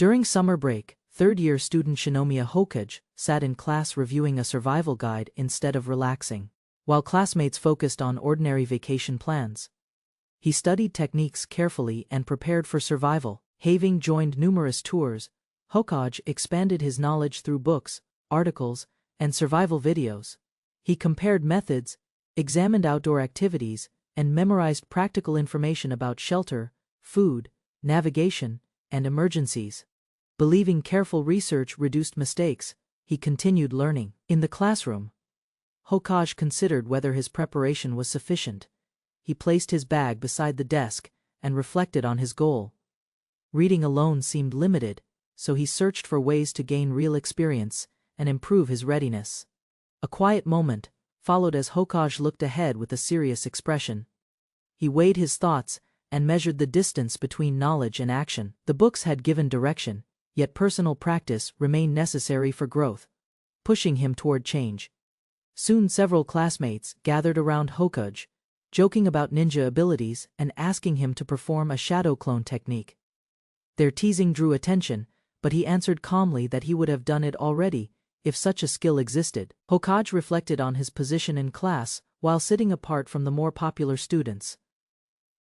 During summer break, third-year student Shinomiya Hokage sat in class reviewing a survival guide instead of relaxing. While classmates focused on ordinary vacation plans, he studied techniques carefully and prepared for survival. Having joined numerous tours, Hokage expanded his knowledge through books, articles, and survival videos. He compared methods, examined outdoor activities, and memorized practical information about shelter, food, navigation, and emergencies. Believing careful research reduced mistakes, he continued learning. In the classroom, Hokage considered whether his preparation was sufficient. He placed his bag beside the desk and reflected on his goal. Reading alone seemed limited, so he searched for ways to gain real experience and improve his readiness. A quiet moment followed as Hokage looked ahead with a serious expression. He weighed his thoughts and measured the distance between knowledge and action. The books had given direction, yet personal practice remained necessary for growth, pushing him toward change. Soon several classmates gathered around Hokage, joking about ninja abilities and asking him to perform a shadow clone technique. Their teasing drew attention, but he answered calmly that he would have done it already if such a skill existed. Hokage reflected on his position in class while sitting apart from the more popular students.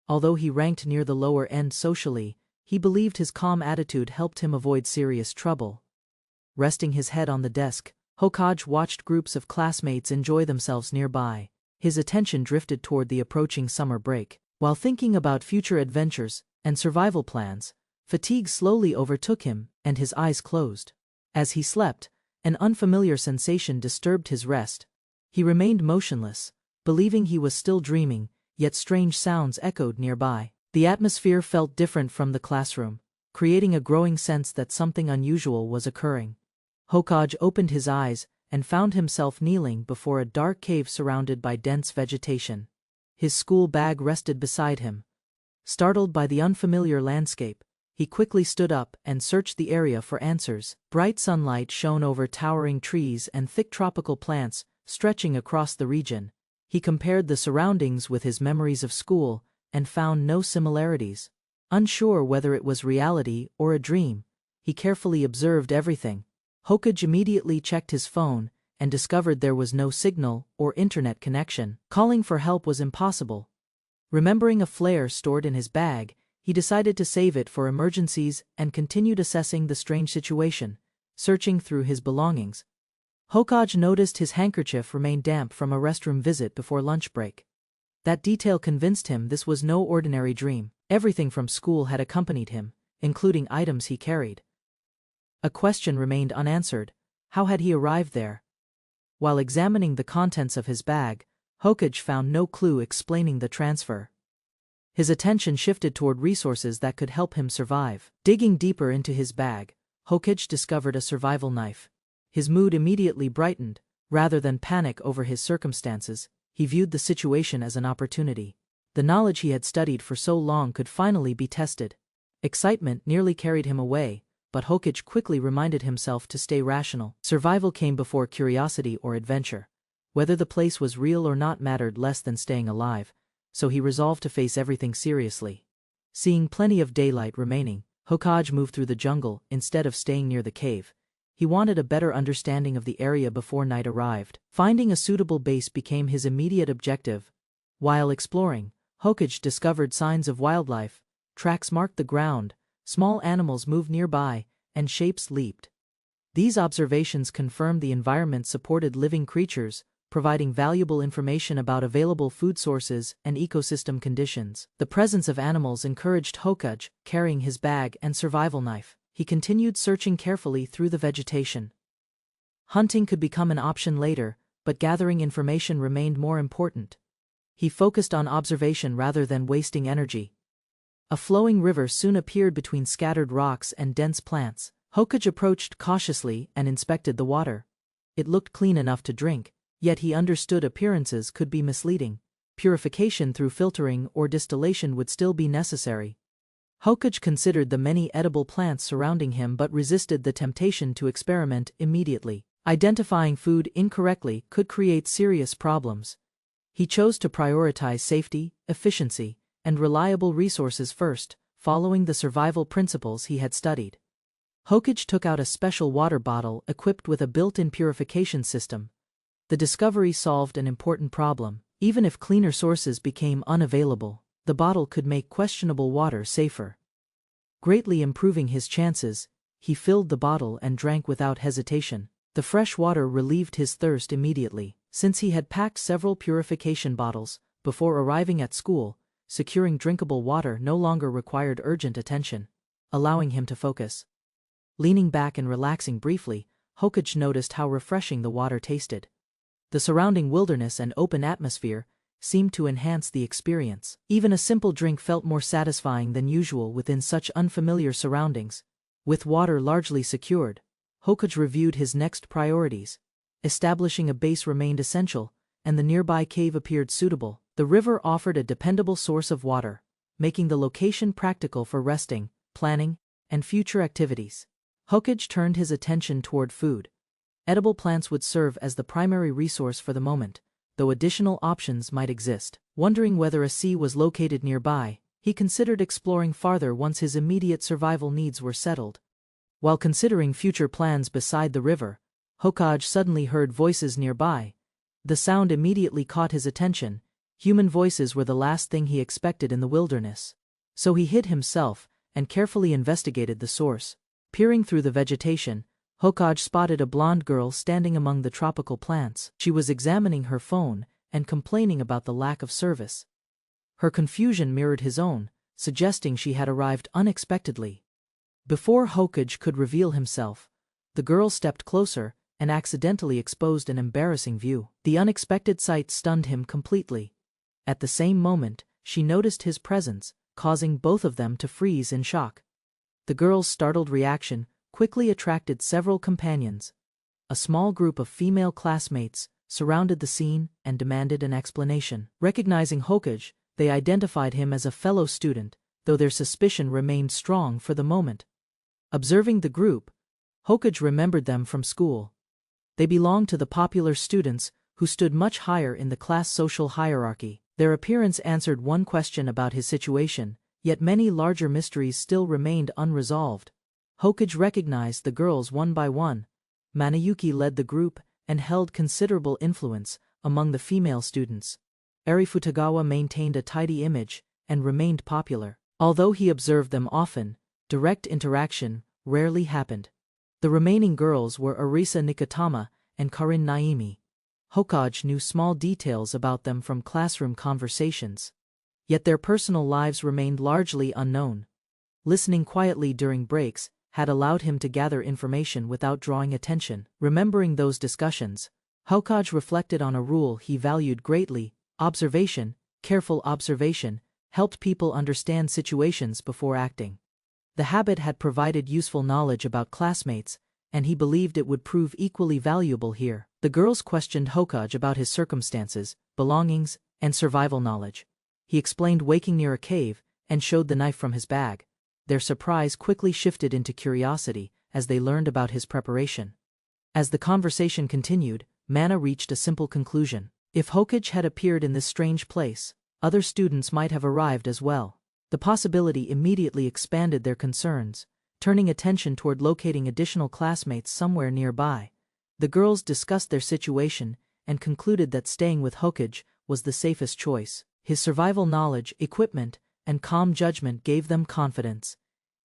Although he ranked near the lower end socially, he believed his calm attitude helped him avoid serious trouble. Resting his head on the desk, Hokage watched groups of classmates enjoy themselves nearby. His attention drifted toward the approaching summer break. While thinking about future adventures and survival plans, fatigue slowly overtook him and his eyes closed. As he slept, an unfamiliar sensation disturbed his rest. He remained motionless, believing he was still dreaming, yet strange sounds echoed nearby. The atmosphere felt different from the classroom, creating a growing sense that something unusual was occurring. Hokage opened his eyes and found himself kneeling before a dark cave surrounded by dense vegetation. His school bag rested beside him. Startled by the unfamiliar landscape, he quickly stood up and searched the area for answers. Bright sunlight shone over towering trees and thick tropical plants stretching across the region. He compared the surroundings with his memories of school and found no similarities. Unsure whether it was reality or a dream, he carefully observed everything. Hokage immediately checked his phone and discovered there was no signal or internet connection. Calling for help was impossible. Remembering a flare stored in his bag, he decided to save it for emergencies and continued assessing the strange situation, searching through his belongings. Hokage noticed his handkerchief remained damp from a restroom visit before lunch break. That detail convinced him this was no ordinary dream. Everything from school had accompanied him, including items he carried. A question remained unanswered: how had he arrived there? While examining the contents of his bag, Hokage found no clue explaining the transfer. His attention shifted toward resources that could help him survive. Digging deeper into his bag, Hokage discovered a survival knife. His mood immediately brightened. Rather than panic over his circumstances, he viewed the situation as an opportunity. The knowledge he had studied for so long could finally be tested. Excitement nearly carried him away, but Hokage quickly reminded himself to stay rational. Survival came before curiosity or adventure. Whether the place was real or not mattered less than staying alive, so he resolved to face everything seriously. Seeing plenty of daylight remaining, Hokage moved through the jungle instead of staying near the cave. He wanted a better understanding of the area before night arrived. Finding a suitable base became his immediate objective. While exploring, Hokage discovered signs of wildlife. Tracks marked the ground, small animals moved nearby, and shapes leaped. These observations confirmed the environment supported living creatures, providing valuable information about available food sources and ecosystem conditions. The presence of animals encouraged Hokage, carrying his bag and survival knife. He continued searching carefully through the vegetation. Hunting could become an option later, but gathering information remained more important. He focused on observation rather than wasting energy. A flowing river soon appeared between scattered rocks and dense plants. Hokage approached cautiously and inspected the water. It looked clean enough to drink, yet he understood appearances could be misleading. Purification through filtering or distillation would still be necessary. Hokage considered the many edible plants surrounding him but resisted the temptation to experiment immediately. Identifying food incorrectly could create serious problems. He chose to prioritize safety, efficiency, and reliable resources first, following the survival principles he had studied. Hokage took out a special water bottle equipped with a built-in purification system. The discovery solved an important problem. Even if cleaner sources became unavailable, the bottle could make questionable water safer. Greatly improving his chances, he filled the bottle and drank without hesitation. The fresh water relieved his thirst immediately. Since he had packed several purification bottles before arriving at school, securing drinkable water no longer required urgent attention, allowing him to focus. Leaning back and relaxing briefly, Hokage noticed how refreshing the water tasted. The surrounding wilderness and open atmosphere seemed to enhance the experience. Even a simple drink felt more satisfying than usual within such unfamiliar surroundings. With water largely secured, Hokage reviewed his next priorities. Establishing a base remained essential, and the nearby cave appeared suitable. The river offered a dependable source of water, making the location practical for resting, planning, and future activities. Hokage turned his attention toward food. Edible plants would serve as the primary resource for the moment, though additional options might exist. Wondering whether a sea was located nearby, he considered exploring farther once his immediate survival needs were settled. While considering future plans beside the river, Hokage suddenly heard voices nearby. The sound immediately caught his attention. Human voices were the last thing he expected in the wilderness. So he hid himself and carefully investigated the source. Peering through the vegetation, Hokage spotted a blonde girl standing among the tropical plants. She was examining her phone and complaining about the lack of service. Her confusion mirrored his own, suggesting she had arrived unexpectedly. Before Hokage could reveal himself, the girl stepped closer and accidentally exposed an embarrassing view. The unexpected sight stunned him completely. At the same moment, she noticed his presence, causing both of them to freeze in shock. The girl's startled reaction quickly attracted several companions. A small group of female classmates surrounded the scene and demanded an explanation. Recognizing Hokage, they identified him as a fellow student, though their suspicion remained strong for the moment. Observing the group, Hokage remembered them from school. They belonged to the popular students who stood much higher in the class social hierarchy. Their appearance answered one question about his situation, yet many larger mysteries still remained unresolved. Hokage recognized the girls one by one. Manayuki led the group and held considerable influence among the female students. Arifutagawa maintained a tidy image and remained popular. Although he observed them often, direct interaction rarely happened. The remaining girls were Arisa Nikotama and Karin Naimi. Hokage knew small details about them from classroom conversations. Yet their personal lives remained largely unknown. Listening quietly during breaks had allowed him to gather information without drawing attention. Remembering those discussions, Hokage reflected on a rule he valued greatly: observation. Careful observation helped people understand situations before acting. The habit had provided useful knowledge about classmates, and he believed it would prove equally valuable here. The girls questioned Hokage about his circumstances, belongings, and survival knowledge. He explained waking near a cave and showed the knife from his bag. Their surprise quickly shifted into curiosity as they learned about his preparation. As the conversation continued, Mana reached a simple conclusion. If Hokage had appeared in this strange place, other students might have arrived as well. The possibility immediately expanded their concerns, turning attention toward locating additional classmates somewhere nearby. The girls discussed their situation and concluded that staying with Hokage was the safest choice. His survival knowledge, equipment, and calm judgment gave them confidence.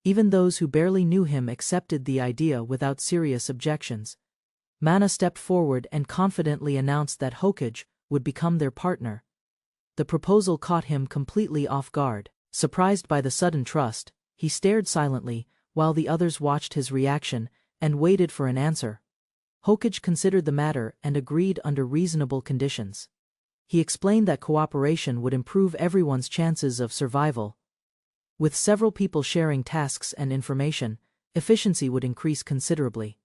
Even those who barely knew him accepted the idea without serious objections. Mana stepped forward and confidently announced that Hokage would become their partner. The proposal caught him completely off guard. Surprised by the sudden trust, he stared silently while the others watched his reaction and waited for an answer. Hokage considered the matter and agreed under reasonable conditions. He explained that cooperation would improve everyone's chances of survival. With several people sharing tasks and information, efficiency would increase considerably.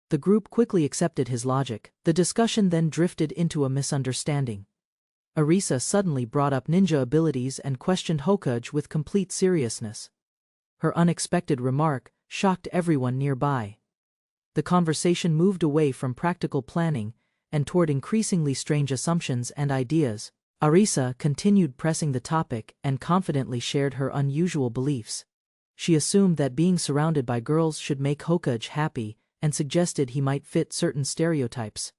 The group quickly accepted his logic. The discussion then drifted into a misunderstanding. Arisa suddenly brought up ninja abilities and questioned Hokage with complete seriousness. Her unexpected remark shocked everyone nearby. The conversation moved away from practical planning and toward increasingly strange assumptions and ideas. Arisa continued pressing the topic and confidently shared her unusual beliefs. She assumed that being surrounded by girls should make Hokage happy and suggested he might fit certain stereotypes.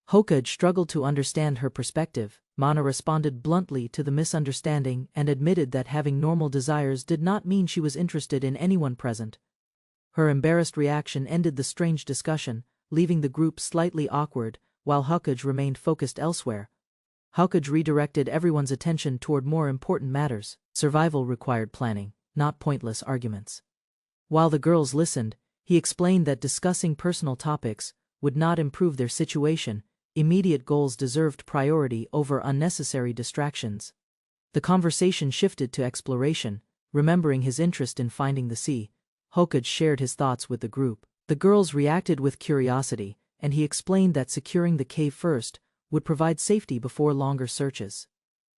Hokage struggled to understand her perspective. Mana responded bluntly to the misunderstanding and admitted that having normal desires did not mean she was interested in anyone present. Her embarrassed reaction ended the strange discussion, leaving the group slightly awkward, while Hokage remained focused elsewhere. Hokage redirected everyone's attention toward more important matters. Survival required planning, not pointless arguments. While the girls listened, he explained that discussing personal topics would not improve their situation. Immediate goals deserved priority over unnecessary distractions. The conversation shifted to exploration. Remembering his interest in finding the sea, Hokage shared his thoughts with the group. The girls reacted with curiosity, and he explained that securing the cave first would provide safety before longer searches.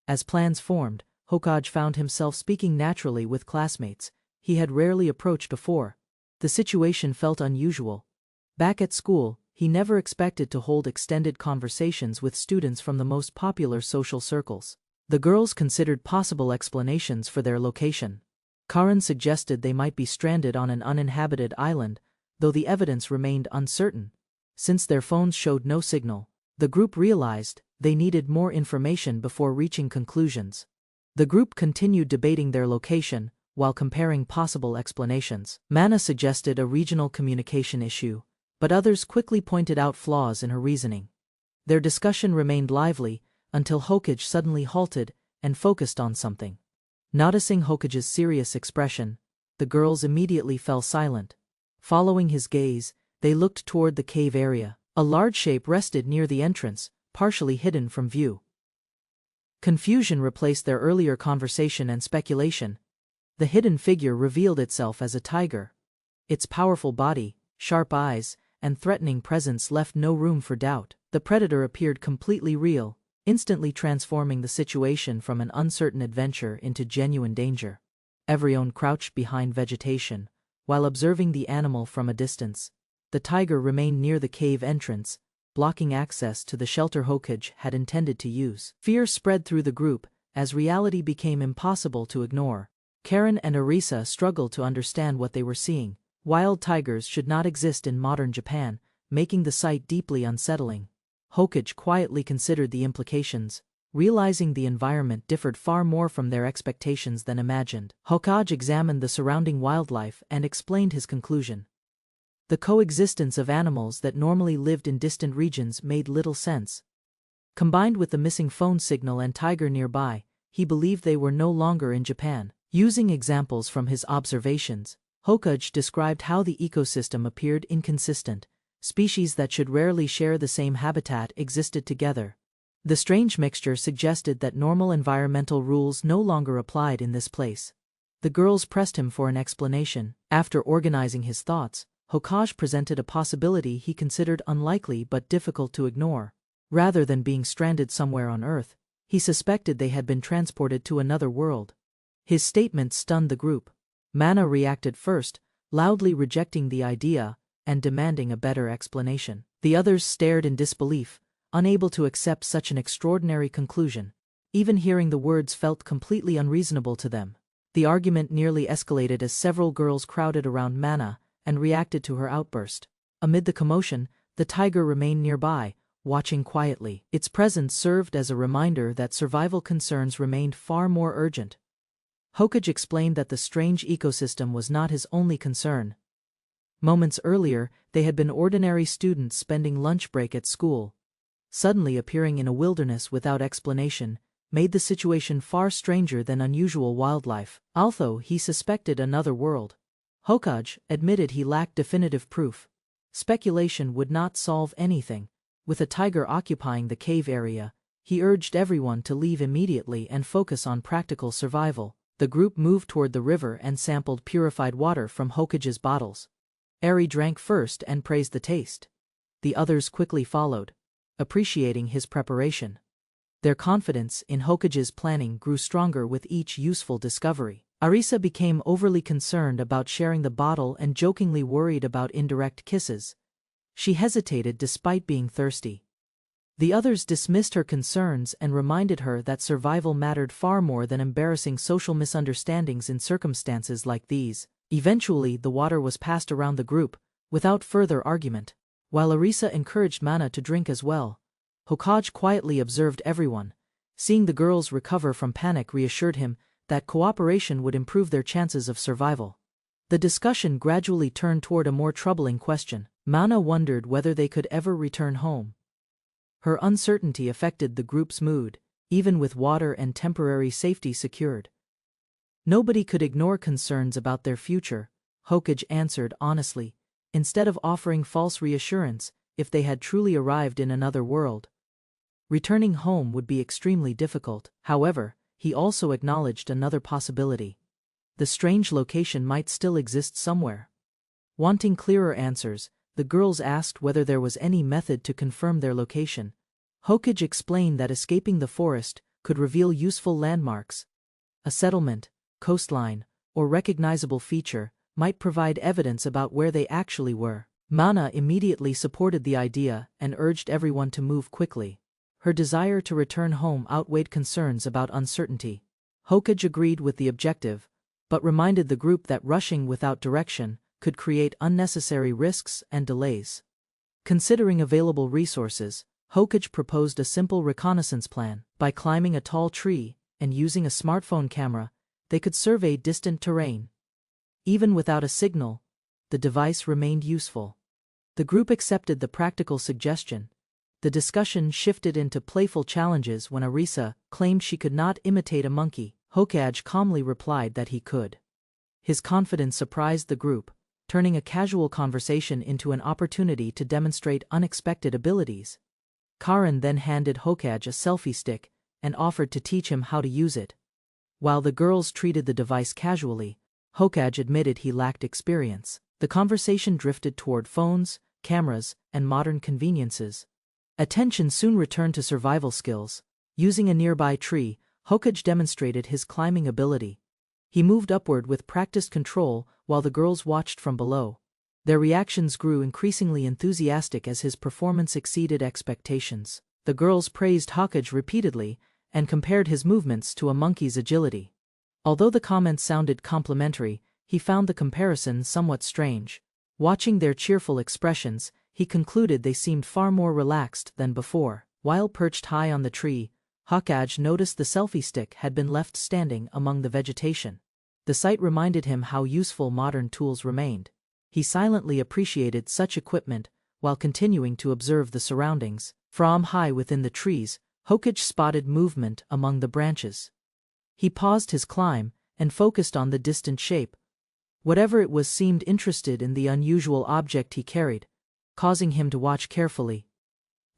As plans formed, Hokage found himself speaking naturally with classmates he had rarely approached before. The situation felt unusual. Back at school, he never expected to hold extended conversations with students from the most popular social circles. The girls considered possible explanations for their location. Karin suggested they might be stranded on an uninhabited island, though the evidence remained uncertain. Since their phones showed no signal, the group realized they needed more information before reaching conclusions. The group continued debating their location while comparing possible explanations. Mana suggested a regional communication issue, but others quickly pointed out flaws in her reasoning. Their discussion remained lively until Hokage suddenly halted and focused on something. Noticing Hokage's serious expression, the girls immediately fell silent. Following his gaze, they looked toward the cave area. A large shape rested near the entrance, partially hidden from view. Confusion replaced their earlier conversation and speculation. The hidden figure revealed itself as a tiger. Its powerful body, sharp eyes, and threatening presence left no room for doubt. The predator appeared completely real, instantly transforming the situation from an uncertain adventure into genuine danger. Everyone crouched behind vegetation, while observing the animal from a distance. The tiger remained near the cave entrance, blocking access to the shelter Hokage had intended to use. Fear spread through the group, as reality became impossible to ignore. Karen and Arisa struggled to understand what they were seeing. Wild tigers should not exist in modern Japan, making the sight deeply unsettling. Hokage quietly considered the implications, realizing the environment differed far more from their expectations than imagined. Hokage examined the surrounding wildlife and explained his conclusion. The coexistence of animals that normally lived in distant regions made little sense. Combined with the missing phone signal and tiger nearby, he believed they were no longer in Japan. Using examples from his observations, Hokage described how the ecosystem appeared inconsistent. Species that should rarely share the same habitat existed together. The strange mixture suggested that normal environmental rules no longer applied in this place. The girls pressed him for an explanation. After organizing his thoughts, Hokage presented a possibility he considered unlikely but difficult to ignore. Rather than being stranded somewhere on Earth, he suspected they had been transported to another world. His statement stunned the group. Mana reacted first, loudly rejecting the idea and demanding a better explanation. The others stared in disbelief, unable to accept such an extraordinary conclusion. Even hearing the words felt completely unreasonable to them. The argument nearly escalated as several girls crowded around Mana and reacted to her outburst. Amid the commotion, the tiger remained nearby, watching quietly. Its presence served as a reminder that survival concerns remained far more urgent. Hokage explained that the strange ecosystem was not his only concern. Moments earlier, they had been ordinary students spending lunch break at school. Suddenly appearing in a wilderness without explanation made the situation far stranger than unusual wildlife. Although he suspected another world, Hokage admitted he lacked definitive proof. Speculation would not solve anything. With a tiger occupying the cave area, he urged everyone to leave immediately and focus on practical survival. The group moved toward the river and sampled purified water from Hokage's bottles. Eri drank first and praised the taste. The others quickly followed, appreciating his preparation. Their confidence in Hokage's planning grew stronger with each useful discovery. Arisa became overly concerned about sharing the bottle and jokingly worried about indirect kisses. She hesitated despite being thirsty. The others dismissed her concerns and reminded her that survival mattered far more than embarrassing social misunderstandings in circumstances like these. Eventually, the water was passed around the group, without further argument. While Arisa encouraged Mana to drink as well, Hokage quietly observed everyone. Seeing the girls recover from panic reassured him that cooperation would improve their chances of survival. The discussion gradually turned toward a more troubling question. Mana wondered whether they could ever return home. Her uncertainty affected the group's mood, even with water and temporary safety secured. Nobody could ignore concerns about their future, Hokage answered honestly, instead of offering false reassurance. If they had truly arrived in another world, returning home would be extremely difficult. However, he also acknowledged another possibility. The strange location might still exist somewhere. Wanting clearer answers, the girls asked whether there was any method to confirm their location. Hokage explained that escaping the forest could reveal useful landmarks. A settlement, coastline, or recognizable feature might provide evidence about where they actually were. Mana immediately supported the idea and urged everyone to move quickly. Her desire to return home outweighed concerns about uncertainty. Hokage agreed with the objective, but reminded the group that rushing without direction could create unnecessary risks and delays. Considering available resources, Hokage proposed a simple reconnaissance plan. By climbing a tall tree and using a smartphone camera, they could survey distant terrain. Even without a signal, the device remained useful. The group accepted the practical suggestion. The discussion shifted into playful challenges when Arisa claimed she could not imitate a monkey. Hokage calmly replied that he could. His confidence surprised the group, turning a casual conversation into an opportunity to demonstrate unexpected abilities. Karin then handed Hokage a selfie stick and offered to teach him how to use it. While the girls treated the device casually, Hokage admitted he lacked experience. The conversation drifted toward phones, cameras, and modern conveniences. Attention soon returned to survival skills. Using a nearby tree, Hokage demonstrated his climbing ability. He moved upward with practiced control while the girls watched from below. Their reactions grew increasingly enthusiastic as his performance exceeded expectations. The girls praised Hokage repeatedly and compared his movements to a monkey's agility. Although the comments sounded complimentary, he found the comparison somewhat strange. Watching their cheerful expressions, he concluded they seemed far more relaxed than before. While perched high on the tree, Hokage noticed the selfie stick had been left standing among the vegetation. The sight reminded him how useful modern tools remained. He silently appreciated such equipment while continuing to observe the surroundings. From high within the trees, Hokage spotted movement among the branches. He paused his climb and focused on the distant shape. Whatever it was seemed interested in the unusual object he carried, causing him to watch carefully.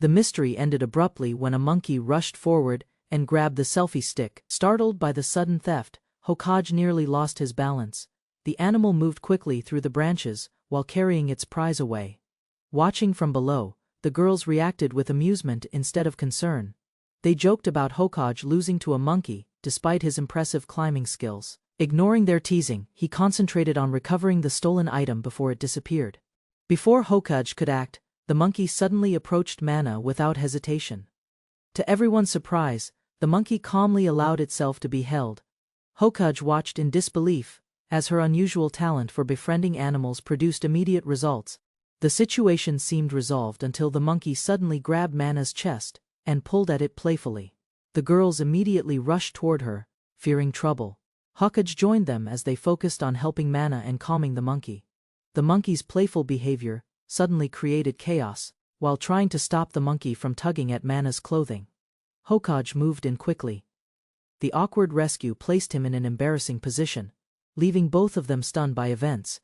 The mystery ended abruptly when a monkey rushed forward and grabbed the selfie stick. Startled by the sudden theft, Hokage nearly lost his balance. The animal moved quickly through the branches while carrying its prize away. Watching from below, the girls reacted with amusement instead of concern. They joked about Hokage losing to a monkey, despite his impressive climbing skills. Ignoring their teasing, he concentrated on recovering the stolen item before it disappeared. Before Hokage could act, the monkey suddenly approached Mana without hesitation. To everyone's surprise, the monkey calmly allowed itself to be held. Hokage watched in disbelief, as her unusual talent for befriending animals produced immediate results. The situation seemed resolved until the monkey suddenly grabbed Mana's chest and pulled at it playfully. The girls immediately rushed toward her, fearing trouble. Hokage joined them as they focused on helping Mana and calming the monkey. The monkey's playful behavior suddenly created chaos. While trying to stop the monkey from tugging at Mana's clothing, Hokage moved in quickly. The awkward rescue placed him in an embarrassing position, leaving both of them stunned by events.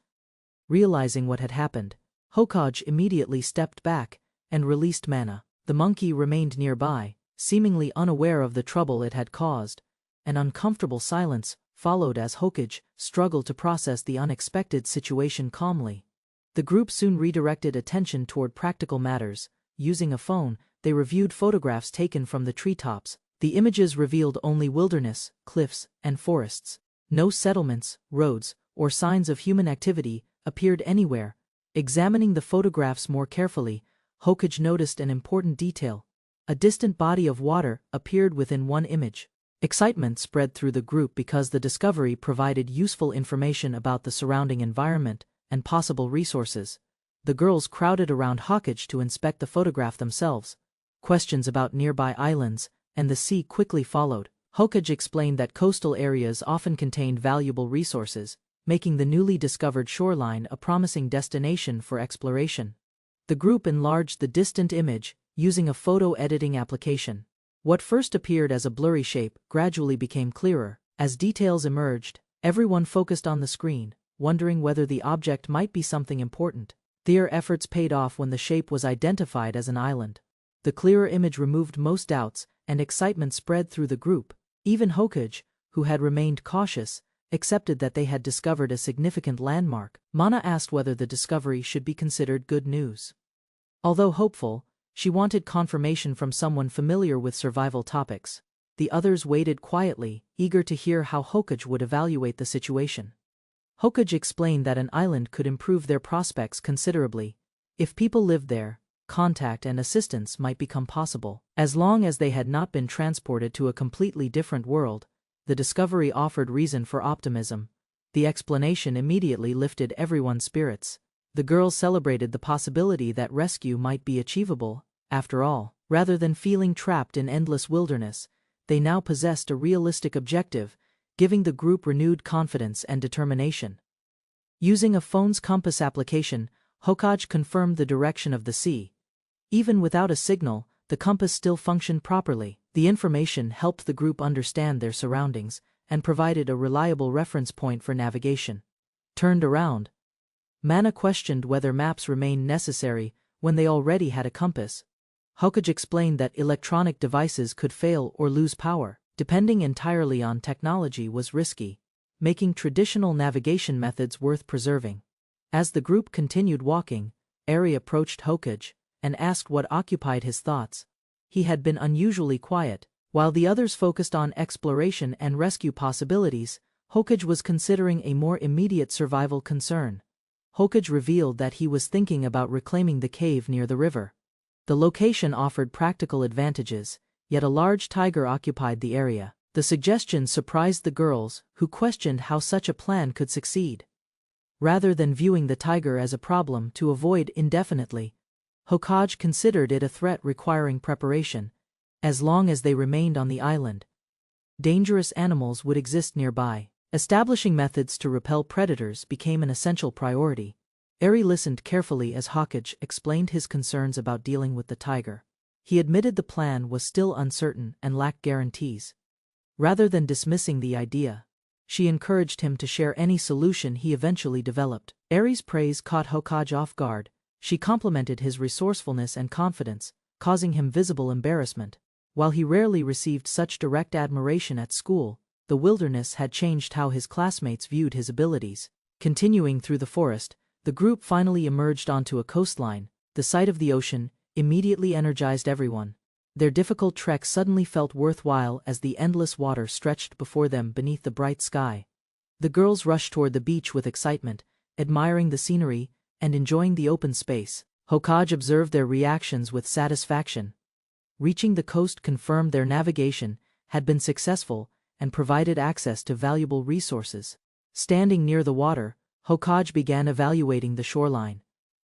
Realizing what had happened, Hokage immediately stepped back and released Mana. The monkey remained nearby, seemingly unaware of the trouble it had caused. An uncomfortable silence followed as Hokage struggled to process the unexpected situation calmly. The group soon redirected attention toward practical matters. Using a phone, they reviewed photographs taken from the treetops. The images revealed only wilderness, cliffs, and forests. No settlements, roads, or signs of human activity appeared anywhere. Examining the photographs more carefully, Hokage noticed an important detail. A distant body of water appeared within one image. Excitement spread through the group because the discovery provided useful information about the surrounding environment and possible resources. The girls crowded around Hokage to inspect the photograph themselves. Questions about nearby islands and the sea quickly followed. Hokage explained that coastal areas often contained valuable resources, making the newly discovered shoreline a promising destination for exploration. The group enlarged the distant image using a photo editing application. What first appeared as a blurry shape gradually became clearer. As details emerged, everyone focused on the screen, wondering whether the object might be something important. Their efforts paid off when the shape was identified as an island. The clearer image removed most doubts, and excitement spread through the group. Even Hokage, who had remained cautious, accepted that they had discovered a significant landmark. Mana asked whether the discovery should be considered good news. Although hopeful, she wanted confirmation from someone familiar with survival topics. The others waited quietly, eager to hear how Hokage would evaluate the situation. Hokage explained that an island could improve their prospects considerably. If people lived there, contact and assistance might become possible. As long as they had not been transported to a completely different world, the discovery offered reason for optimism. The explanation immediately lifted everyone's spirits. The girls celebrated the possibility that rescue might be achievable. After all, rather than feeling trapped in endless wilderness, they now possessed a realistic objective, giving the group renewed confidence and determination. Using a phone's compass application, Hokage confirmed the direction of the sea. Even without a signal, the compass still functioned properly. The information helped the group understand their surroundings and provided a reliable reference point for navigation. Turned around, Mana questioned whether maps remained necessary when they already had a compass. Hokage explained that electronic devices could fail or lose power. Depending entirely on technology was risky, making traditional navigation methods worth preserving. As the group continued walking, Eri approached Hokage and asked what occupied his thoughts. He had been unusually quiet. While the others focused on exploration and rescue possibilities, Hokage was considering a more immediate survival concern. Hokage revealed that he was thinking about reclaiming the cave near the river. The location offered practical advantages, yet a large tiger occupied the area. The suggestion surprised the girls, who questioned how such a plan could succeed. Rather than viewing the tiger as a problem to avoid indefinitely, Hokage considered it a threat requiring preparation. As long as they remained on the island, dangerous animals would exist nearby. Establishing methods to repel predators became an essential priority. Eri listened carefully as Hokage explained his concerns about dealing with the tiger. He admitted the plan was still uncertain and lacked guarantees. Rather than dismissing the idea, she encouraged him to share any solution he eventually developed. Eri's praise caught Hokage off guard. She complimented his resourcefulness and confidence, causing him visible embarrassment. While he rarely received such direct admiration at school, the wilderness had changed how his classmates viewed his abilities. Continuing through the forest, the group finally emerged onto a coastline. The sight of the ocean immediately energized everyone. Their difficult trek suddenly felt worthwhile as the endless water stretched before them beneath the bright sky. The girls rushed toward the beach with excitement, admiring the scenery and enjoying the open space. Hokage observed their reactions with satisfaction. Reaching the coast confirmed their navigation had been successful and provided access to valuable resources. Standing near the water, Hokage began evaluating the shoreline.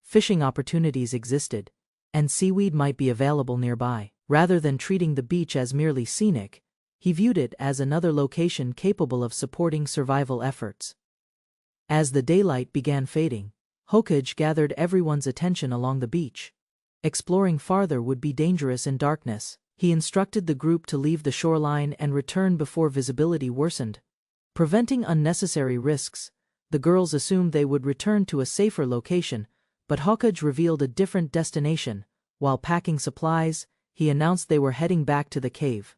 Fishing opportunities existed, and seaweed might be available nearby. Rather than treating the beach as merely scenic, he viewed it as another location capable of supporting survival efforts. As the daylight began fading, Hokage gathered everyone's attention along the beach. Exploring farther would be dangerous in darkness. He instructed the group to leave the shoreline and return before visibility worsened. Preventing unnecessary risks, the girls assumed they would return to a safer location, but Hokage revealed a different destination. While packing supplies, he announced they were heading back to the cave.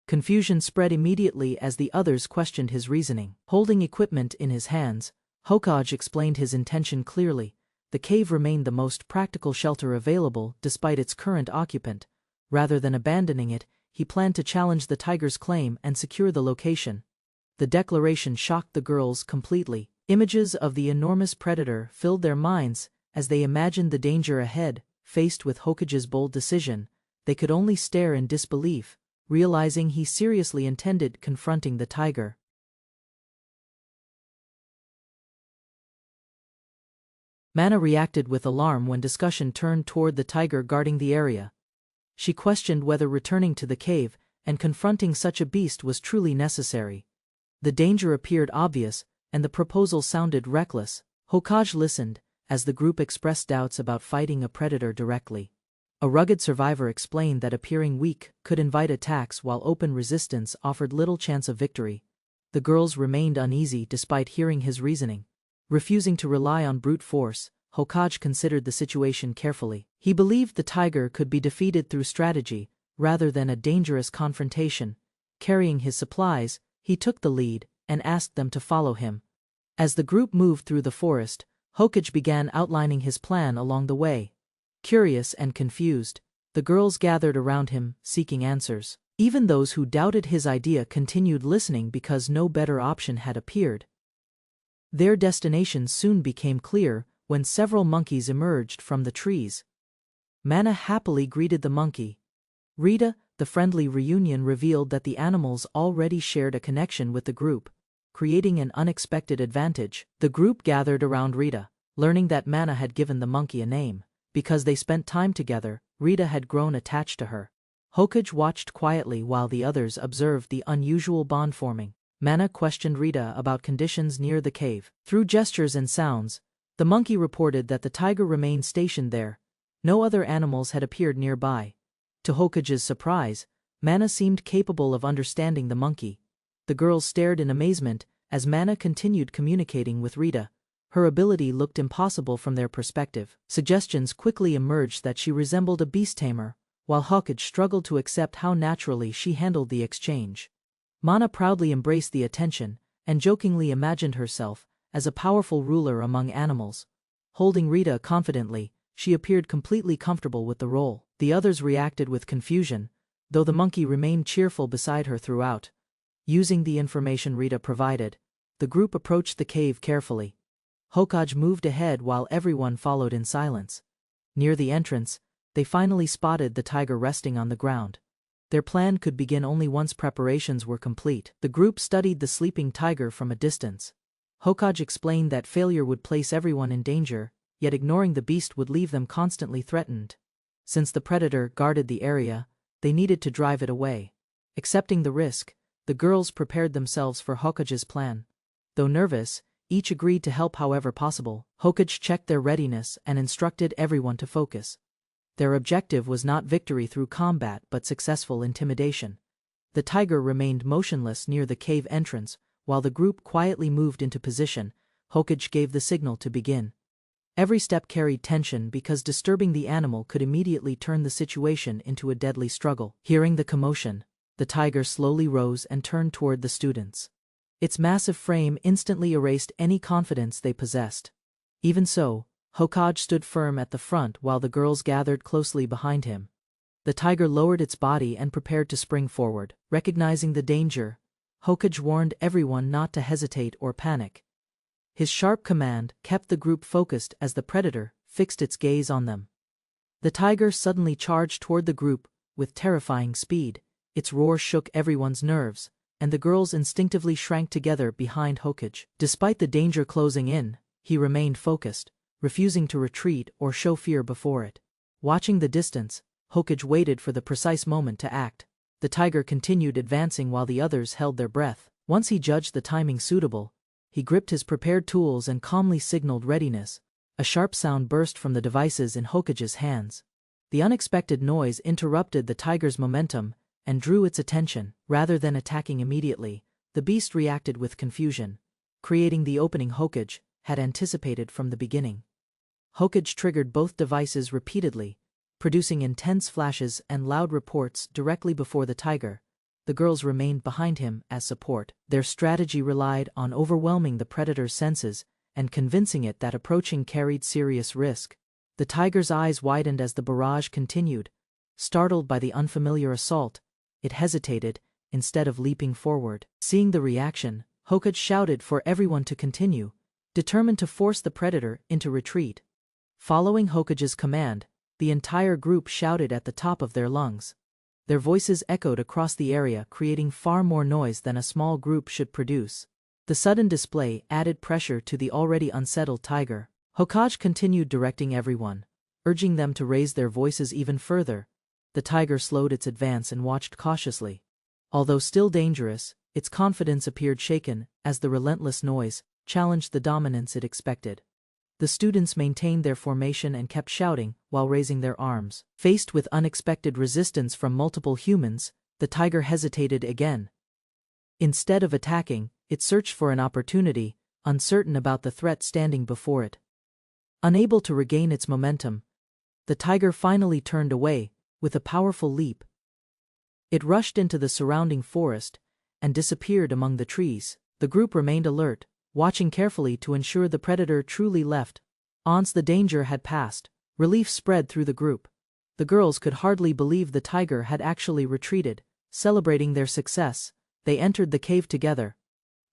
Confusion spread immediately as the others questioned his reasoning. Holding equipment in his hands, Hokage explained his intention clearly. The cave remained the most practical shelter available despite its current occupant. Rather than abandoning it, he planned to challenge the tiger's claim and secure the location. The declaration shocked the girls completely. Images of the enormous predator filled their minds as they imagined the danger ahead. Faced with Hokage's bold decision, they could only stare in disbelief. realizing he seriously intended confronting the tiger. Mana reacted with alarm when discussion turned toward the tiger guarding the area. She questioned whether returning to the cave and confronting such a beast was truly necessary. The danger appeared obvious, and the proposal sounded reckless. Hokage listened, as the group expressed doubts about fighting a predator directly. A rugged survivor explained that appearing weak could invite attacks while open resistance offered little chance of victory. The girls remained uneasy despite hearing his reasoning. Refusing to rely on brute force, Hokage considered the situation carefully. He believed the tiger could be defeated through strategy, rather than a dangerous confrontation. Carrying his supplies, he took the lead and asked them to follow him. As the group moved through the forest, Hokage began outlining his plan along the way. Curious and confused, the girls gathered around him, seeking answers. Even those who doubted his idea continued listening because no better option had appeared. Their destination soon became clear when several monkeys emerged from the trees. Mana happily greeted the monkey. Rita, the friendly reunion revealed that the animals already shared a connection with the group, creating an unexpected advantage. The group gathered around Rita, learning that Mana had given the monkey a name. Because they spent time together, Rita had grown attached to her. Hokage watched quietly while the others observed the unusual bond forming. Mana questioned Rita about conditions near the cave. Through gestures and sounds, the monkey reported that the tiger remained stationed there. No other animals had appeared nearby. To Hokage's surprise, Mana seemed capable of understanding the monkey. The girls stared in amazement as Mana continued communicating with Rita. Her ability looked impossible from their perspective. Suggestions quickly emerged that she resembled a beast tamer, while Hokage struggled to accept how naturally she handled the exchange. Mana proudly embraced the attention, and jokingly imagined herself as a powerful ruler among animals. Holding Rita confidently, she appeared completely comfortable with the role. The others reacted with confusion, though the monkey remained cheerful beside her throughout. Using the information Rita provided, the group approached the cave carefully. Hokage moved ahead while everyone followed in silence. Near the entrance, they finally spotted the tiger resting on the ground. Their plan could begin only once preparations were complete. The group studied the sleeping tiger from a distance. Hokage explained that failure would place everyone in danger, yet ignoring the beast would leave them constantly threatened. Since the predator guarded the area, they needed to drive it away. Accepting the risk, the girls prepared themselves for Hokage's plan. Though nervous, each agreed to help however possible. Hokage checked their readiness and instructed everyone to focus. Their objective was not victory through combat but successful intimidation. The tiger remained motionless near the cave entrance, while the group quietly moved into position. Hokage gave the signal to begin. Every step carried tension because disturbing the animal could immediately turn the situation into a deadly struggle. Hearing the commotion, the tiger slowly rose and turned toward the students. Its massive frame instantly erased any confidence they possessed. Even so, Hokage stood firm at the front while the girls gathered closely behind him. The tiger lowered its body and prepared to spring forward. Recognizing the danger, Hokage warned everyone not to hesitate or panic. His sharp command kept the group focused as the predator fixed its gaze on them. The tiger suddenly charged toward the group with terrifying speed. Its roar shook everyone's nerves, and the girls instinctively shrank together behind Hokage. Despite the danger closing in, he remained focused, refusing to retreat or show fear before it. Watching the distance, Hokage waited for the precise moment to act. The tiger continued advancing while the others held their breath. Once he judged the timing suitable, he gripped his prepared tools and calmly signaled readiness. A sharp sound burst from the devices in Hokage's hands. The unexpected noise interrupted the tiger's momentum and drew its attention. Rather than attacking immediately, the beast reacted with confusion, creating the opening Hokage had anticipated from the beginning. Hokage triggered both devices repeatedly, producing intense flashes and loud reports directly before the tiger. The girls remained behind him as support. Their strategy relied on overwhelming the predator's senses and convincing it that approaching carried serious risk. The tiger's eyes widened as the barrage continued. Startled by the unfamiliar assault, it hesitated, instead of leaping forward. Seeing the reaction, Hokage shouted for everyone to continue, determined to force the predator into retreat. Following Hokage's command, the entire group shouted at the top of their lungs. Their voices echoed across the area, creating far more noise than a small group should produce. The sudden display added pressure to the already unsettled tiger. Hokage continued directing everyone, urging them to raise their voices even further. The tiger slowed its advance and watched cautiously. Although still dangerous, its confidence appeared shaken as the relentless noise challenged the dominance it expected. The students maintained their formation and kept shouting while raising their arms. Faced with unexpected resistance from multiple humans, the tiger hesitated again. Instead of attacking, it searched for an opportunity, uncertain about the threat standing before it. Unable to regain its momentum, the tiger finally turned away. With a powerful leap, it rushed into the surrounding forest and disappeared among the trees. The group remained alert, watching carefully to ensure the predator truly left. Once the danger had passed, relief spread through the group. The girls could hardly believe the tiger had actually retreated. Celebrating their success, they entered the cave together.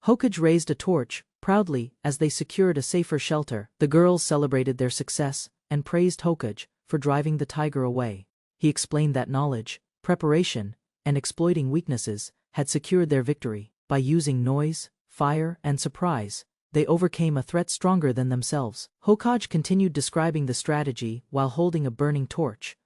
Hokage raised a torch, proudly, as they secured a safer shelter. The girls celebrated their success and praised Hokage for driving the tiger away. He explained that knowledge, preparation, and exploiting weaknesses had secured their victory. By using noise, fire, and surprise, they overcame a threat stronger than themselves. Hokage continued describing the strategy while holding a burning torch.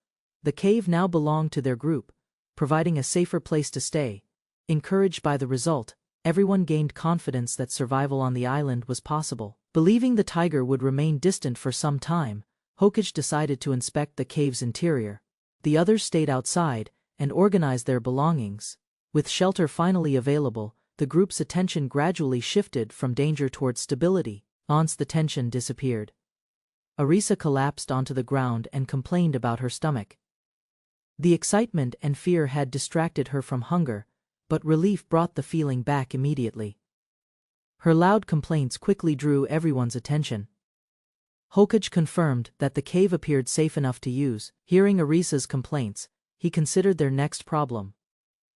The cave now belonged to their group, providing a safer place to stay. Encouraged by the result, everyone gained confidence that survival on the island was possible. Believing the tiger would remain distant for some time, Hokage decided to inspect the cave's interior. The others stayed outside and organized their belongings. With shelter finally available, the group's attention gradually shifted from danger towards stability. Once the tension disappeared, Arisa collapsed onto the ground and complained about her stomach. The excitement and fear had distracted her from hunger, but relief brought the feeling back immediately. Her loud complaints quickly drew everyone's attention. Hokage confirmed that the cave appeared safe enough to use. Hearing Arisa's complaints, he considered their next problem.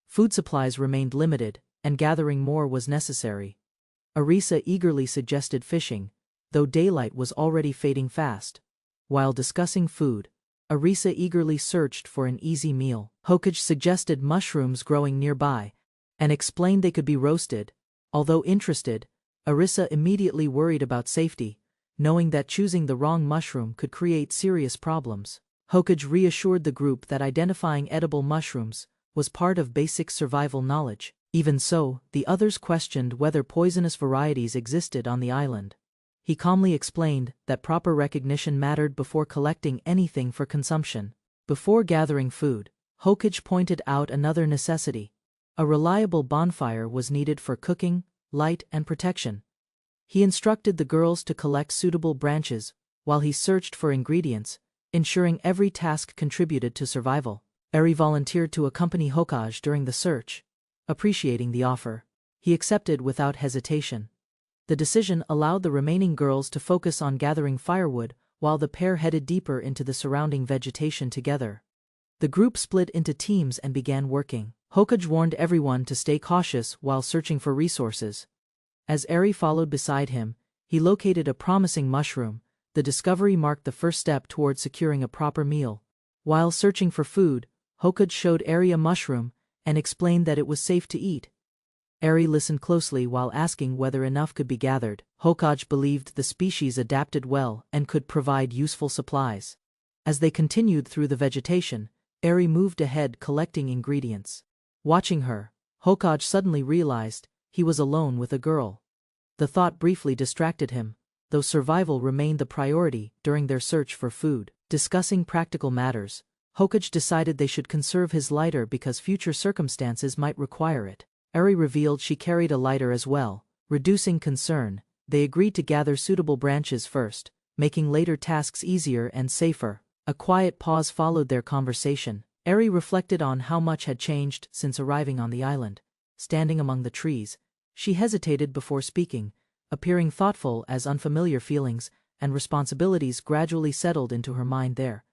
Food supplies remained limited, and gathering more was necessary. Arisa eagerly suggested fishing, though daylight was already fading fast. While discussing food, Arisa eagerly searched for an easy meal. Hokage suggested mushrooms growing nearby, and explained they could be roasted. Although interested, Arisa immediately worried about safety, knowing that choosing the wrong mushroom could create serious problems. Hokage reassured the group that identifying edible mushrooms was part of basic survival knowledge. Even so, the others questioned whether poisonous varieties existed on the island. He calmly explained that proper recognition mattered before collecting anything for consumption. Before gathering food, Hokage pointed out another necessity. A reliable bonfire was needed for cooking, light, and protection. He instructed the girls to collect suitable branches while he searched for ingredients, ensuring every task contributed to survival. Eri volunteered to accompany Hokage during the search. Appreciating the offer, he accepted without hesitation. The decision allowed the remaining girls to focus on gathering firewood while the pair headed deeper into the surrounding vegetation together. The group split into teams and began working. Hokage warned everyone to stay cautious while searching for resources. As Eri followed beside him, he located a promising mushroom. The discovery marked the first step towards securing a proper meal. While searching for food, Hokage showed Eri a mushroom and explained that it was safe to eat. Eri listened closely while asking whether enough could be gathered. Hokage believed the species adapted well and could provide useful supplies. As they continued through the vegetation, Eri moved ahead collecting ingredients. Watching her, Hokage suddenly realized he was alone with a girl. The thought briefly distracted him, though survival remained the priority during their search for food. Discussing practical matters, Hokage decided they should conserve his lighter because future circumstances might require it. Eri revealed she carried a lighter as well. Reducing concern, they agreed to gather suitable branches first, making later tasks easier and safer. A quiet pause followed their conversation. Eri reflected on how much had changed since arriving on the island. Standing among the trees, she hesitated before speaking, appearing thoughtful as unfamiliar feelings and responsibilities gradually settled into her mind there.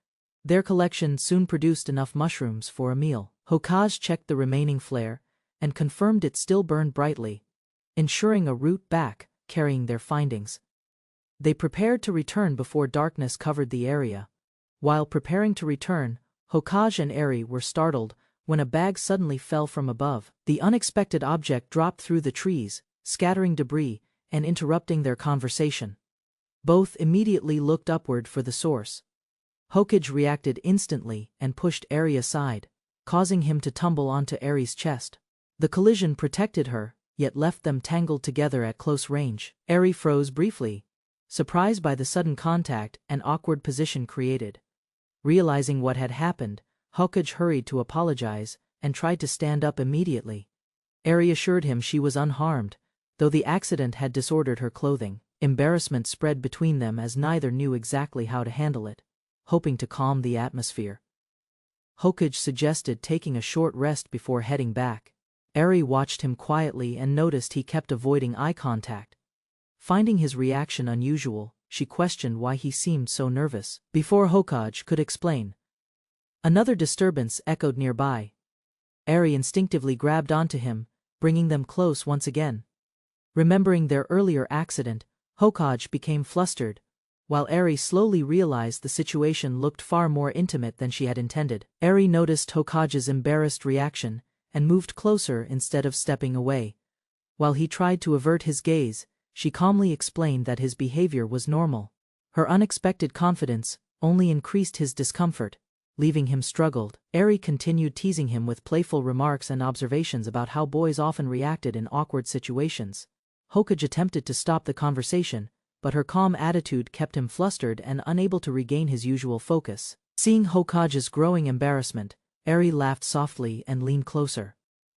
Their collection soon produced enough mushrooms for a meal. Hokage checked the remaining flare and confirmed it still burned brightly, ensuring a route back, carrying their findings. They prepared to return before darkness covered the area. While preparing to return, Hokage and Eri were startled when a bag suddenly fell from above. The unexpected object dropped through the trees, scattering debris and interrupting their conversation. Both immediately looked upward for the source. Hokage reacted instantly and pushed Eri aside, causing him to tumble onto Eri's chest. The collision protected her, yet left them tangled together at close range. Eri froze briefly, surprised by the sudden contact and awkward position created. Realizing what had happened, Hokage hurried to apologize and tried to stand up immediately. Eri assured him she was unharmed, though the accident had disordered her clothing. Embarrassment spread between them as neither knew exactly how to handle it. Hoping to calm the atmosphere, Hokage suggested taking a short rest before heading back. Eri watched him quietly and noticed he kept avoiding eye contact. Finding his reaction unusual, she questioned why he seemed so nervous. Before Hokage could explain, another disturbance echoed nearby. Eri instinctively grabbed onto him, bringing them close once again. Remembering their earlier accident, Hokage became flustered, while Eri slowly realized the situation looked far more intimate than she had intended. Eri noticed Hokage's embarrassed reaction and moved closer instead of stepping away. While he tried to avert his gaze, she calmly explained that his behavior was normal. Her unexpected confidence only increased his discomfort, leaving him struggled. Eri continued teasing him with playful remarks and observations about how boys often reacted in awkward situations. Hokage attempted to stop the conversation, but her calm attitude kept him flustered and unable to regain his usual focus. Seeing Hokage's growing embarrassment, Eri laughed softly and leaned closer,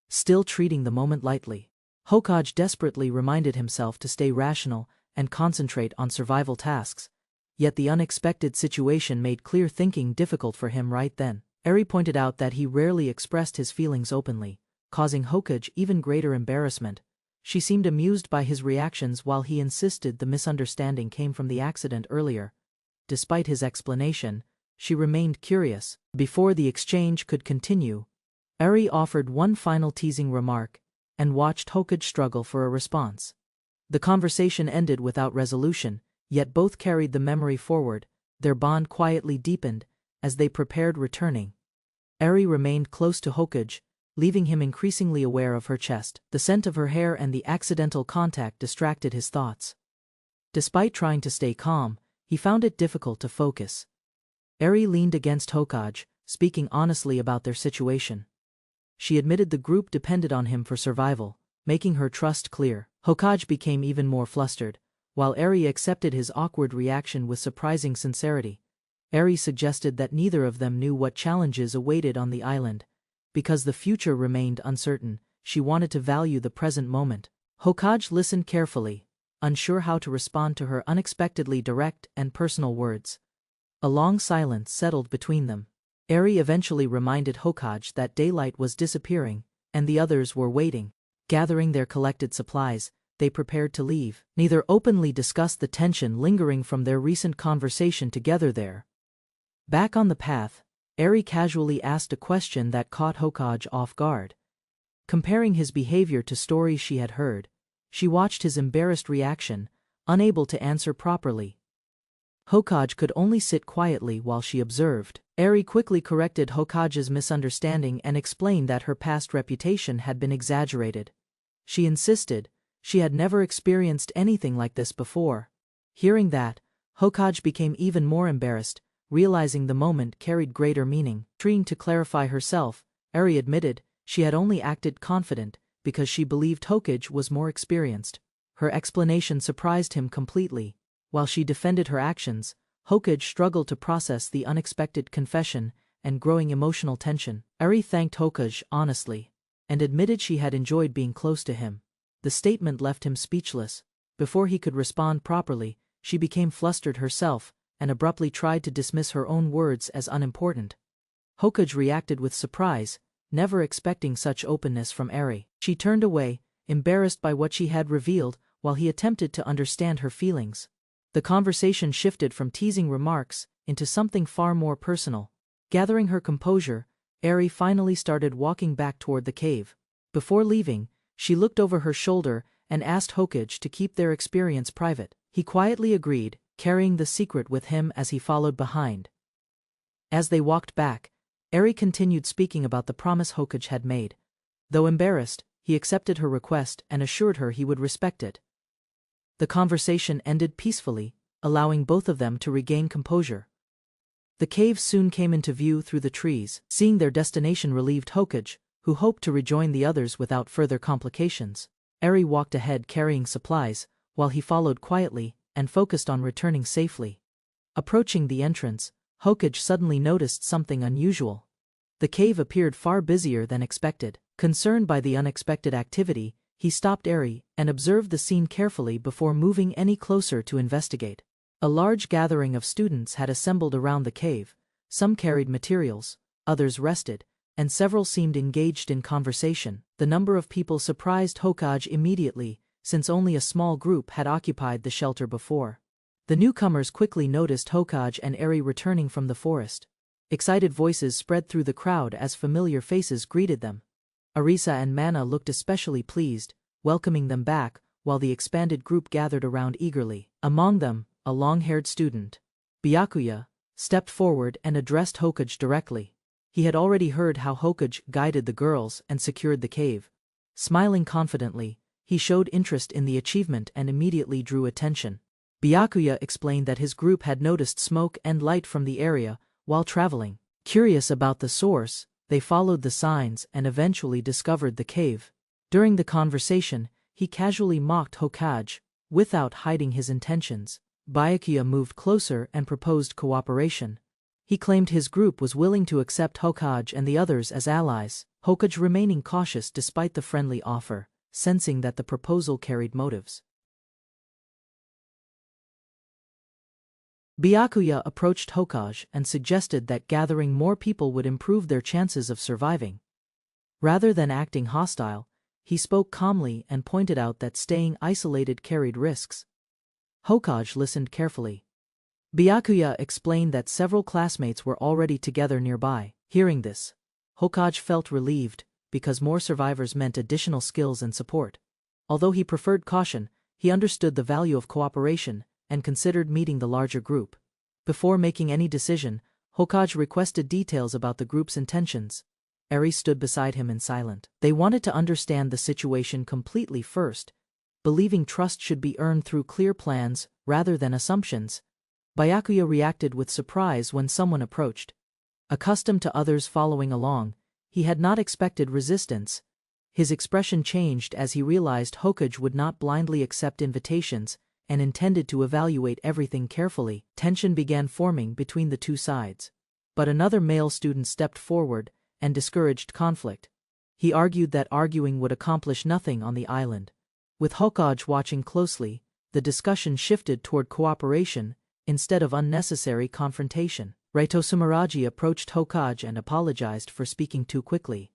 still treating the moment lightly. Hokage desperately reminded himself to stay rational and concentrate on survival tasks, yet the unexpected situation made clear thinking difficult for him right then. Eri pointed out that he rarely expressed his feelings openly, causing Hokage even greater embarrassment. She seemed amused by his reactions while he insisted the misunderstanding came from the accident earlier. Despite his explanation, she remained curious. Before the exchange could continue, Eri offered one final teasing remark and watched Hokage struggle for a response. The conversation ended without resolution, yet both carried the memory forward. Their bond quietly deepened as they prepared returning. Eri remained close to Hokage, leaving him increasingly aware of her chest. The scent of her hair and the accidental contact distracted his thoughts. Despite trying to stay calm, he found it difficult to focus. Eri leaned against Hokage, speaking honestly about their situation. She admitted the group depended on him for survival, making her trust clear. Hokage became even more flustered, while Eri accepted his awkward reaction with surprising sincerity. Eri suggested that neither of them knew what challenges awaited on the island. Because the future remained uncertain, she wanted to value the present moment. Hokage listened carefully, unsure how to respond to her unexpectedly direct and personal words. A long silence settled between them. Eri eventually reminded Hokage that daylight was disappearing, and the others were waiting. Gathering their collected supplies, they prepared to leave. Neither openly discussed the tension lingering from their recent conversation together there. Back on the path, Eri casually asked a question that caught Hokage off guard. Comparing his behavior to stories she had heard, she watched his embarrassed reaction, unable to answer properly. Hokage could only sit quietly while she observed. Eri quickly corrected Hokage's misunderstanding and explained that her past reputation had been exaggerated. She insisted she had never experienced anything like this before. Hearing that, Hokage became even more embarrassed, realizing the moment carried greater meaning. Trying to clarify herself, Eri admitted she had only acted confident because she believed Hokage was more experienced. Her explanation surprised him completely. While she defended her actions, Hokage struggled to process the unexpected confession and growing emotional tension. Eri thanked Hokage honestly and admitted she had enjoyed being close to him. The statement left him speechless. Before he could respond properly, she became flustered herself and abruptly tried to dismiss her own words as unimportant. Hokage reacted with surprise, never expecting such openness from Eri. She turned away, embarrassed by what she had revealed, while he attempted to understand her feelings. The conversation shifted from teasing remarks into something far more personal. Gathering her composure, Eri finally started walking back toward the cave. Before leaving, she looked over her shoulder and asked Hokage to keep their experience private. He quietly agreed, carrying the secret with him as he followed behind. As they walked back, Eri continued speaking about the promise Hokage had made. Though embarrassed, he accepted her request and assured her he would respect it. The conversation ended peacefully, allowing both of them to regain composure. The cave soon came into view through the trees. Seeing their destination relieved Hokage, who hoped to rejoin the others without further complications. Eri walked ahead carrying supplies, while he followed quietly and focused on returning safely. Approaching the entrance, Hokage suddenly noticed something unusual. The cave appeared far busier than expected. Concerned by the unexpected activity, he stopped Eri and observed the scene carefully before moving any closer to investigate. A large gathering of students had assembled around the cave. Some carried materials, others rested, and several seemed engaged in conversation. The number of people surprised Hokage immediately, since only a small group had occupied the shelter before. The newcomers quickly noticed Hokage and Eri returning from the forest. Excited voices spread through the crowd as familiar faces greeted them. Arisa and Mana looked especially pleased, welcoming them back, while the expanded group gathered around eagerly. Among them, a long-haired student, Byakuya, stepped forward and addressed Hokage directly. He had already heard how Hokage guided the girls and secured the cave. Smiling confidently, he showed interest in the achievement and immediately drew attention. Byakuya explained that his group had noticed smoke and light from the area while traveling. Curious about the source, they followed the signs and eventually discovered the cave. During the conversation, he casually mocked Hokage, without hiding his intentions. Byakuya moved closer and proposed cooperation. He claimed his group was willing to accept Hokage and the others as allies, Hokage remaining cautious despite the friendly offer, sensing that the proposal carried motives. Byakuya approached Hokage and suggested that gathering more people would improve their chances of surviving. Rather than acting hostile, he spoke calmly and pointed out that staying isolated carried risks. Hokage listened carefully. Byakuya explained that several classmates were already together nearby. Hearing this, Hokage felt relieved, because more survivors meant additional skills and support. Although he preferred caution, he understood the value of cooperation and considered meeting the larger group. Before making any decision, Hokage requested details about the group's intentions. Eri stood beside him in silence. They wanted to understand the situation completely first, believing trust should be earned through clear plans rather than assumptions. Byakuya reacted with surprise when someone approached. Accustomed to others following along, he had not expected resistance. His expression changed as he realized Hokage would not blindly accept invitations and intended to evaluate everything carefully. Tension began forming between the two sides. But another male student stepped forward and discouraged conflict. He argued that arguing would accomplish nothing on the island. With Hokage watching closely, the discussion shifted toward cooperation instead of unnecessary confrontation. Raito Sumeragi approached Hokage and apologized for speaking too quickly.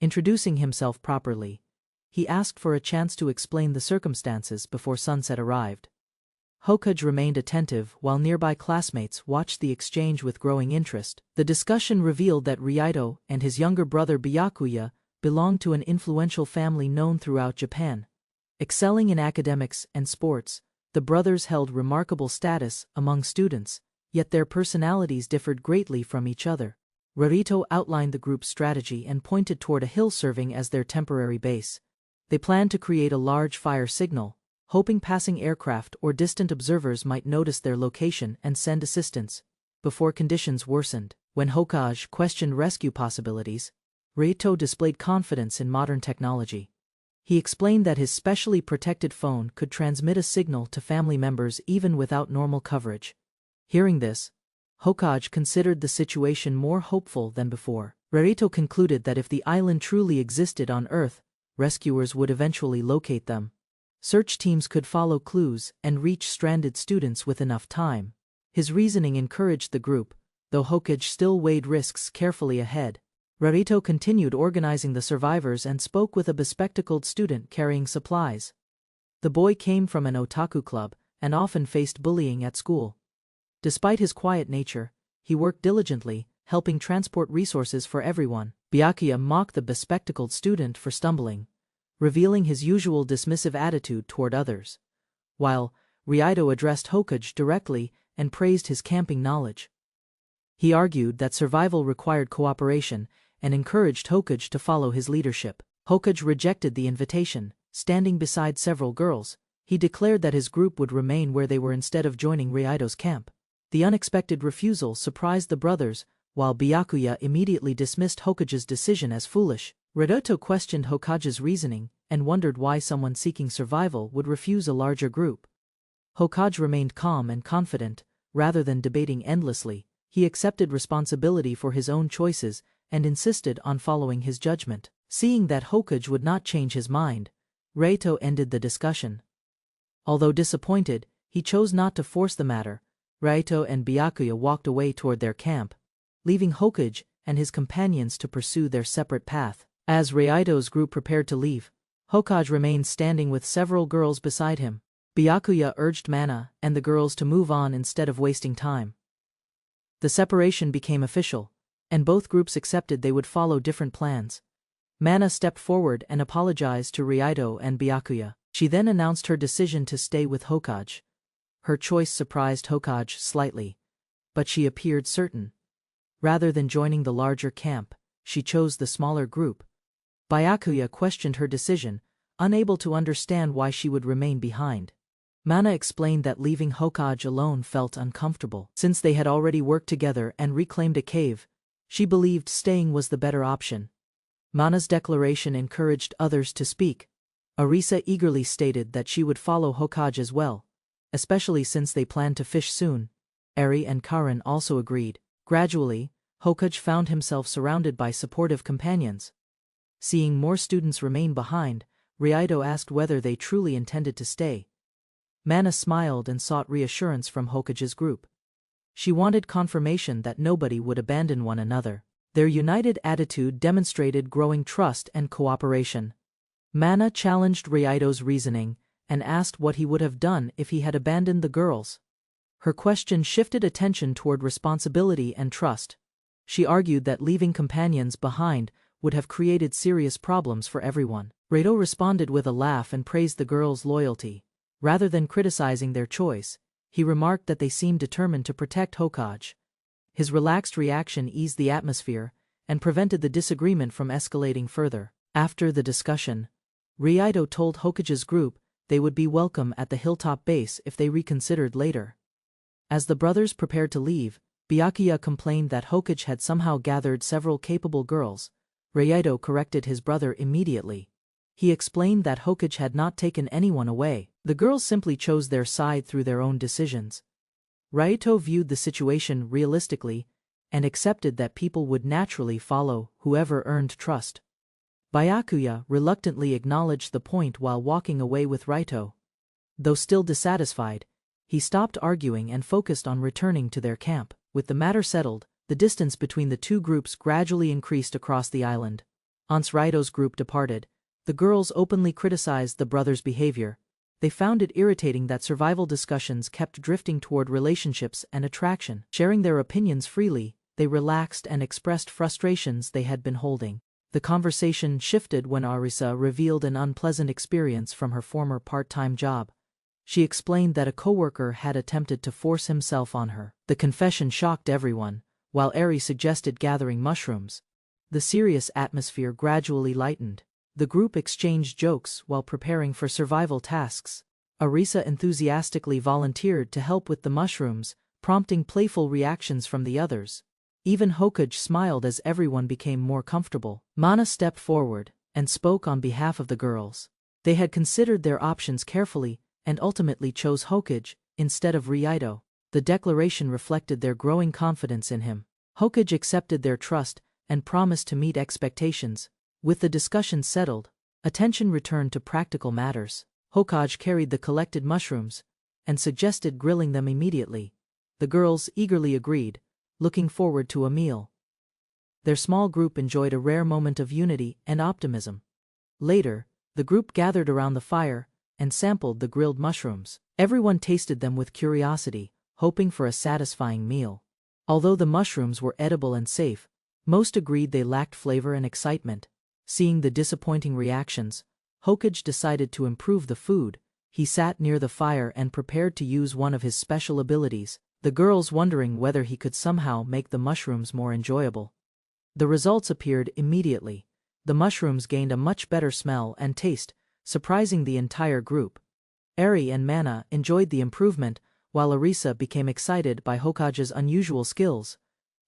Introducing himself properly, he asked for a chance to explain the circumstances before sunset arrived. Hokage remained attentive while nearby classmates watched the exchange with growing interest. The discussion revealed that Raito and his younger brother Byakuya belonged to an influential family known throughout Japan. Excelling in academics and sports, the brothers held remarkable status among students, yet their personalities differed greatly from each other. Raito outlined the group's strategy and pointed toward a hill serving as their temporary base. They planned to create a large fire signal, hoping passing aircraft or distant observers might notice their location and send assistance. Before conditions worsened, when Hokage questioned rescue possibilities, Raito displayed confidence in modern technology. He explained that his specially protected phone could transmit a signal to family members even without normal coverage. Hearing this, Hokage considered the situation more hopeful than before. Raito concluded that if the island truly existed on Earth, rescuers would eventually locate them. Search teams could follow clues and reach stranded students with enough time. His reasoning encouraged the group, though Hokage still weighed risks carefully ahead. Raito continued organizing the survivors and spoke with a bespectacled student carrying supplies. The boy came from an otaku club and often faced bullying at school. Despite his quiet nature, he worked diligently, helping transport resources for everyone. Byakuya mocked the bespectacled student for stumbling, revealing his usual dismissive attitude toward others, while Raito addressed Hokage directly and praised his camping knowledge. He argued that survival required cooperation and encouraged Hokage to follow his leadership. Hokage rejected the invitation. Standing beside several girls, he declared that his group would remain where they were instead of joining Ryoito's camp. The unexpected refusal surprised the brothers, while Byakuya immediately dismissed Hokage's decision as foolish. Yurutto questioned Hokage's reasoning and wondered why someone seeking survival would refuse a larger group. Hokage remained calm and confident, rather than debating endlessly. He accepted responsibility for his own choices and insisted on following his judgment. Seeing that Hokage would not change his mind, Ryoutto ended the discussion. Although disappointed, he chose not to force the matter. Ryoutto and Byakuya walked away toward their camp, leaving Hokage and his companions to pursue their separate path. As Ryoutto's group prepared to leave, Hokage remained standing with several girls beside him. Byakuya urged Mana and the girls to move on instead of wasting time. The separation became official, and both groups accepted they would follow different plans. Mana stepped forward and apologized to Ryoutto and Byakuya. She then announced her decision to stay with Hokage. Her choice surprised Hokage slightly, but she appeared certain. Rather than joining the larger camp, she chose the smaller group. Byakuya questioned her decision, unable to understand why she would remain behind. Mana explained that leaving Hokage alone felt uncomfortable. Since they had already worked together and reclaimed a cave, she believed staying was the better option. Mana's declaration encouraged others to speak. Arisa eagerly stated that she would follow Hokage as well, especially since they planned to fish soon. Eri and Karin also agreed. Gradually, Hokage found himself surrounded by supportive companions. Seeing more students remain behind, Ryoutto asked whether they truly intended to stay. Mana smiled and sought reassurance from Hokage's group. She wanted confirmation that nobody would abandon one another. Their united attitude demonstrated growing trust and cooperation. Mana challenged Ryoutto's reasoning and asked what he would have done if he had abandoned the girls. Her question shifted attention toward responsibility and trust. She argued that leaving companions behind would have created serious problems for everyone. Ryoutto responded with a laugh and praised the girls' loyalty. Rather than criticizing their choice, he remarked that they seemed determined to protect Hokage. His relaxed reaction eased the atmosphere and prevented the disagreement from escalating further. After the discussion, Ryoutto told Hokage's group they would be welcome at the hilltop base if they reconsidered later. As the brothers prepared to leave, Byakuya complained that Hokage had somehow gathered several capable girls. Ryoutto corrected his brother immediately. He explained that Hokage had not taken anyone away. The girls simply chose their side through their own decisions. Ryoutto viewed the situation realistically and accepted that people would naturally follow whoever earned trust. Byakuya reluctantly acknowledged the point while walking away with Ryoutto. Though still dissatisfied, he stopped arguing and focused on returning to their camp. With the matter settled, the distance between the two groups gradually increased across the island. Once Ryoutto's group departed, the girls openly criticized the brothers' behavior. They found it irritating that survival discussions kept drifting toward relationships and attraction. Sharing their opinions freely, they relaxed and expressed frustrations they had been holding. The conversation shifted when Arisa revealed an unpleasant experience from her former part-time job. She explained that a coworker had attempted to force himself on her. The confession shocked everyone, while Eri suggested gathering mushrooms. The serious atmosphere gradually lightened. The group exchanged jokes while preparing for survival tasks. Arisa enthusiastically volunteered to help with the mushrooms, prompting playful reactions from the others. Even Hokage smiled as everyone became more comfortable. Mana stepped forward and spoke on behalf of the girls. They had considered their options carefully and ultimately chose Hokage instead of Ryoutto. The declaration reflected their growing confidence in him. Hokage accepted their trust and promised to meet expectations. With the discussion settled, attention returned to practical matters. Hokage carried the collected mushrooms and suggested grilling them immediately. The girls eagerly agreed, looking forward to a meal. Their small group enjoyed a rare moment of unity and optimism. Later, the group gathered around the fire and sampled the grilled mushrooms. Everyone tasted them with curiosity, hoping for a satisfying meal. Although the mushrooms were edible and safe, most agreed they lacked flavor and excitement. Seeing the disappointing reactions, Hokage decided to improve the food. He sat near the fire and prepared to use one of his special abilities, the girls wondering whether he could somehow make the mushrooms more enjoyable. The results appeared immediately. The mushrooms gained a much better smell and taste, surprising the entire group. Eri and Mana enjoyed the improvement, while Arisa became excited by Hokage's unusual skills.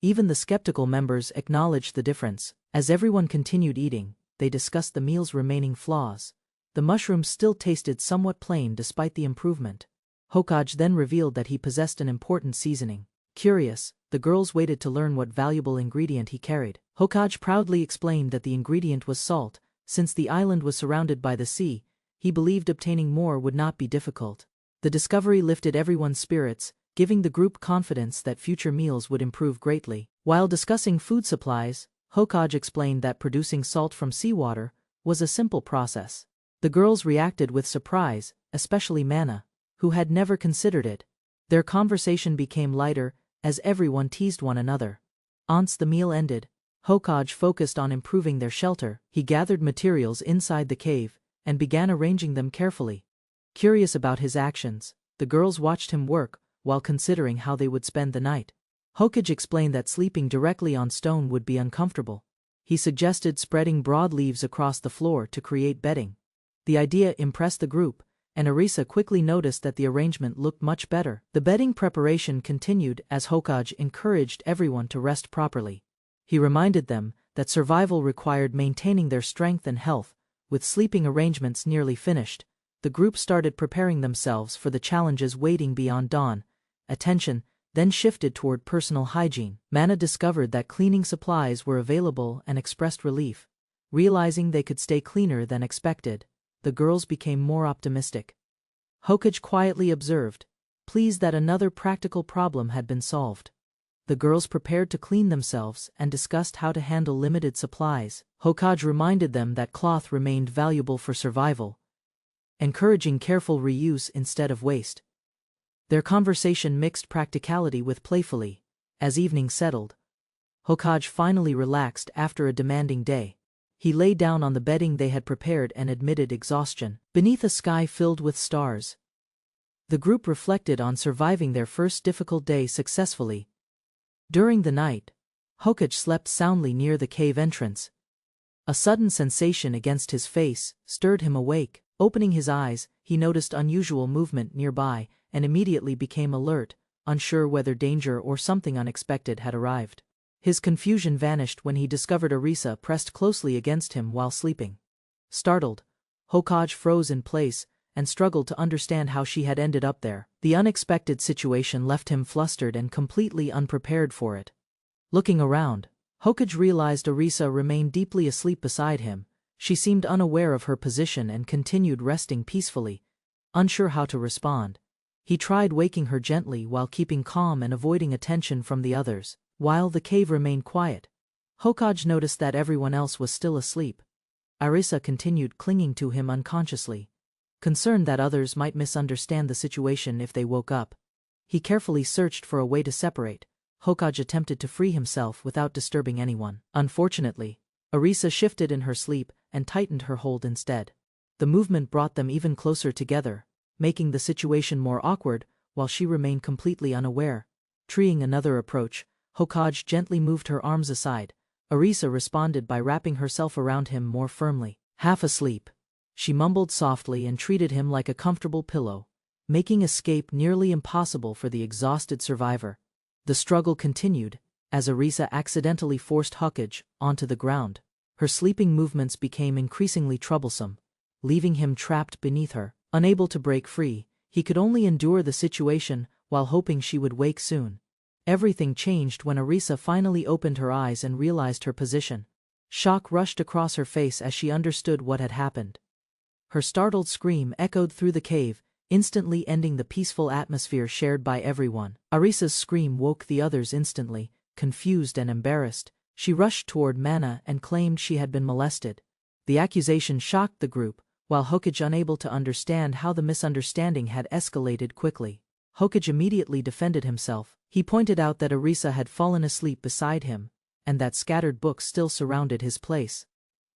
Even the skeptical members acknowledged the difference. As everyone continued eating, they discussed the meal's remaining flaws. The mushrooms still tasted somewhat plain despite the improvement. Hokage then revealed that he possessed an important seasoning. Curious, the girls waited to learn what valuable ingredient he carried. Hokage proudly explained that the ingredient was salt. Since the island was surrounded by the sea, he believed obtaining more would not be difficult. The discovery lifted everyone's spirits, giving the group confidence that future meals would improve greatly. While discussing food supplies, Hokage explained that producing salt from seawater was a simple process. The girls reacted with surprise, especially Mana, who had never considered it. Their conversation became lighter, as everyone teased one another. Once the meal ended, Hokage focused on improving their shelter. He gathered materials inside the cave and began arranging them carefully. Curious about his actions, the girls watched him work while considering how they would spend the night. Hokage explained that sleeping directly on stone would be uncomfortable. He suggested spreading broad leaves across the floor to create bedding. The idea impressed the group, and Arisa quickly noticed that the arrangement looked much better. The bedding preparation continued as Hokage encouraged everyone to rest properly. He reminded them that survival required maintaining their strength and health. With sleeping arrangements nearly finished, the group started preparing themselves for the challenges waiting beyond dawn. Attention then shifted toward personal hygiene. Mana discovered that cleaning supplies were available and expressed relief. Realizing they could stay cleaner than expected, the girls became more optimistic. Hokage quietly observed, pleased that another practical problem had been solved. The girls prepared to clean themselves and discussed how to handle limited supplies. Hokage reminded them that cloth remained valuable for survival, encouraging careful reuse instead of waste. Their conversation mixed practicality with playfully. As evening settled, Hokage finally relaxed after a demanding day. He lay down on the bedding they had prepared and admitted exhaustion. Beneath a sky filled with stars, the group reflected on surviving their first difficult day successfully. During the night, Hokage slept soundly near the cave entrance. A sudden sensation against his face stirred him awake. Opening his eyes, he noticed unusual movement nearby and immediately became alert, unsure whether danger or something unexpected had arrived. His confusion vanished when he discovered Arisa pressed closely against him while sleeping. Startled, Hokage froze in place and struggled to understand how she had ended up there. The unexpected situation left him flustered and completely unprepared for it. Looking around, Hokage realized Arisa remained deeply asleep beside him. She seemed unaware of her position and continued resting peacefully, unsure how to respond. He tried waking her gently while keeping calm and avoiding attention from the others. While the cave remained quiet, Hokage noticed that everyone else was still asleep. Arisa continued clinging to him unconsciously, concerned that others might misunderstand the situation if they woke up. He carefully searched for a way to separate. Hokage attempted to free himself without disturbing anyone. Unfortunately, Arisa shifted in her sleep and tightened her hold instead. The movement brought them even closer together, making the situation more awkward while she remained completely unaware. Trying another approach, Hokage gently moved her arms aside. Arisa responded by wrapping herself around him more firmly. Half asleep, she mumbled softly and treated him like a comfortable pillow, making escape nearly impossible for the exhausted survivor. The struggle continued, as Arisa accidentally forced Hokage onto the ground. Her sleeping movements became increasingly troublesome, leaving him trapped beneath her. Unable to break free, he could only endure the situation while hoping she would wake soon. Everything changed when Arisa finally opened her eyes and realized her position. Shock rushed across her face as she understood what had happened. Her startled scream echoed through the cave, instantly ending the peaceful atmosphere shared by everyone. Arisa's scream woke the others instantly. Confused and embarrassed, she rushed toward Mana and claimed she had been molested. The accusation shocked the group, while Hokage unable to understand how the misunderstanding had escalated quickly. Hokage immediately defended himself. He pointed out that Arisa had fallen asleep beside him, and that scattered books still surrounded his place.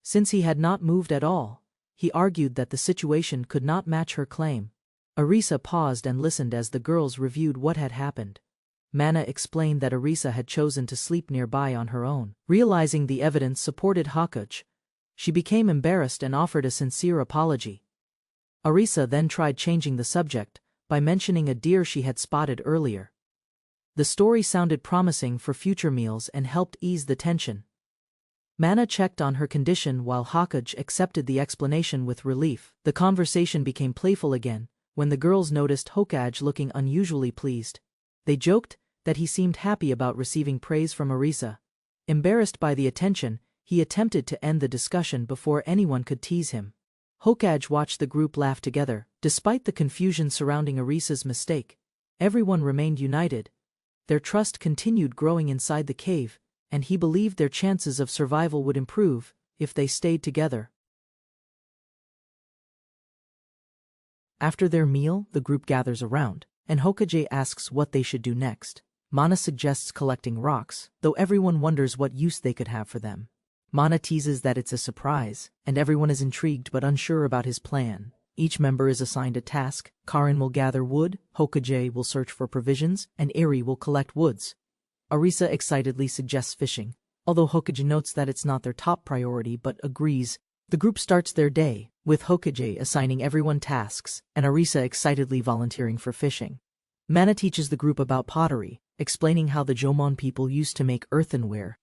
Since he had not moved at all, he argued that the situation could not match her claim. Arisa paused and listened as the girls reviewed what had happened. Mana explained that Arisa had chosen to sleep nearby on her own. Realizing the evidence supported Hokage, she became embarrassed and offered a sincere apology. Arisa then tried changing the subject by mentioning a deer she had spotted earlier. The story sounded promising for future meals and helped ease the tension. Mana checked on her condition while Hokage accepted the explanation with relief. The conversation became playful again when the girls noticed Hokage looking unusually pleased. They joked that he seemed happy about receiving praise from Arisa. Embarrassed by the attention, he attempted to end the discussion before anyone could tease him. Hokage watched the group laugh together. Despite the confusion surrounding Arisa's mistake, everyone remained united. Their trust continued growing inside the cave, and he believed their chances of survival would improve if they stayed together. After their meal, the group gathers around, and Hokage asks what they should do next. Mana suggests collecting rocks, though everyone wonders what use they could have for them. Mana teases that it's a surprise, and everyone is intrigued but unsure about his plan. Each member is assigned a task. Karin will gather wood, Hokage will search for provisions, and Eri will collect woods. Arisa excitedly suggests fishing, although Hokage notes that it's not their top priority but agrees. The group starts their day, with Hokage assigning everyone tasks, and Arisa excitedly volunteering for fishing. Mana teaches the group about pottery, explaining how the Jomon people used to make earthenware.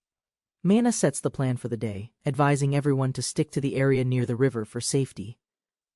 Mana sets the plan for the day, advising everyone to stick to the area near the river for safety.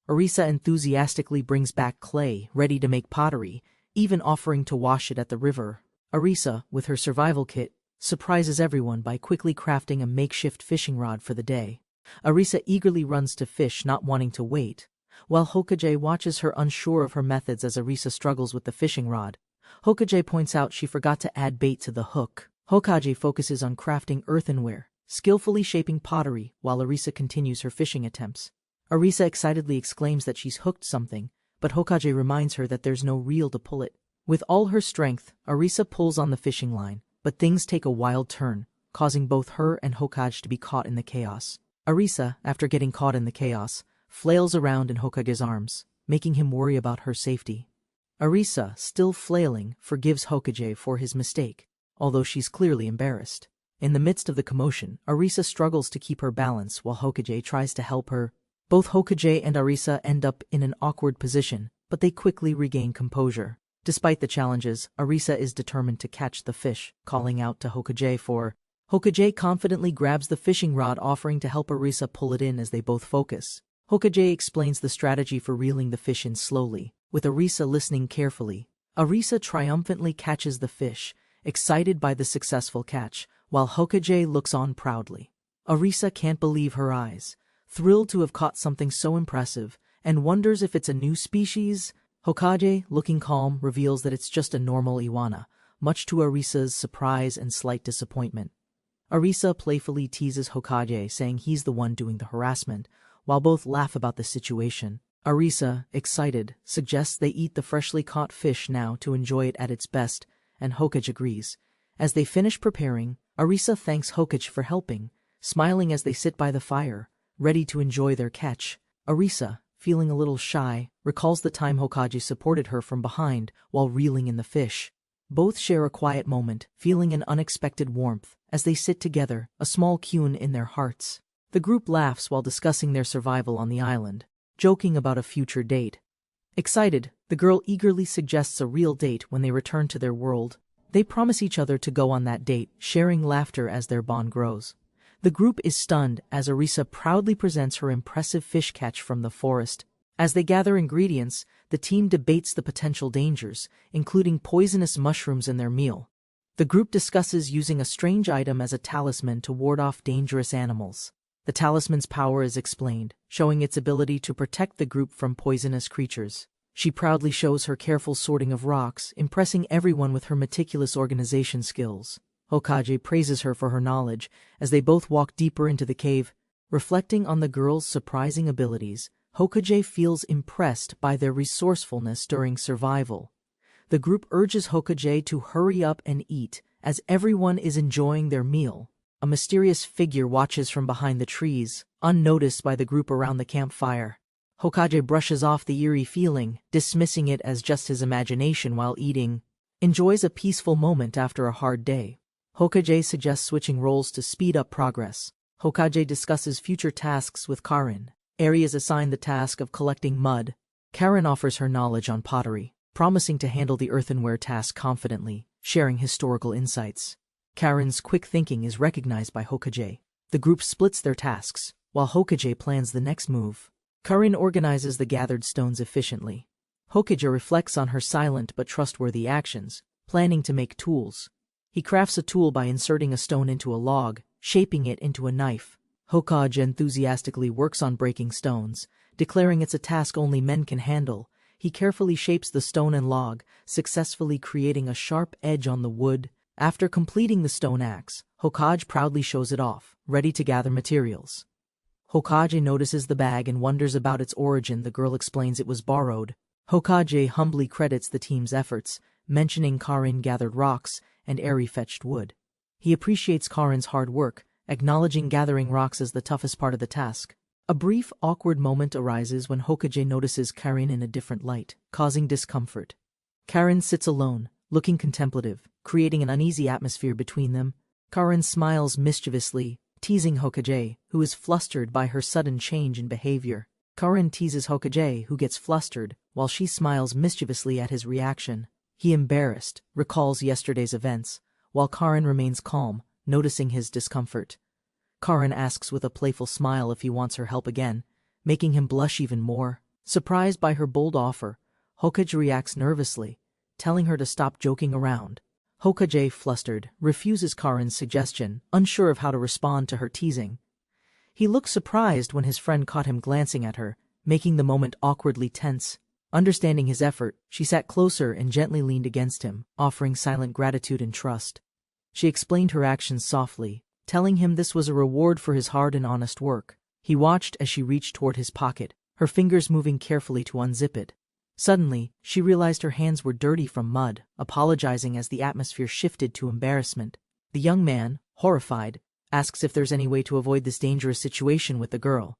Arisa enthusiastically brings back clay, ready to make pottery, even offering to wash it at the river. Arisa, with her survival kit, surprises everyone by quickly crafting a makeshift fishing rod for the day. Arisa eagerly runs to fish, not wanting to wait, while Hokage watches her unsure of her methods as Arisa struggles with the fishing rod. Hokage points out she forgot to add bait to the hook. Hokage focuses on crafting earthenware, skillfully shaping pottery, while Arisa continues her fishing attempts. Arisa excitedly exclaims that she's hooked something, but Hokage reminds her that there's no reel to pull it. With all her strength, Arisa pulls on the fishing line, but things take a wild turn, causing both her and Hokage to be caught in the chaos. Arisa, after getting caught in the chaos, flails around in Hokage's arms, making him worry about her safety. Arisa, still flailing, forgives Hokage for his mistake, although she's clearly embarrassed. In the midst of the commotion, Arisa struggles to keep her balance while Hokage tries to help her. Both Hokage and Arisa end up in an awkward position, but they quickly regain composure. Despite the challenges, Arisa is determined to catch the fish, calling out to Hokage for. Hokage confidently grabs the fishing rod, offering to help Arisa pull it in as they both focus. Hokage explains the strategy for reeling the fish in slowly, with Arisa listening carefully. Arisa triumphantly catches the fish, excited by the successful catch, while Hokage looks on proudly. Arisa can't believe her eyes, thrilled to have caught something so impressive, and wonders if it's a new species. Hokage, looking calm, reveals that it's just a normal iguana, much to Arisa's surprise and slight disappointment. Arisa playfully teases Hokage, saying he's the one doing the harassment, while both laugh about the situation. Arisa, excited, suggests they eat the freshly caught fish now to enjoy it at its best, and Hokage agrees. As they finish preparing, Arisa thanks Hokage for helping, smiling as they sit by the fire, ready to enjoy their catch. Arisa, feeling a little shy, recalls the time Hokage supported her from behind while reeling in the fish. Both share a quiet moment, feeling an unexpected warmth as they sit together, a small tune in their hearts. The group laughs while discussing their survival on the island, joking about a future date. Excited, the girl eagerly suggests a real date when they return to their world. They promise each other to go on that date, sharing laughter as their bond grows. The group is stunned as Arisa proudly presents her impressive fish catch from the forest. As they gather ingredients, the team debates the potential dangers, including poisonous mushrooms in their meal. The group discusses using a strange item as a talisman to ward off dangerous animals. The talisman's power is explained, showing its ability to protect the group from poisonous creatures. She proudly shows her careful sorting of rocks, impressing everyone with her meticulous organization skills. Hokage praises her for her knowledge as they both walk deeper into the cave. Reflecting on the girl's surprising abilities, Hokage feels impressed by their resourcefulness during survival. The group urges Hokage to hurry up and eat, as everyone is enjoying their meal. A mysterious figure watches from behind the trees, unnoticed by the group around the campfire. Hokage brushes off the eerie feeling, dismissing it as just his imagination while eating. enjoys a peaceful moment after a hard day. Hokage suggests switching roles to speed up progress. Hokage discusses future tasks with Karin. Eri is assigned the task of collecting mud. Karin offers her knowledge on pottery, promising to handle the earthenware task confidently, sharing historical insights. Karin's quick thinking is recognized by Hokage. The group splits their tasks, while Hokage plans the next move. Karin organizes the gathered stones efficiently. Hokage reflects on her silent but trustworthy actions, planning to make tools. He crafts a tool by inserting a stone into a log, shaping it into a knife. Hokage enthusiastically works on breaking stones, declaring it's a task only men can handle. He carefully shapes the stone and log, successfully creating a sharp edge on the wood. After completing the stone axe, Hokage proudly shows it off, ready to gather materials. Hokage notices the bag and wonders about its origin. The girl explains it was borrowed. Hokage humbly credits the team's efforts, mentioning Karin gathered rocks and Eri fetched wood. He appreciates Karin's hard work, acknowledging gathering rocks as the toughest part of the task. A brief, awkward moment arises when Hokage notices Karin in a different light, causing discomfort. Karin sits alone, looking contemplative, creating an uneasy atmosphere between them. Karin smiles mischievously, teasing Hokage, who is flustered by her sudden change in behavior. Karin teases Hokage, who gets flustered, while she smiles mischievously at his reaction. He, embarrassed, recalls yesterday's events, while Karin remains calm, noticing his discomfort. Karin asks with a playful smile if he wants her help again, making him blush even more. Surprised by her bold offer, Hokage reacts nervously, telling her to stop joking around. Hokage, flustered, refuses Karin's suggestion, unsure of how to respond to her teasing. He looks surprised when his friend caught him glancing at her, making the moment awkwardly tense. Understanding his effort, she sat closer and gently leaned against him, offering silent gratitude and trust. She explained her actions softly, telling him this was a reward for his hard and honest work. He watched as she reached toward his pocket, her fingers moving carefully to unzip it. Suddenly, she realized her hands were dirty from mud, apologizing as the atmosphere shifted to embarrassment. The young man, horrified, asks if there's any way to avoid this dangerous situation with the girl.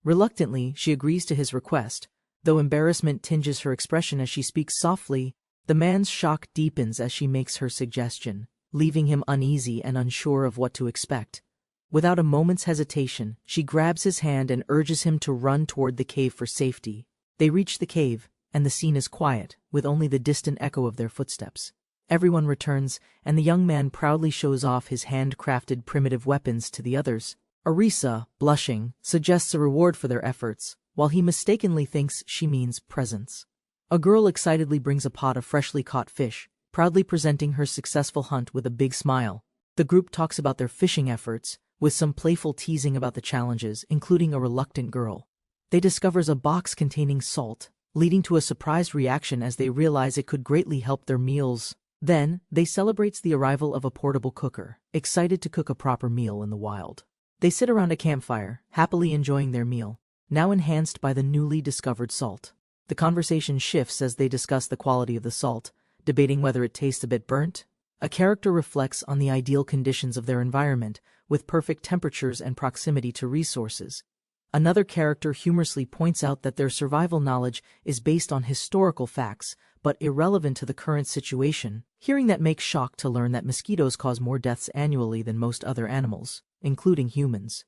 Reluctantly, she agrees to his request, though embarrassment tinges her expression as she speaks softly. The man's shock deepens as she makes her suggestion, leaving him uneasy and unsure of what to expect. Without a moment's hesitation, she grabs his hand and urges him to run toward the cave for safety. They reach the cave, and the scene is quiet, with only the distant echo of their footsteps. Everyone returns, and the young man proudly shows off his handcrafted primitive weapons to the others. Arisa, blushing, suggests a reward for their efforts, while he mistakenly thinks she means presents. A girl excitedly brings a pot of freshly caught fish, proudly presenting her successful hunt with a big smile. The group talks about their fishing efforts, with some playful teasing about the challenges, including a reluctant girl. They discovers a box containing salt, leading to a surprised reaction as they realize it could greatly help their meals. Then, they celebrates the arrival of a portable cooker, excited to cook a proper meal in the wild. They sit around a campfire, happily enjoying their meal, now enhanced by the newly discovered salt. The conversation shifts as they discuss the quality of the salt, debating whether it tastes a bit burnt. A character reflects on the ideal conditions of their environment, with perfect temperatures and proximity to resources. Another character humorously points out that their survival knowledge is based on historical facts, but irrelevant to the current situation. Hearing that makes shocked to learn that mosquitoes cause more deaths annually than most other animals, including humans.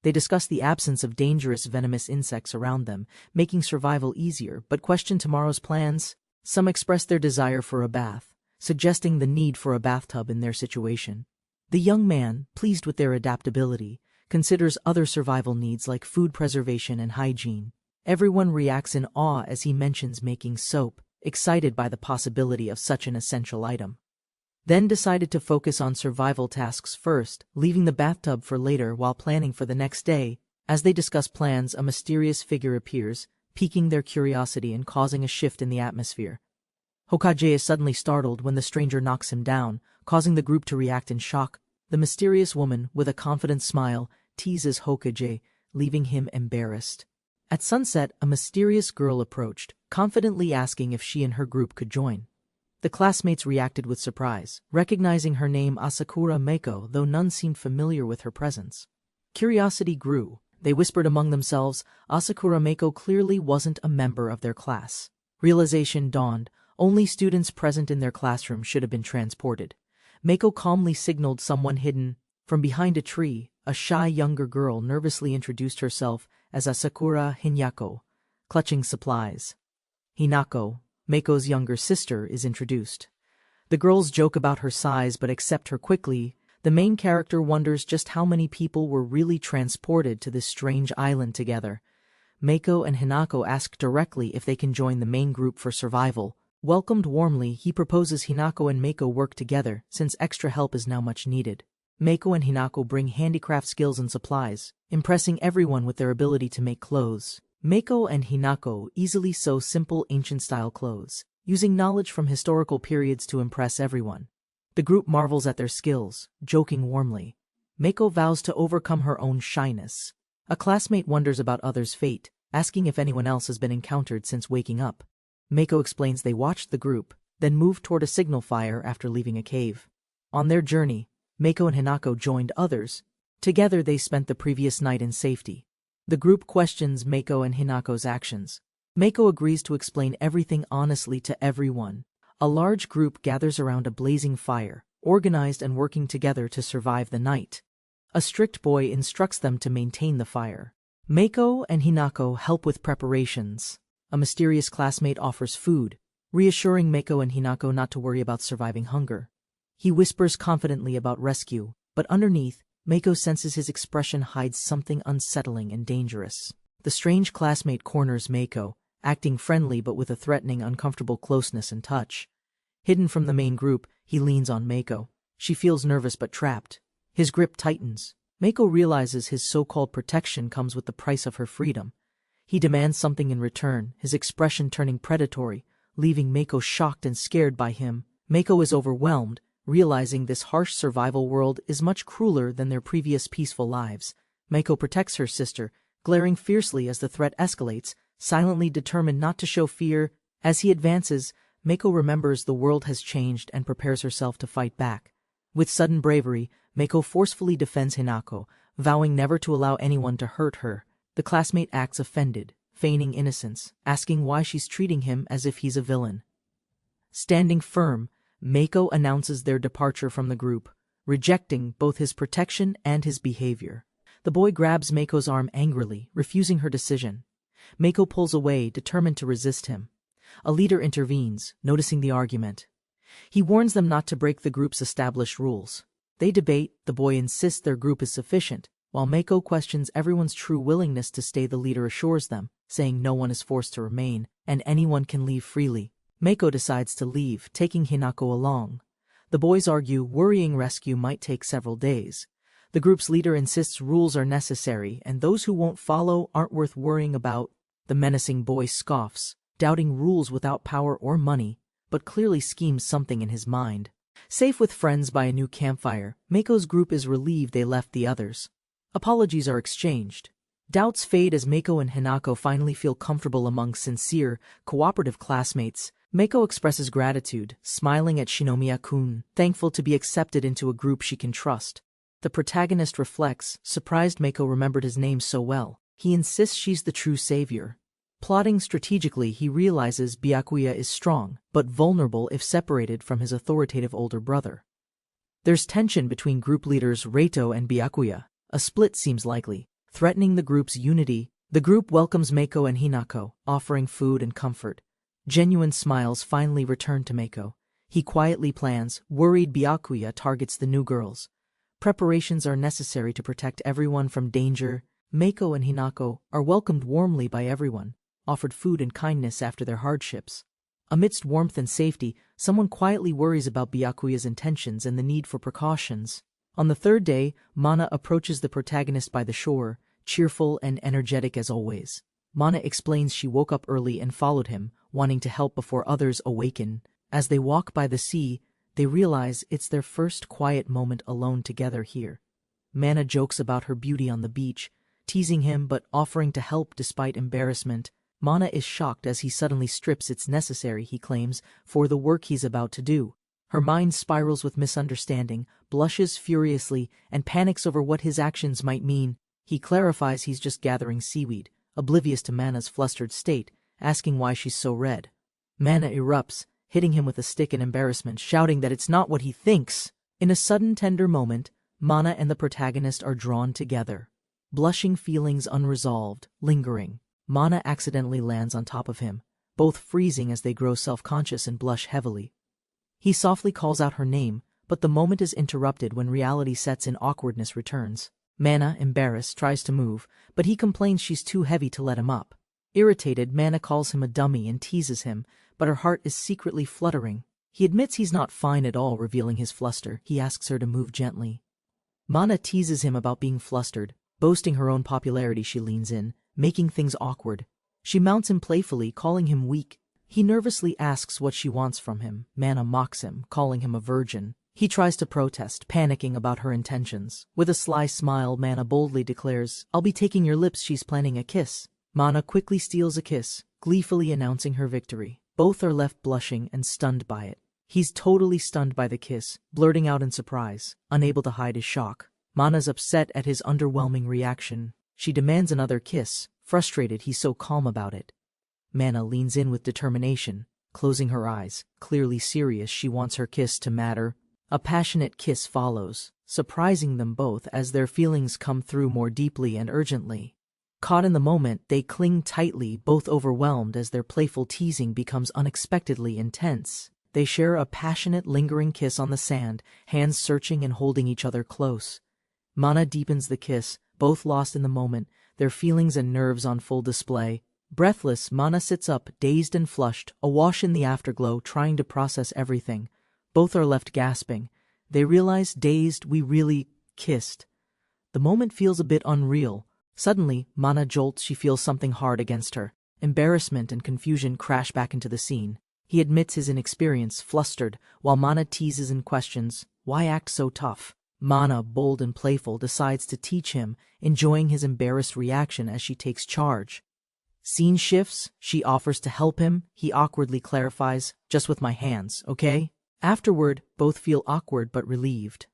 They discuss the absence of dangerous venomous insects around them, making survival easier, but question tomorrow's plans. Some express their desire for a bath, suggesting the need for a bathtub in their situation. The young man, pleased with their adaptability, considers other survival needs like food preservation and hygiene. Everyone reacts in awe as he mentions making soap, excited by the possibility of such an essential item. Then decided to focus on survival tasks first, leaving the bathtub for later while planning for the next day. As they discuss plans, a mysterious figure appears, piquing their curiosity and causing a shift in the atmosphere. Hokage is suddenly startled when the stranger knocks him down, causing the group to react in shock. The mysterious woman, with a confident smile, teases Hokage, leaving him embarrassed. At sunset, a mysterious girl approached, confidently asking if she and her group could join. The classmates reacted with surprise, recognizing her name Asakura Meiko, though none seemed familiar with her presence. Curiosity grew. They whispered among themselves, Asakura Meiko clearly wasn't a member of their class. Realization dawned, Only students present in their classroom should have been transported. Mako calmly signaled someone hidden. From behind a tree, a shy younger girl nervously introduced herself as Asakura Hinako, clutching supplies. Hinako, Mako's younger sister, is introduced. The girls joke about her size but accept her quickly. The main character wonders just how many people were really transported to this strange island together. Mako and Hinako ask directly if they can join the main group for survival. Welcomed warmly, he proposes Hinako and Mako work together, since extra help is now much needed. Mako and Hinako bring handicraft skills and supplies, impressing everyone with their ability to make clothes. Mako and Hinako easily sew simple ancient-style clothes, using knowledge from historical periods to impress everyone. The group marvels at their skills, joking warmly. Mako vows to overcome her own shyness. A classmate wonders about others' fate, asking if anyone else has been encountered since waking up. Mako explains they watched the group, then moved toward a signal fire after leaving a cave. On their journey, Mako and Hinako joined others. Together they spent the previous night in safety. The group questions Mako and Hinako's actions. Mako agrees to explain everything honestly to everyone. A large group gathers around a blazing fire, organized and working together to survive the night. A strict boy instructs them to maintain the fire. Mako and Hinako help with preparations. A mysterious classmate offers food, reassuring Mako and Hinako not to worry about surviving hunger. He whispers confidently about rescue, but underneath, Mako senses his expression hides something unsettling and dangerous. The strange classmate corners Mako, acting friendly but with a threatening, uncomfortable closeness and touch. Hidden from the main group, he leans on Mako. She feels nervous but trapped. His grip tightens. Mako realizes his so-called protection comes with the price of her freedom. He demands something in return, his expression turning predatory, leaving Mako shocked and scared by him. Mako is overwhelmed, realizing this harsh survival world is much crueler than their previous peaceful lives. Mako protects her sister, glaring fiercely as the threat escalates, silently determined not to show fear. As he advances, Mako remembers the world has changed and prepares herself to fight back. With sudden bravery, Mako forcefully defends Hinako, vowing never to allow anyone to hurt her. The classmate acts offended, feigning innocence, asking why she's treating him as if he's a villain. Standing firm, Mako announces their departure from the group, rejecting both his protection and his behavior. The boy grabs Mako's arm angrily, refusing her decision. Mako pulls away, determined to resist him. A leader intervenes, noticing the argument. He warns them not to break the group's established rules. They debate, the boy insists their group is sufficient, while Mako questions everyone's true willingness to stay. The leader assures them, saying no one is forced to remain, and anyone can leave freely. Mako decides to leave, taking Hinako along. The boys argue worrying rescue might take several days. The group's leader insists rules are necessary, and those who won't follow aren't worth worrying about. The menacing boy scoffs, doubting rules without power or money, but clearly schemes something in his mind. Safe with friends by a new campfire, Mako's group is relieved they left the others. Apologies are exchanged. Doubts fade as Mako and Hinako finally feel comfortable among sincere, cooperative classmates. Mako expresses gratitude, smiling at Shinomiya-kun, thankful to be accepted into a group she can trust. The protagonist reflects, surprised Mako remembered his name so well. He insists she's the true savior. Plotting strategically, he realizes Byakuya is strong, but vulnerable if separated from his authoritative older brother. There's tension between group leaders Reito and Byakuya. A split seems likely, threatening the group's unity. The group welcomes Mako and Hinako, offering food and comfort. Genuine smiles finally return to Mako. He quietly plans, worried Byakuya targets the new girls. Preparations are necessary to protect everyone from danger. Mako and Hinako are welcomed warmly by everyone, offered food and kindness after their hardships. Amidst warmth and safety, someone quietly worries about Byakuya's intentions and the need for precautions. On the third day, Mana approaches the protagonist by the shore, cheerful and energetic as always. Mana explains she woke up early and followed him, wanting to help before others awaken. As they walk by the sea, they realize it's their first quiet moment alone together here. Mana jokes about her beauty on the beach, teasing him but offering to help despite embarrassment. Mana is shocked as he suddenly strips. It's necessary, he claims, for the work he's about to do. Her mind spirals with misunderstanding, blushes furiously, and panics over what his actions might mean. He clarifies he's just gathering seaweed, oblivious to Mana's flustered state, asking why she's so red. Mana erupts, hitting him with a stick in embarrassment, shouting that it's not what he thinks. In a sudden tender moment, Mana and the protagonist are drawn together. Blushing feelings unresolved, lingering. Mana accidentally lands on top of him, both freezing as they grow self-conscious and blush heavily. He softly calls out her name, but the moment is interrupted when reality sets in. Awkwardness returns. Mana, embarrassed, tries to move, but he complains she's too heavy to let him up. Irritated, Mana calls him a dummy and teases him, but her heart is secretly fluttering. He admits he's not fine at all, revealing his fluster. He asks her to move gently. Mana teases him about being flustered. Boasting her own popularity, she leans in, making things awkward. She mounts him playfully, calling him weak. He nervously asks what she wants from him. Mana mocks him, calling him a virgin. He tries to protest, panicking about her intentions. With a sly smile, Mana boldly declares, "I'll be taking your lips." She's planning a kiss. Mana quickly steals a kiss, gleefully announcing her victory. Both are left blushing and stunned by it. He's totally stunned by the kiss, blurting out in surprise, unable to hide his shock. Mana's upset at his underwhelming reaction. She demands another kiss, frustrated he's so calm about it. Mana leans in with determination, closing her eyes, clearly serious. She wants her kiss to matter. A passionate kiss follows, surprising them both as their feelings come through more deeply and urgently. Caught in the moment, they cling tightly, both overwhelmed as their playful teasing becomes unexpectedly intense. They share a passionate, lingering kiss on the sand, hands searching and holding each other close. Mana deepens the kiss, both lost in the moment, their feelings and nerves on full display. Breathless, Mana sits up, dazed and flushed, awash in the afterglow, trying to process everything. Both are left gasping. They realize, dazed, we really kissed. The moment feels a bit unreal. Suddenly, Mana jolts. She feels something hard against her. Embarrassment and confusion crash back into the scene. He admits his inexperience, flustered, while Mana teases and questions, "Why act so tough?" Mana, bold and playful, decides to teach him, enjoying his embarrassed reaction as she takes charge. Scene shifts. She offers to help him. He awkwardly clarifies, "Just with my hands, okay?" Afterward, both feel awkward but relieved.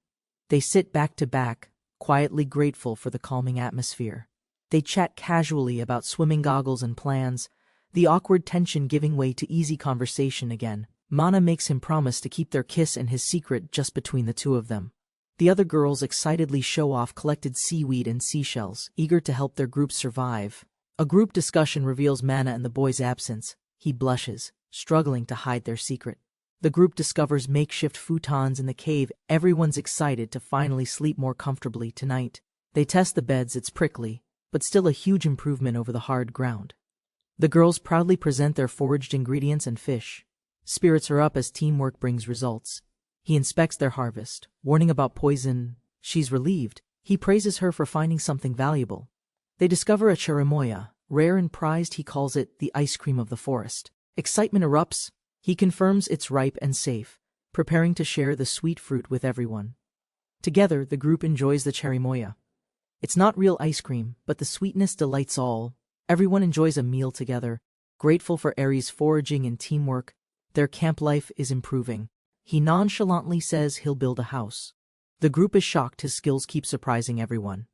They sit back to back, quietly grateful for the calming atmosphere. They chat casually about swimming goggles and plans, the awkward tension giving way to easy conversation again. Mana makes him promise to keep their kiss and his secret just between the two of them. The other girls excitedly show off collected seaweed and seashells, eager to help their group survive. A group discussion reveals Mana and the boy's absence. He blushes, struggling to hide their secret. The group discovers makeshift futons in the cave. Everyone's excited to finally sleep more comfortably tonight. They test the beds. It's prickly, but still a huge improvement over the hard ground. The girls proudly present their foraged ingredients and fish. Spirits are up as teamwork brings results. He inspects their harvest, warning about poison. She's relieved. He praises her for finding something valuable. They discover a cherimoya, rare and prized. He calls it the ice cream of the forest. Excitement erupts. He confirms it's ripe and safe, preparing to share the sweet fruit with everyone. Together, the group enjoys the cherimoya. It's not real ice cream, but the sweetness delights all. Everyone enjoys a meal together, grateful for Aries' foraging and teamwork. Their camp life is improving. He nonchalantly says he'll build a house. The group is shocked. His skills keep surprising everyone.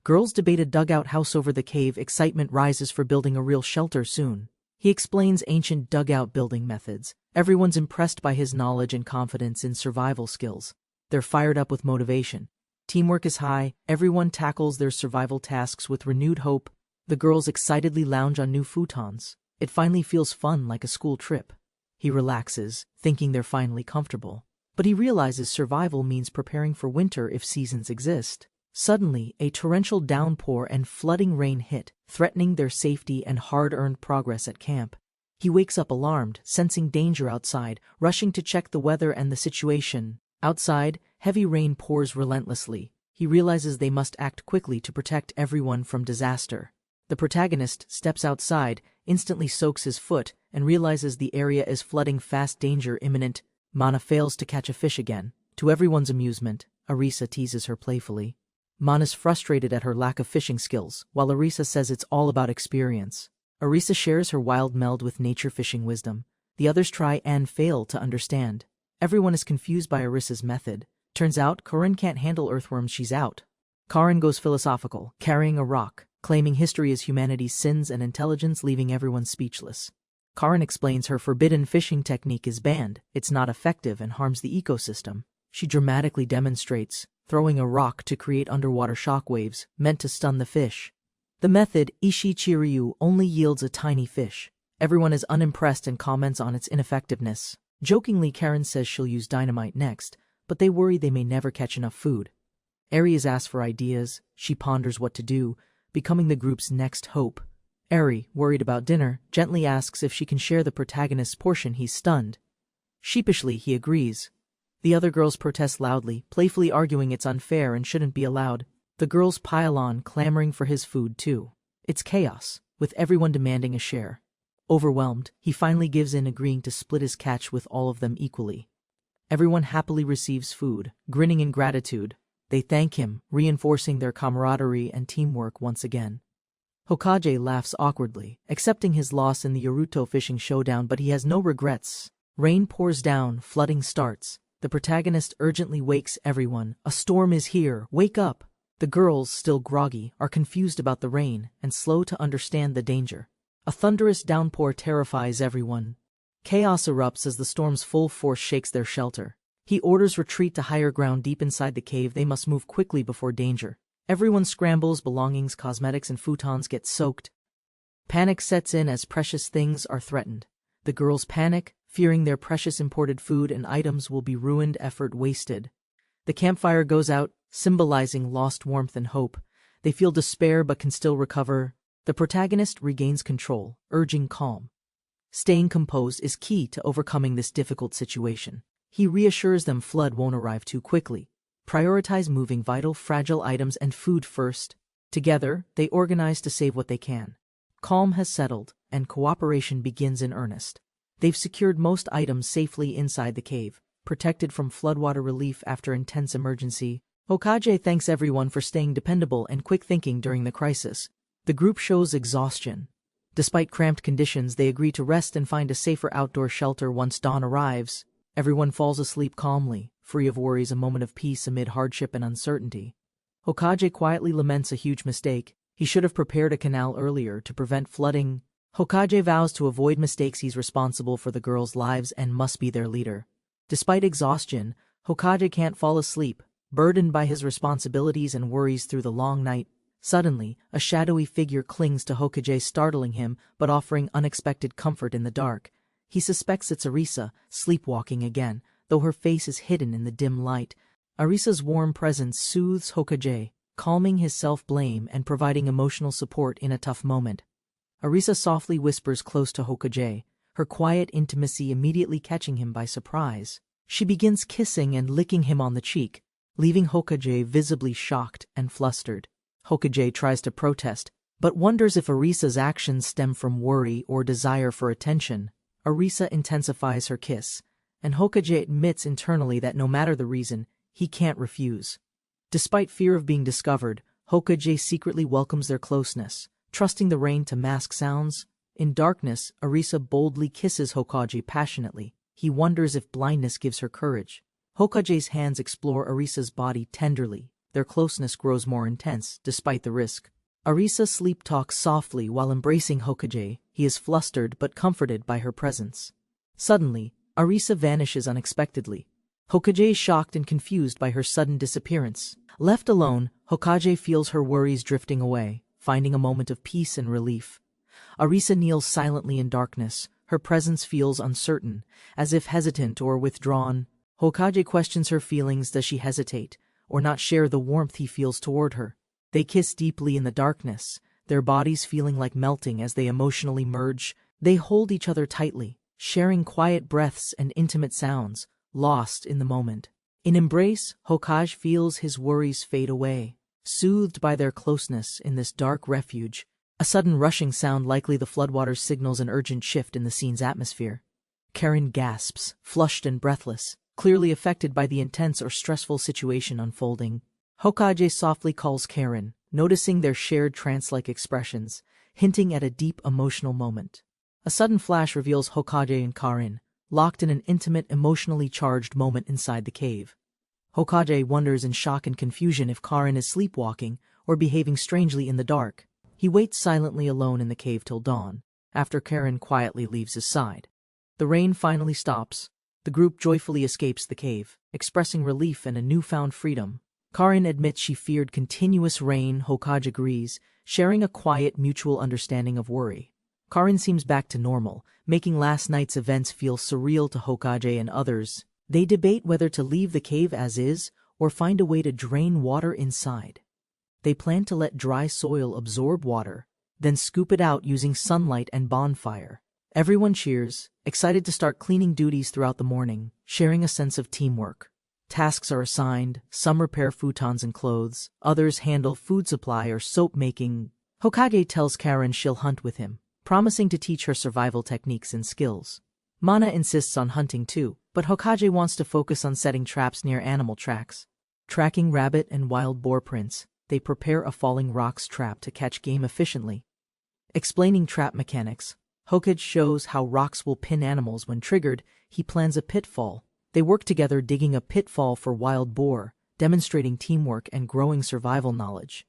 Girls debate a dugout house over the cave. Excitement rises for building a real shelter soon. He explains ancient dugout building methods. Everyone's impressed by his knowledge and confidence in survival skills. They're fired up with motivation. Teamwork is high. Everyone tackles their survival tasks with renewed hope. The girls excitedly lounge on new futons. It finally feels fun, like a school trip. He relaxes, thinking they're finally comfortable. But he realizes survival means preparing for winter if seasons exist. Suddenly, a torrential downpour and flooding rain hit, threatening their safety and hard-earned progress at camp. He wakes up alarmed, sensing danger outside, rushing to check the weather and the situation. Outside, heavy rain pours relentlessly. He realizes they must act quickly to protect everyone from disaster. The protagonist steps outside, instantly soaks his foot, and realizes the area is flooding fast. Danger imminent. Mana fails to catch a fish again. To everyone's amusement, Arisa teases her playfully. Mana's frustrated at her lack of fishing skills, while Arisa says it's all about experience. Arisa shares her wild meld with nature fishing wisdom. The others try and fail to understand. Everyone is confused by Arisa's method. Turns out, Karin can't handle earthworms. She's out. Karin goes philosophical, carrying a rock, claiming history is humanity's sins and intelligence, leaving everyone speechless. Karin explains her forbidden fishing technique is banned, it's not effective and harms the ecosystem. She dramatically demonstrates, throwing a rock to create underwater shockwaves, meant to stun the fish. The method, Ishi-Chiryu, only yields a tiny fish. Everyone is unimpressed and comments on its ineffectiveness. Jokingly, Karin says she'll use dynamite next, but they worry they may never catch enough food. Eri is asked for ideas. She ponders what to do, becoming the group's next hope. Eri, worried about dinner, gently asks if she can share the protagonist's portion. He's stunned. Sheepishly, he agrees. The other girls protest loudly, playfully arguing it's unfair and shouldn't be allowed. The girls pile on, clamoring for his food too. It's chaos, with everyone demanding a share. Overwhelmed, he finally gives in, agreeing to split his catch with all of them equally. Everyone happily receives food, grinning in gratitude. They thank him, reinforcing their camaraderie and teamwork once again. Hokage laughs awkwardly, accepting his loss in the Yurutto fishing showdown, but he has no regrets. Rain pours down, flooding starts. The protagonist urgently wakes everyone. A storm is here, wake up! The girls, still groggy, are confused about the rain and slow to understand the danger. A thunderous downpour terrifies everyone. Chaos erupts as the storm's full force shakes their shelter. He orders retreat to higher ground deep inside the cave. They must move quickly before danger. Everyone scrambles, belongings, cosmetics, and futons get soaked. Panic sets in as precious things are threatened. The girls panic, fearing their precious imported food and items will be ruined, effort wasted. The campfire goes out, symbolizing lost warmth and hope. They feel despair but can still recover. The protagonist regains control, urging calm. Staying composed is key to overcoming this difficult situation. He reassures them flood won't arrive too quickly. Prioritize moving vital, fragile items and food first. Together, they organize to save what they can. Calm has settled, and cooperation begins in earnest. They've secured most items safely inside the cave, protected from floodwater relief after intense emergency. Hokage thanks everyone for staying dependable and quick thinking during the crisis. The group shows exhaustion. Despite cramped conditions, they agree to rest and find a safer outdoor shelter once dawn arrives. Everyone falls asleep calmly, free of worries, a moment of peace amid hardship and uncertainty. Hokage quietly laments a huge mistake. He should have prepared a canal earlier to prevent flooding. Hokage vows to avoid mistakes. He's responsible for the girls' lives and must be their leader. Despite exhaustion, Hokage can't fall asleep, burdened by his responsibilities and worries through the long night. Suddenly, a shadowy figure clings to Hokage, startling him but offering unexpected comfort in the dark. He suspects it's Arisa, sleepwalking again, though her face is hidden in the dim light. Arisa's warm presence soothes Hokage, calming his self-blame and providing emotional support in a tough moment. Arisa softly whispers close to Hokage, her quiet intimacy immediately catching him by surprise. She begins kissing and licking him on the cheek, leaving Hokage visibly shocked and flustered. Hokage tries to protest, but wonders if Arisa's actions stem from worry or desire for attention. Arisa intensifies her kiss, and Hokage admits internally that no matter the reason, he can't refuse. Despite fear of being discovered, Hokage secretly welcomes their closeness, trusting the rain to mask sounds. In darkness, Arisa boldly kisses Hokage passionately. He wonders if blindness gives her courage. Hokage's hands explore Arisa's body tenderly. Their closeness grows more intense, despite the risk. Arisa sleep-talks softly while embracing Hokage. He is flustered but comforted by her presence. Suddenly, Arisa vanishes unexpectedly. Hokage is shocked and confused by her sudden disappearance. Left alone, Hokage feels her worries drifting away, finding a moment of peace and relief. Arisa kneels silently in darkness. Her presence feels uncertain, as if hesitant or withdrawn. Hokage questions her feelings. Does she hesitate, or not share the warmth he feels toward her? They kiss deeply in the darkness, their bodies feeling like melting as they emotionally merge. They hold each other tightly, sharing quiet breaths and intimate sounds, lost in the moment. In embrace, Hokage feels his worries fade away, soothed by their closeness in this dark refuge. A sudden rushing sound, likely the floodwaters, signals an urgent shift in the scene's atmosphere. Karin gasps, flushed and breathless, clearly affected by the intense or stressful situation unfolding. Hokage softly calls Karin, noticing their shared trance-like expressions, hinting at a deep emotional moment. A sudden flash reveals Hokage and Karin, locked in an intimate, emotionally charged moment inside the cave. Hokage wonders in shock and confusion if Karin is sleepwalking or behaving strangely in the dark. He waits silently alone in the cave till dawn. after Karen quietly leaves his side. The rain finally stops. The group joyfully escapes the cave, expressing relief and a newfound freedom. Karin admits she feared continuous rain. Hokage agrees, sharing a quiet mutual understanding of worry. Karin seems back to normal, making last night's events feel surreal to Hokage and others. They debate whether to leave the cave as is or find a way to drain water inside. They plan to let dry soil absorb water, then scoop it out using sunlight and bonfire. Everyone cheers, excited to start cleaning duties throughout the morning, sharing a sense of teamwork. Tasks are assigned, some repair futons and clothes, others handle food supply or soap making. Hokage tells Karen she'll hunt with him, promising to teach her survival techniques and skills. Mana insists on hunting too, but Hokage wants to focus on setting traps near animal tracks. Tracking rabbit and wild boar prints, they prepare a falling rocks trap to catch game efficiently. Explaining trap mechanics, Hokage shows how rocks will pin animals when triggered. He plans a pitfall. They work together digging a pitfall for wild boar, demonstrating teamwork and growing survival knowledge.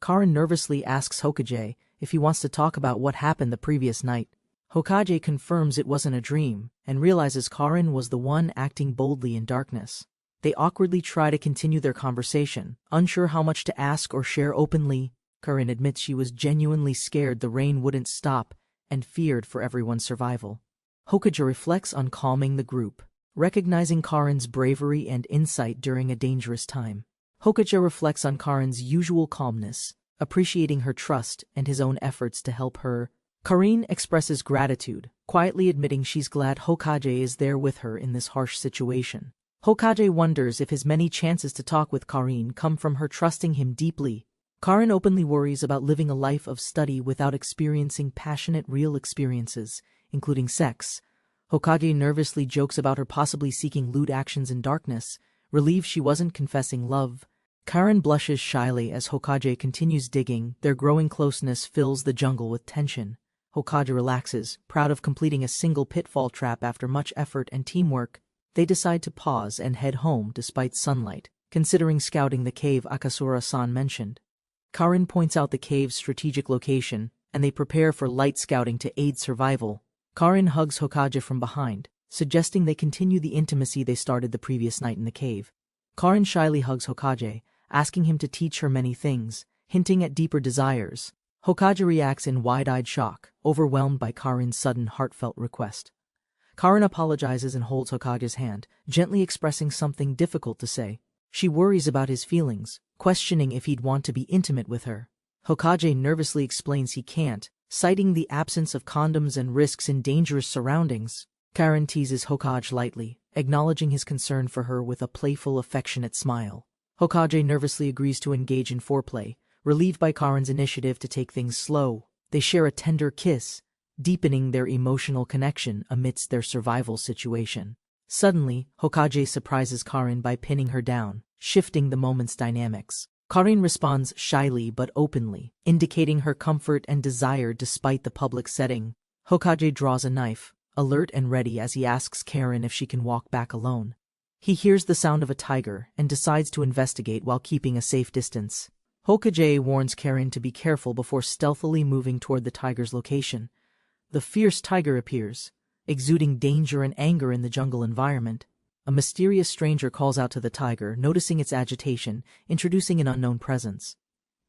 Karin nervously asks Hokage if he wants to talk about what happened the previous night. Hokage confirms it wasn't a dream and realizes Karin was the one acting boldly in darkness. They awkwardly try to continue their conversation, unsure how much to ask or share openly. Karin admits she was genuinely scared the rain wouldn't stop and feared for everyone's survival. Hokage reflects on calming the group, recognizing Karin's bravery and insight during a dangerous time. Hokage reflects on Karin's usual calmness, appreciating her trust and his own efforts to help her. Karin expresses gratitude, quietly admitting she's glad Hokage is there with her in this harsh situation. Hokage wonders if his many chances to talk with Karin come from her trusting him deeply. Karin openly worries about living a life of study without experiencing passionate real experiences, including sex. Hokage nervously jokes about her possibly seeking lewd actions in darkness, relieved she wasn't confessing love. Karin blushes shyly as Hokage continues digging. Their growing closeness fills the jungle with tension. Hokage relaxes, proud of completing a single pitfall trap after much effort and teamwork. They decide to pause and head home despite sunlight, considering scouting the cave Akasura-san mentioned. Karin points out the cave's strategic location, and they prepare for light scouting to aid survival. Karin hugs Hokage from behind, suggesting they continue the intimacy they started the previous night in the cave. Karin shyly hugs Hokage, asking him to teach her many things, hinting at deeper desires. Hokage reacts in wide-eyed shock, overwhelmed by Karin's sudden heartfelt request. Karin apologizes and holds Hokage's hand, gently expressing something difficult to say. She worries about his feelings, questioning if he'd want to be intimate with her. Hokage nervously explains he can't, citing the absence of condoms and risks in dangerous surroundings. Karin teases Hokage lightly, acknowledging his concern for her with a playful, affectionate smile. Hokage nervously agrees to engage in foreplay, relieved by Karin's initiative to take things slow. They share a tender kiss, deepening their emotional connection amidst their survival situation. Suddenly, Hokage surprises Karin by pinning her down, shifting the moment's dynamics. Karin responds shyly but openly, indicating her comfort and desire despite the public setting. Hokage draws a knife, alert and ready as he asks Karin if she can walk back alone. He hears the sound of a tiger and decides to investigate while keeping a safe distance. Hokage warns Karin to be careful before stealthily moving toward the tiger's location. The fierce tiger appears, exuding danger and anger in the jungle environment. A mysterious stranger calls out to the tiger, noticing its agitation, introducing an unknown presence.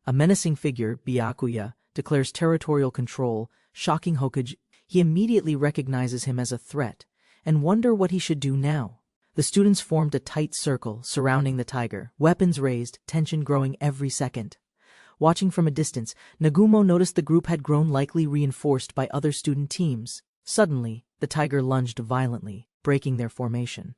A menacing figure, Byakuya, declares territorial control, shocking Hokage. He immediately recognizes him as a threat, and wonder what he should do now. The students formed a tight circle surrounding the tiger, weapons raised, tension growing every second. Watching from a distance, Nagumo noticed the group had grown, likely reinforced by other student teams. Suddenly, the tiger lunged violently, breaking their formation.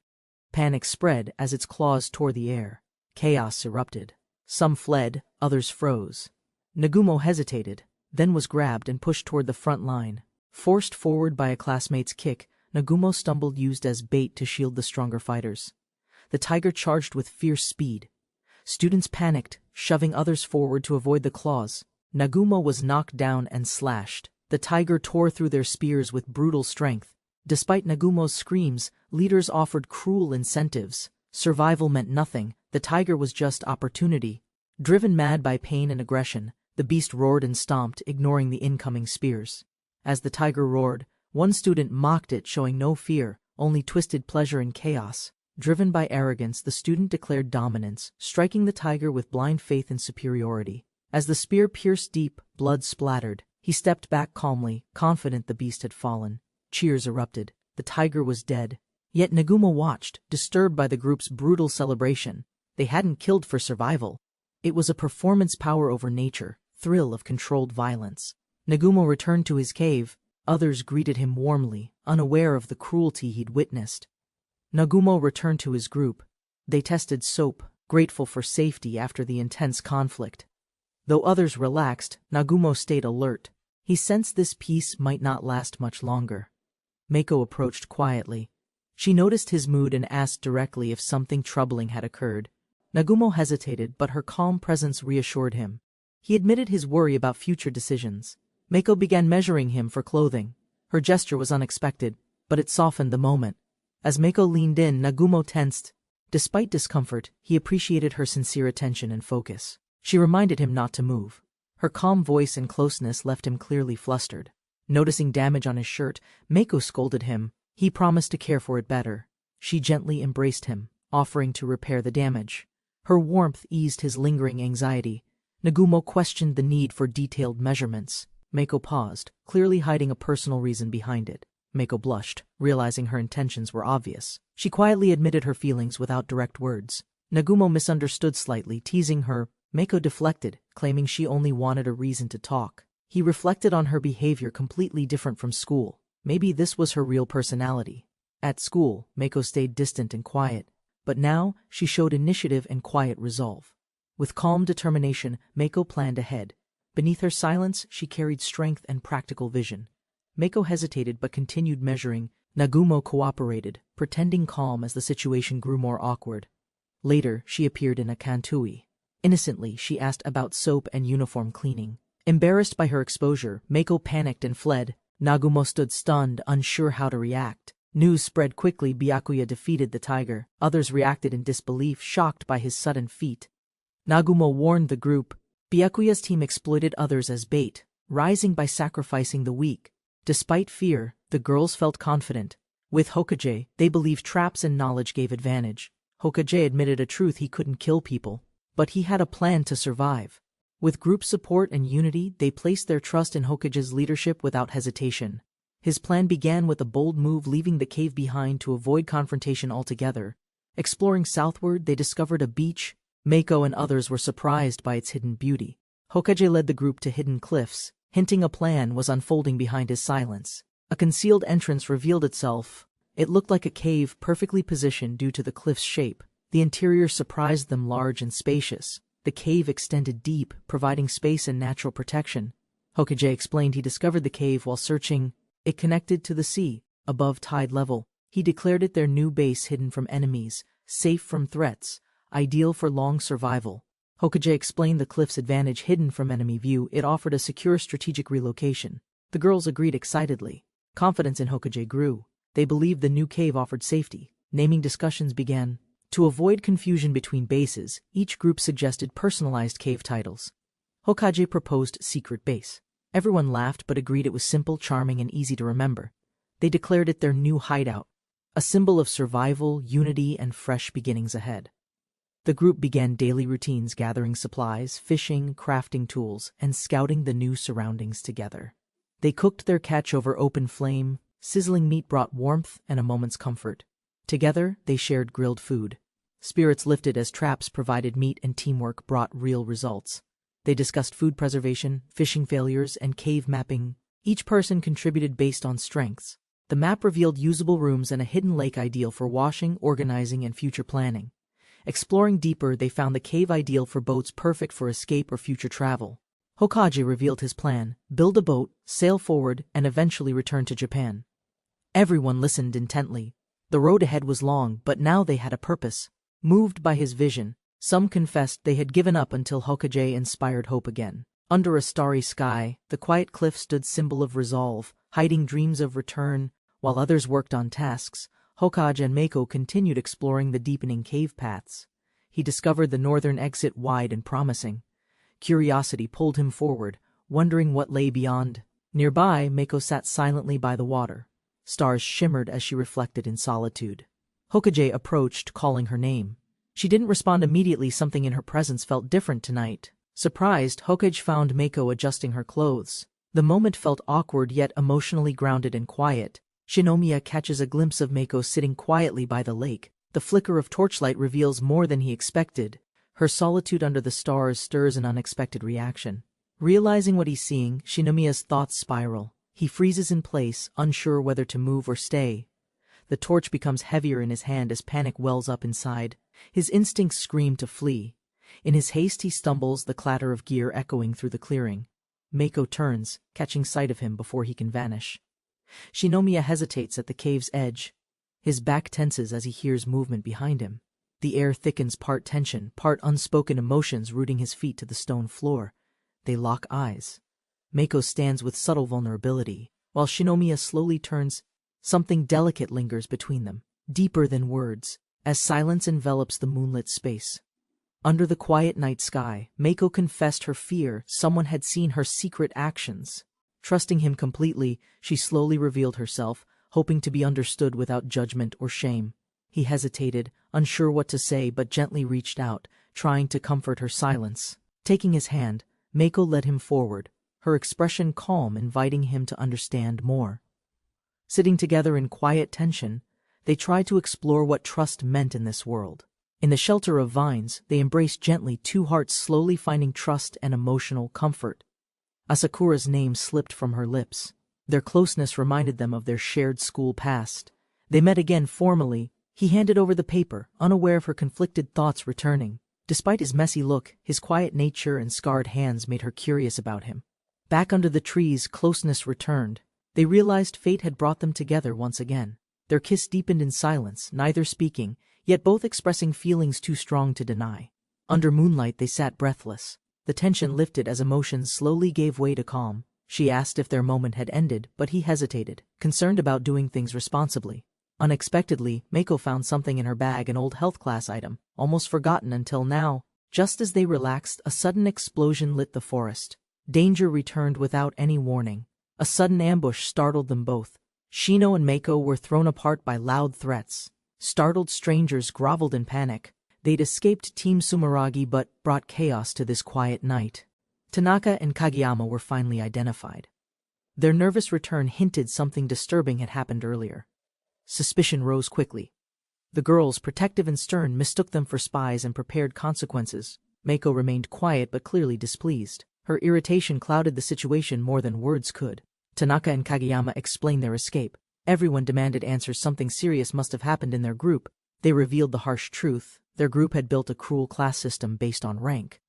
Panic spread as its claws tore the air. Chaos erupted. Some fled, others froze. Nagumo hesitated, then was grabbed and pushed toward the front line. Forced forward by a classmate's kick, Nagumo stumbled, used as bait to shield the stronger fighters. The tiger charged with fierce speed. Students panicked, shoving others forward to avoid the claws. Nagumo was knocked down and slashed. The tiger tore through their spears with brutal strength. Despite Nagumo's screams, leaders offered cruel incentives. Survival meant nothing. The tiger was just opportunity. Driven mad by pain and aggression, the beast roared and stomped, ignoring the incoming spears. As the tiger roared, one student mocked it, showing no fear, only twisted pleasure in chaos. Driven by arrogance, the student declared dominance, striking the tiger with blind faith in superiority. As the spear pierced deep, blood splattered. He stepped back calmly, confident the beast had fallen. Cheers erupted. The tiger was dead. Yet Nagumo watched, disturbed by the group's brutal celebration. They hadn't killed for survival. It was a performance, power over nature, thrill of controlled violence. Nagumo returned to his cave. Others greeted him warmly, unaware of the cruelty he'd witnessed. Nagumo returned to his group. They tested soap, grateful for safety after the intense conflict. Though others relaxed, Nagumo stayed alert. He sensed this peace might not last much longer. Mako approached quietly. She noticed his mood and asked directly if something troubling had occurred. Nagumo hesitated, but her calm presence reassured him. He admitted his worry about future decisions. Mako began measuring him for clothing. Her gesture was unexpected, but it softened the moment. As Mako leaned in, Nagumo tensed. Despite discomfort, he appreciated her sincere attention and focus. She reminded him not to move. Her calm voice and closeness left him clearly flustered. Noticing damage on his shirt, Mako scolded him. He promised to care for it better. She gently embraced him, offering to repair the damage. Her warmth eased his lingering anxiety. Nagumo questioned the need for detailed measurements. Mako paused, clearly hiding a personal reason behind it. Mako blushed, realizing her intentions were obvious. She quietly admitted her feelings without direct words. Nagumo misunderstood slightly, teasing her. Mako deflected, claiming she only wanted a reason to talk. He reflected on her behavior, completely different from school. Maybe this was her real personality. At school, Mako stayed distant and quiet, but now she showed initiative and quiet resolve. With calm determination, Mako planned ahead. Beneath her silence, she carried strength and practical vision. Mako hesitated but continued measuring. Nagumo cooperated, pretending calm as the situation grew more awkward. Later, she appeared in a kantui. Innocently, she asked about soap and uniform cleaning. Embarrassed by her exposure, Mako panicked and fled. Nagumo stood stunned, unsure how to react. News spread quickly. Byakuya defeated the tiger. Others reacted in disbelief, shocked by his sudden feat. Nagumo warned the group. Byakuya's team exploited others as bait, rising by sacrificing the weak. Despite fear, the girls felt confident. With Hokage, they believed traps and knowledge gave advantage. Hokage admitted a truth: he couldn't kill people, but he had a plan to survive. With group support and unity, they placed their trust in Hokage's leadership without hesitation. His plan began with a bold move, leaving the cave behind to avoid confrontation altogether. Exploring southward, they discovered a beach. Mako and others were surprised by its hidden beauty. Hokage led the group to hidden cliffs, hinting a plan was unfolding behind his silence. A concealed entrance revealed itself. It looked like a cave, perfectly positioned due to the cliff's shape. The interior surprised them, large and spacious. The cave extended deep, providing space and natural protection. Hokage explained he discovered the cave while searching. It connected to the sea, above tide level. He declared it their new base, hidden from enemies, safe from threats, ideal for long survival. Hokage explained the cliff's advantage: hidden from enemy view, it offered a secure strategic relocation. The girls agreed excitedly. Confidence in Hokage grew. They believed the new cave offered safety. Naming discussions began. To avoid confusion between bases, each group suggested personalized cave titles. Hokage proposed Secret Base. Everyone laughed but agreed it was simple, charming, and easy to remember. They declared it their new hideout, a symbol of survival, unity, and fresh beginnings ahead. The group began daily routines, gathering supplies, fishing, crafting tools, and scouting the new surroundings together. They cooked their catch over open flame. Sizzling meat brought warmth and a moment's comfort. Together, they shared grilled food. Spirits lifted as traps provided meat, and teamwork brought real results. They discussed food preservation, fishing failures, and cave mapping. Each person contributed based on strengths. The map revealed usable rooms and a hidden lake ideal for washing, organizing, and future planning. Exploring deeper, they found the cave ideal for boats, perfect for escape or future travel. Hokage revealed his plan: build a boat, sail forward, and eventually return to Japan. Everyone listened intently. The road ahead was long, but now they had a purpose. Moved by his vision, some confessed they had given up until Hokage inspired hope again. Under a starry sky, the quiet cliff stood, symbol of resolve, hiding dreams of return. While others worked on tasks, Hokage and Mako continued exploring the deepening cave paths. He discovered the northern exit wide and promising. Curiosity pulled him forward, wondering what lay beyond. Nearby, Mako sat silently by the water. Stars shimmered as she reflected in solitude. Hokage approached, calling her name. She didn't respond immediately. Something in her presence felt different tonight. Surprised, Hokage found Mako adjusting her clothes. The moment felt awkward yet emotionally grounded and quiet. Shinomiya catches a glimpse of Mako sitting quietly by the lake. The flicker of torchlight reveals more than he expected. Her solitude under the stars stirs an unexpected reaction. Realizing what he's seeing, Shinomiya's thoughts spiral. He freezes in place, unsure whether to move or stay. The torch becomes heavier in his hand as panic wells up inside. His instincts scream to flee. In his haste he stumbles, the clatter of gear echoing through the clearing. Mako turns, catching sight of him before he can vanish. Shinomiya hesitates at the cave's edge. His back tenses as he hears movement behind him. The air thickens, part tension, part unspoken emotions rooting his feet to the stone floor. They lock eyes. Mako stands with subtle vulnerability, while Shinomiya slowly turns. Something delicate lingers between them, deeper than words, as silence envelops the moonlit space. Under the quiet night sky, Mako confessed her fear. Someone had seen her secret actions. Trusting him completely, she slowly revealed herself, hoping to be understood without judgment or shame. He hesitated, unsure what to say, but gently reached out, trying to comfort her silence. Taking his hand, Mako led him forward, her expression calm, inviting him to understand more. Sitting together in quiet tension, they tried to explore what trust meant in this world. In the shelter of vines, they embraced gently, two hearts slowly finding trust and emotional comfort. Asakura's name slipped from her lips. Their closeness reminded them of their shared school past. They met again formally. He handed over the paper, unaware of her conflicted thoughts returning. Despite his messy look, his quiet nature and scarred hands made her curious about him. Back under the trees, closeness returned. They realized fate had brought them together once again. Their kiss deepened in silence, neither speaking, yet both expressing feelings too strong to deny. Under moonlight they sat breathless. The tension lifted as emotions slowly gave way to calm. She asked if their moment had ended, but he hesitated, concerned about doing things responsibly. Unexpectedly, Mako found something in her bag, an old health class item, almost forgotten until now. Just as they relaxed, a sudden explosion lit the forest. Danger returned without any warning. A sudden ambush startled them both. Shino and Mako were thrown apart by loud threats. Startled strangers groveled in panic. They'd escaped Team Sumeragi but brought chaos to this quiet night. Tanaka and Kageyama were finally identified. Their nervous return hinted something disturbing had happened earlier. Suspicion rose quickly. The girls, protective and stern, mistook them for spies and prepared consequences. Mako remained quiet but clearly displeased. Her irritation clouded the situation more than words could. Tanaka and Kageyama explained their escape. Everyone demanded answers. Something serious must have happened in their group. They revealed the harsh truth. Their group had built a cruel class system based on rank.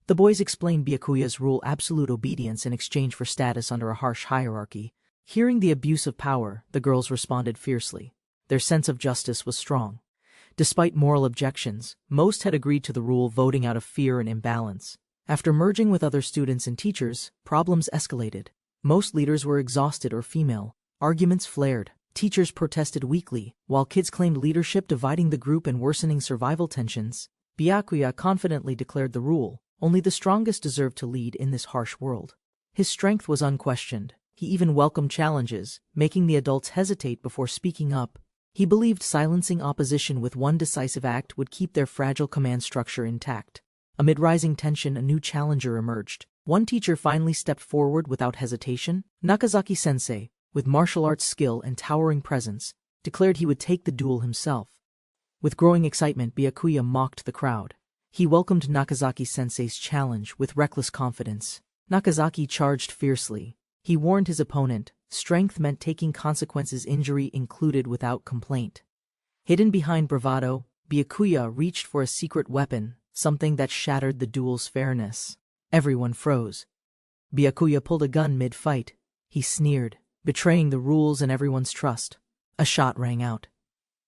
The boys explained Byakuya's rule: absolute obedience in exchange for status under a harsh hierarchy. Hearing the abuse of power, the girls responded fiercely. Their sense of justice was strong. Despite moral objections, most had agreed to the rule, voting out of fear and imbalance. After merging with other students and teachers, problems escalated. Most leaders were exhausted or female. Arguments flared. Teachers protested weakly, while kids claimed leadership, dividing the group and worsening survival tensions. Byakuya confidently declared the rule: only the strongest deserved to lead in this harsh world. His strength was unquestioned. He even welcomed challenges, making the adults hesitate before speaking up. He believed silencing opposition with one decisive act would keep their fragile command structure intact. Amid rising tension, a new challenger emerged. One teacher finally stepped forward without hesitation. Nakazaki-sensei, with martial arts skill and towering presence, declared he would take the duel himself. With growing excitement, Byakuya mocked the crowd. He welcomed Nakazaki-sensei's challenge with reckless confidence. Nakazaki charged fiercely. He warned his opponent, strength meant taking consequences, injury included, without complaint. Hidden behind bravado, Byakuya reached for a secret weapon, something that shattered the duel's fairness. Everyone froze. Byakuya pulled a gun mid-fight. He sneered, betraying the rules and everyone's trust. A shot rang out.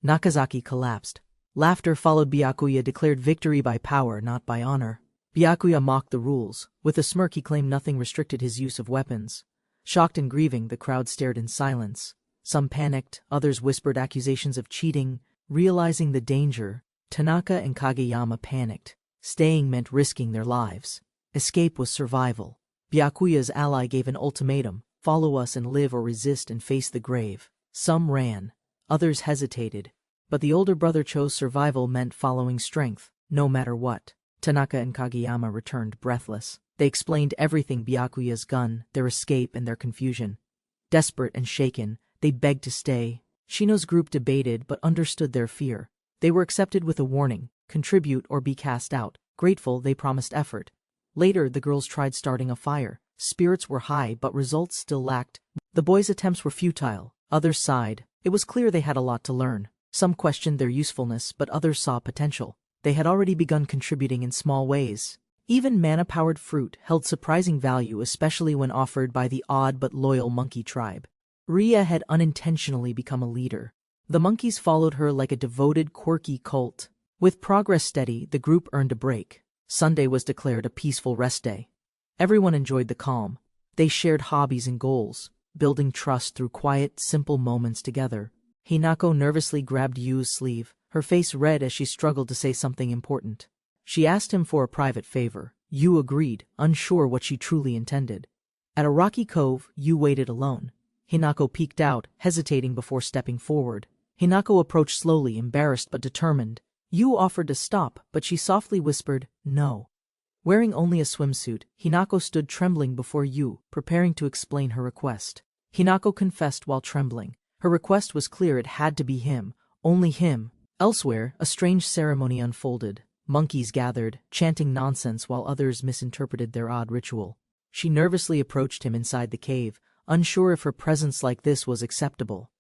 Nakazaki collapsed. Laughter followed. Byakuya declared victory by power, not by honor. Byakuya mocked the rules. With a smirk, he claimed nothing restricted his use of weapons. Shocked and grieving, the crowd stared in silence. Some panicked, others whispered accusations of cheating. Realizing the danger, Tanaka and Kageyama panicked. Staying meant risking their lives. Escape was survival. Byakuya's ally gave an ultimatum: "Follow us and live, or resist and face the grave." Some ran. Others hesitated. But the older brother chose survival meant following strength, no matter what. Tanaka and Kageyama returned breathless. They explained everything: Byakuya's gun, their escape, and their confusion. Desperate and shaken, they begged to stay. Shino's group debated but understood their fear. They were accepted with a warning: contribute or be cast out. Grateful, they promised effort. Later, the girls tried starting a fire. Spirits were high, but results still lacked. The boys' attempts were futile. Others sighed. It was clear they had a lot to learn. Some questioned their usefulness, but others saw potential. They had already begun contributing in small ways. Even mana-powered fruit held surprising value, especially when offered by the odd but loyal monkey tribe. Ria had unintentionally become a leader. The monkeys followed her like a devoted, quirky cult. With progress steady, the group earned a break. Sunday was declared a peaceful rest day. Everyone enjoyed the calm. They shared hobbies and goals, building trust through quiet, simple moments together. Hinako nervously grabbed Yu's sleeve, her face red as she struggled to say something important. She asked him for a private favor. Yu agreed, unsure what she truly intended. At a rocky cove, Yu waited alone. Hinako peeked out, hesitating before stepping forward. Hinako approached slowly, embarrassed but determined. Yu offered to stop, but she softly whispered, "No." Wearing only a swimsuit, Hinako stood trembling before Yu, preparing to explain her request. Hinako confessed while trembling. Her request was clear: it had to be him, only him. Elsewhere, a strange ceremony unfolded. Monkeys gathered, chanting nonsense while others misinterpreted their odd ritual. She nervously approached him inside the cave, unsure if her presence like this was acceptable.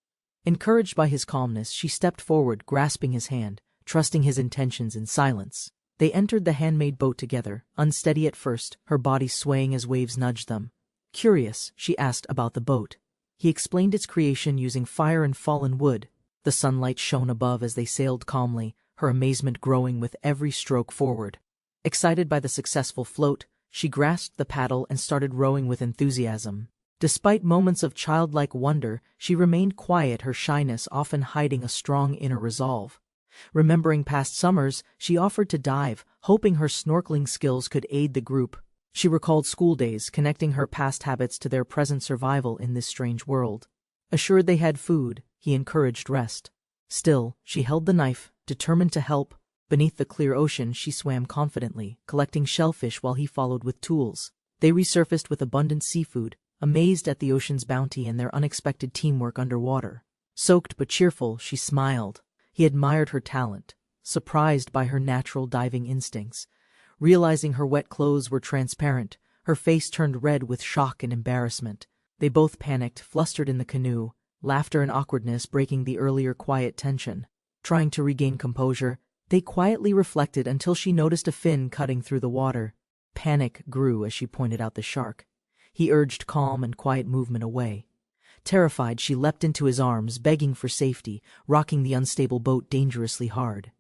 Encouraged by his calmness, she stepped forward, grasping his hand, trusting his intentions in silence. They entered the handmade boat together, unsteady at first, her body swaying as waves nudged them. Curious, she asked about the boat. He explained its creation using fire and fallen wood. The sunlight shone above as they sailed calmly, her amazement growing with every stroke forward. Excited by the successful float, she grasped the paddle and started rowing with enthusiasm. Despite moments of childlike wonder, she remained quiet, her shyness often hiding a strong inner resolve. Remembering past summers, she offered to dive, hoping her snorkeling skills could aid the group. She recalled school days, connecting her past habits to their present survival in this strange world. Assured they had food, he encouraged rest. Still, she held the knife, determined to help. Beneath the clear ocean, she swam confidently, collecting shellfish while he followed with tools. They resurfaced with abundant seafood, amazed at the ocean's bounty and their unexpected teamwork underwater. Soaked but cheerful, she smiled. He admired her talent, surprised by her natural diving instincts. Realizing her wet clothes were transparent, her face turned red with shock and embarrassment. They both panicked, flustered in the canoe, laughter and awkwardness breaking the earlier quiet tension. Trying to regain composure, they quietly reflected until she noticed a fin cutting through the water. Panic grew as she pointed out the shark. He urged calm and quiet movement away. Terrified, she leapt into his arms, begging for safety, rocking the unstable boat dangerously hard.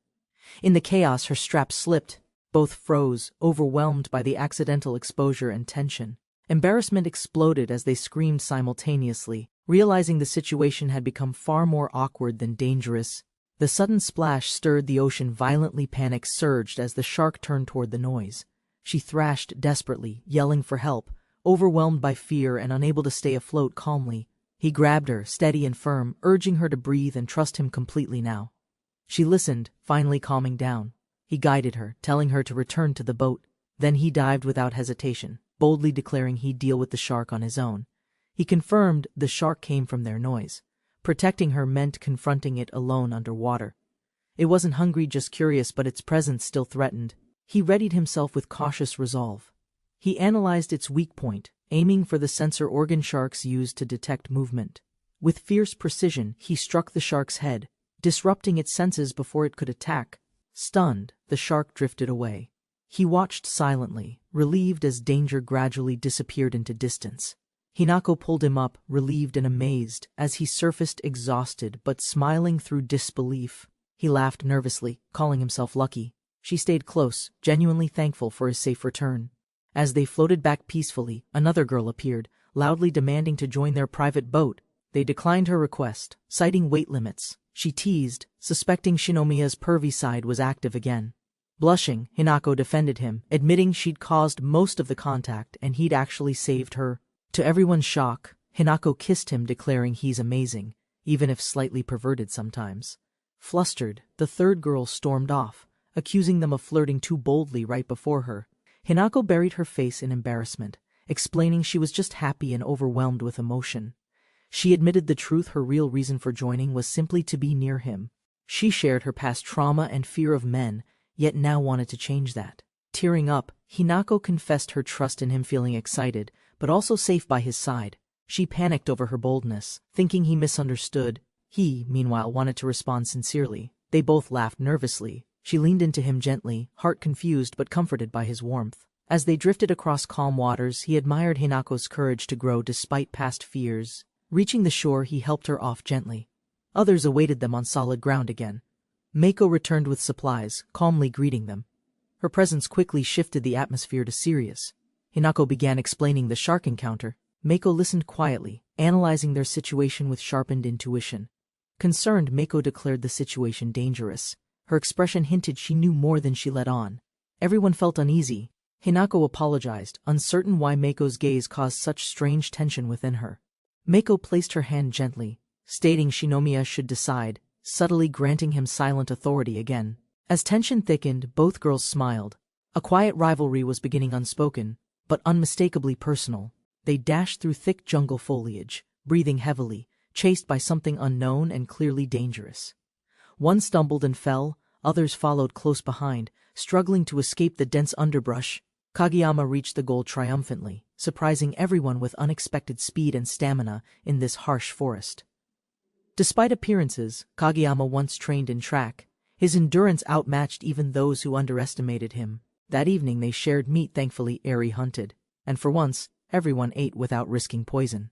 In the chaos, her straps slipped. Both froze, overwhelmed by the accidental exposure and tension. Embarrassment exploded as they screamed simultaneously, realizing the situation had become far more awkward than dangerous. The sudden splash stirred the ocean violently. Panic surged as the shark turned toward the noise. She thrashed desperately, yelling for help, overwhelmed by fear and unable to stay afloat calmly. He grabbed her, steady and firm, urging her to breathe and trust him completely now. She listened, finally calming down. He guided her, telling her to return to the boat. Then he dived without hesitation, boldly declaring he'd deal with the shark on his own. He confirmed the shark came from their noise. Protecting her meant confronting it alone underwater. It wasn't hungry, just curious, but its presence still threatened. He readied himself with cautious resolve. He analyzed its weak point, aiming for the sensor organ sharks used to detect movement. With fierce precision, he struck the shark's head, disrupting its senses before it could attack. Stunned, the shark drifted away. He watched silently, relieved as danger gradually disappeared into distance. Hinako pulled him up, relieved and amazed, as he surfaced exhausted but smiling through disbelief. He laughed nervously, calling himself lucky. She stayed close, genuinely thankful for his safe return. As they floated back peacefully, another girl appeared, loudly demanding to join their private boat. They declined her request, citing weight limits. She teased, suspecting Shinomiya's pervy side was active again. Blushing, Hinako defended him, admitting she'd caused most of the contact and he'd actually saved her. To everyone's shock, Hinako kissed him, declaring he's amazing, even if slightly perverted sometimes. Flustered, the third girl stormed off, accusing them of flirting too boldly right before her. Hinako buried her face in embarrassment, explaining she was just happy and overwhelmed with emotion. She admitted the truth: her real reason for joining was simply to be near him. She shared her past trauma and fear of men, yet now wanted to change that. Tearing up, Hinako confessed her trust in him, feeling excited, but also safe by his side. She panicked over her boldness, thinking he misunderstood. He, meanwhile, wanted to respond sincerely. They both laughed nervously. She leaned into him gently, heart confused but comforted by his warmth. As they drifted across calm waters, he admired Hinako's courage to grow despite past fears. Reaching the shore, he helped her off gently. Others awaited them on solid ground again. Meiko returned with supplies, calmly greeting them. Her presence quickly shifted the atmosphere to serious. Hinako began explaining the shark encounter. Meiko listened quietly, analyzing their situation with sharpened intuition. Concerned, Meiko declared the situation dangerous. Her expression hinted she knew more than she let on. Everyone felt uneasy. Hinako apologized, uncertain why Meiko's gaze caused such strange tension within her. Meiko placed her hand gently, stating Shinomiya should decide, subtly granting him silent authority again. As tension thickened, both girls smiled. A quiet rivalry was beginning, unspoken, but unmistakably personal. They dashed through thick jungle foliage, breathing heavily, chased by something unknown and clearly dangerous. One stumbled and fell, others followed close behind, struggling to escape the dense underbrush. Kageyama reached the goal triumphantly, surprising everyone with unexpected speed and stamina in this harsh forest. Despite appearances, Kageyama once trained in track. His endurance outmatched even those who underestimated him. That evening they shared meat, thankfully Eri hunted, and for once, everyone ate without risking poison.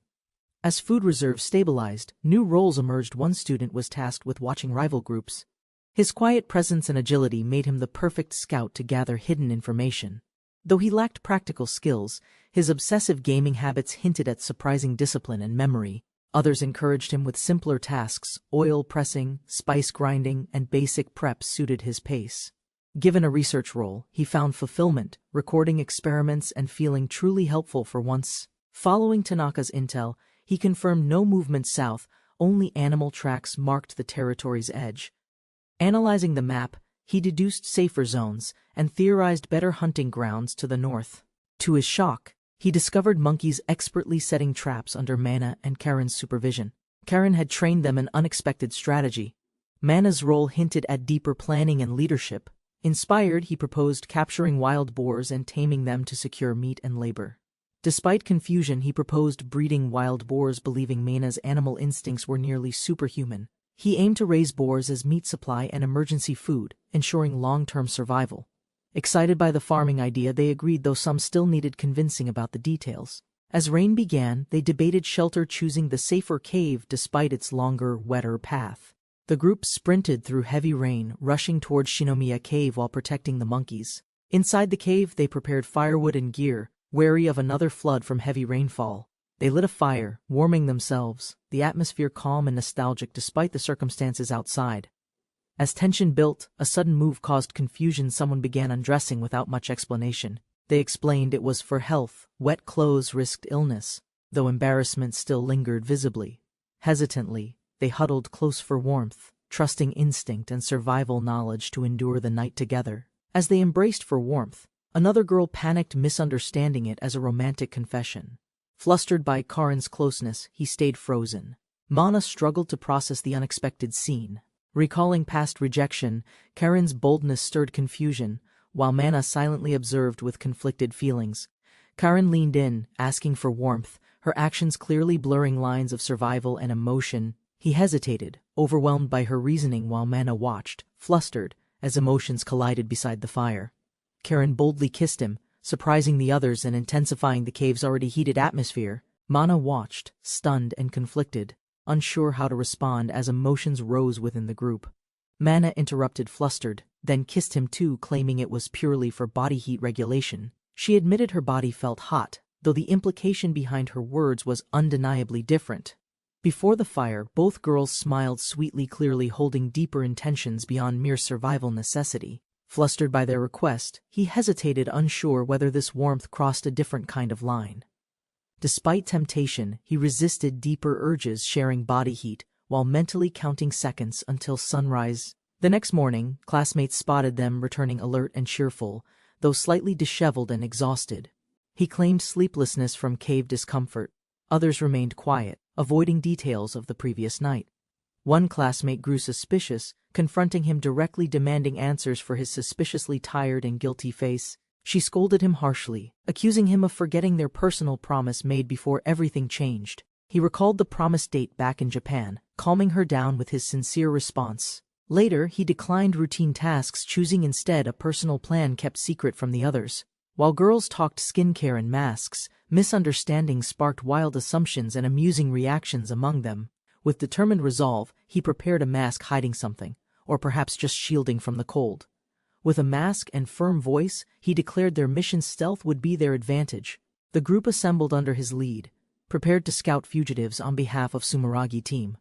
As food reserves stabilized, new roles emerged. One student was tasked with watching rival groups. His quiet presence and agility made him the perfect scout to gather hidden information. Though he lacked practical skills, his obsessive gaming habits hinted at surprising discipline and memory. Others encouraged him with simpler tasks. Oil pressing, spice grinding, and basic prep suited his pace. Given a research role, he found fulfillment, recording experiments and feeling truly helpful for once. Following Tanaka's intel, he confirmed no movement south, only animal tracks marked the territory's edge. Analyzing the map, he deduced safer zones and theorized better hunting grounds to the north. To his shock, he discovered monkeys expertly setting traps under Mana and Karen's supervision. Karen had trained them an unexpected strategy. Mana's role hinted at deeper planning and leadership. Inspired, he proposed capturing wild boars and taming them to secure meat and labor. Despite confusion, he proposed breeding wild boars, believing Mana's animal instincts were nearly superhuman. He aimed to raise boars as meat supply and emergency food, ensuring long-term survival. Excited by the farming idea, they agreed, though some still needed convincing about the details. As rain began, they debated shelter, choosing the safer cave despite its longer, wetter path. The group sprinted through heavy rain, rushing towards Shinomiya Cave while protecting the monkeys. Inside the cave, they prepared firewood and gear, wary of another flood from heavy rainfall. They lit a fire, warming themselves, the atmosphere calm and nostalgic despite the circumstances outside. As tension built, a sudden move caused confusion. Someone began undressing without much explanation. They explained it was for health. Wet clothes risked illness, though embarrassment still lingered visibly. Hesitantly, they huddled close for warmth, trusting instinct and survival knowledge to endure the night together. As they embraced for warmth, another girl panicked, misunderstanding it as a romantic confession. Flustered by Karen's closeness, he stayed frozen. Mana struggled to process the unexpected scene. Recalling past rejection, Karen's boldness stirred confusion, while Mana silently observed with conflicted feelings. Karen leaned in, asking for warmth, her actions clearly blurring lines of survival and emotion. He hesitated, overwhelmed by her reasoning, while Mana watched, flustered, as emotions collided beside the fire. Karen boldly kissed him, surprising the others and intensifying the cave's already heated atmosphere. Mana watched, stunned and conflicted, unsure how to respond as emotions rose within the group. Mana interrupted, flustered, then kissed him too, claiming it was purely for body heat regulation. She admitted her body felt hot, though the implication behind her words was undeniably different. Before the fire, both girls smiled sweetly, clearly holding deeper intentions beyond mere survival necessity. Flustered by their request, he hesitated, unsure whether this warmth crossed a different kind of line. Despite temptation, he resisted deeper urges, sharing body heat, while mentally counting seconds until sunrise. The next morning, classmates spotted them returning alert and cheerful, though slightly disheveled and exhausted. He claimed sleeplessness from cave discomfort. Others remained quiet, avoiding details of the previous night. One classmate grew suspicious, confronting him directly, demanding answers for his suspiciously tired and guilty face. She scolded him harshly, accusing him of forgetting their personal promise made before everything changed. He recalled the promised date back in Japan, calming her down with his sincere response. Later, he declined routine tasks, choosing instead a personal plan kept secret from the others. While girls talked skincare and masks, misunderstandings sparked wild assumptions and amusing reactions among them. With determined resolve, he prepared a mask hiding something, or perhaps just shielding from the cold. With a mask and firm voice, he declared their mission stealth would be their advantage. The group assembled under his lead, prepared to scout fugitives on behalf of Sumeragi team.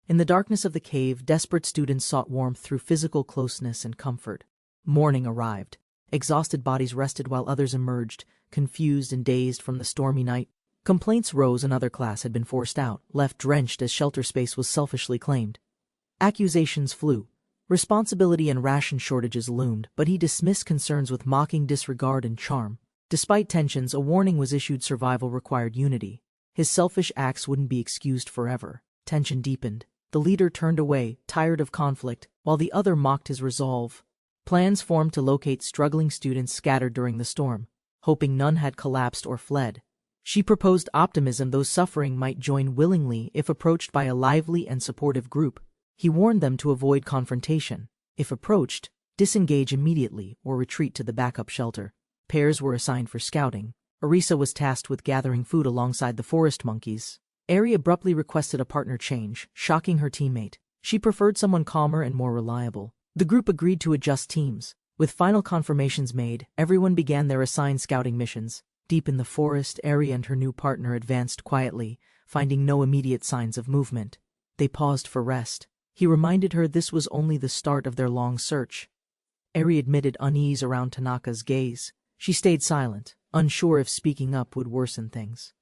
In the darkness of the cave, desperate students sought warmth through physical closeness and comfort. Morning arrived. Exhausted bodies rested while others emerged, confused and dazed from the stormy night. Complaints rose. Another class had been forced out, left drenched as shelter space was selfishly claimed. Accusations flew. Responsibility and ration shortages loomed, but he dismissed concerns with mocking disregard and charm. Despite tensions, a warning was issued: survival required unity. His selfish acts wouldn't be excused forever. Tension deepened. The leader turned away, tired of conflict, while the other mocked his resolve. Plans formed to locate struggling students scattered during the storm, hoping none had collapsed or fled. She proposed optimism: those suffering might join willingly if approached by a lively and supportive group. He warned them to avoid confrontation. If approached, disengage immediately or retreat to the backup shelter. Pairs were assigned for scouting. Arisa was tasked with gathering food alongside the forest monkeys. Eri abruptly requested a partner change, shocking her teammate. She preferred someone calmer and more reliable. The group agreed to adjust teams. With final confirmations made, everyone began their assigned scouting missions. Deep in the forest, Eri and her new partner advanced quietly, finding no immediate signs of movement. They paused for rest. He reminded her this was only the start of their long search. Eri admitted unease around Tanaka's gaze. She stayed silent, unsure if speaking up would worsen things.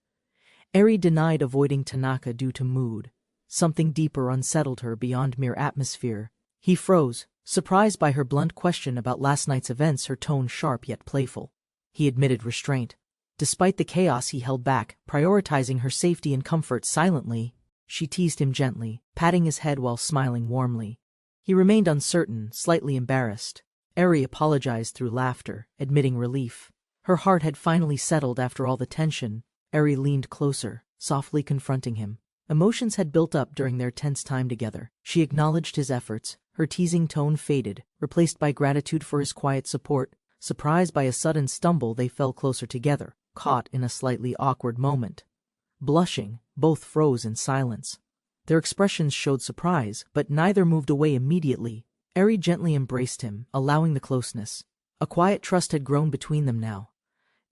Eri denied avoiding Tanaka due to mood. Something deeper unsettled her beyond mere atmosphere. He froze, surprised by her blunt question about last night's events, her tone sharp yet playful. He admitted restraint. Despite the chaos, he held back, prioritizing her safety and comfort silently. She teased him gently, patting his head while smiling warmly. He remained uncertain, slightly embarrassed. Eri apologized through laughter, admitting relief. Her heart had finally settled after all the tension. Eri leaned closer, softly confronting him. Emotions had built up during their tense time together. She acknowledged his efforts. Her teasing tone faded, replaced by gratitude for his quiet support. Surprised by a sudden stumble, they fell closer together, caught in a slightly awkward moment. Blushing, both froze in silence. Their expressions showed surprise, but neither moved away immediately. Eri gently embraced him, allowing the closeness. A quiet trust had grown between them now.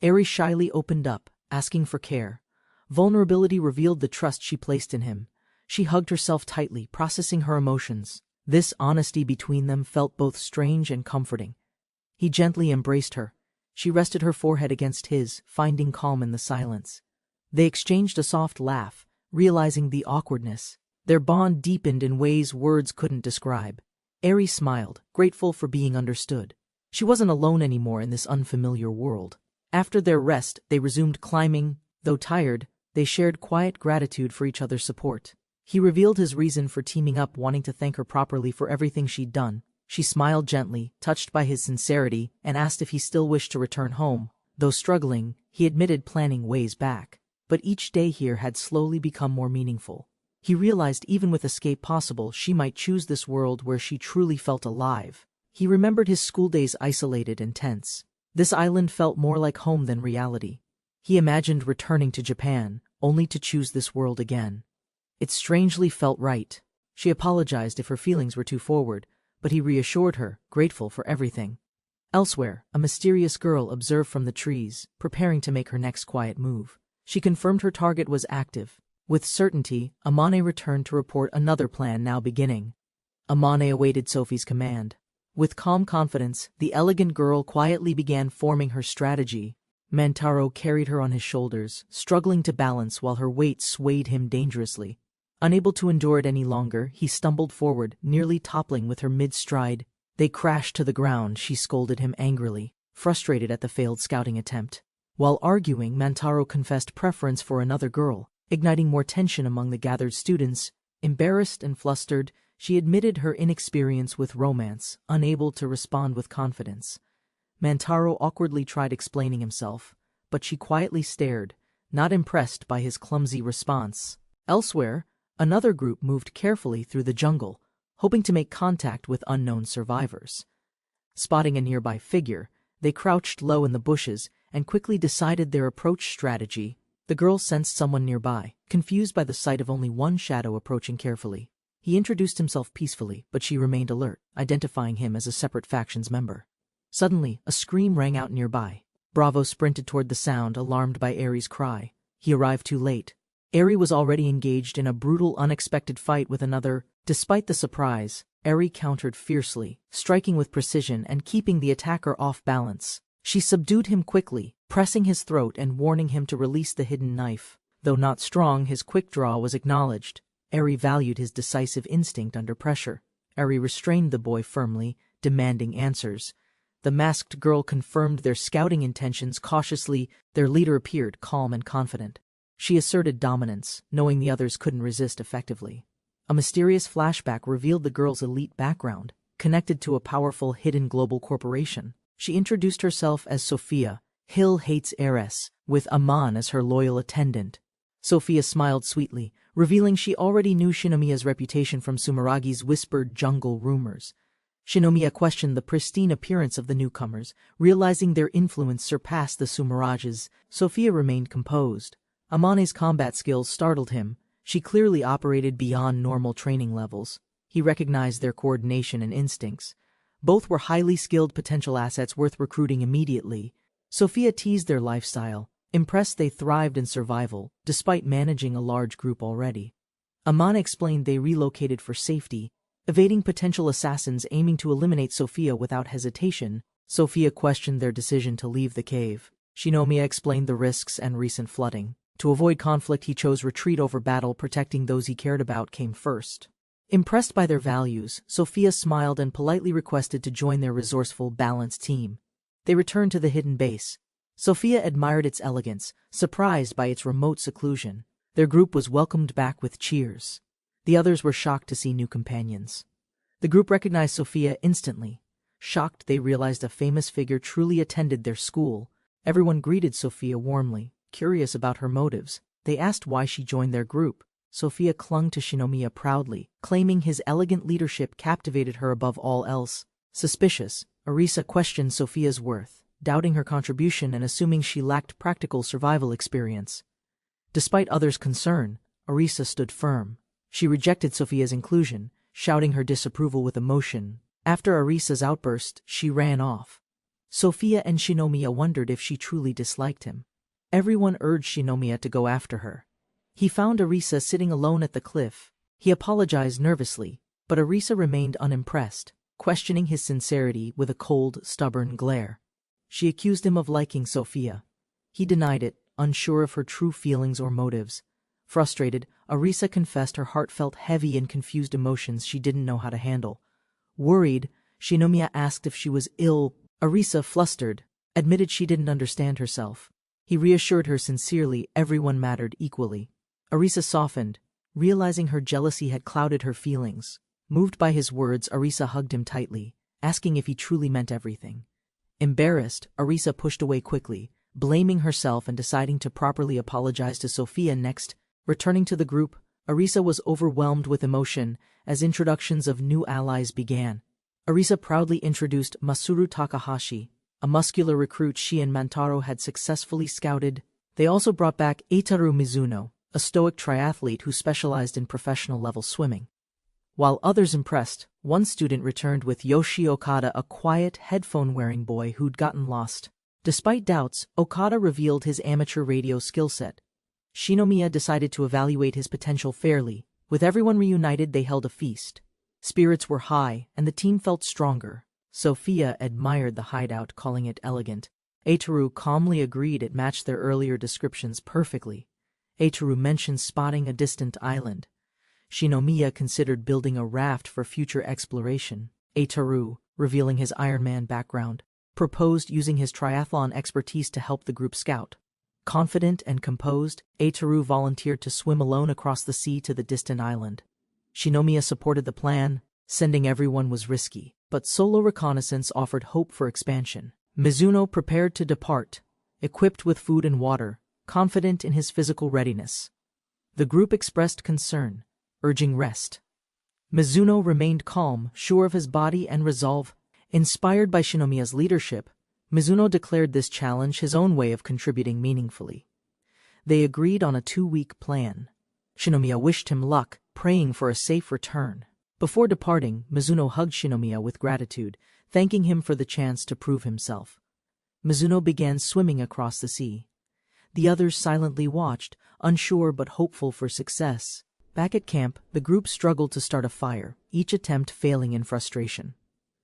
Eri shyly opened up, asking for care. Vulnerability revealed the trust she placed in him. She hugged herself tightly, processing her emotions. This honesty between them felt both strange and comforting. He gently embraced her. She rested her forehead against his, finding calm in the silence. They exchanged a soft laugh, realizing the awkwardness. Their bond deepened in ways words couldn't describe. Eri smiled, grateful for being understood. She wasn't alone anymore in this unfamiliar world. After their rest, they resumed climbing. Though tired, they shared quiet gratitude for each other's support. He revealed his reason for teaming up, wanting to thank her properly for everything she'd done. She smiled gently, touched by his sincerity, and asked if he still wished to return home. Though struggling, he admitted planning ways back. But each day here had slowly become more meaningful. He realized even with escape possible, she might choose this world where she truly felt alive. He remembered his school days isolated and tense. This island felt more like home than reality. He imagined returning to Japan, only to choose this world again. It strangely felt right. She apologized if her feelings were too forward, but he reassured her, grateful for everything. Elsewhere, a mysterious girl observed from the trees, preparing to make her next quiet move. She confirmed her target was active. With certainty, Amane returned to report another plan now beginning. Amane awaited Sophie's command. With calm confidence, the elegant girl quietly began forming her strategy. Mantaro carried her on his shoulders, struggling to balance while her weight swayed him dangerously. Unable to endure it any longer, he stumbled forward, nearly toppling with her mid-stride. They crashed to the ground. She scolded him angrily, frustrated at the failed scouting attempt. While arguing, Mantaro confessed preference for another girl, igniting more tension among the gathered students. Embarrassed and flustered, she admitted her inexperience with romance, unable to respond with confidence. Mantaro awkwardly tried explaining himself, but she quietly stared, not impressed by his clumsy response. Elsewhere, another group moved carefully through the jungle, hoping to make contact with unknown survivors. Spotting a nearby figure, they crouched low in the bushes and quickly decided their approach strategy. The girl sensed someone nearby, confused by the sight of only one shadow approaching carefully. He introduced himself peacefully, but she remained alert, identifying him as a separate faction's member. Suddenly, a scream rang out nearby. Bravo sprinted toward the sound, alarmed by Eri's cry. He arrived too late. Eri was already engaged in a brutal, unexpected fight with another. Despite the surprise, Eri countered fiercely, striking with precision and keeping the attacker off balance. She subdued him quickly, pressing his throat and warning him to release the hidden knife. Though not strong, his quick draw was acknowledged. Eri valued his decisive instinct under pressure. Eri restrained the boy firmly, demanding answers. The masked girl confirmed their scouting intentions cautiously. Their leader appeared calm and confident. She asserted dominance, knowing the others couldn't resist effectively. A mysterious flashback revealed the girl's elite background, connected to a powerful hidden global corporation. She introduced herself as Sophia, Hill Hates heiress, with Amon as her loyal attendant. Sophia smiled sweetly, revealing she already knew Shinomiya's reputation from Sumeragi's whispered jungle rumors. Shinomiya questioned the pristine appearance of the newcomers, realizing their influence surpassed the Sumerages. Sophia remained composed. Amane's combat skills startled him. She clearly operated beyond normal training levels. He recognized their coordination and instincts. Both were highly skilled potential assets worth recruiting immediately. Sophia teased their lifestyle, impressed they thrived in survival, despite managing a large group already. Amane explained they relocated for safety, evading potential assassins aiming to eliminate Sophia without hesitation. Sophia questioned their decision to leave the cave. Shinomiya explained the risks and recent flooding. To avoid conflict, he chose retreat over battle. Protecting those he cared about came first. Impressed by their values, Sophia smiled and politely requested to join their resourceful, balanced team. They returned to the hidden base. Sophia admired its elegance, surprised by its remote seclusion. Their group was welcomed back with cheers. The others were shocked to see new companions. The group recognized Sophia instantly. Shocked, they realized a famous figure truly attended their school. Everyone greeted Sophia warmly, curious about her motives. They asked why she joined their group. Sophia clung to Shinomiya proudly, claiming his elegant leadership captivated her above all else. Suspicious, Arisa questioned Sophia's worth, doubting her contribution and assuming she lacked practical survival experience. Despite others' concern, Arisa stood firm. She rejected Sophia's inclusion, shouting her disapproval with emotion. After Arisa's outburst, she ran off. Sophia and Shinomiya wondered if she truly disliked him. Everyone urged Shinomiya to go after her. He found Arisa sitting alone at the cliff. He apologized nervously, but Arisa remained unimpressed, questioning his sincerity with a cold, stubborn glare. She accused him of liking Sophia. He denied it, unsure of her true feelings or motives. Frustrated, Arisa confessed her heart felt heavy and confused emotions she didn't know how to handle. Worried, Shinomiya asked if she was ill. Arisa, flustered, admitted she didn't understand herself. He reassured her sincerely everyone mattered equally. Arisa softened, realizing her jealousy had clouded her feelings. Moved by his words, Arisa hugged him tightly, asking if he truly meant everything. Embarrassed, Arisa pushed away quickly, blaming herself and deciding to properly apologize to Sophia next. Returning to the group, Arisa was overwhelmed with emotion as introductions of new allies began. Arisa proudly introduced Masuru Takahashi, a muscular recruit she and Mantaro had successfully scouted. They also brought back Eitaru Mizuno, a stoic triathlete who specialized in professional-level swimming. While others impressed, one student returned with Yoshi Okada, a quiet, headphone-wearing boy who'd gotten lost. Despite doubts, Okada revealed his amateur radio skill set. Shinomiya decided to evaluate his potential fairly. With everyone reunited, they held a feast. Spirits were high, and the team felt stronger. Sophia admired the hideout, calling it elegant. Ataru calmly agreed it matched their earlier descriptions perfectly. Ataru mentioned spotting a distant island. Shinomiya considered building a raft for future exploration. Ataru, revealing his Iron Man background, proposed using his triathlon expertise to help the group scout. Confident and composed, Ataru volunteered to swim alone across the sea to the distant island. Shinomiya supported the plan. Sending everyone was risky, but solo reconnaissance offered hope for expansion. Mizuno prepared to depart, equipped with food and water, confident in his physical readiness. The group expressed concern, urging rest. Mizuno remained calm, sure of his body and resolve. Inspired by Shinomiya's leadership, Mizuno declared this challenge his own way of contributing meaningfully. They agreed on a 2-week plan. Shinomiya wished him luck, praying for a safe return. Before departing, Mizuno hugged Shinomiya with gratitude, thanking him for the chance to prove himself. Mizuno began swimming across the sea. The others silently watched, unsure but hopeful for success. Back at camp, the group struggled to start a fire, each attempt failing in frustration.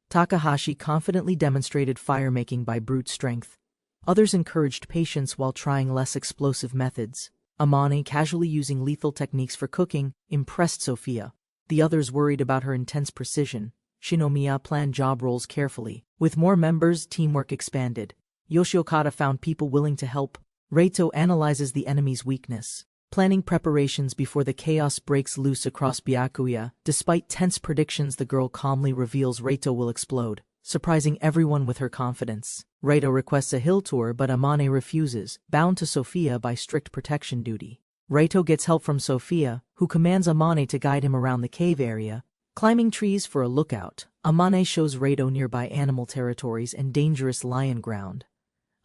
Takahashi confidently demonstrated fire-making by brute strength. Others encouraged patience while trying less explosive methods. Amane, casually using lethal techniques for cooking, impressed Sophia. The others worried about her intense precision. Shinomiya planned job roles carefully. With more members, teamwork expanded. Yoshiokata found people willing to help. Reito analyzes the enemy's weakness, planning preparations before the chaos breaks loose across Byakuya. Despite tense predictions, the girl calmly reveals Reito will explode, surprising everyone with her confidence. Reito requests a hill tour, but Amane refuses, bound to Sophia by strict protection duty. Reito gets help from Sophia, who commands Amane to guide him around the cave area. Climbing trees for a lookout, Amane shows Reito nearby animal territories and dangerous lion ground.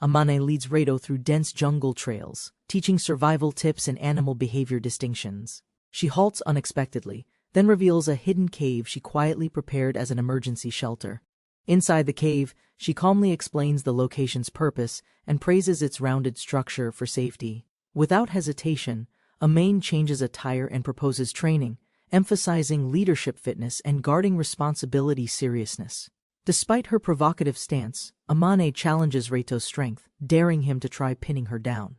Amane leads Reito through dense jungle trails, teaching survival tips and animal behavior distinctions. She halts unexpectedly, then reveals a hidden cave she quietly prepared as an emergency shelter. Inside the cave, she calmly explains the location's purpose and praises its rounded structure for safety. Without hesitation, Amane changes attire and proposes training, emphasizing leadership fitness and guarding responsibility seriousness. Despite her provocative stance, Amane challenges Reito's strength, daring him to try pinning her down.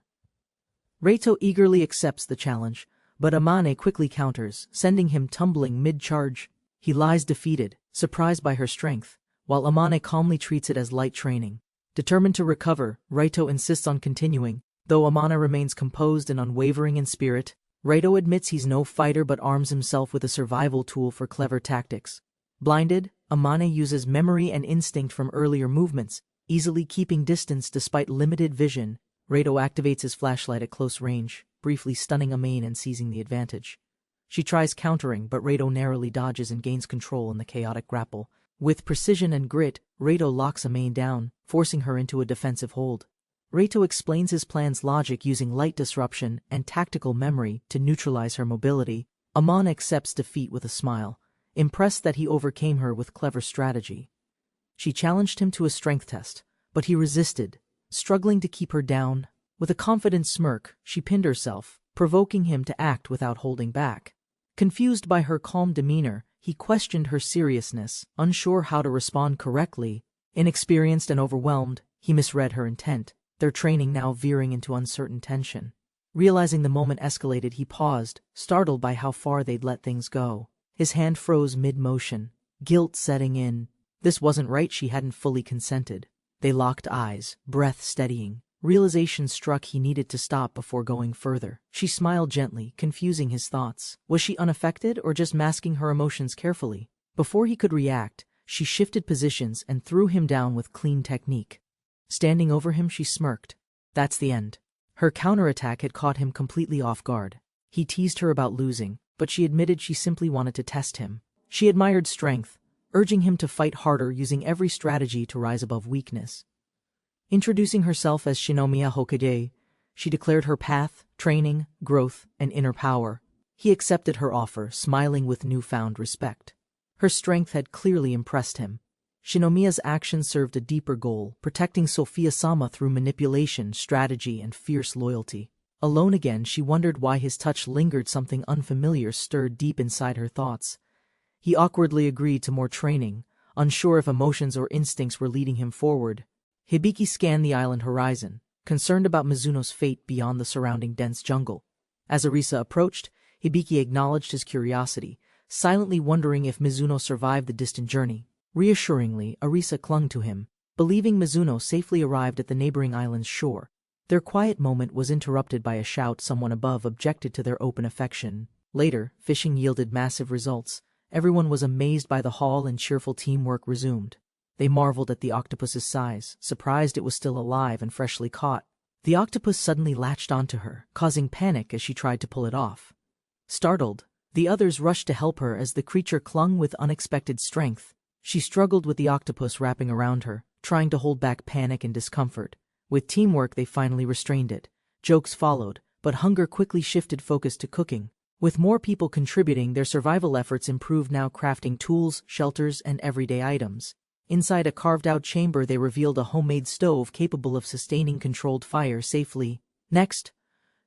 Reito eagerly accepts the challenge, but Amane quickly counters, sending him tumbling mid-charge. He lies defeated, surprised by her strength, while Amane calmly treats it as light training. Determined to recover, Reito insists on continuing. Though Amane remains composed and unwavering in spirit, Reito admits he's no fighter but arms himself with a survival tool for clever tactics. Blinded, Amane uses memory and instinct from earlier movements, easily keeping distance despite limited vision. Reito activates his flashlight at close range, briefly stunning Amane and seizing the advantage. She tries countering, but Reito narrowly dodges and gains control in the chaotic grapple. With precision and grit, Reito locks Amane down, forcing her into a defensive hold. Reito explains his plan's logic using light disruption and tactical memory to neutralize her mobility. Amane accepts defeat with a smile, impressed that he overcame her with clever strategy. She challenged him to a strength test, but he resisted, struggling to keep her down. With a confident smirk, she pinned herself, provoking him to act without holding back. Confused by her calm demeanor, he questioned her seriousness, unsure how to respond correctly. Inexperienced and overwhelmed, he misread her intent, their training now veering into uncertain tension. Realizing the moment escalated, he paused, startled by how far they'd let things go. His hand froze mid-motion, guilt setting in. This wasn't right, she hadn't fully consented. They locked eyes, breath steadying. Realization struck he needed to stop before going further. She smiled gently, confusing his thoughts. Was she unaffected or just masking her emotions carefully? Before he could react, she shifted positions and threw him down with clean technique. Standing over him, she smirked. That's the end. Her counterattack had caught him completely off guard. He teased her about losing, but she admitted she simply wanted to test him. She admired strength, urging him to fight harder, using every strategy to rise above weakness. Introducing herself as Shinomiya Hokage, she declared her path, training, growth, and inner power. He accepted her offer, smiling with newfound respect. Her strength had clearly impressed him. Shinomiya's actions served a deeper goal, protecting Sophia-sama through manipulation, strategy, and fierce loyalty. Alone again, she wondered why his touch lingered. Something unfamiliar stirred deep inside her thoughts. He awkwardly agreed to more training, unsure if emotions or instincts were leading him forward. Hibiki scanned the island horizon, concerned about Mizuno's fate beyond the surrounding dense jungle. As Arisa approached, Hibiki acknowledged his curiosity, silently wondering if Mizuno survived the distant journey. Reassuringly, Arisa clung to him, believing Mizuno safely arrived at the neighboring island's shore. Their quiet moment was interrupted by a shout. Someone above objected to their open affection. Later, fishing yielded massive results. Everyone was amazed by the haul and cheerful teamwork resumed. They marveled at the octopus's size, surprised it was still alive and freshly caught. The octopus suddenly latched onto her, causing panic as she tried to pull it off. Startled, the others rushed to help her as the creature clung with unexpected strength. She struggled with the octopus wrapping around her, trying to hold back panic and discomfort. With teamwork, they finally restrained it. Jokes followed, but hunger quickly shifted focus to cooking. With more people contributing, their survival efforts improved, now crafting tools, shelters, and everyday items. Inside a carved-out chamber, they revealed a homemade stove capable of sustaining controlled fire safely. Next,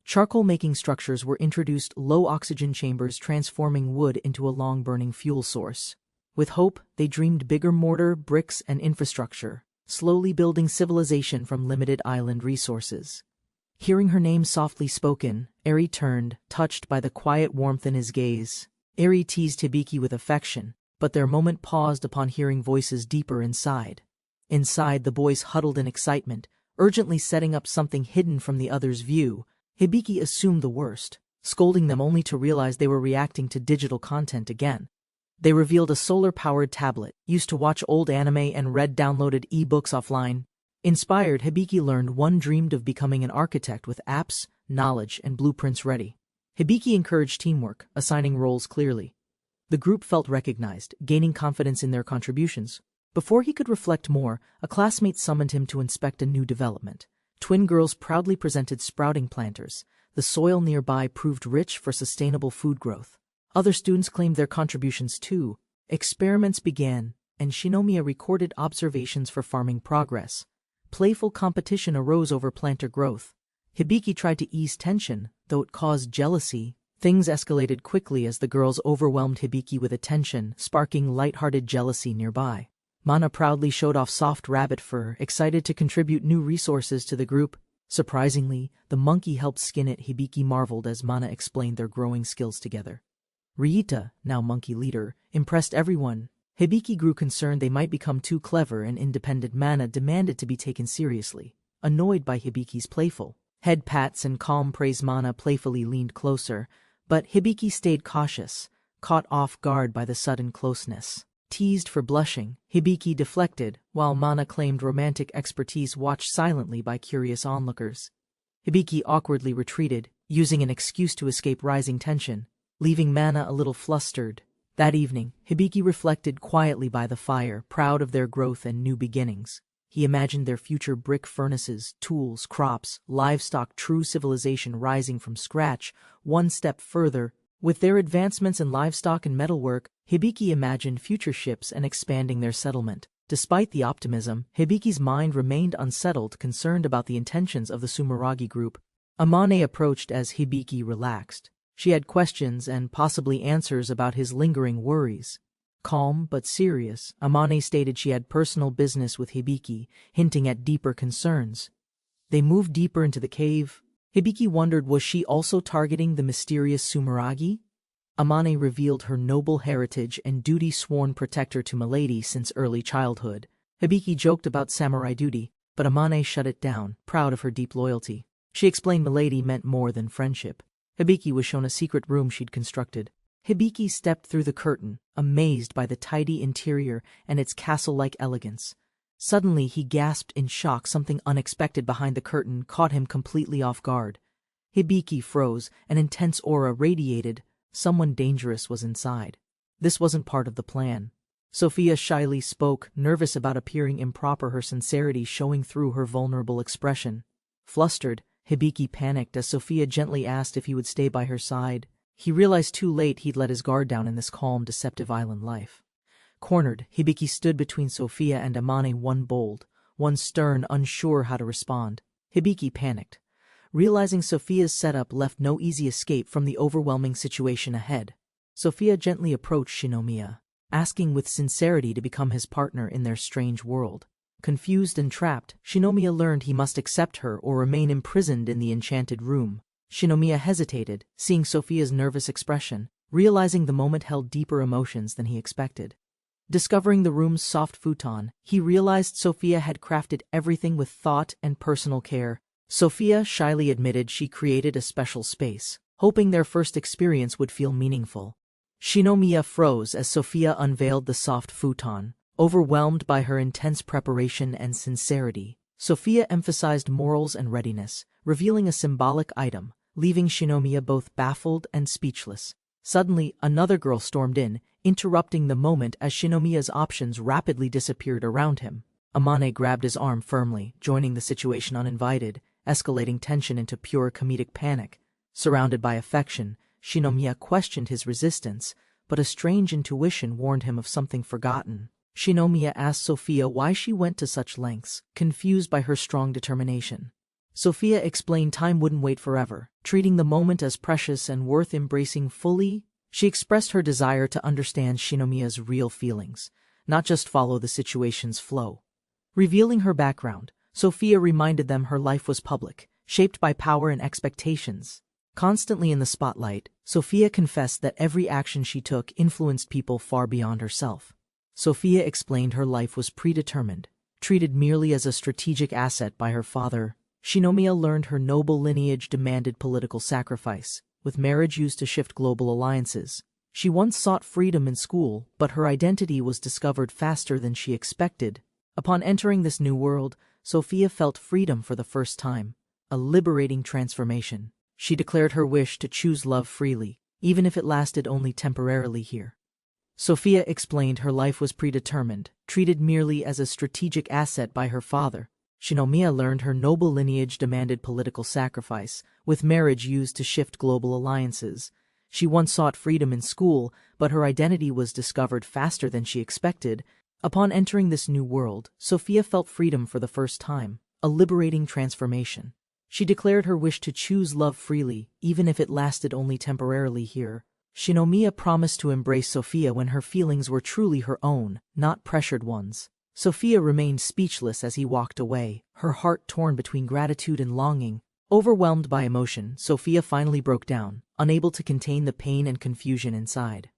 charcoal-making structures were introduced, low-oxygen chambers transforming wood into a long-burning fuel source. With hope, they dreamed bigger mortar, bricks, and infrastructure, slowly building civilization from limited island resources. Hearing her name softly spoken, Eri turned, touched by the quiet warmth in his gaze. Eri teased Hibiki with affection, but their moment paused upon hearing voices deeper inside. Inside, the boys huddled in excitement, urgently setting up something hidden from the others' view. Hibiki assumed the worst, scolding them only to realize they were reacting to digital content again. They revealed a solar-powered tablet, used to watch old anime and read downloaded e-books offline. Inspired, Hibiki learned one dreamed of becoming an architect with apps, knowledge, and blueprints ready. Hibiki encouraged teamwork, assigning roles clearly. The group felt recognized, gaining confidence in their contributions. Before he could reflect more, a classmate summoned him to inspect a new development. Twin girls proudly presented sprouting planters. The soil nearby proved rich for sustainable food growth. Other students claimed their contributions too. Experiments began, and Shinomiya recorded observations for farming progress. Playful competition arose over planter growth. Hibiki tried to ease tension, though it caused jealousy. Things escalated quickly as the girls overwhelmed Hibiki with attention, sparking light-hearted jealousy nearby. Mana proudly showed off soft rabbit fur, excited to contribute new resources to the group. Surprisingly, the monkey helped skin it. Hibiki marveled as Mana explained their growing skills together. Riita, now monkey leader, impressed everyone. Hibiki grew concerned they might become too clever and independent. Mana demanded to be taken seriously. Annoyed by Hibiki's playful head pats and calm praise, Mana playfully leaned closer, but Hibiki stayed cautious, caught off guard by the sudden closeness. Teased for blushing, Hibiki deflected, while Mana claimed romantic expertise, watched silently by curious onlookers. Hibiki awkwardly retreated, using an excuse to escape rising tension, leaving Mana a little flustered. That evening, Hibiki reflected quietly by the fire, proud of their growth and new beginnings. He imagined their future: brick furnaces, tools, crops, livestock, true civilization rising from scratch. One step further, with their advancements in livestock and metalwork, Hibiki imagined future ships and expanding their settlement. Despite the optimism, Hibiki's mind remained unsettled, concerned about the intentions of the Sumeragi group. Amane approached as Hibiki relaxed. She had questions and possibly answers about his lingering worries. Calm but serious, Amane stated she had personal business with Hibiki, hinting at deeper concerns. They moved deeper into the cave. Hibiki wondered, was she also targeting the mysterious Sumeragi? Amane revealed her noble heritage and duty, sworn protector to Milady since early childhood. Hibiki joked about samurai duty, but Amane shut it down, proud of her deep loyalty. She explained Milady meant more than friendship. Hibiki was shown a secret room she'd constructed. Hibiki stepped through the curtain, amazed by the tidy interior and its castle-like elegance. Suddenly he gasped in shock. Something unexpected behind the curtain caught him completely off guard. Hibiki froze, an intense aura radiated. Someone dangerous was inside. This wasn't part of the plan. Sophia shyly spoke, nervous about appearing improper, her sincerity showing through her vulnerable expression. Flustered, Hibiki panicked as Sophia gently asked if he would stay by her side. He realized too late he'd let his guard down in this calm, deceptive island life. Cornered, Hibiki stood between Sophia and Amane, one bold, one stern, unsure how to respond. Hibiki panicked, realizing Sophia's setup left no easy escape from the overwhelming situation ahead. Sophia gently approached Shinomiya, asking with sincerity to become his partner in their strange world. Confused and trapped, Shinomiya learned he must accept her or remain imprisoned in the enchanted room. Shinomiya hesitated, seeing Sophia's nervous expression, realizing the moment held deeper emotions than he expected. Discovering the room's soft futon, he realized Sophia had crafted everything with thought and personal care. Sophia shyly admitted she created a special space, hoping their first experience would feel meaningful. Shinomiya froze as Sophia unveiled the soft futon. Overwhelmed by her intense preparation and sincerity, Sophia emphasized morals and readiness, revealing a symbolic item, leaving Shinomiya both baffled and speechless. Suddenly, another girl stormed in, interrupting the moment as Shinomiya's options rapidly disappeared around him. Amane grabbed his arm firmly, joining the situation uninvited, escalating tension into pure comedic panic. Surrounded by affection, Shinomiya questioned his resistance, but a strange intuition warned him of something forgotten. Shinomiya asked Sophia why she went to such lengths, confused by her strong determination. Sophia explained time wouldn't wait forever, treating the moment as precious and worth embracing fully. She expressed her desire to understand Shinomiya's real feelings, not just follow the situation's flow. Revealing her background, Sophia reminded them her life was public, shaped by power and expectations. Constantly in the spotlight, Sophia confessed that every action she took influenced people far beyond herself. Sophia explained her life was predetermined, treated merely as a strategic asset by her father. Shinomiya learned her noble lineage demanded political sacrifice, with marriage used to shift global alliances. She once sought freedom in school, but her identity was discovered faster than she expected. Upon entering this new world, Sophia felt freedom for the first time, a liberating transformation. She declared her wish to choose love freely, even if it lasted only temporarily here. Sophia explained her life was predetermined, treated merely as a strategic asset by her father. Shinomiya learned her noble lineage demanded political sacrifice, with marriage used to shift global alliances. She once sought freedom in school, but her identity was discovered faster than she expected. Upon entering this new world, Sophia felt freedom for the first time, a liberating transformation. She declared her wish to choose love freely, even if it lasted only temporarily here. Shinomiya promised to embrace Sophia when her feelings were truly her own, not pressured ones. Sophia remained speechless as he walked away, her heart torn between gratitude and longing. Overwhelmed by emotion, Sophia finally broke down, unable to contain the pain and confusion inside.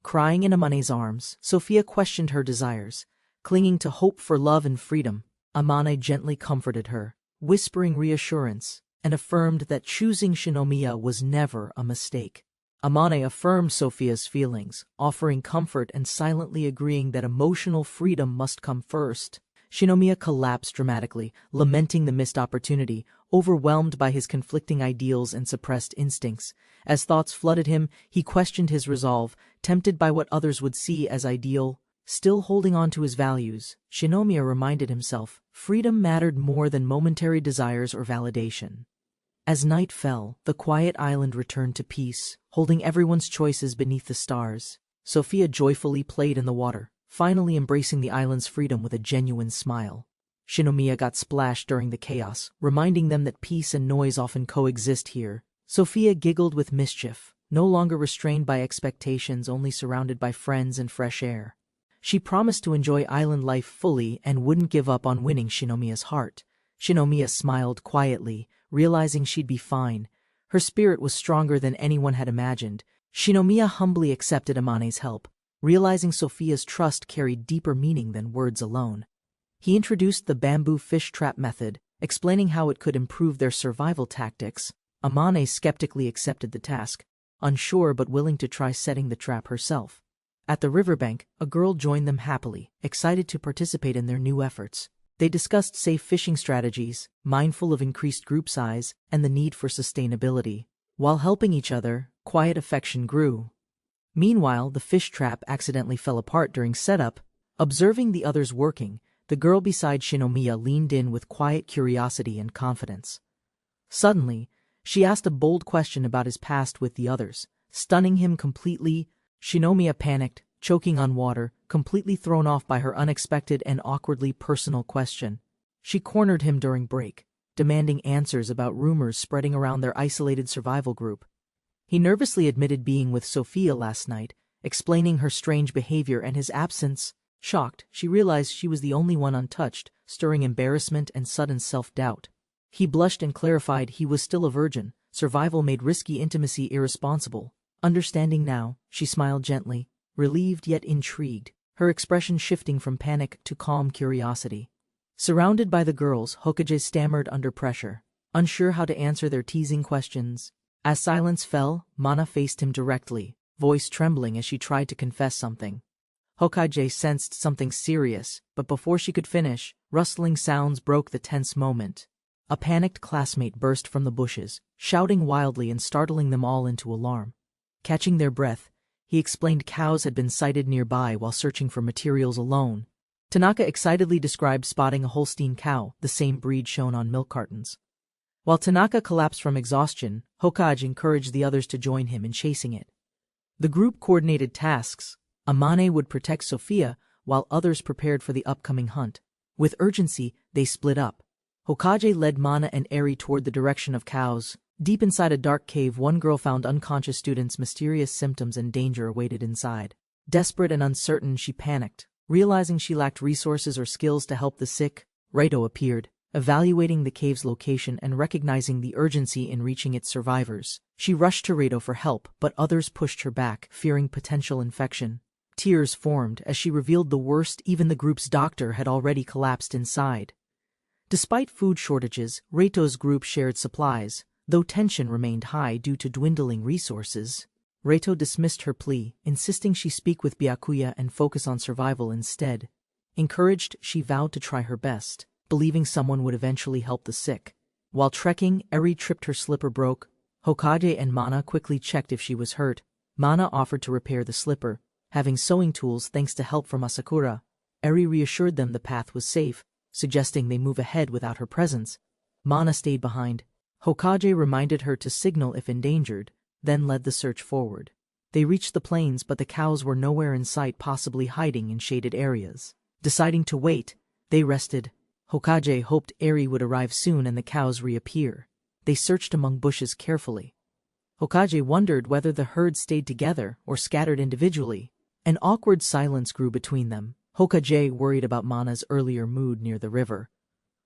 Crying in Amane's arms, Sophia questioned her desires, clinging to hope for love and freedom. Amane gently comforted her, whispering reassurance, and affirmed that choosing Shinomiya was never a mistake. Amane affirmed Sophia's feelings, offering comfort and silently agreeing that emotional freedom must come first. Shinomiya collapsed dramatically, lamenting the missed opportunity, overwhelmed by his conflicting ideals and suppressed instincts. As thoughts flooded him, he questioned his resolve, tempted by what others would see as ideal. Still holding on to his values, Shinomiya reminded himself, freedom mattered more than momentary desires or validation. As night fell, the quiet island returned to peace, holding everyone's choices beneath the stars. Sophia joyfully played in the water, finally embracing the island's freedom with a genuine smile. Shinomiya got splashed during the chaos, reminding them that peace and noise often coexist here. Sophia giggled with mischief, no longer restrained by expectations, only surrounded by friends and fresh air. She promised to enjoy island life fully and wouldn't give up on winning Shinomiya's heart. Shinomiya smiled quietly, realizing she'd be fine. Her spirit was stronger than anyone had imagined. Shinomiya humbly accepted Amane's help, realizing Sophia's trust carried deeper meaning than words alone. He introduced the bamboo fish trap method, explaining how it could improve their survival tactics. Amane skeptically accepted the task, unsure but willing to try setting the trap herself. At the riverbank, a girl joined them happily, excited to participate in their new efforts. They discussed safe fishing strategies, mindful of increased group size and the need for sustainability. While helping each other, quiet affection grew. Meanwhile, the fish trap accidentally fell apart during setup. Observing the others working, the girl beside Shinomiya leaned in with quiet curiosity and confidence. Suddenly, she asked a bold question about his past with the others, stunning him completely. Shinomiya panicked, choking on water, completely thrown off by her unexpected and awkwardly personal question. She cornered him during break, demanding answers about rumors spreading around their isolated survival group. He nervously admitted being with Sophia last night, explaining her strange behavior and his absence. Shocked, she realized she was the only one untouched, stirring embarrassment and sudden self-doubt. He blushed and clarified he was still a virgin. Survival made risky intimacy irresponsible. Understanding now, she smiled gently, relieved yet intrigued, her expression shifting from panic to calm curiosity. Surrounded by the girls, Hokage stammered under pressure, unsure how to answer their teasing questions. As silence fell, Mana faced him directly, voice trembling as she tried to confess something. Hokage sensed something serious, but before she could finish, rustling sounds broke the tense moment. A panicked classmate burst from the bushes, shouting wildly and startling them all into alarm. Catching their breath, he explained cows had been sighted nearby while searching for materials alone. Tanaka excitedly described spotting a Holstein cow, the same breed shown on milk cartons. While Tanaka collapsed from exhaustion, Hokage encouraged the others to join him in chasing it. The group coordinated tasks. Amane would protect Sophia, while others prepared for the upcoming hunt. With urgency, they split up. Hokage led Mana and Eri toward the direction of cows. Deep inside a dark cave, one girl found unconscious students' mysterious symptoms and danger awaited inside. Desperate and uncertain, she panicked. Realizing she lacked resources or skills to help the sick, Yurutto appeared, evaluating the cave's location and recognizing the urgency in reaching its survivors. She rushed to Yurutto for help, but others pushed her back, fearing potential infection. Tears formed as she revealed the worst. Even the group's doctor had already collapsed inside. Despite food shortages, Yurutto's group shared supplies, though tension remained high due to dwindling resources. Yurutto dismissed her plea, insisting she speak with Byakuya and focus on survival instead. Encouraged, she vowed to try her best, believing someone would eventually help the sick. While trekking, Eri tripped, her slipper broke. Hokage and Mana quickly checked if she was hurt. Mana offered to repair the slipper, having sewing tools thanks to help from Asakura. Eri reassured them the path was safe, suggesting they move ahead without her presence. Mana stayed behind. Hokage reminded her to signal if endangered, then led the search forward. They reached the plains, but the cows were nowhere in sight, possibly hiding in shaded areas. Deciding to wait, they rested. Hokage hoped Eri would arrive soon and the cows reappear. They searched among bushes carefully. Hokage wondered whether the herd stayed together or scattered individually. An awkward silence grew between them. Hokage worried about Mana's earlier mood near the river.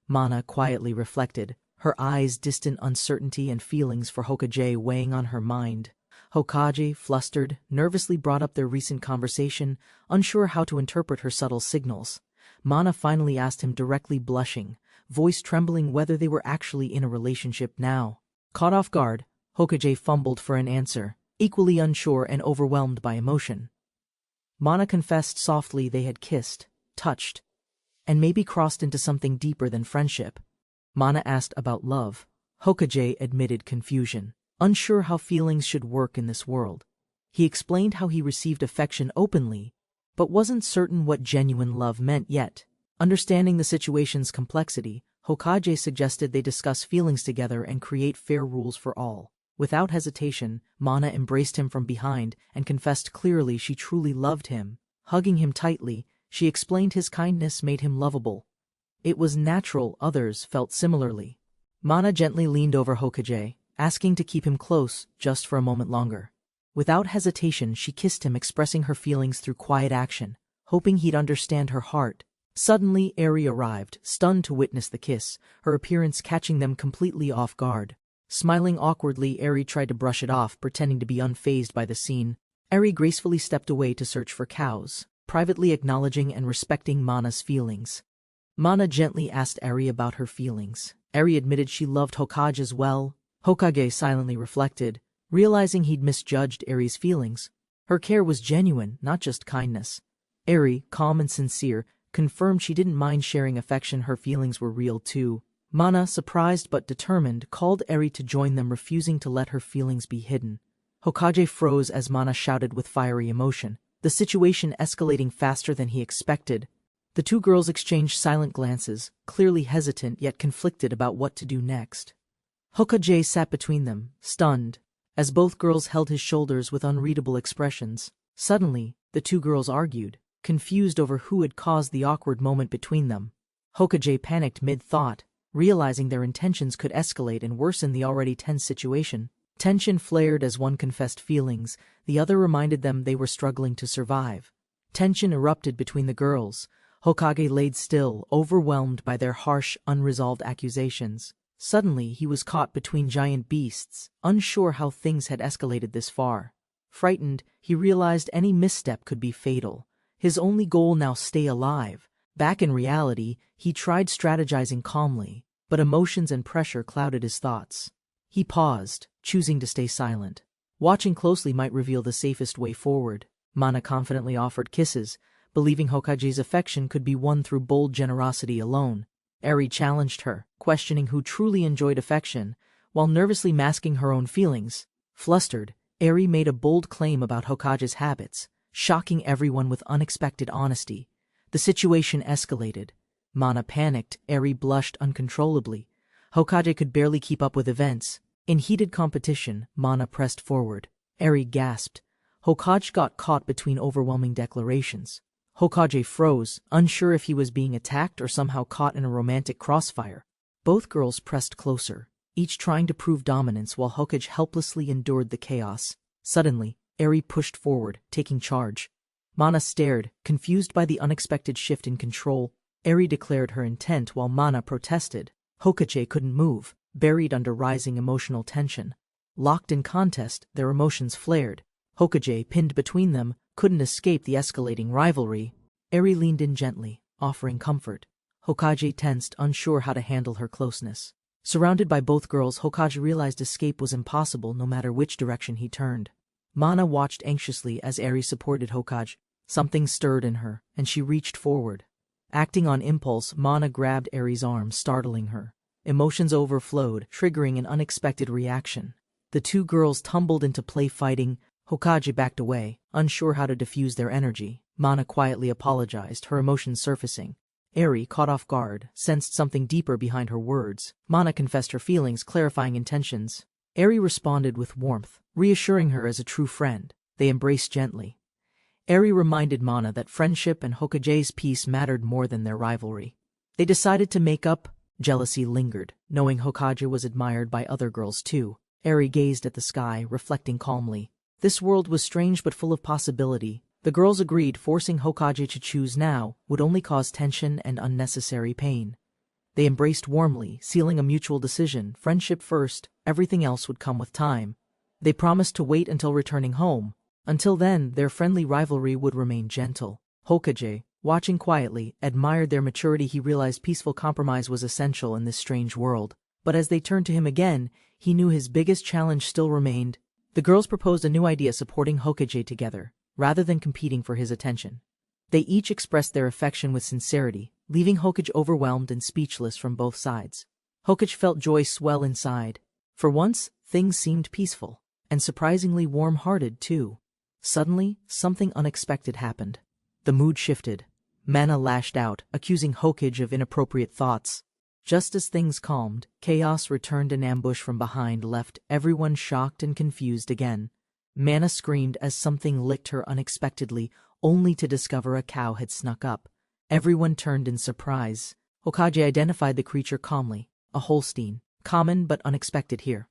Mana quietly reflected, her eyes distant uncertainty and feelings for Hokage weighing on her mind. Hokage, flustered, nervously brought up their recent conversation, unsure how to interpret her subtle signals. Mana finally asked him directly, blushing, voice trembling, whether they were actually in a relationship now. Caught off guard, Hokage fumbled for an answer, equally unsure and overwhelmed by emotion. Mana confessed softly they had kissed, touched, and maybe crossed into something deeper than friendship. Mana asked about love. Hokage admitted confusion, unsure how feelings should work in this world. He explained how he received affection openly, but wasn't certain what genuine love meant yet. Understanding the situation's complexity, Hokage suggested they discuss feelings together and create fair rules for all. Without hesitation, Mana embraced him from behind and confessed clearly she truly loved him. Hugging him tightly, she explained his kindness made him lovable. It was natural others felt similarly. Mana gently leaned over Hokage, asking to keep him close just for a moment longer. Without hesitation, she kissed him, expressing her feelings through quiet action, hoping he'd understand her heart. Suddenly, Eri arrived, stunned to witness the kiss, her appearance catching them completely off guard. Smiling awkwardly, Eri tried to brush it off, pretending to be unfazed by the scene. Eri gracefully stepped away to search for cows, privately acknowledging and respecting Mana's feelings. Mana gently asked Eri about her feelings. Eri admitted she loved Hokage as well. Hokage silently reflected, realizing he'd misjudged Eri's feelings. Her care was genuine, not just kindness. Eri, calm and sincere, confirmed she didn't mind sharing affection, her feelings were real too. Mana, surprised but determined, called Eri to join them, refusing to let her feelings be hidden. Hokage froze as Mana shouted with fiery emotion, the situation escalating faster than he expected. The two girls exchanged silent glances, clearly hesitant yet conflicted about what to do next. Hokage sat between them, stunned, as both girls held his shoulders with unreadable expressions. Suddenly, the two girls argued, confused over who had caused the awkward moment between them. Hokage panicked mid-thought, realizing their intentions could escalate and worsen the already tense situation. Tension flared as one confessed feelings, the other reminded them they were struggling to survive. Tension erupted between the girls. Hokage laid still, overwhelmed by their harsh, unresolved accusations. Suddenly, he was caught between giant beasts, unsure how things had escalated this far. Frightened, he realized any misstep could be fatal. His only goal now: stay alive. Back in reality, he tried strategizing calmly, but emotions and pressure clouded his thoughts. He paused, choosing to stay silent. Watching closely might reveal the safest way forward. Mana confidently offered kisses, believing Hokage's affection could be won through bold generosity alone. Eri challenged her, questioning who truly enjoyed affection, while nervously masking her own feelings. Flustered, Eri made a bold claim about Hokage's habits, shocking everyone with unexpected honesty. The situation escalated. Mana panicked, Eri blushed uncontrollably. Hokage could barely keep up with events. In heated competition, Mana pressed forward. Eri gasped. Hokage got caught between overwhelming declarations. Hokage froze, unsure if he was being attacked or somehow caught in a romantic crossfire. Both girls pressed closer, each trying to prove dominance while Hokage helplessly endured the chaos. Suddenly, Eri pushed forward, taking charge. Mana stared, confused by the unexpected shift in control. Eri declared her intent while Mana protested. Hokage couldn't move, buried under rising emotional tension. Locked in contest, their emotions flared. Hokage, pinned between them, couldn't escape the escalating rivalry. Eri leaned in gently, offering comfort. Hokage tensed, unsure how to handle her closeness. Surrounded by both girls, Hokage realized escape was impossible no matter which direction he turned. Mana watched anxiously as Eri supported Hokage. Something stirred in her, and she reached forward. Acting on impulse, Mana grabbed Eri's arm, startling her. Emotions overflowed, triggering an unexpected reaction. The two girls tumbled into play fighting. Hokage backed away, unsure how to diffuse their energy. Mana quietly apologized, her emotions surfacing. Eri, caught off guard, sensed something deeper behind her words. Mana confessed her feelings, clarifying intentions. Eri responded with warmth, reassuring her as a true friend. They embraced gently. Eri reminded Mana that friendship and Hokage's peace mattered more than their rivalry. They decided to make up. Jealousy lingered, knowing Hokage was admired by other girls too. Eri gazed at the sky, reflecting calmly. This world was strange but full of possibility. The girls agreed forcing Hokage to choose now would only cause tension and unnecessary pain. They embraced warmly, sealing a mutual decision: friendship first, everything else would come with time. They promised to wait until returning home. Until then, their friendly rivalry would remain gentle. Hokage, watching quietly, admired their maturity. He realized peaceful compromise was essential in this strange world. But as they turned to him again, he knew his biggest challenge still remained. The girls proposed a new idea: supporting Hokage together, rather than competing for his attention. They each expressed their affection with sincerity, leaving Hokage overwhelmed and speechless from both sides. Hokage felt joy swell inside. For once, things seemed peaceful, and surprisingly warm-hearted too. Suddenly, something unexpected happened. The mood shifted. Mana lashed out, accusing Hokage of inappropriate thoughts. Just as things calmed, chaos returned. An ambush from behind left everyone shocked and confused again. Mana screamed as something licked her unexpectedly, only to discover a cow had snuck up. Everyone turned in surprise. Hokage identified the creature calmly: a Holstein, common but unexpected here.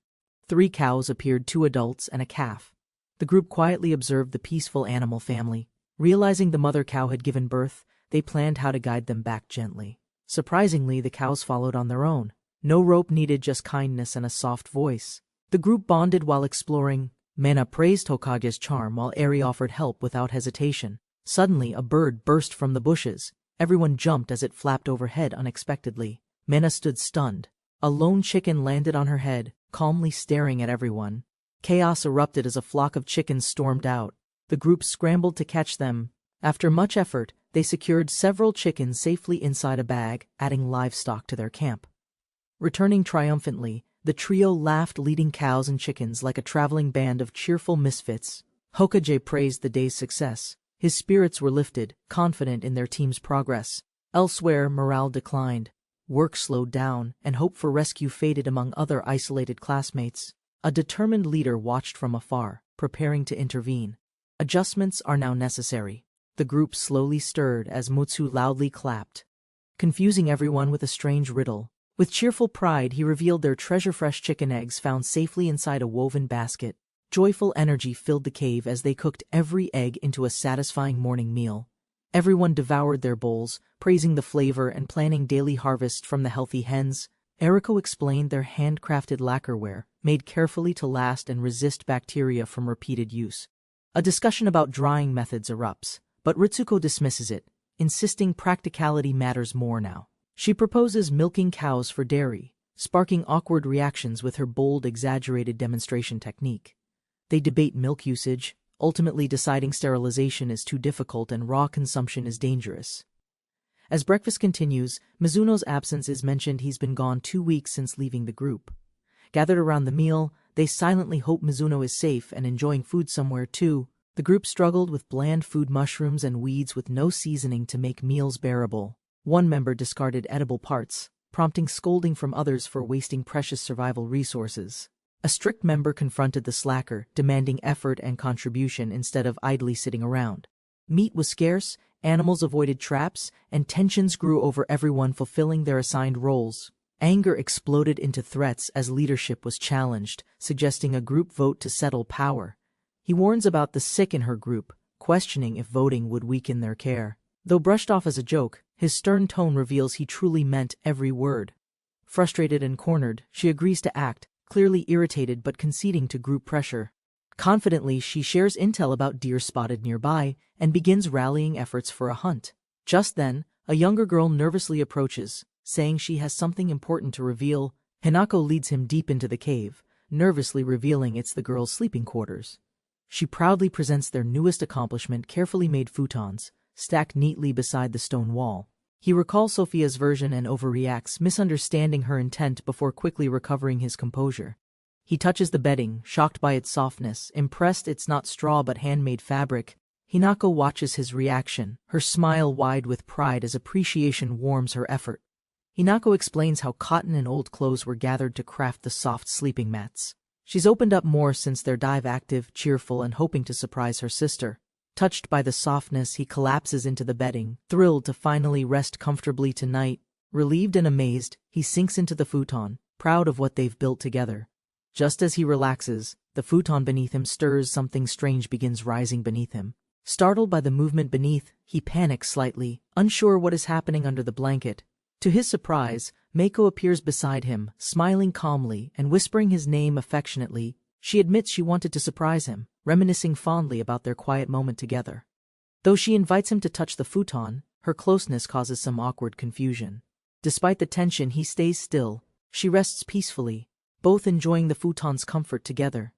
3 cows appeared, 2 adults and a calf. The group quietly observed the peaceful animal family. Realizing the mother cow had given birth, they planned how to guide them back gently. Surprisingly, the cows followed on their own. No rope needed, just kindness and a soft voice. The group bonded while exploring. Mana praised Hokage's charm while Eri offered help without hesitation. Suddenly, a bird burst from the bushes. Everyone jumped as it flapped overhead unexpectedly. Mana stood stunned. A lone chicken landed on her head, calmly staring at everyone. Chaos erupted as a flock of chickens stormed out. The group scrambled to catch them. After much effort, they secured several chickens safely inside a bag, adding livestock to their camp. Returning triumphantly, the trio laughed, leading cows and chickens like a traveling band of cheerful misfits. Hokage praised the day's success. His spirits were lifted, confident in their team's progress. Elsewhere, morale declined. Work slowed down, and hope for rescue faded among other isolated classmates. A determined leader watched from afar, preparing to intervene. Adjustments are now necessary. The group slowly stirred as Mutsu loudly clapped, confusing everyone with a strange riddle. With cheerful pride, he revealed their treasure-fresh chicken eggs found safely inside a woven basket. Joyful energy filled the cave as they cooked every egg into a satisfying morning meal. Everyone devoured their bowls, praising the flavor and planning daily harvest from the healthy hens. Eriko explained their handcrafted lacquerware, made carefully to last and resist bacteria from repeated use. A discussion about drying methods erupts, but Ritsuko dismisses it, insisting practicality matters more now. She proposes milking cows for dairy, sparking awkward reactions with her bold, exaggerated demonstration technique. They debate milk usage, ultimately deciding sterilization is too difficult and raw consumption is dangerous. As breakfast continues, Mizuno's absence is mentioned. He's been gone 2 weeks since leaving the group. Gathered around the meal, they silently hope Mizuno is safe and enjoying food somewhere too. The group struggled with bland food, mushrooms and weeds with no seasoning to make meals bearable. One member discarded edible parts, prompting scolding from others for wasting precious survival resources. A strict member confronted the slacker, demanding effort and contribution instead of idly sitting around. Meat was scarce, animals avoided traps, and tensions grew over everyone fulfilling their assigned roles. Anger exploded into threats as leadership was challenged, suggesting a group vote to settle power. He warns about the sick in her group, questioning if voting would weaken their care. Though brushed off as a joke, his stern tone reveals he truly meant every word. Frustrated and cornered, she agrees to act, clearly irritated but conceding to group pressure. Confidently, she shares intel about deer spotted nearby and begins rallying efforts for a hunt. Just then, a younger girl nervously approaches, saying she has something important to reveal. Hinako leads him deep into the cave, nervously revealing it's the girl's sleeping quarters. She proudly presents their newest accomplishment, carefully made futons, stacked neatly beside the stone wall. He recalls Sophia's version and overreacts, misunderstanding her intent before quickly recovering his composure. He touches the bedding, shocked by its softness, impressed it's not straw but handmade fabric. Hinako watches his reaction, her smile wide with pride as appreciation warms her effort. Hinako explains how cotton and old clothes were gathered to craft the soft sleeping mats. She's opened up more since their dive, active, cheerful, and hoping to surprise her sister. Touched by the softness, he collapses into the bedding, thrilled to finally rest comfortably tonight. Relieved and amazed, he sinks into the futon, proud of what they've built together. Just as he relaxes, the futon beneath him stirs. Something strange begins rising beneath him. Startled by the movement beneath, he panics slightly, unsure what is happening under the blanket. To his surprise, Meiko appears beside him, smiling calmly and whispering his name affectionately. She admits she wanted to surprise him, reminiscing fondly about their quiet moment together. Though she invites him to touch the futon, her closeness causes some awkward confusion. Despite the tension, he stays still. She rests peacefully, both enjoying the futon's comfort together.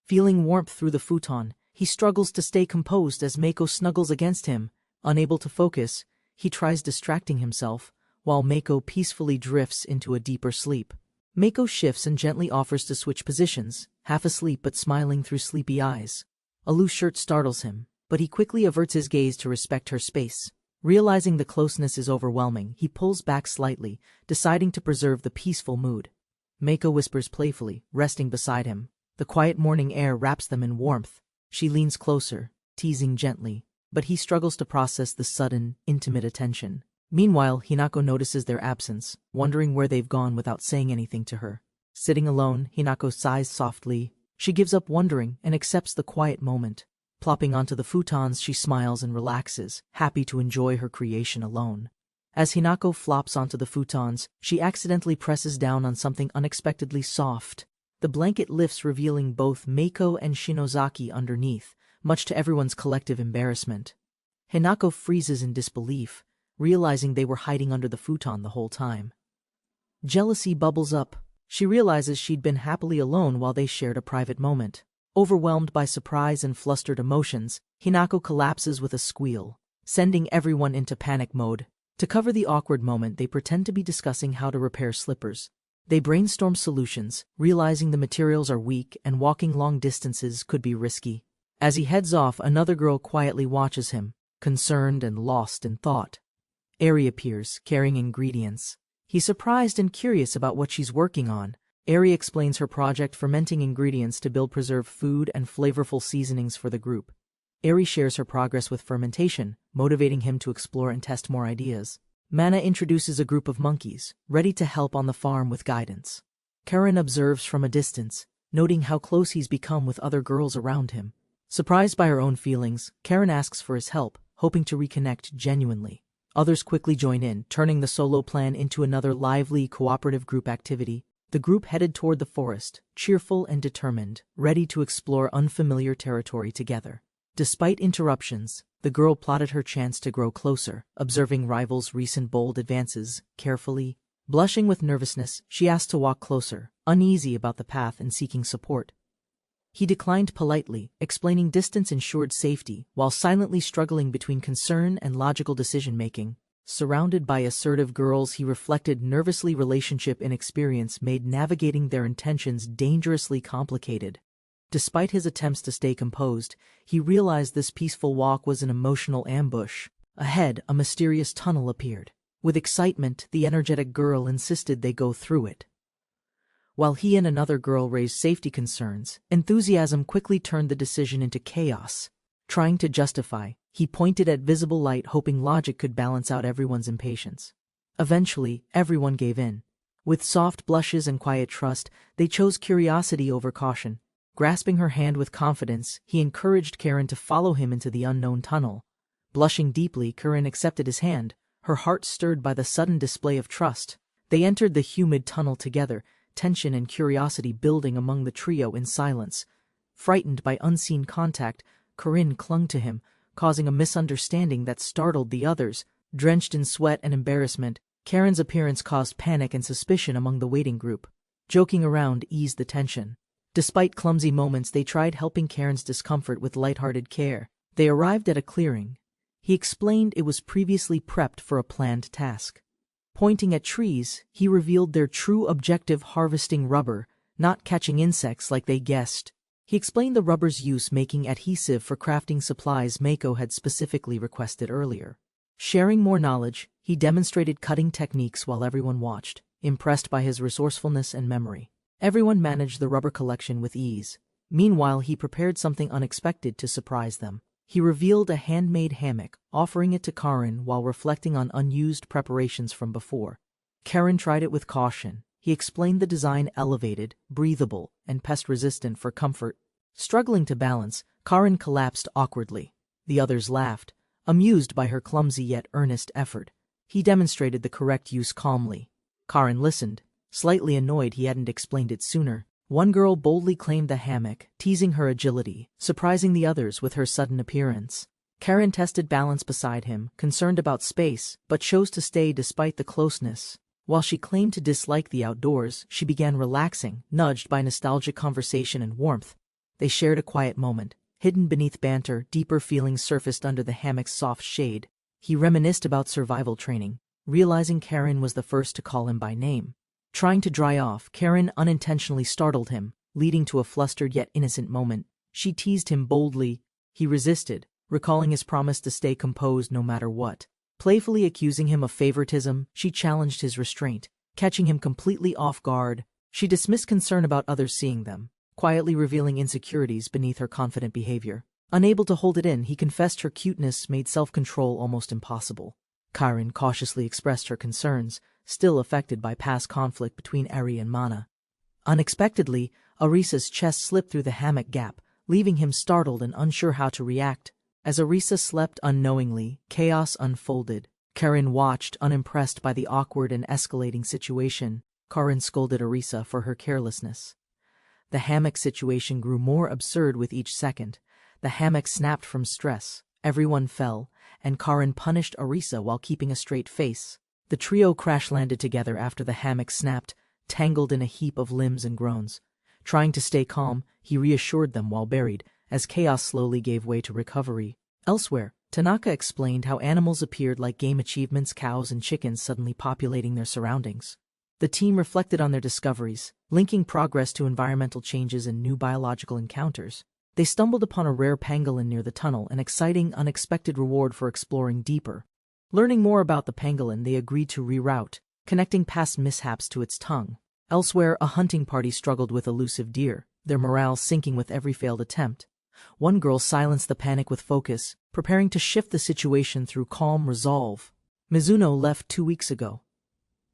Feeling warmth through the futon, he struggles to stay composed as Meiko snuggles against him. Unable to focus, he tries distracting himself, while Meiko peacefully drifts into a deeper sleep. Meiko shifts and gently offers to switch positions, half asleep but smiling through sleepy eyes. A loose shirt startles him, but he quickly averts his gaze to respect her space. Realizing the closeness is overwhelming, he pulls back slightly, deciding to preserve the peaceful mood. Meiko whispers playfully, resting beside him. The quiet morning air wraps them in warmth. She leans closer, teasing gently, but he struggles to process the sudden, intimate attention. Meanwhile, Hinako notices their absence, wondering where they've gone without saying anything to her. Sitting alone, Hinako sighs softly. She gives up wondering and accepts the quiet moment. Plopping onto the futons, she smiles and relaxes, happy to enjoy her creation alone. As Hinako flops onto the futons, she accidentally presses down on something unexpectedly soft. The blanket lifts, revealing both Meiko and Shinozaki underneath, much to everyone's collective embarrassment. Hinako freezes in disbelief, realizing they were hiding under the futon the whole time. Jealousy bubbles up. She realizes she'd been happily alone while they shared a private moment. Overwhelmed by surprise and flustered emotions, Hinako collapses with a squeal, sending everyone into panic mode. To cover the awkward moment, they pretend to be discussing how to repair slippers. They brainstorm solutions, realizing the materials are weak and walking long distances could be risky. As he heads off, another girl quietly watches him, concerned and lost in thought. Eri appears, carrying ingredients. He's surprised and curious about what she's working on. Eri explains her project, fermenting ingredients to build preserved food and flavorful seasonings for the group. Eri shares her progress with fermentation, motivating him to explore and test more ideas. Mana introduces a group of monkeys, ready to help on the farm with guidance. Karen observes from a distance, noting how close he's become with other girls around him. Surprised by her own feelings, Karen asks for his help, hoping to reconnect genuinely. Others quickly join in, turning the solo plan into another lively, cooperative group activity. The group headed toward the forest, cheerful and determined, ready to explore unfamiliar territory together. Despite interruptions, the girl plotted her chance to grow closer, observing rivals' recent bold advances carefully. Blushing with nervousness, she asked to walk closer, uneasy about the path and seeking support. He declined politely, explaining distance ensured safety, while silently struggling between concern and logical decision-making. Surrounded by assertive girls, he reflected nervously relationship inexperience made navigating their intentions dangerously complicated. Despite his attempts to stay composed, he realized this peaceful walk was an emotional ambush. Ahead, a mysterious tunnel appeared. With excitement, the energetic girl insisted they go through it. While he and another girl raised safety concerns, enthusiasm quickly turned the decision into chaos. Trying to justify, he pointed at visible light, hoping logic could balance out everyone's impatience. Eventually, everyone gave in. With soft blushes and quiet trust, they chose curiosity over caution. Grasping her hand with confidence, he encouraged Karen to follow him into the unknown tunnel. Blushing deeply, Karen accepted his hand, her heart stirred by the sudden display of trust. They entered the humid tunnel together, tension and curiosity building among the trio in silence. Frightened by unseen contact, Corinne clung to him, causing a misunderstanding that startled the others. Drenched in sweat and embarrassment, Karen's appearance caused panic and suspicion among the waiting group. Joking around eased the tension. Despite clumsy moments, they tried helping Karen's discomfort with lighthearted care. They arrived at a clearing. He explained it was previously prepped for a planned task. Pointing at trees, he revealed their true objective: harvesting rubber, not catching insects like they guessed. He explained the rubber's use, making adhesive for crafting supplies Mako had specifically requested earlier. Sharing more knowledge, he demonstrated cutting techniques while everyone watched, impressed by his resourcefulness and memory. Everyone managed the rubber collection with ease. Meanwhile, he prepared something unexpected to surprise them. He revealed a handmade hammock, offering it to Karen while reflecting on unused preparations from before. Karen tried it with caution. He explained the design: elevated, breathable, and pest-resistant for comfort. Struggling to balance, Karen collapsed awkwardly. The others laughed, amused by her clumsy yet earnest effort. He demonstrated the correct use calmly. Karen listened, slightly annoyed he hadn't explained it sooner. One girl boldly claimed the hammock, teasing her agility, surprising the others with her sudden appearance. Karen tested balance beside him, concerned about space, but chose to stay despite the closeness. While she claimed to dislike the outdoors, she began relaxing, nudged by nostalgic conversation and warmth. They shared a quiet moment. Hidden beneath banter, deeper feelings surfaced under the hammock's soft shade. He reminisced about survival training, realizing Karen was the first to call him by name. Trying to dry off, Karen unintentionally startled him, leading to a flustered yet innocent moment. She teased him boldly. He resisted, recalling his promise to stay composed no matter what. Playfully accusing him of favoritism, she challenged his restraint. Catching him completely off guard, she dismissed concern about others seeing them, quietly revealing insecurities beneath her confident behavior. Unable to hold it in, he confessed her cuteness made self-control almost impossible. Karen cautiously expressed her concerns, still affected by past conflict between Eri and Mana. Unexpectedly, Arisa's chest slipped through the hammock gap, leaving him startled and unsure how to react. As Arisa slept unknowingly, chaos unfolded. Karen watched, unimpressed by the awkward and escalating situation. Karen scolded Arisa for her carelessness. The hammock situation grew more absurd with each second. The hammock snapped from stress. Everyone fell, and Karen punished Arisa while keeping a straight face. The trio crash-landed together after the hammock snapped, tangled in a heap of limbs and groans. Trying to stay calm, he reassured them while buried, as chaos slowly gave way to recovery. Elsewhere, Tanaka explained how animals appeared like game achievements: cows and chickens suddenly populating their surroundings. The team reflected on their discoveries, linking progress to environmental changes and new biological encounters. They stumbled upon a rare pangolin near the tunnel, an exciting, unexpected reward for exploring deeper. Learning more about the pangolin, they agreed to reroute, connecting past mishaps to its tongue. Elsewhere, a hunting party struggled with elusive deer, their morale sinking with every failed attempt. One girl silenced the panic with focus, preparing to shift the situation through calm resolve. Mizuno left 2 weeks ago.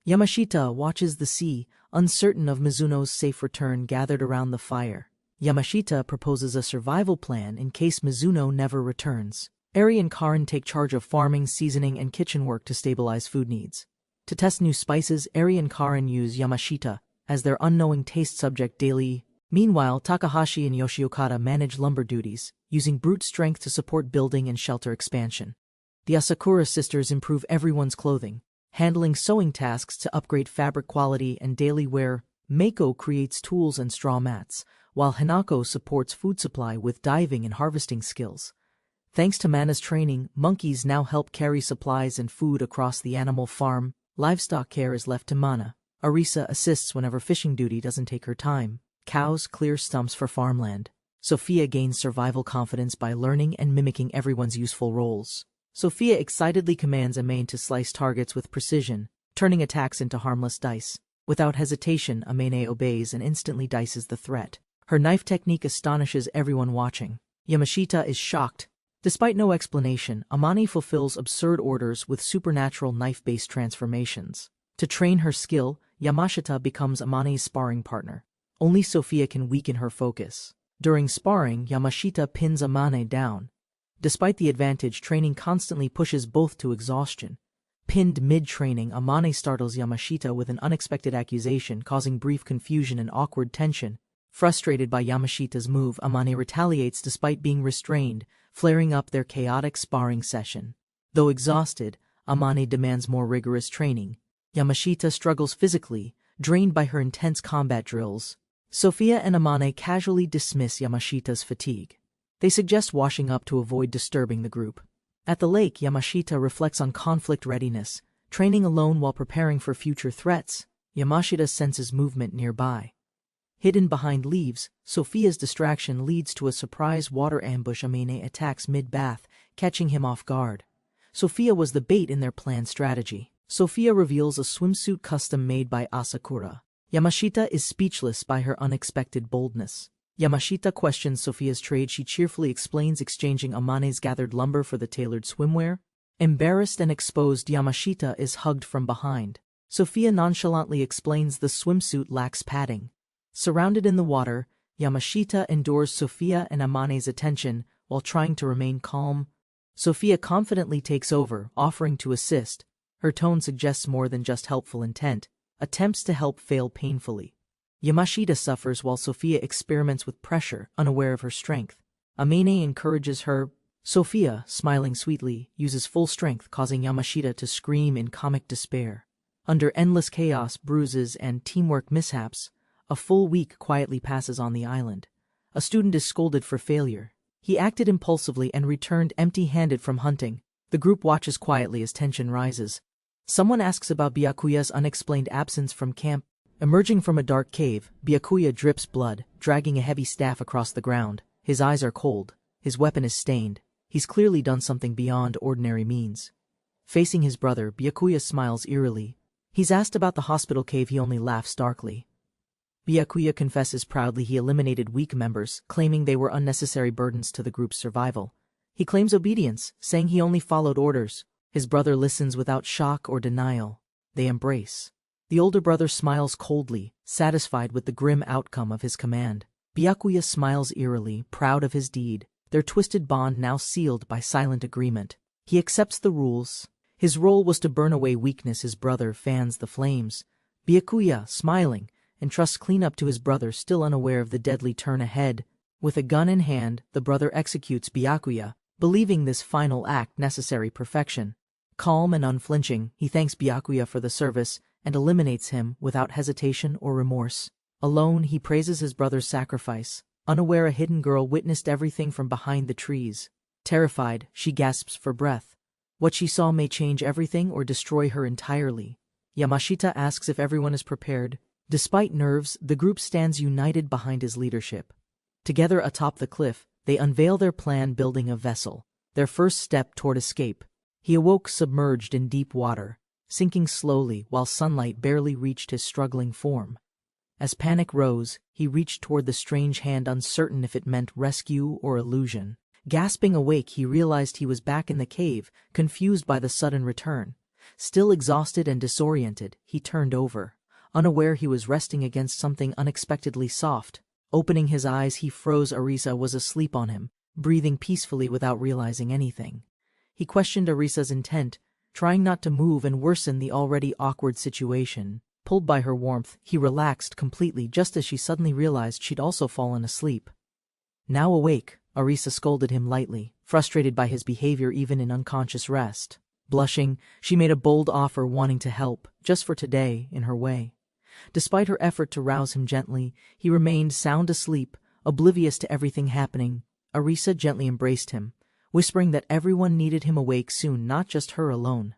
Yamashita watches the sea, uncertain of Mizuno's safe return, gathered around the fire. Yamashita proposes a survival plan in case Mizuno never returns. Eri and Karin take charge of farming, seasoning, and kitchen work to stabilize food needs. To test new spices, Eri and Karin use Yamashita as their unknowing taste subject daily. Meanwhile, Takahashi and Yoshiokata manage lumber duties, using brute strength to support building and shelter expansion. The Asakura sisters improve everyone's clothing, handling sewing tasks to upgrade fabric quality and daily wear. Meiko creates tools and straw mats, while Hanako supports food supply with diving and harvesting skills. Thanks to Mana's training, monkeys now help carry supplies and food across the animal farm. Livestock care is left to Mana. Arisa assists whenever fishing duty doesn't take her time. Cows clear stumps for farmland. Sophia gains survival confidence by learning and mimicking everyone's useful roles. Sophia excitedly commands Amane to slice targets with precision, turning attacks into harmless dice. Without hesitation, Amane obeys and instantly dices the threat. Her knife technique astonishes everyone watching. Yamashita is shocked. Despite no explanation, Amane fulfills absurd orders with supernatural knife-based transformations. To train her skill, Yamashita becomes Amane's sparring partner. Only Sophia can weaken her focus. During sparring, Yamashita pins Amane down. Despite the advantage, training constantly pushes both to exhaustion. Pinned mid-training, Amane startles Yamashita with an unexpected accusation, causing brief confusion and awkward tension. Frustrated by Yamashita's move, Amane retaliates despite being restrained, flaring up their chaotic sparring session. Though exhausted, Amane demands more rigorous training. Yamashita struggles physically, drained by her intense combat drills. Sophia and Amane casually dismiss Yamashita's fatigue. They suggest washing up to avoid disturbing the group. At the lake, Yamashita reflects on conflict readiness, training alone while preparing for future threats. Yamashita senses movement nearby. Hidden behind leaves, Sophia's distraction leads to a surprise water ambush. Amane attacks mid-bath, catching him off guard. Sophia was the bait in their planned strategy. Sophia reveals a swimsuit custom-made by Asakura. Yamashita is speechless by her unexpected boldness. Yamashita questions Sophia's trade. She cheerfully explains, exchanging Amane's gathered lumber for the tailored swimwear. Embarrassed and exposed, Yamashita is hugged from behind. Sophia nonchalantly explains the swimsuit lacks padding. Surrounded in the water, Yamashita endures Sophia and Amane's attention while trying to remain calm. Sophia confidently takes over, offering to assist. Her tone suggests more than just helpful intent. Attempts to help fail painfully. Yamashita suffers while Sophia experiments with pressure, unaware of her strength. Amane encourages her. Sophia, smiling sweetly, uses full strength, causing Yamashita to scream in comic despair. Under endless chaos, bruises, and teamwork mishaps, a full week quietly passes on the island. A student is scolded for failure. He acted impulsively and returned empty-handed from hunting. The group watches quietly as tension rises. Someone asks about Byakuya's unexplained absence from camp. Emerging from a dark cave, Byakuya drips blood, dragging a heavy staff across the ground. His eyes are cold. His weapon is stained. He's clearly done something beyond ordinary means. Facing his brother, Byakuya smiles eerily. He's asked about the hospital cave. He only laughs darkly. Byakuya confesses proudly he eliminated weak members, claiming they were unnecessary burdens to the group's survival. He claims obedience, saying he only followed orders. His brother listens without shock or denial. They embrace. The older brother smiles coldly, satisfied with the grim outcome of his command. Byakuya smiles eerily, proud of his deed, their twisted bond now sealed by silent agreement. He accepts the rules. His role was to burn away weakness. His brother fans the flames. Byakuya, smiling, entrusts cleanup to his brother, still unaware of the deadly turn ahead. With a gun in hand, the brother executes Byakuya, believing this final act necessary perfection. Calm and unflinching, he thanks Byakuya for the service and eliminates him without hesitation or remorse. Alone, he praises his brother's sacrifice. Unaware, a hidden girl witnessed everything from behind the trees. Terrified, she gasps for breath. What she saw may change everything or destroy her entirely. Yamashita asks if everyone is prepared. Despite nerves, the group stands united behind his leadership. Together atop the cliff, they unveil their plan, building a vessel, their first step toward escape. He awoke submerged in deep water, sinking slowly while sunlight barely reached his struggling form. As panic rose, he reached toward the strange hand, uncertain if it meant rescue or illusion. Gasping awake, he realized he was back in the cave, confused by the sudden return. Still exhausted and disoriented, he turned over. Unaware he was resting against something unexpectedly soft. Opening his eyes, he froze. Arisa was asleep on him, breathing peacefully without realizing anything. He questioned Arisa's intent, trying not to move and worsen the already awkward situation. Pulled by her warmth, he relaxed completely just as she suddenly realized she'd also fallen asleep. Now awake, Arisa scolded him lightly, frustrated by his behavior even in unconscious rest. Blushing, she made a bold offer wanting to help, just for today, in her way. Despite her effort to rouse him gently, he remained sound asleep, oblivious to everything happening. Arisa gently embraced him, whispering that everyone needed him awake soon, not just her alone.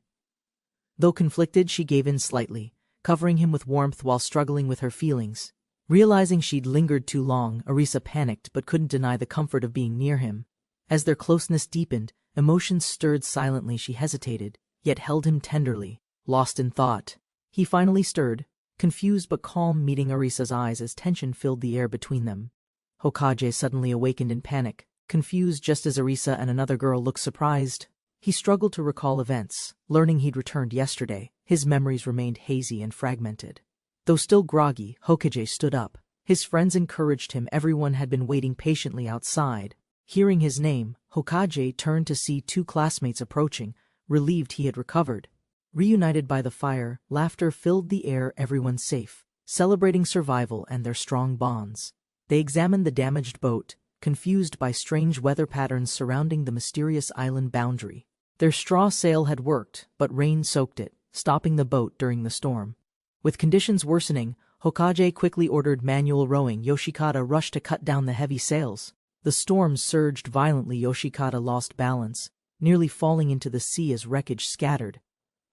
Though conflicted, she gave in slightly, covering him with warmth while struggling with her feelings. Realizing she'd lingered too long, Arisa panicked but couldn't deny the comfort of being near him. As their closeness deepened, emotions stirred silently. She hesitated, yet held him tenderly, lost in thought. He finally stirred, confused but calm, meeting Arisa's eyes as tension filled the air between them. Hokage suddenly awakened in panic, confused just as Arisa and another girl looked surprised. He struggled to recall events, learning he'd returned yesterday. His memories remained hazy and fragmented. Though still groggy, Hokage stood up. His friends encouraged him. Everyone had been waiting patiently outside. Hearing his name, Hokage turned to see two classmates approaching, relieved he had recovered. Reunited by the fire, laughter filled the air. Everyone safe, celebrating survival and their strong bonds. They examined the damaged boat, confused by strange weather patterns surrounding the mysterious island boundary. Their straw sail had worked, but rain soaked it, stopping the boat during the storm. With conditions worsening, Hokage quickly ordered manual rowing. Yoshikata rushed to cut down the heavy sails. The storm surged violently. Yoshikata lost balance, nearly falling into the sea as wreckage scattered.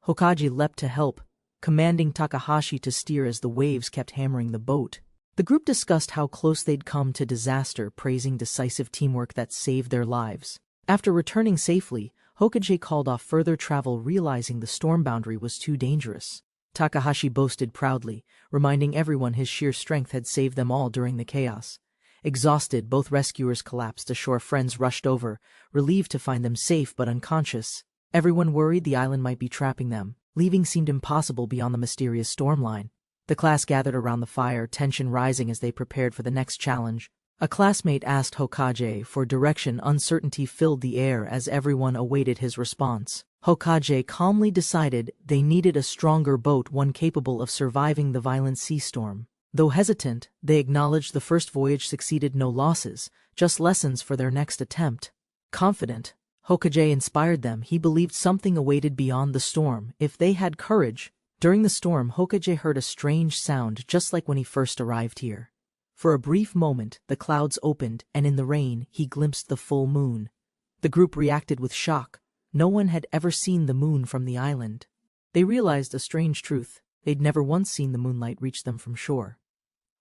Hokage leapt to help, commanding Takahashi to steer as the waves kept hammering the boat. The group discussed how close they'd come to disaster, praising decisive teamwork that saved their lives. After returning safely, Hokage called off further travel, realizing the storm boundary was too dangerous. Takahashi boasted proudly, reminding everyone his sheer strength had saved them all during the chaos. Exhausted, both rescuers collapsed ashore. Friends rushed over, relieved to find them safe but unconscious. Everyone worried the island might be trapping them. Leaving seemed impossible beyond the mysterious storm line. The class gathered around the fire, tension rising as they prepared for the next challenge. A classmate asked Hokage for direction. Uncertainty filled the air as everyone awaited his response. Hokage calmly decided they needed a stronger boat, one capable of surviving the violent sea storm. Though hesitant, they acknowledged the first voyage succeeded. No losses, just lessons for their next attempt. Confident, Hokage inspired them. He believed something awaited beyond the storm if they had courage. During the storm, Hokage heard a strange sound, just like when he first arrived here. For a brief moment, the clouds opened, and in the rain, he glimpsed the full moon. The group reacted with shock. No one had ever seen the moon from the island. They realized a strange truth. They'd never once seen the moonlight reach them from shore.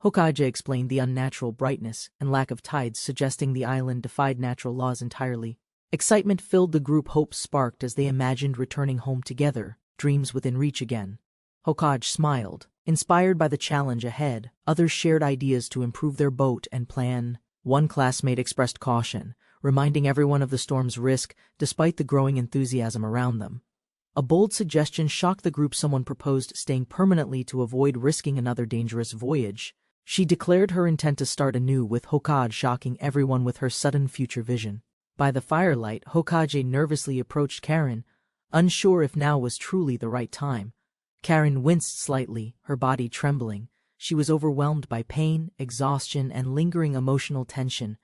Hokage explained the unnatural brightness and lack of tides, suggesting the island defied natural laws entirely. Excitement filled the group. Hope sparked as they imagined returning home together, dreams within reach again. Hokage smiled, inspired by the challenge ahead. Others shared ideas to improve their boat and plan. One classmate expressed caution, reminding everyone of the storm's risk despite the growing enthusiasm around them. A bold suggestion shocked the group. Someone proposed staying permanently to avoid risking another dangerous voyage. She declared her intent to start anew, with Hokage shocking everyone with her sudden future vision. By the firelight, Hokage nervously approached Karen, unsure if now was truly the right time. Karen winced slightly, her body trembling. She was overwhelmed by pain, exhaustion, and lingering emotional tension.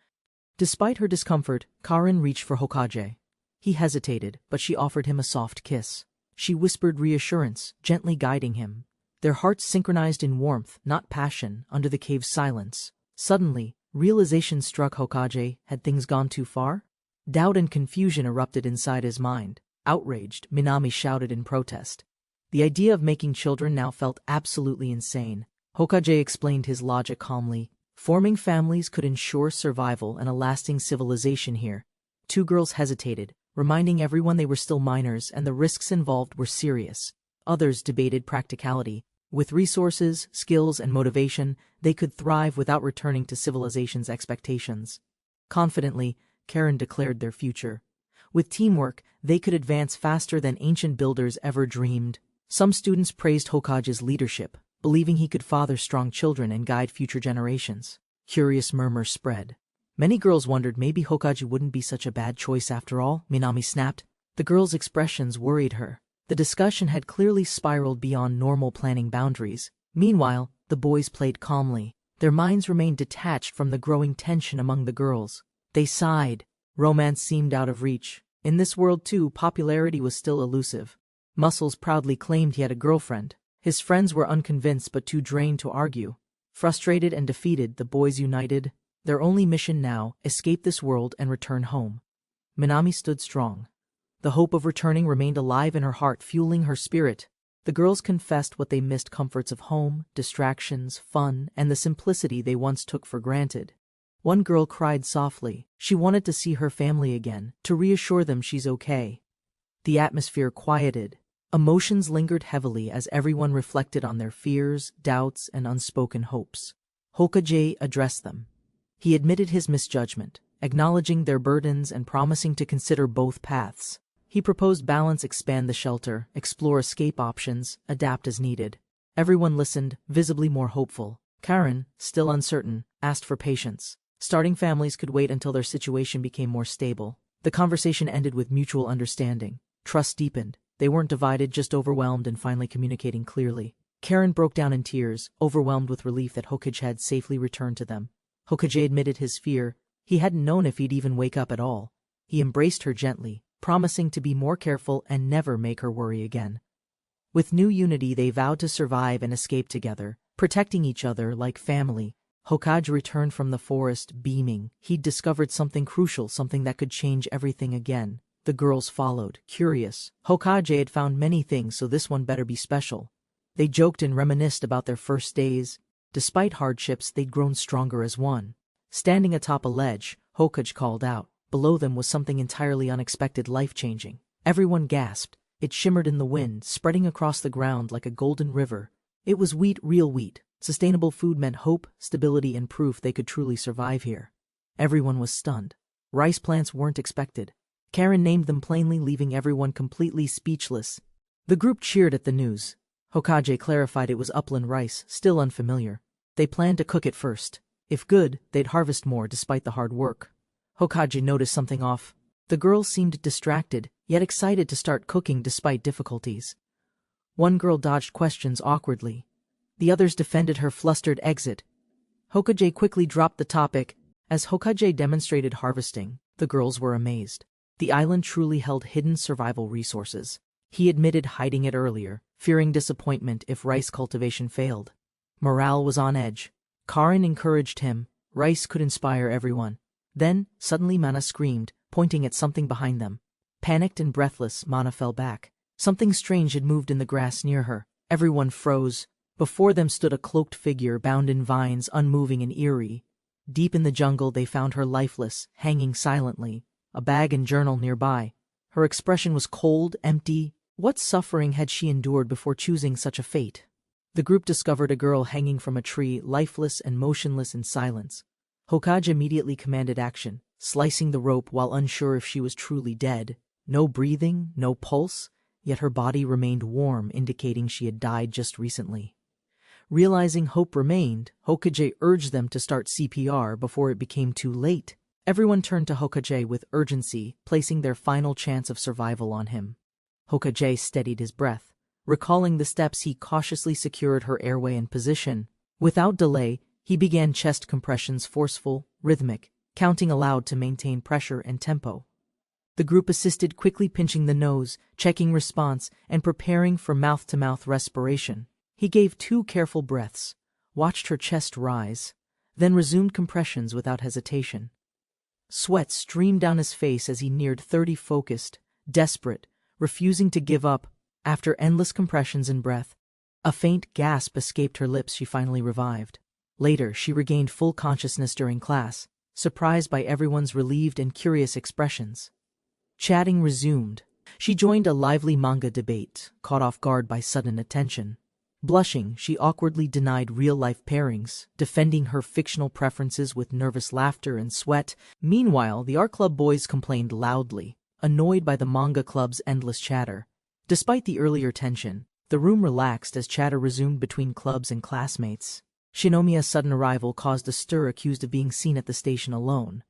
Despite her discomfort, Karen reached for Hokage. He hesitated, but she offered him a soft kiss. She whispered reassurance, gently guiding him. Their hearts synchronized in warmth, not passion, under the cave's silence. Suddenly, realization struck Hokage. Had things gone too far? Doubt and confusion erupted inside his mind. Outraged, Minami shouted in protest. The idea of making children now felt absolutely insane. Hokage explained his logic calmly. Forming families could ensure survival and a lasting civilization here. Two girls hesitated, reminding everyone they were still minors and the risks involved were serious. Others debated practicality. With resources, skills, and motivation, they could thrive without returning to civilization's expectations. Confidently, Karen declared their future. With teamwork, they could advance faster than ancient builders ever dreamed. Some students praised Hokage's leadership, believing he could father strong children and guide future generations. Curious murmurs spread. Many girls wondered maybe Hokage wouldn't be such a bad choice after all. Minami snapped. The girls' expressions worried her. The discussion had clearly spiraled beyond normal planning boundaries. Meanwhile, the boys played calmly. Their minds remained detached from the growing tension among the girls. They sighed. Romance seemed out of reach. In this world too, popularity was still elusive. Muscles proudly claimed he had a girlfriend. His friends were unconvinced but too drained to argue. Frustrated and defeated, the boys united. Their only mission now, escape this world and return home. Minami stood strong. The hope of returning remained alive in her heart, fueling her spirit. The girls confessed what they missed: comforts of home, distractions, fun, and the simplicity they once took for granted. One girl cried softly. She wanted to see her family again, to reassure them she's okay. The atmosphere quieted. Emotions lingered heavily as everyone reflected on their fears, doubts, and unspoken hopes. Hokage addressed them. He admitted his misjudgment, acknowledging their burdens and promising to consider both paths. He proposed balance: expand the shelter, explore escape options, adapt as needed. Everyone listened, visibly more hopeful. Karen, still uncertain, asked for patience. Starting families could wait until their situation became more stable. The conversation ended with mutual understanding. Trust deepened. They weren't divided, just overwhelmed and finally communicating clearly. Karen broke down in tears, overwhelmed with relief that Hokage had safely returned to them. Hokage admitted his fear. He hadn't known if he'd even wake up at all. He embraced her gently, promising to be more careful and never make her worry again. With new unity, they vowed to survive and escape together, protecting each other like family. Hokage returned from the forest, beaming. He'd discovered something crucial, something that could change everything again. The girls followed, curious. Hokage had found many things, so this one better be special. They joked and reminisced about their first days. Despite hardships, they'd grown stronger as one. Standing atop a ledge, Hokage called out. Below them was something entirely unexpected, life-changing. Everyone gasped. It shimmered in the wind, spreading across the ground like a golden river. It was wheat, real wheat. Sustainable food meant hope, stability, and proof they could truly survive here. Everyone was stunned. Rice plants weren't expected. Karen named them plainly, leaving everyone completely speechless. The group cheered at the news. Hokage clarified it was upland rice, still unfamiliar. They planned to cook it first. If good, they'd harvest more despite the hard work. Hokage noticed something off. The girls seemed distracted, yet excited to start cooking despite difficulties. One girl dodged questions awkwardly. The others defended her flustered exit. Hokage quickly dropped the topic. As Hokage demonstrated harvesting, the girls were amazed. The island truly held hidden survival resources. He admitted hiding it earlier, fearing disappointment if rice cultivation failed. Morale was on edge. Karen encouraged him. Rice could inspire everyone. Then, suddenly Mana screamed, pointing at something behind them. Panicked and breathless, Mana fell back. Something strange had moved in the grass near her. Everyone froze. Before them stood a cloaked figure, bound in vines, unmoving and eerie. Deep in the jungle, they found her lifeless, hanging silently, a bag and journal nearby. Her expression was cold, empty. What suffering had she endured before choosing such a fate? The group discovered a girl hanging from a tree, lifeless and motionless in silence. Hokage immediately commanded action, slicing the rope while unsure if she was truly dead. No breathing, no pulse, yet her body remained warm, indicating she had died just recently. Realizing hope remained, Hokage urged them to start CPR before it became too late. Everyone turned to Hokage with urgency, placing their final chance of survival on him. Hokage steadied his breath. Recalling the steps, he cautiously secured her airway and position. Without delay, he began chest compressions, forceful, rhythmic, counting aloud to maintain pressure and tempo. The group assisted, quickly pinching the nose, checking response, and preparing for mouth-to-mouth respiration. He gave 2 careful breaths, watched her chest rise, then resumed compressions without hesitation. Sweat streamed down his face as he neared 30, focused, desperate, refusing to give up. After endless compressions and breath, a faint gasp escaped her lips. She finally revived. Later, she regained full consciousness during class, surprised by everyone's relieved and curious expressions. Chatting resumed. She joined a lively manga debate, caught off guard by sudden attention. Blushing, she awkwardly denied real-life pairings, defending her fictional preferences with nervous laughter and sweat. Meanwhile, the art club boys complained loudly, annoyed by the manga club's endless chatter. Despite the earlier tension, the room relaxed as chatter resumed between clubs and classmates. Shinomiya's sudden arrival caused a stir, accused of being seen at the station alone.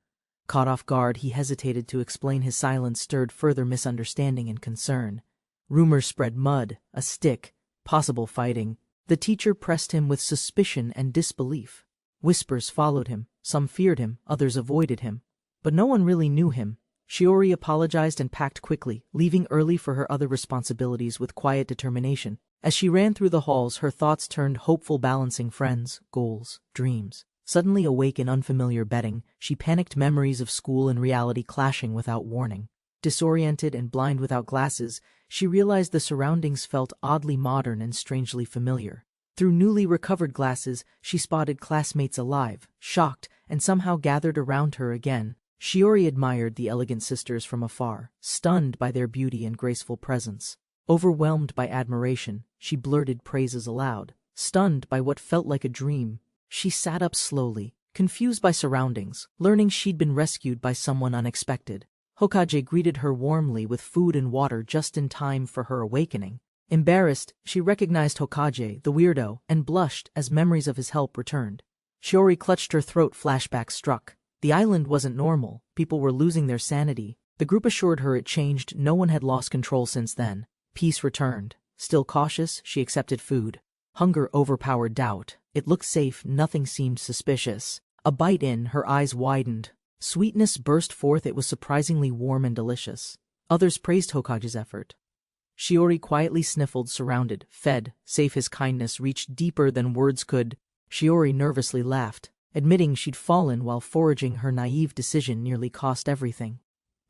Caught off guard, he hesitated to explain. His silence stirred further misunderstanding and concern. Rumors spread: mud, a stick, possible fighting. The teacher pressed him with suspicion and disbelief. Whispers followed him. Some feared him, others avoided him. But no one really knew him. Shiori apologized and packed quickly, leaving early for her other responsibilities with quiet determination. As she ran through the halls, her thoughts turned hopeful, balancing friends, goals, dreams. Suddenly awake in unfamiliar bedding, she panicked, memories of school and reality clashing without warning. Disoriented and blind without glasses, she realized the surroundings felt oddly modern and strangely familiar. Through newly recovered glasses, she spotted classmates alive, shocked, and somehow gathered around her again. Shiori admired the elegant sisters from afar, stunned by their beauty and graceful presence. Overwhelmed by admiration, she blurted praises aloud. Stunned by what felt like a dream, she sat up slowly, confused by surroundings, learning she'd been rescued by someone unexpected. Hokage greeted her warmly with food and water just in time for her awakening. Embarrassed, she recognized Hokage, the weirdo, and blushed as memories of his help returned. Shiori clutched her throat. Flashback struck. The island wasn't normal. People were losing their sanity. The group assured her it changed. No one had lost control since then. Peace returned. Still cautious, she accepted food. Hunger overpowered doubt. It looked safe, nothing seemed suspicious. A bite in, her eyes widened. Sweetness burst forth. It was surprisingly warm and delicious. Others praised Hokage's effort. Shiori quietly sniffled, surrounded, fed, safe. His kindness reached deeper than words could. Shiori nervously laughed, admitting she'd fallen while foraging. Her naive decision nearly cost everything.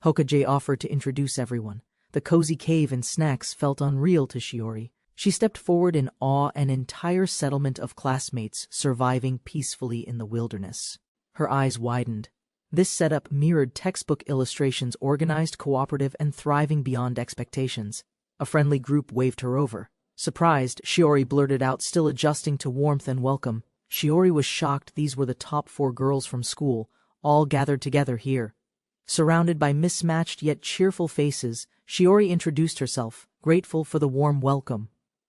Hokage offered to introduce everyone. The cozy cave and snacks felt unreal to Shiori. She stepped forward in awe, an entire settlement of classmates surviving peacefully in the wilderness. Her eyes widened. This setup mirrored textbook illustrations, organized, cooperative, and thriving beyond expectations. A friendly group waved her over. Surprised, Shiori blurted out, still adjusting to warmth and welcome. Shiori was shocked. These were the top 4 girls from school, all gathered together here. Surrounded by mismatched yet cheerful faces, Shiori introduced herself, grateful for the warm welcome.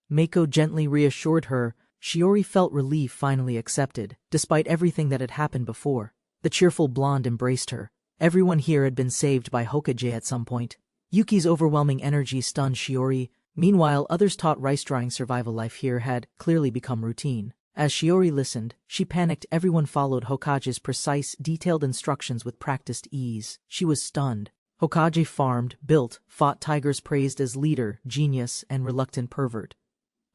Mako gently reassured her. Shiori felt relief, finally accepted, despite everything that had happened before. The cheerful blonde embraced her. Everyone here had been saved by Hokage at some point. Yuki's overwhelming energy stunned Shiori. Meanwhile, others taught rice-drying. Survival life here had clearly become routine. As Shiori listened, she panicked. Everyone followed Hokage's precise, detailed instructions with practiced ease. She was stunned. Hokage farmed, built, fought tigers, praised as leader, genius, and reluctant pervert.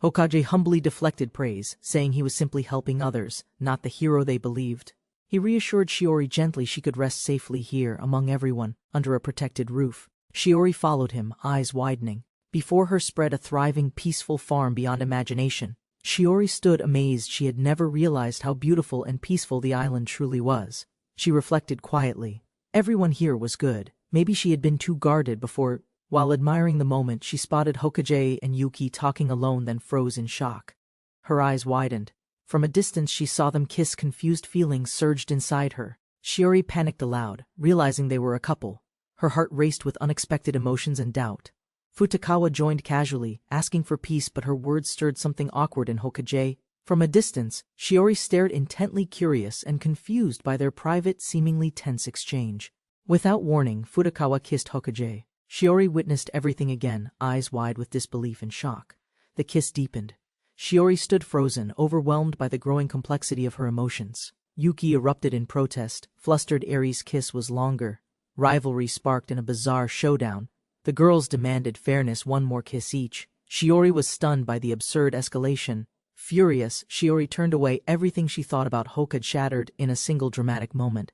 Hokage humbly deflected praise, saying he was simply helping others, not the hero they believed. He reassured Shiori gently she could rest safely here, among everyone, under a protected roof. Shiori followed him, eyes widening. Before her spread a thriving, peaceful farm beyond imagination. Shiori stood amazed. She had never realized how beautiful and peaceful the island truly was. She reflected quietly. Everyone here was good. Maybe she had been too guarded before. While admiring the moment, she spotted Hokage and Yuki talking alone, then froze in shock. Her eyes widened. From a distance she saw them kiss. Confused feelings surged inside her. Shiori panicked aloud, realizing they were a couple. Her heart raced with unexpected emotions and doubt. Futakawa joined casually, asking for peace, but her words stirred something awkward in Hokage. From a distance, Shiori stared intently, curious and confused by their private, seemingly tense exchange. Without warning, Futakawa kissed Hokage. Shiori witnessed everything again, eyes wide with disbelief and shock. The kiss deepened. Shiori stood frozen, overwhelmed by the growing complexity of her emotions. Yuki erupted in protest. Flustered, Aries' kiss was longer. Rivalry sparked in a bizarre showdown. The girls demanded fairness, one more kiss each. Shiori was stunned by the absurd escalation. Furious, Shiori turned away. Everything she thought about Hokage shattered in a single dramatic moment.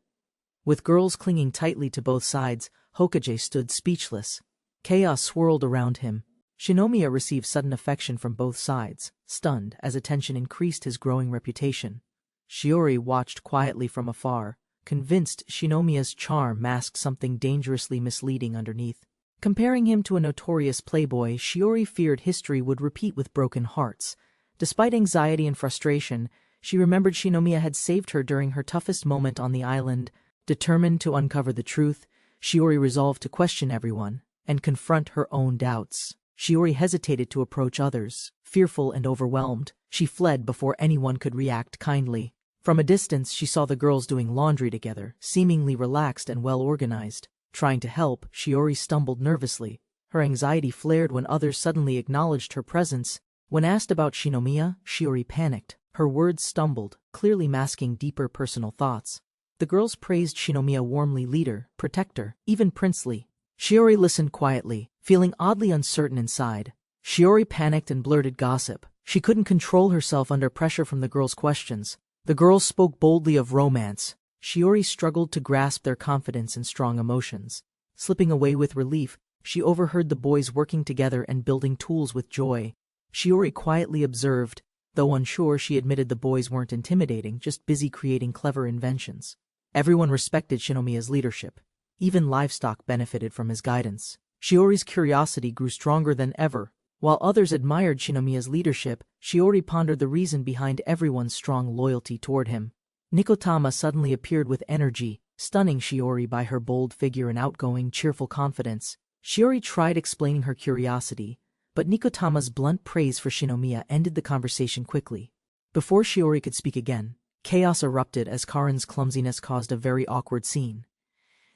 With girls clinging tightly to both sides, Hokage stood speechless. Chaos swirled around him. Shinomiya received sudden affection from both sides, stunned as attention increased his growing reputation. Shiori watched quietly from afar, convinced Shinomiya's charm masked something dangerously misleading underneath. Comparing him to a notorious playboy, Shiori feared history would repeat with broken hearts. Despite anxiety and frustration, she remembered Shinomiya had saved her during her toughest moment on the island. Determined to uncover the truth, Shiori resolved to question everyone and confront her own doubts. Shiori hesitated to approach others. Fearful and overwhelmed, she fled before anyone could react kindly. From a distance she saw the girls doing laundry together, seemingly relaxed and well-organized. Trying to help, Shiori stumbled nervously. Her anxiety flared when others suddenly acknowledged her presence. When asked about Shinomiya, Shiori panicked. Her words stumbled, clearly masking deeper personal thoughts. The girls praised Shinomiya warmly, leader, protector, even princely. Shiori listened quietly, feeling oddly uncertain inside. Shiori panicked and blurted gossip. She couldn't control herself under pressure from the girls' questions. The girls spoke boldly of romance. Shiori struggled to grasp their confidence and strong emotions. Slipping away with relief, she overheard the boys working together and building tools with joy. Shiori quietly observed. Though unsure, she admitted the boys weren't intimidating, just busy creating clever inventions. Everyone respected Shinomiya's leadership. Even livestock benefited from his guidance. Shiori's curiosity grew stronger than ever. While others admired Shinomiya's leadership, Shiori pondered the reason behind everyone's strong loyalty toward him. Nikotama suddenly appeared with energy, stunning Shiori by her bold figure and outgoing, cheerful confidence. Shiori tried explaining her curiosity, but Nikotama's blunt praise for Shinomiya ended the conversation quickly. Before Shiori could speak again, chaos erupted as Karin's clumsiness caused a very awkward scene.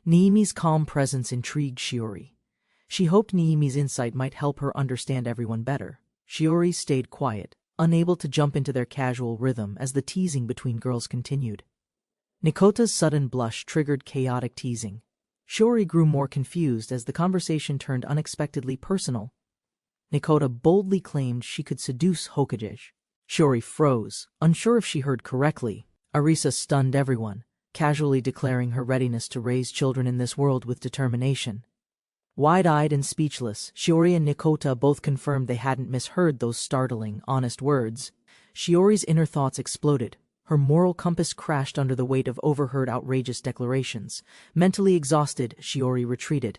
Niimi's calm presence intrigued Shiori. She hoped Niimi's insight might help her understand everyone better. Shiori stayed quiet, unable to jump into their casual rhythm as the teasing between girls continued. Nikota's sudden blush triggered chaotic teasing. Shiori grew more confused as the conversation turned unexpectedly personal. Nikota boldly claimed she could seduce Hokage. Shiori froze, unsure if she heard correctly. Arisa stunned everyone, casually declaring her readiness to raise children in this world with determination. Wide-eyed and speechless, Shiori and Nikota both confirmed they hadn't misheard those startling, honest words. Shiori's inner thoughts exploded. Her moral compass crashed under the weight of overheard outrageous declarations. Mentally exhausted, Shiori retreated.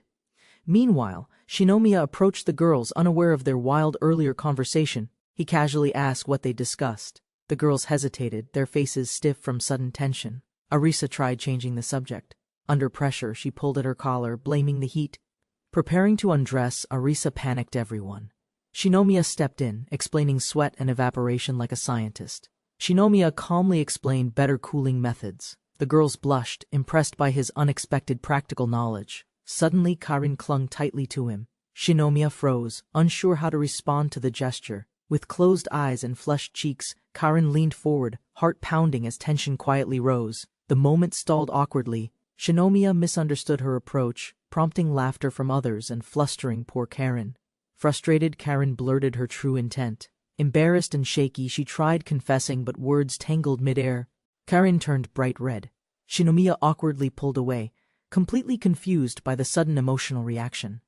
Meanwhile, Shinomiya approached the girls unaware of their wild earlier conversation. He casually asked what they discussed. The girls hesitated, their faces stiff from sudden tension. Arisa tried changing the subject. Under pressure, she pulled at her collar, blaming the heat. Preparing to undress, Arisa panicked everyone. Shinomiya stepped in, explaining sweat and evaporation like a scientist. Shinomiya calmly explained better cooling methods. The girls blushed, impressed by his unexpected practical knowledge. Suddenly, Karin clung tightly to him. Shinomiya froze, unsure how to respond to the gesture. With closed eyes and flushed cheeks, Karin leaned forward, heart pounding as tension quietly rose. The moment stalled awkwardly. Shinomiya misunderstood her approach, prompting laughter from others and flustering poor Karin. Frustrated, Karin blurted her true intent. Embarrassed and shaky, she tried confessing, but words tangled midair. Karin turned bright red. Shinomiya awkwardly pulled away, completely confused by the sudden emotional reaction.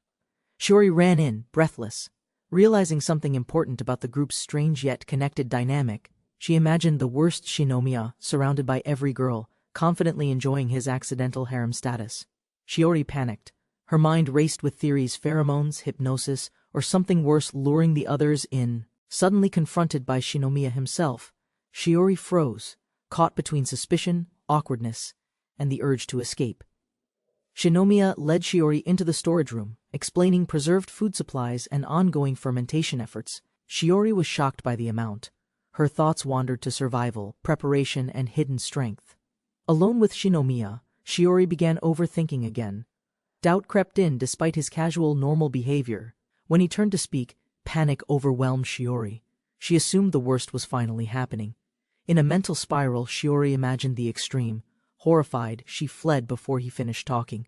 Shiori ran in, breathless. Realizing something important about the group's strange yet connected dynamic, she imagined the worst Shinomiya, surrounded by every girl, confidently enjoying his accidental harem status. Shiori panicked. Her mind raced with theories, pheromones, hypnosis, or something worse luring the others in. Suddenly confronted by Shinomiya himself, Shiori froze, caught between suspicion, awkwardness, and the urge to escape. Shinomiya led Shiori into the storage room, explaining preserved food supplies and ongoing fermentation efforts. Shiori was shocked by the amount. Her thoughts wandered to survival, preparation, and hidden strength. Alone with Shinomiya, Shiori began overthinking again. Doubt crept in despite his casual, normal behavior. When he turned to speak, panic overwhelmed Shiori. She assumed the worst was finally happening. In a mental spiral, Shiori imagined the extreme. Horrified, she fled before he finished talking.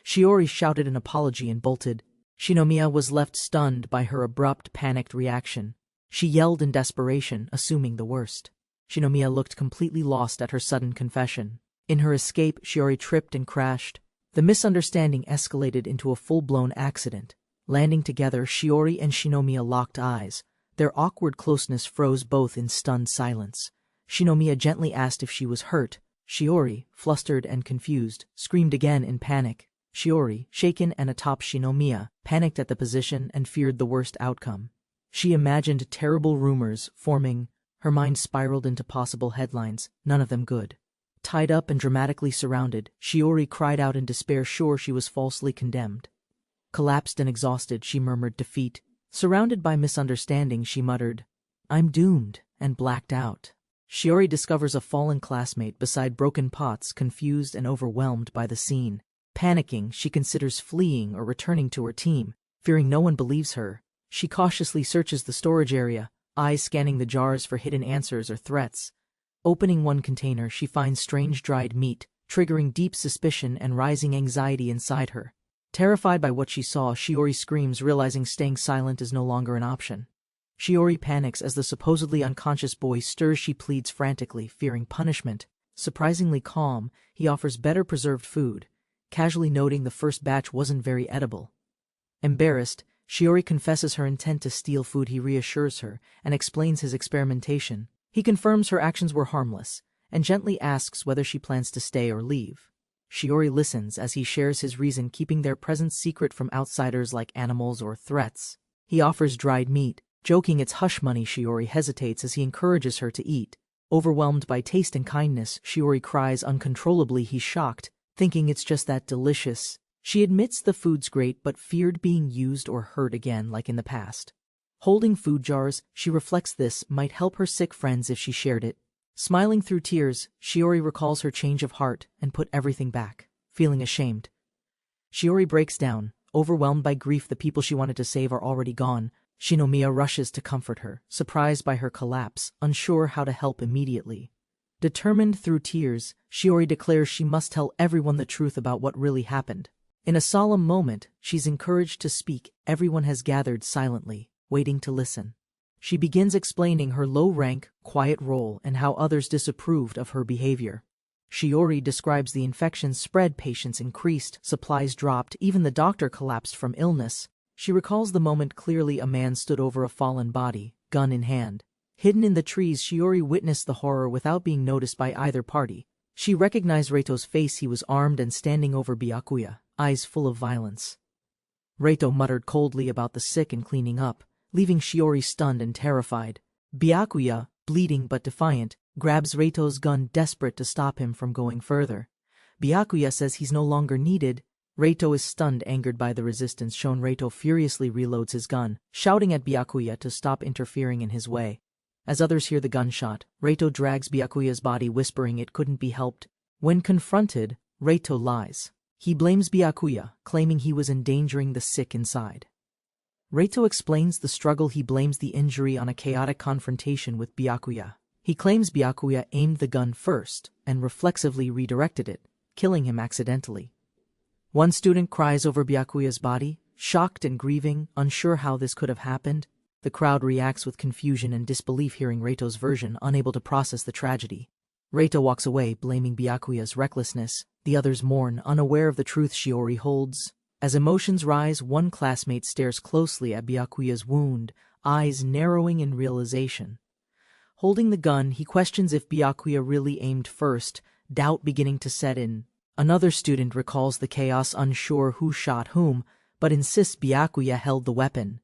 Shiori shouted an apology and bolted. Shinomiya was left stunned by her abrupt, panicked reaction. She yelled in desperation, assuming the worst. Shinomiya looked completely lost at her sudden confession. In her escape, Shiori tripped and crashed. The misunderstanding escalated into a full-blown accident. Landing together, Shiori and Shinomiya locked eyes. Their awkward closeness froze both in stunned silence. Shinomiya gently asked if she was hurt. Shiori, flustered and confused, screamed again in panic. Shiori, shaken and atop Shinomiya, panicked at the position and feared the worst outcome. She imagined terrible rumors forming. Her mind spiraled into possible headlines, none of them good. Tied up and dramatically surrounded, Shiori cried out in despair, sure she was falsely condemned. Collapsed and exhausted, she murmured defeat. Surrounded by misunderstanding, she muttered, "I'm doomed," and blacked out. Shiori discovers a fallen classmate beside broken pots, confused and overwhelmed by the scene. Panicking, she considers fleeing or returning to her team. Fearing no one believes her, she cautiously searches the storage area, eyes scanning the jars for hidden answers or threats. Opening one container, she finds strange dried meat, triggering deep suspicion and rising anxiety inside her. Terrified by what she saw, Shiori screams, realizing staying silent is no longer an option. Shiori panics as the supposedly unconscious boy stirs. She pleads frantically, fearing punishment. Surprisingly calm, he offers better preserved food, casually noting the first batch wasn't very edible. Embarrassed, Shiori confesses her intent to steal food. He reassures her and explains his experimentation. He confirms her actions were harmless and gently asks whether she plans to stay or leave. Shiori listens as he shares his reason, keeping their presence secret from outsiders like animals or threats. He offers dried meat, joking it's hush money. Shiori hesitates as he encourages her to eat. Overwhelmed by taste and kindness, Shiori cries uncontrollably. He's shocked, thinking it's just that delicious. She admits the food's great but feared being used or hurt again like in the past. Holding food jars, she reflects this might help her sick friends if she shared it. Smiling through tears, Shiori recalls her change of heart and put everything back, feeling ashamed. Shiori breaks down, overwhelmed by grief. The people she wanted to save are already gone. Shinomiya rushes to comfort her, surprised by her collapse, unsure how to help immediately. Determined through tears, Shiori declares she must tell everyone the truth about what really happened. In a solemn moment, she's encouraged to speak. Everyone has gathered silently, waiting to listen. She begins explaining her low-rank, quiet role and how others disapproved of her behavior. Shiori describes the infection's spread. Patients increased, supplies dropped, even the doctor collapsed from illness. She recalls the moment clearly. A man stood over a fallen body, gun in hand. Hidden in the trees, Shiori witnessed the horror without being noticed by either party. She recognized Reito's face. He was armed and standing over Byakuya, eyes full of violence. Reito muttered coldly about the sick and cleaning up, leaving Shiori stunned and terrified. Byakuya, bleeding but defiant, grabs Reito's gun, desperate to stop him from going further. Byakuya says he's no longer needed. Reito is stunned, angered by the resistance shown. Reito furiously reloads his gun, shouting at Byakuya to stop interfering in his way. As others hear the gunshot, Reito drags Byakuya's body, whispering it couldn't be helped. When confronted, Reito lies. He blames Byakuya, claiming he was endangering the sick inside. Reito explains the struggle. He blames the injury on a chaotic confrontation with Byakuya. He claims Byakuya aimed the gun first and reflexively redirected it, killing him accidentally. One student cries over Byakuya's body, shocked and grieving, unsure how this could have happened. The crowd reacts with confusion and disbelief, hearing Reito's version, unable to process the tragedy. Reito walks away, blaming Byakuya's recklessness. The others mourn, unaware of the truth Shiori holds. As emotions rise, one classmate stares closely at Byakuya's wound, eyes narrowing in realization. Holding the gun, he questions if Byakuya really aimed first, doubt beginning to set in. Another student recalls the chaos, unsure who shot whom, but insists Byakuya held the weapon.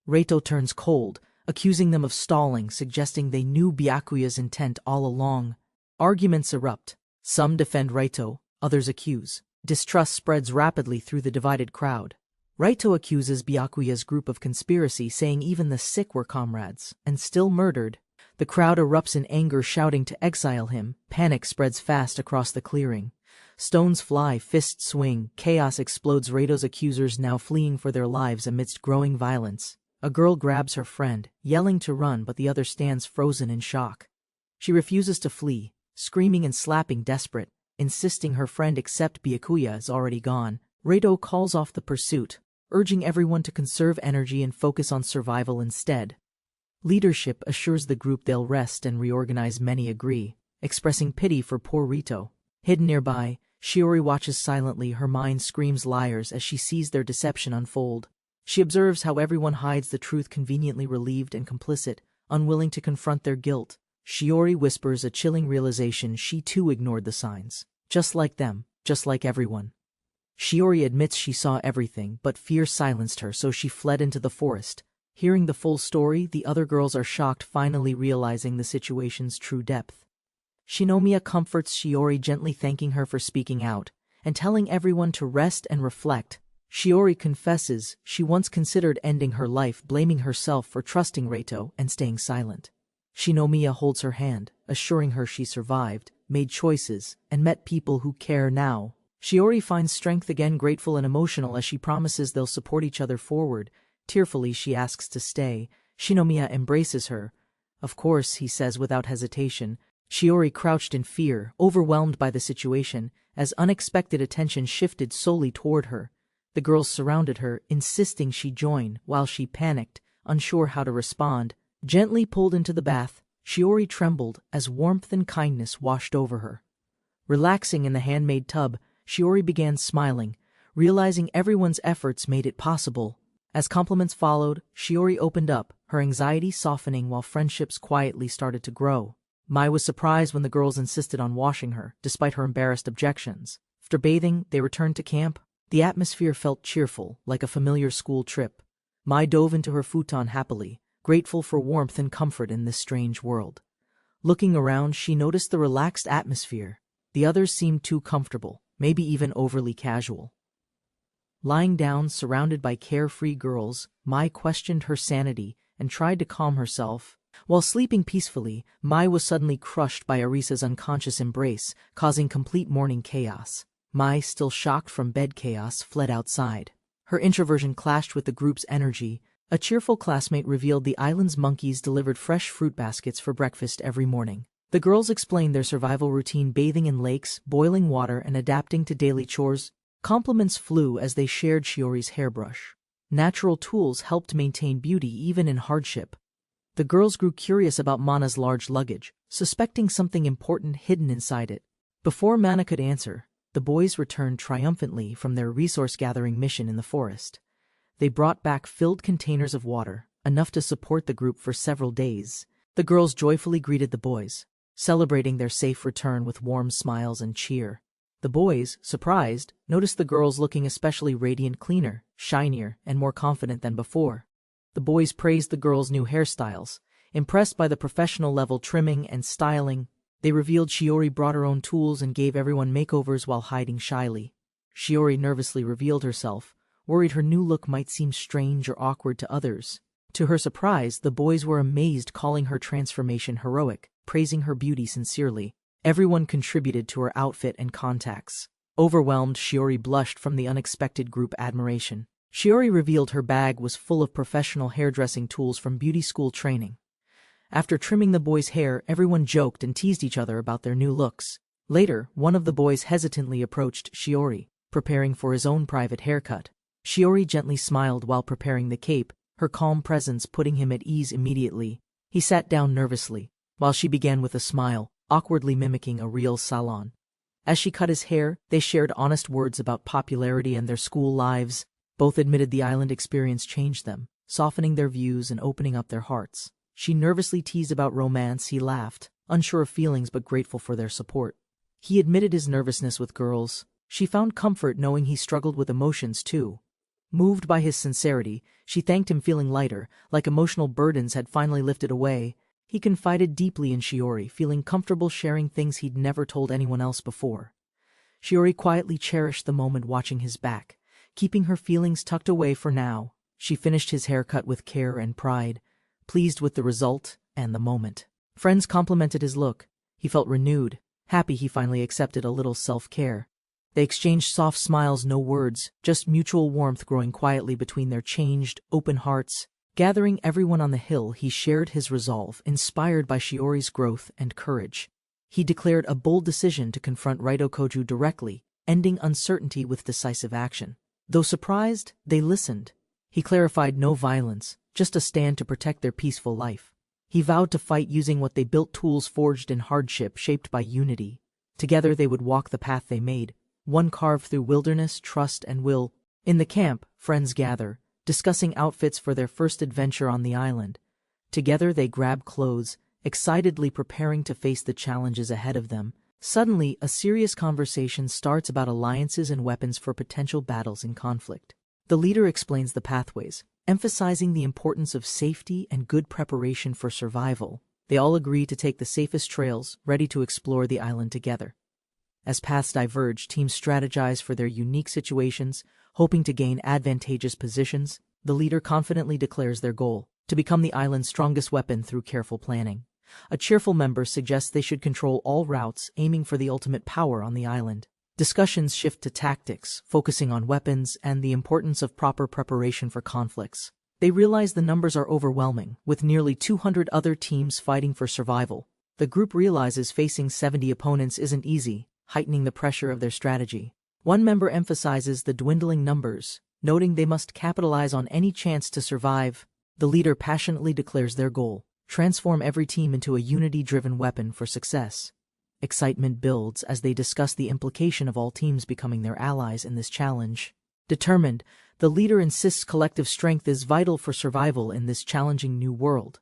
Reito turns cold, accusing them of stalling, suggesting they knew Byakuya's intent all along. Arguments erupt. Some defend Reito, others accuse. Distrust spreads rapidly through the divided crowd. Reito accuses Byakuya's group of conspiracy, saying even the sick were comrades, and still murdered. The crowd erupts in anger, shouting to exile him. Panic spreads fast across the clearing. Stones fly, fists swing, chaos explodes. Reito's accusers now fleeing for their lives amidst growing violence. A girl grabs her friend, yelling to run, but the other stands frozen in shock. She refuses to flee, screaming and slapping, desperate, insisting her friend accept. Byakuya is already gone. Reito calls off the pursuit, urging everyone to conserve energy and focus on survival instead. Leadership assures the group they'll rest and reorganize. Many agree, expressing pity for poor Reito. Hidden nearby, Shiori watches silently, her mind screams liars as she sees their deception unfold. She observes how everyone hides the truth, conveniently relieved and complicit, unwilling to confront their guilt. Shiori whispers, a chilling realization. She too ignored the signs. Just like them, just like everyone. Shiori admits she saw everything, but fear silenced her, so she fled into the forest. Hearing the full story, the other girls are shocked, finally realizing the situation's true depth. Shinomiya comforts Shiori, gently thanking her for speaking out, and telling everyone to rest and reflect. Shiori confesses she once considered ending her life, blaming herself for trusting Reito and staying silent. Shinomiya holds her hand, assuring her she survived, made choices, and met people who care now. Shiori finds strength again, grateful and emotional as she promises they'll support each other forward. Tearfully, she asks to stay. Shinomiya embraces her. Of course, he says without hesitation. Shiori crouched in fear, overwhelmed by the situation, as unexpected attention shifted solely toward her. The girls surrounded her, insisting she join, while she panicked, unsure how to respond. Gently pulled into the bath, Shiori trembled as warmth and kindness washed over her. Relaxing in the handmade tub, Shiori began smiling, realizing everyone's efforts made it possible. As compliments followed, Shiori opened up, her anxiety softening while friendships quietly started to grow. Mai was surprised when the girls insisted on washing her, despite her embarrassed objections. After bathing, they returned to camp. The atmosphere felt cheerful, like a familiar school trip. Mai dove into her futon happily, grateful for warmth and comfort in this strange world. Looking around, she noticed the relaxed atmosphere. The others seemed too comfortable, maybe even overly casual. Lying down, surrounded by carefree girls, Mai questioned her sanity and tried to calm herself. While sleeping peacefully, Mai was suddenly crushed by Arisa's unconscious embrace, causing complete morning chaos. Mai, still shocked from bed chaos, fled outside. Her introversion clashed with the group's energy. A cheerful classmate revealed the island's monkeys delivered fresh fruit baskets for breakfast every morning. The girls explained their survival routine, bathing in lakes, boiling water, and adapting to daily chores. Compliments flew as they shared Shiori's hairbrush. Natural tools helped maintain beauty even in hardship. The girls grew curious about Mana's large luggage, suspecting something important hidden inside it. Before Mana could answer, the boys returned triumphantly from their resource-gathering mission in the forest. They brought back filled containers of water, enough to support the group for several days. The girls joyfully greeted the boys, celebrating their safe return with warm smiles and cheer. The boys, surprised, noticed the girls looking especially radiant, cleaner, shinier, and more confident than before. The boys praised the girls' new hairstyles, impressed by the professional-level trimming and styling. They revealed Shiori brought her own tools and gave everyone makeovers while hiding shyly. Shiori nervously revealed herself, worried her new look might seem strange or awkward to others. To her surprise, the boys were amazed, calling her transformation heroic, praising her beauty sincerely. Everyone contributed to her outfit and contacts. Overwhelmed, Shiori blushed from the unexpected group admiration. Shiori revealed her bag was full of professional hairdressing tools from beauty school training. After trimming the boys' hair, everyone joked and teased each other about their new looks. Later, one of the boys hesitantly approached Shiori, preparing for his own private haircut. Shiori gently smiled while preparing the cape, her calm presence putting him at ease immediately. He sat down nervously, while she began with a smile, awkwardly mimicking a real salon. As she cut his hair, they shared honest words about popularity and their school lives. Both admitted the island experience changed them, softening their views and opening up their hearts. She nervously teased about romance. He laughed, unsure of feelings but grateful for their support. He admitted his nervousness with girls. She found comfort knowing he struggled with emotions too. Moved by his sincerity, she thanked him, feeling lighter, like emotional burdens had finally lifted away. He confided deeply in Shiori, feeling comfortable sharing things he'd never told anyone else before. Shiori quietly cherished the moment, watching his back, keeping her feelings tucked away for now. She finished his haircut with care and pride, pleased with the result and the moment. Friends complimented his look. He felt renewed, happy he finally accepted a little self-care. They exchanged soft smiles, no words, just mutual warmth growing quietly between their changed, open hearts. Gathering everyone on the hill, he shared his resolve, inspired by Shiori's growth and courage. He declared a bold decision to confront Reito Koju directly, ending uncertainty with decisive action. Though surprised, they listened. He clarified no violence, just a stand to protect their peaceful life. He vowed to fight using what they built, tools forged in hardship, shaped by unity. Together they would walk the path they made, one carved through wilderness, trust, and will. In the camp, friends gather, discussing outfits for their first adventure on the island. Together they grab clothes, excitedly preparing to face the challenges ahead of them. Suddenly, a serious conversation starts about alliances and weapons for potential battles in conflict. The leader explains the pathways, emphasizing the importance of safety and good preparation for survival. They all agree to take the safest trails, ready to explore the island together. As paths diverge, teams strategize for their unique situations, Hoping to gain advantageous positions, the leader confidently declares their goal: to become the island's strongest weapon through careful planning. A cheerful member suggests they should control all routes, aiming for the ultimate power on the island. Discussions shift to tactics, focusing on weapons and the importance of proper preparation for conflicts. They realize the numbers are overwhelming, with nearly 200 other teams fighting for survival. The group realizes facing 70 opponents isn't easy, heightening the pressure of their strategy. One member emphasizes the dwindling numbers, noting they must capitalize on any chance to survive. The leader passionately declares their goal: transform every team into a unity-driven weapon for success. Excitement builds as they discuss the implication of all teams becoming their allies in this challenge. Determined, the leader insists collective strength is vital for survival in this challenging new world.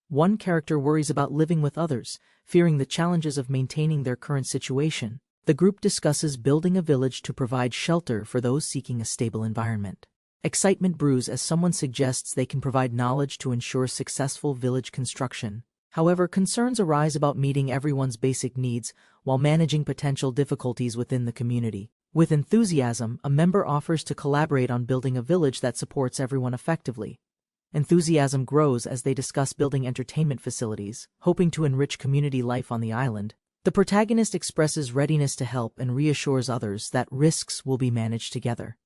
One character worries about living with others, fearing the challenges of maintaining their current situation. The group discusses building a village to provide shelter for those seeking a stable environment. Excitement brews as someone suggests they can provide knowledge to ensure successful village construction. However, concerns arise about meeting everyone's basic needs while managing potential difficulties within the community. With enthusiasm, a member offers to collaborate on building a village that supports everyone effectively. Enthusiasm grows as they discuss building entertainment facilities, hoping to enrich community life on the island. The protagonist expresses readiness to help and reassures others that risks will be managed together.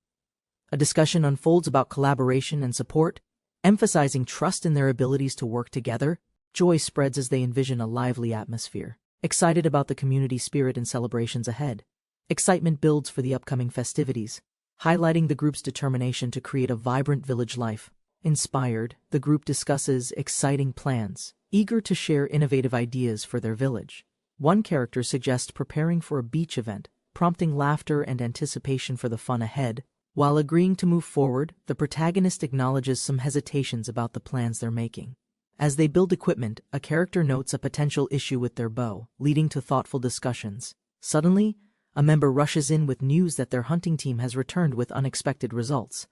A discussion unfolds about collaboration and support, emphasizing trust in their abilities to work together. Joy spreads as they envision a lively atmosphere, excited about the community spirit and celebrations ahead. Excitement builds for the upcoming festivities, highlighting the group's determination to create a vibrant village life. Inspired, the group discusses exciting plans, eager to share innovative ideas for their village. One character suggests preparing for a beach event, prompting laughter and anticipation for the fun ahead. While agreeing to move forward, the protagonist acknowledges some hesitations about the plans they're making. As they build equipment, a character notes a potential issue with their bow, leading to thoughtful discussions. Suddenly, a member rushes in with news that their hunting team has returned with unexpected results.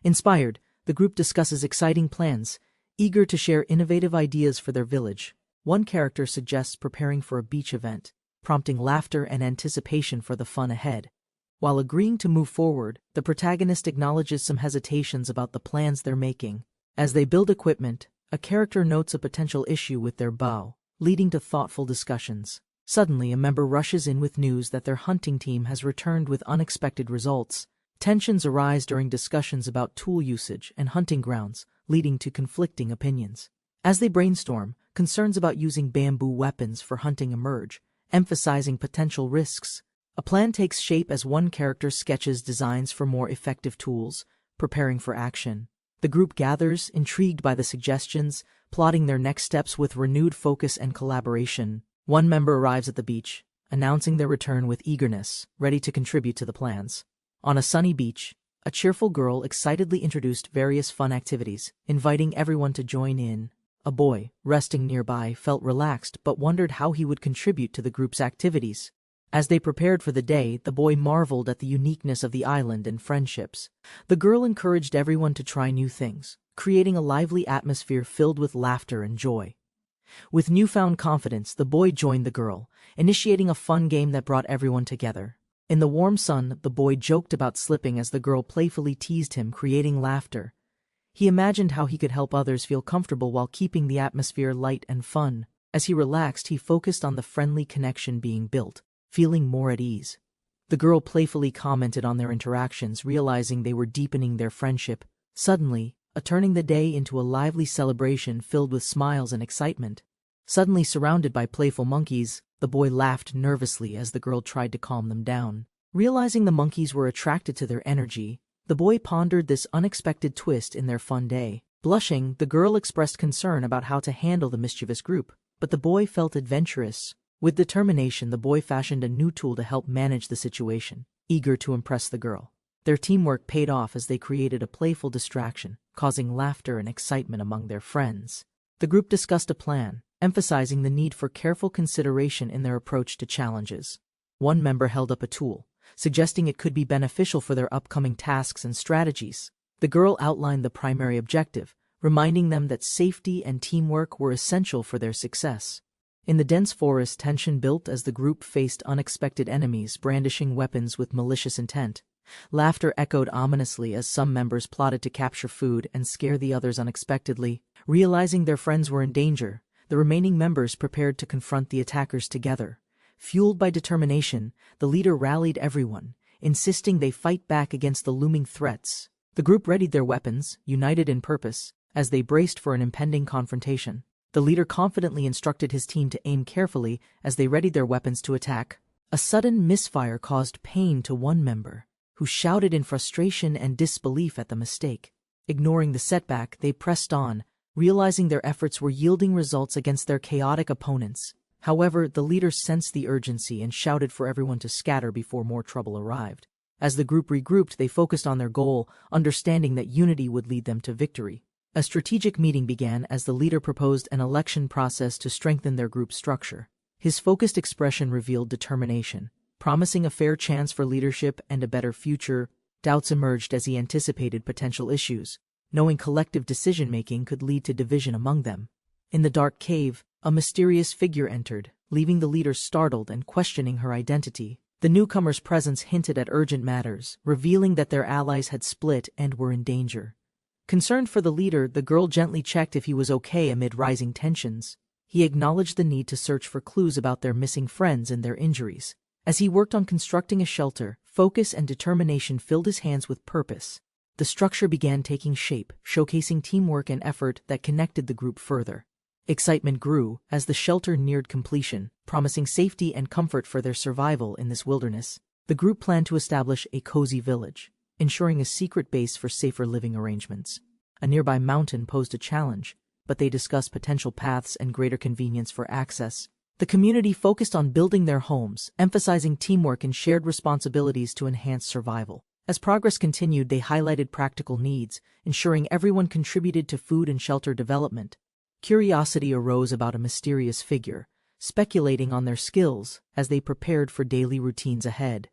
Inspired, the group discusses exciting plans, eager to share innovative ideas for their village. One character suggests preparing for a beach event, prompting laughter and anticipation for the fun ahead. While agreeing to move forward, the protagonist acknowledges some hesitations about the plans they're making. As they build equipment, a character notes a potential issue with their bow, leading to thoughtful discussions. Suddenly, a member rushes in with news that their hunting team has returned with unexpected results. Tensions arise during discussions about tool usage and hunting grounds, leading to conflicting opinions. As they brainstorm, concerns about using bamboo weapons for hunting emerge, emphasizing potential risks. A plan takes shape as one character sketches designs for more effective tools, preparing for action. The group gathers, intrigued by the suggestions, plotting their next steps with renewed focus and collaboration. One member arrives at the beach, announcing their return with eagerness, ready to contribute to the plans. On a sunny beach, a cheerful girl excitedly introduced various fun activities, inviting everyone to join in. A boy, resting nearby, felt relaxed but wondered how he would contribute to the group's activities. As they prepared for the day, the boy marveled at the uniqueness of the island and friendships. The girl encouraged everyone to try new things, creating a lively atmosphere filled with laughter and joy. With newfound confidence, the boy joined the girl, initiating a fun game that brought everyone together. In the warm sun, the boy joked about slipping as the girl playfully teased him, creating laughter. He imagined how he could help others feel comfortable while keeping the atmosphere light and fun. As he relaxed, he focused on the friendly connection being built, feeling more at ease. The girl playfully commented on their interactions, realizing they were deepening their friendship. Suddenly, turning the day into a lively celebration filled with smiles and excitement. Suddenly surrounded by playful monkeys, the boy laughed nervously as the girl tried to calm them down. Realizing the monkeys were attracted to their energy, the boy pondered this unexpected twist in their fun day. Blushing, the girl expressed concern about how to handle the mischievous group, but the boy felt adventurous. With determination, the boy fashioned a new tool to help manage the situation, eager to impress the girl. Their teamwork paid off as they created a playful distraction, causing laughter and excitement among their friends. The group discussed a plan, emphasizing the need for careful consideration in their approach to challenges. One member held up a tool, suggesting it could be beneficial for their upcoming tasks and strategies. The girl outlined the primary objective, reminding them that safety and teamwork were essential for their success. In the dense forest, tension built as the group faced unexpected enemies brandishing weapons with malicious intent. Laughter echoed ominously as some members plotted to capture food and scare the others unexpectedly. Realizing their friends were in danger, the remaining members prepared to confront the attackers together. Fueled by determination, the leader rallied everyone, insisting they fight back against the looming threats. The group readied their weapons, united in purpose, as they braced for an impending confrontation. The leader confidently instructed his team to aim carefully as they readied their weapons to attack. A sudden misfire caused pain to one member, who shouted in frustration and disbelief at the mistake. Ignoring the setback, they pressed on, realizing their efforts were yielding results against their chaotic opponents. However, the leader sensed the urgency and shouted for everyone to scatter before more trouble arrived. As the group regrouped, they focused on their goal, understanding that unity would lead them to victory. A strategic meeting began as the leader proposed an election process to strengthen their group structure. His focused expression revealed determination, promising a fair chance for leadership and a better future. Doubts emerged as he anticipated potential issues, knowing collective decision-making could lead to division among them. In the dark cave, a mysterious figure entered, leaving the leader startled and questioning her identity. The newcomer's presence hinted at urgent matters, revealing that their allies had split and were in danger. Concerned for the leader, the girl gently checked if he was okay amid rising tensions. He acknowledged the need to search for clues about their missing friends and their injuries. As he worked on constructing a shelter, focus and determination filled his hands with purpose. The structure began taking shape, showcasing teamwork and effort that connected the group further. Excitement grew as the shelter neared completion, promising safety and comfort for their survival in this wilderness. The group planned to establish a cozy village, ensuring a secret base for safer living arrangements. A nearby mountain posed a challenge, but they discussed potential paths and greater convenience for access. The community focused on building their homes, emphasizing teamwork and shared responsibilities to enhance survival. As progress continued, they highlighted practical needs, ensuring everyone contributed to food and shelter development. Curiosity arose about a mysterious figure, speculating on their skills as they prepared for daily routines ahead.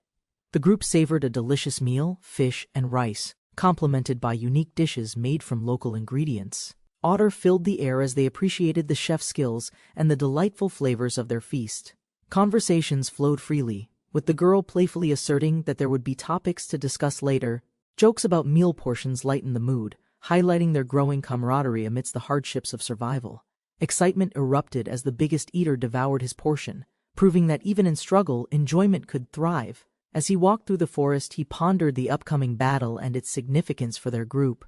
The group savored a delicious meal, fish and rice, complemented by unique dishes made from local ingredients. Odor filled the air as they appreciated the chef's skills and the delightful flavors of their feast. Conversations flowed freely, with the girl playfully asserting that there would be topics to discuss later. Jokes about meal portions lightened the mood, highlighting their growing camaraderie amidst the hardships of survival. Excitement erupted as the biggest eater devoured his portion, proving that even in struggle, enjoyment could thrive. As he walked through the forest, he pondered the upcoming battle and its significance for their group.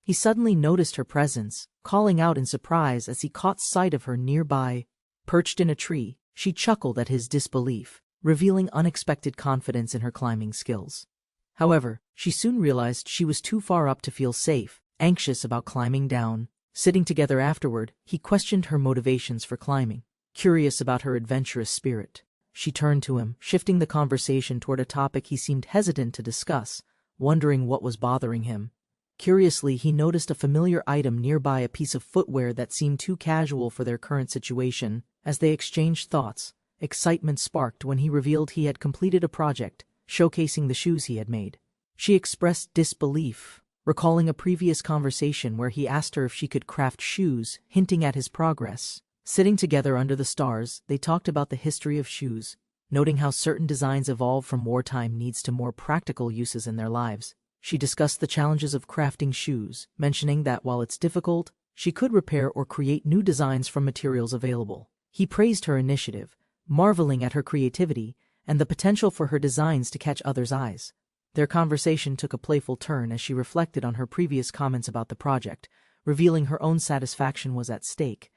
He suddenly noticed her presence, calling out in surprise as he caught sight of her nearby. Perched in a tree, she chuckled at his disbelief, revealing unexpected confidence in her climbing skills. However, she soon realized she was too far up to feel safe, anxious about climbing down. Sitting together afterward, he questioned her motivations for climbing. Curious about her adventurous spirit, she turned to him, shifting the conversation toward a topic he seemed hesitant to discuss, wondering what was bothering him. Curiously, he noticed a familiar item nearby, a piece of footwear that seemed too casual for their current situation. As they exchanged thoughts, excitement sparked when he revealed he had completed a project, showcasing the shoes he had made. She expressed disbelief, recalling a previous conversation where he asked her if she could craft shoes, hinting at his progress. Sitting together under the stars, they talked about the history of shoes, noting how certain designs evolved from wartime needs to more practical uses in their lives. She discussed the challenges of crafting shoes, mentioning that while it's difficult, she could repair or create new designs from materials available. He praised her initiative, marveling at her creativity and the potential for her designs to catch others' eyes. Their conversation took a playful turn as she reflected on her previous comments about the project, revealing her own satisfaction was at stake.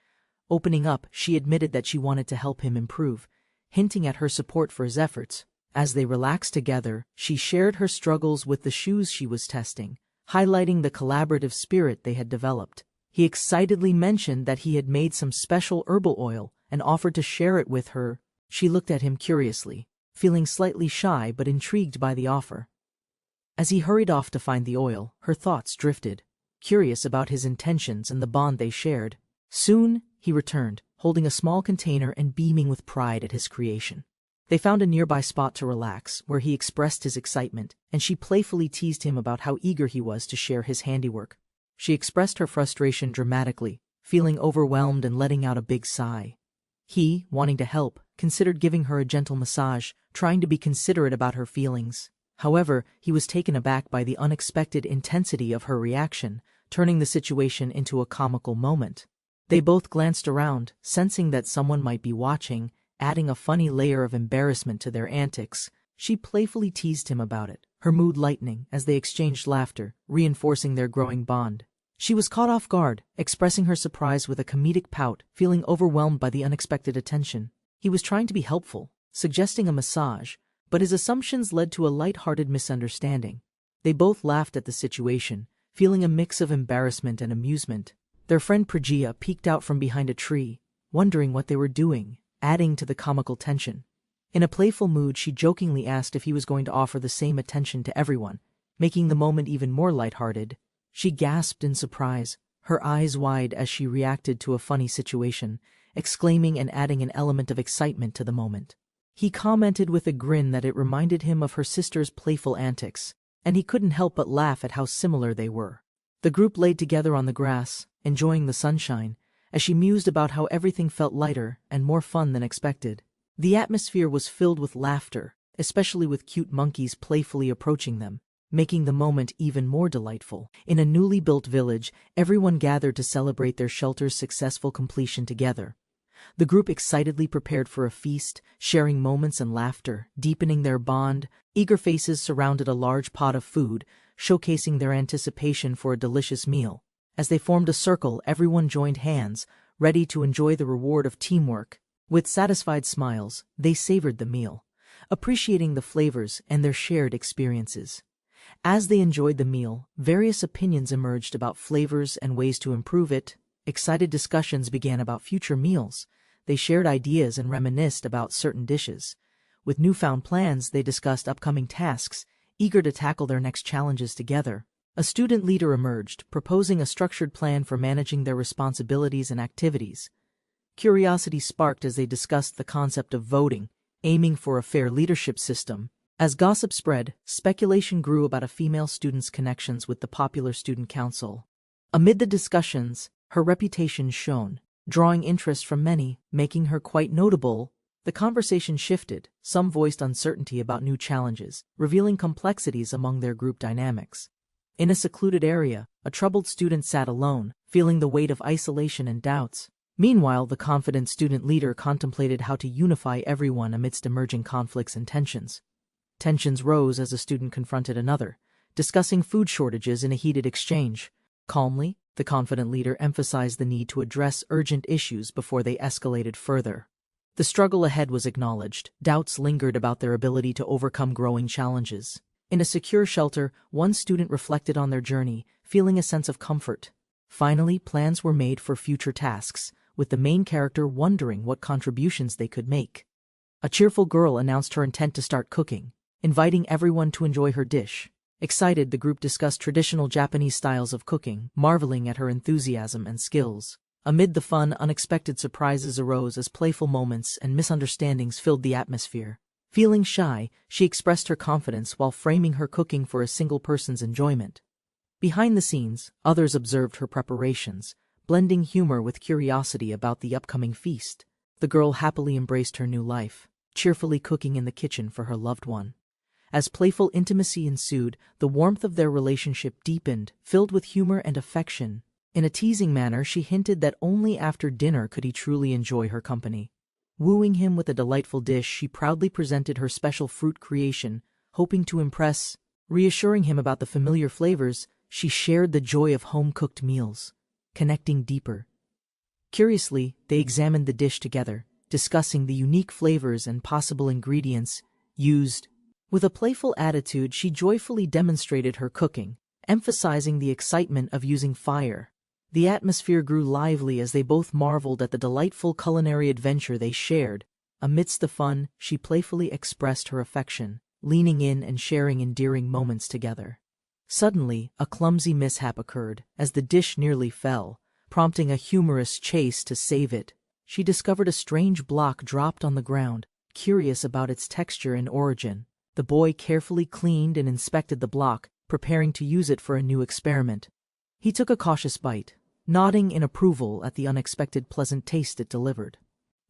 Opening up, she admitted that she wanted to help him improve, hinting at her support for his efforts. As they relaxed together, she shared her struggles with the shoes she was testing, highlighting the collaborative spirit they had developed. He excitedly mentioned that he had made some special herbal oil and offered to share it with her. She looked at him curiously, feeling slightly shy but intrigued by the offer. As he hurried off to find the oil, her thoughts drifted, curious about his intentions and the bond they shared. Soon, he returned, holding a small container and beaming with pride at his creation. They found a nearby spot to relax, where he expressed his excitement, and she playfully teased him about how eager he was to share his handiwork. She expressed her frustration dramatically, feeling overwhelmed and letting out a big sigh. He, wanting to help, considered giving her a gentle massage, trying to be considerate about her feelings. However, he was taken aback by the unexpected intensity of her reaction, turning the situation into a comical moment. They both glanced around, sensing that someone might be watching, adding a funny layer of embarrassment to their antics. She playfully teased him about it, her mood lightening as they exchanged laughter, reinforcing their growing bond. She was caught off guard, expressing her surprise with a comedic pout, feeling overwhelmed by the unexpected attention. He was trying to be helpful, suggesting a massage, but his assumptions led to a light-hearted misunderstanding. They both laughed at the situation, feeling a mix of embarrassment and amusement. Their friend Pragia peeked out from behind a tree, wondering what they were doing, adding to the comical tension. In a playful mood, she jokingly asked if he was going to offer the same attention to everyone, making the moment even more lighthearted. She gasped in surprise, her eyes wide as she reacted to a funny situation, exclaiming and adding an element of excitement to the moment. He commented with a grin that it reminded him of her sister's playful antics, and he couldn't help but laugh at how similar they were. The group laid together on the grass, enjoying the sunshine, as she mused about how everything felt lighter and more fun than expected. The atmosphere was filled with laughter, especially with cute monkeys playfully approaching them, making the moment even more delightful. In a newly built village, everyone gathered to celebrate their shelter's successful completion together. The group excitedly prepared for a feast, sharing moments and laughter, deepening their bond. Eager faces surrounded a large pot of food, showcasing their anticipation for a delicious meal. As they formed a circle, everyone joined hands, ready to enjoy the reward of teamwork. With satisfied smiles, they savored the meal, appreciating the flavors and their shared experiences. As they enjoyed the meal, various opinions emerged about flavors and ways to improve it. Excited discussions began about future meals. They shared ideas and reminisced about certain dishes. With newfound plans, they discussed upcoming tasks, eager to tackle their next challenges together. A student leader emerged, proposing a structured plan for managing their responsibilities and activities. Curiosity sparked as they discussed the concept of voting, aiming for a fair leadership system. As gossip spread, speculation grew about a female student's connections with the popular student council. Amid the discussions, her reputation shone, drawing interest from many, making her quite notable. The conversation shifted, some voiced uncertainty about new challenges, revealing complexities among their group dynamics. In a secluded area, a troubled student sat alone, feeling the weight of isolation and doubts. Meanwhile, the confident student leader contemplated how to unify everyone amidst emerging conflicts and tensions. Tensions rose as a student confronted another, discussing food shortages in a heated exchange. Calmly, the confident leader emphasized the need to address urgent issues before they escalated further. The struggle ahead was acknowledged. Doubts lingered about their ability to overcome growing challenges. In a secure shelter, one student reflected on their journey, feeling a sense of comfort. Finally, plans were made for future tasks, with the main character wondering what contributions they could make. A cheerful girl announced her intent to start cooking, inviting everyone to enjoy her dish. Excited, the group discussed traditional Japanese styles of cooking, marveling at her enthusiasm and skills. Amid the fun, unexpected surprises arose as playful moments and misunderstandings filled the atmosphere. Feeling shy, she expressed her confidence while framing her cooking for a single person's enjoyment. Behind the scenes, others observed her preparations, blending humor with curiosity about the upcoming feast. The girl happily embraced her new life, cheerfully cooking in the kitchen for her loved one. As playful intimacy ensued, the warmth of their relationship deepened, filled with humor and affection. In a teasing manner, she hinted that only after dinner could he truly enjoy her company. Wooing him with a delightful dish, she proudly presented her special fruit creation, hoping to impress. Reassuring him about the familiar flavors, she shared the joy of home-cooked meals, connecting deeper. Curiously, they examined the dish together, discussing the unique flavors and possible ingredients used. With a playful attitude, she joyfully demonstrated her cooking, emphasizing the excitement of using fire. The atmosphere grew lively as they both marveled at the delightful culinary adventure they shared. Amidst the fun, she playfully expressed her affection, leaning in and sharing endearing moments together. Suddenly, a clumsy mishap occurred, as the dish nearly fell, prompting a humorous chase to save it. She discovered a strange block dropped on the ground, curious about its texture and origin. The boy carefully cleaned and inspected the block, preparing to use it for a new experiment. He took a cautious bite, nodding in approval at the unexpected pleasant taste it delivered.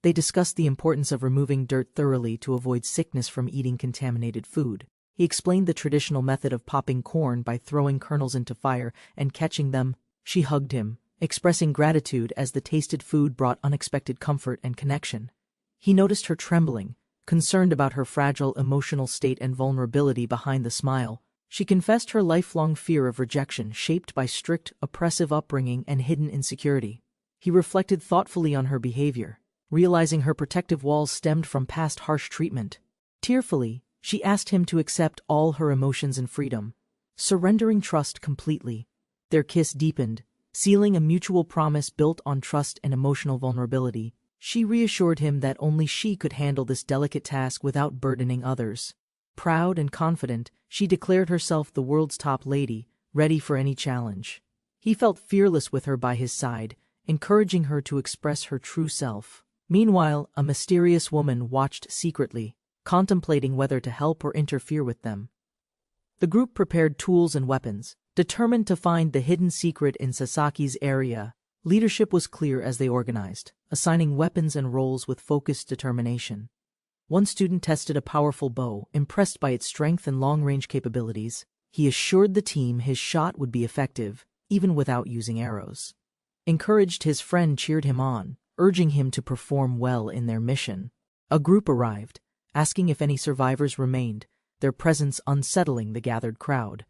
They discussed the importance of removing dirt thoroughly to avoid sickness from eating contaminated food. He explained the traditional method of popping corn by throwing kernels into fire and catching them. She hugged him, expressing gratitude as the tasted food brought unexpected comfort and connection. He noticed her trembling, concerned about her fragile emotional state and vulnerability behind the smile. She confessed her lifelong fear of rejection shaped by strict, oppressive upbringing and hidden insecurity. He reflected thoughtfully on her behavior, realizing her protective walls stemmed from past harsh treatment. Tearfully, she asked him to accept all her emotions and freedom, surrendering trust completely. Their kiss deepened, sealing a mutual promise built on trust and emotional vulnerability. She reassured him that only she could handle this delicate task without burdening others. Proud and confident, she declared herself the world's top lady, ready for any challenge. He felt fearless with her by his side, encouraging her to express her true self. Meanwhile, a mysterious woman watched secretly, contemplating whether to help or interfere with them. The group prepared tools and weapons, determined to find the hidden secret in Sasaki's area. Leadership was clear as they organized, assigning weapons and roles with focused determination. One student tested a powerful bow, impressed by its strength and long-range capabilities. He assured the team his shot would be effective, even without using arrows. Encouraged, his friend cheered him on, urging him to perform well in their mission. A group arrived, asking if any survivors remained, their presence unsettling the gathered crowd.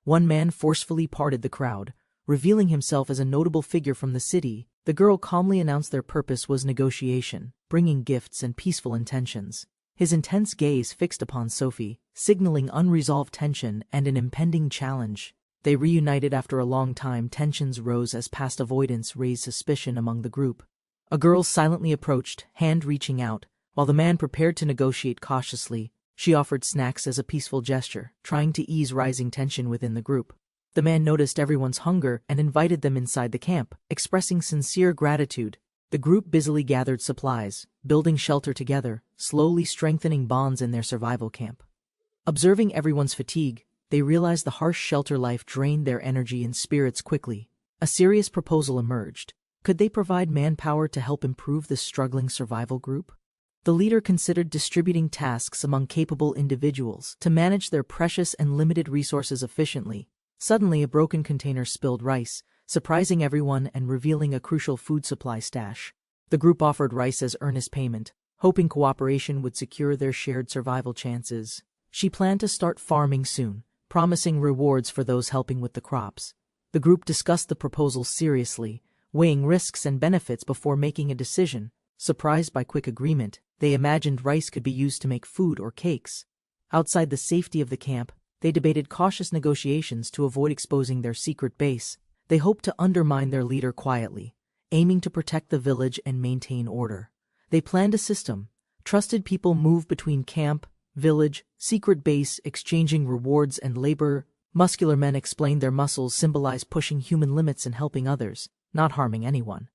One man forcefully parted the crowd, revealing himself as a notable figure from the city. The girl calmly announced their purpose was negotiation, bringing gifts and peaceful intentions. His intense gaze fixed upon Sophie, signaling unresolved tension and an impending challenge. They reunited after a long time. Tensions rose as past avoidance raised suspicion among the group. A girl silently approached, hand reaching out, while the man prepared to negotiate cautiously. She offered snacks as a peaceful gesture, trying to ease rising tension within the group. The man noticed everyone's hunger and invited them inside the camp, expressing sincere gratitude. The group busily gathered supplies, building shelter together, slowly strengthening bonds in their survival camp. Observing everyone's fatigue, they realized the harsh shelter life drained their energy and spirits quickly. A serious proposal emerged. Could they provide manpower to help improve this struggling survival group? The leader considered distributing tasks among capable individuals to manage their precious and limited resources efficiently. Suddenly, a broken container spilled rice, surprising everyone and revealing a crucial food supply stash. The group offered rice as earnest payment, hoping cooperation would secure their shared survival chances. She planned to start farming soon, promising rewards for those helping with the crops. The group discussed the proposal seriously, weighing risks and benefits before making a decision. Surprised by quick agreement, they imagined rice could be used to make food or cakes. Outside the safety of the camp, they debated cautious negotiations to avoid exposing their secret base. They hoped to undermine their leader quietly, aiming to protect the village and maintain order. They planned a system. Trusted people move between camp, village, secret base, exchanging rewards and labor. Muscular men explained their muscles symbolize pushing human limits and helping others, not harming anyone.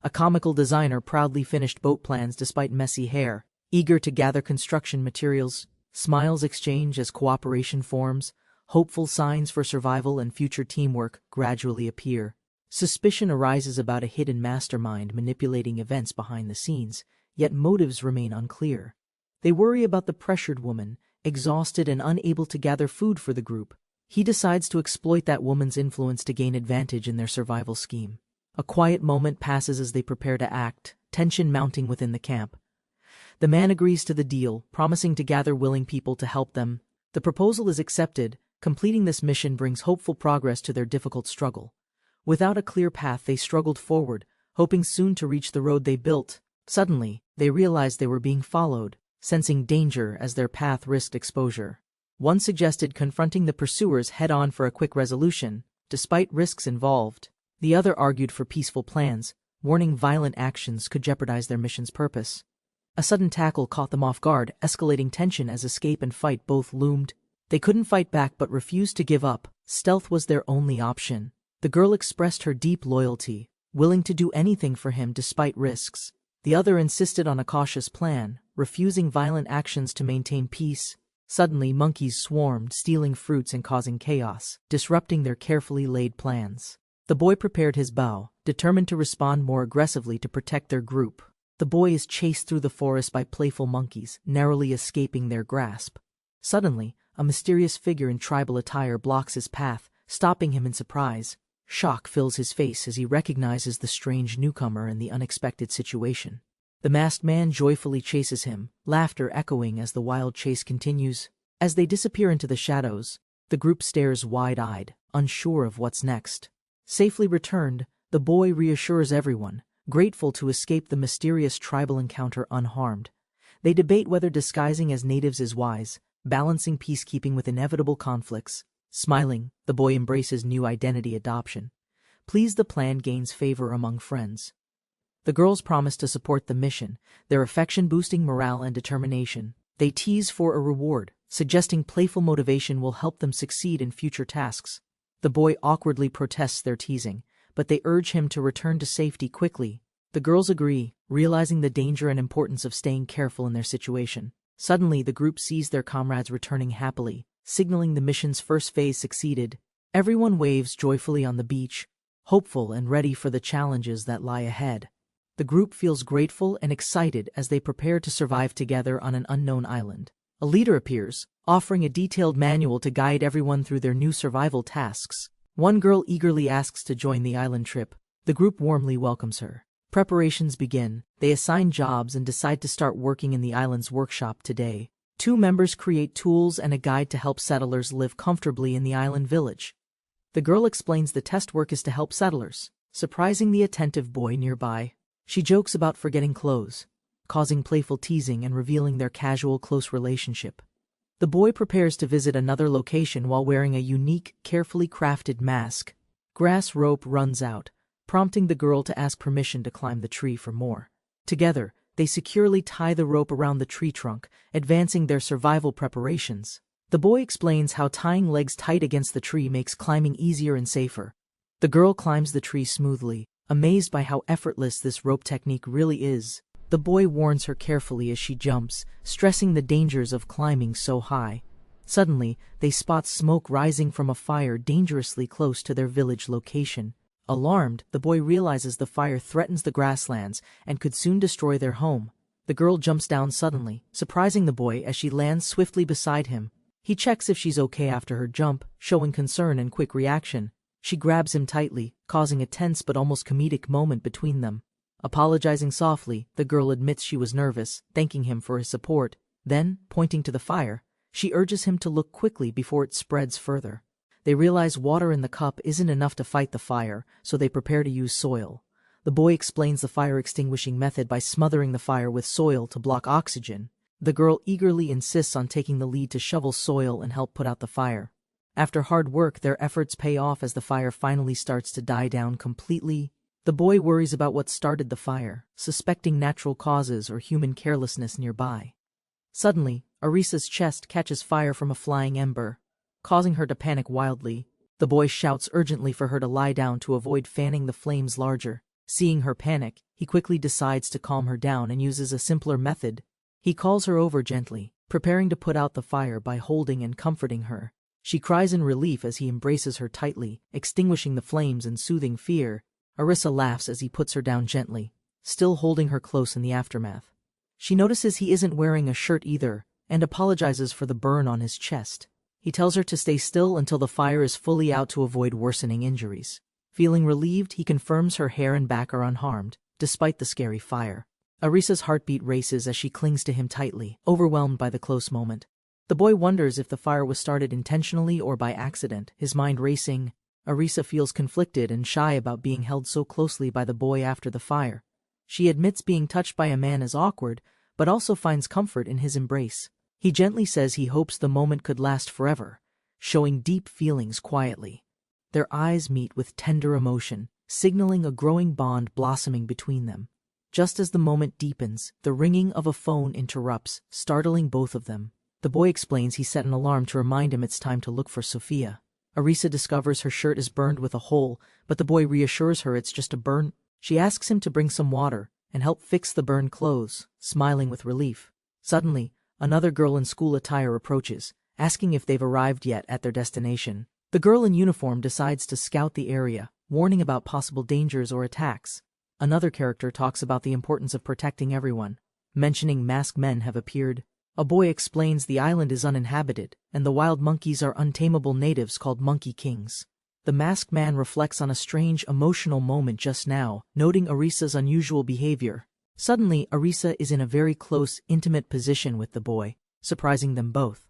A comical designer proudly finished boat plans despite messy hair, eager to gather construction materials. Smiles exchange as cooperation forms. Hopeful signs for survival and future teamwork gradually appear. Suspicion arises about a hidden mastermind manipulating events behind the scenes, yet motives remain unclear. They worry about the pressured woman, exhausted and unable to gather food for the group. He decides to exploit that woman's influence to gain advantage in their survival scheme. A quiet moment passes as they prepare to act, tension mounting within the camp. The man agrees to the deal, promising to gather willing people to help them. The proposal is accepted. Completing this mission brings hopeful progress to their difficult struggle. Without a clear path, they struggled forward, hoping soon to reach the road they built. Suddenly, they realized they were being followed, sensing danger as their path risked exposure. One suggested confronting the pursuers head-on for a quick resolution, despite risks involved. The other argued for peaceful plans, warning violent actions could jeopardize their mission's purpose. A sudden tackle caught them off guard, escalating tension as escape and fight both loomed. They couldn't fight back but refused to give up. Stealth was their only option. The girl expressed her deep loyalty, willing to do anything for him despite risks. The other insisted on a cautious plan, refusing violent actions to maintain peace. Suddenly, monkeys swarmed, stealing fruits and causing chaos, disrupting their carefully laid plans. The boy prepared his bow, determined to respond more aggressively to protect their group. The boy is chased through the forest by playful monkeys, narrowly escaping their grasp. Suddenly, a mysterious figure in tribal attire blocks his path, stopping him in surprise. Shock fills his face as he recognizes the strange newcomer and the unexpected situation. The masked man joyfully chases him, laughter echoing as the wild chase continues. As they disappear into the shadows, the group stares wide-eyed, unsure of what's next. Safely returned, the boy reassures everyone, grateful to escape the mysterious tribal encounter unharmed. They debate whether disguising as natives is wise, balancing peacekeeping with inevitable conflicts. Smiling, the boy embraces new identity adoption. Pleased, the plan gains favor among friends. The girls promise to support the mission, their affection boosting morale and determination. They tease for a reward, suggesting playful motivation will help them succeed in future tasks. The boy awkwardly protests their teasing, but they urge him to return to safety quickly. The girls agree, realizing the danger and importance of staying careful in their situation. Suddenly, the group sees their comrades returning happily, signaling the mission's first phase succeeded. Everyone waves joyfully on the beach, hopeful and ready for the challenges that lie ahead. The group feels grateful and excited as they prepare to survive together on an unknown island. A leader appears, offering a detailed manual to guide everyone through their new survival tasks. One girl eagerly asks to join the island trip. The group warmly welcomes her. Preparations begin. They assign jobs and decide to start working in the island's workshop today. 2 members create tools and a guide to help settlers live comfortably in the island village. The girl explains the test work is to help settlers, surprising the attentive boy nearby. She jokes about forgetting clothes, causing playful teasing and revealing their casual close relationship. The boy prepares to visit another location while wearing a unique, carefully crafted mask. Grass rope runs out, prompting the girl to ask permission to climb the tree for more. Together, they securely tie the rope around the tree trunk, advancing their survival preparations. The boy explains how tying legs tight against the tree makes climbing easier and safer. The girl climbs the tree smoothly, amazed by how effortless this rope technique really is. The boy warns her carefully as she jumps, stressing the dangers of climbing so high. Suddenly, they spot smoke rising from a fire dangerously close to their village location. Alarmed, the boy realizes the fire threatens the grasslands and could soon destroy their home. The girl jumps down suddenly, surprising the boy as she lands swiftly beside him. He checks if she's okay after her jump, showing concern and quick reaction. She grabs him tightly, causing a tense but almost comedic moment between them. Apologizing softly, the girl admits she was nervous, thanking him for his support. Then, pointing to the fire, she urges him to look quickly before it spreads further. They realize water in the cup isn't enough to fight the fire, so they prepare to use soil. The boy explains the fire extinguishing method by smothering the fire with soil to block oxygen. The girl eagerly insists on taking the lead to shovel soil and help put out the fire. After hard work, their efforts pay off as the fire finally starts to die down completely. The boy worries about what started the fire, suspecting natural causes or human carelessness nearby. Suddenly, Arisa's chest catches fire from a flying ember, causing her to panic wildly. The boy shouts urgently for her to lie down to avoid fanning the flames larger. Seeing her panic, he quickly decides to calm her down and uses a simpler method. He calls her over gently, preparing to put out the fire by holding and comforting her. She cries in relief as he embraces her tightly, extinguishing the flames and soothing fear. Arisa laughs as he puts her down gently, still holding her close in the aftermath. She notices he isn't wearing a shirt either, and apologizes for the burn on his chest. He tells her to stay still until the fire is fully out to avoid worsening injuries. Feeling relieved, he confirms her hair and back are unharmed, despite the scary fire. Arisa's heartbeat races as she clings to him tightly, overwhelmed by the close moment. The boy wonders if the fire was started intentionally or by accident, his mind racing. Arisa feels conflicted and shy about being held so closely by the boy after the fire. She admits being touched by a man is awkward, but also finds comfort in his embrace. He gently says he hopes the moment could last forever, showing deep feelings quietly. Their eyes meet with tender emotion, signaling a growing bond blossoming between them. Just as the moment deepens, the ringing of a phone interrupts, startling both of them. The boy explains he set an alarm to remind him it's time to look for Sophia. Arisa discovers her shirt is burned with a hole, but the boy reassures her it's just a burn. She asks him to bring some water and help fix the burned clothes, smiling with relief. Suddenly, another girl in school attire approaches, asking if they've arrived yet at their destination. The girl in uniform decides to scout the area, warning about possible dangers or attacks. Another character talks about the importance of protecting everyone, mentioning masked men have appeared. A boy explains the island is uninhabited, and the wild monkeys are untamable natives called monkey kings. The masked man reflects on a strange emotional moment just now, noting Arisa's unusual behavior. Suddenly, Arisa is in a very close, intimate position with the boy, surprising them both.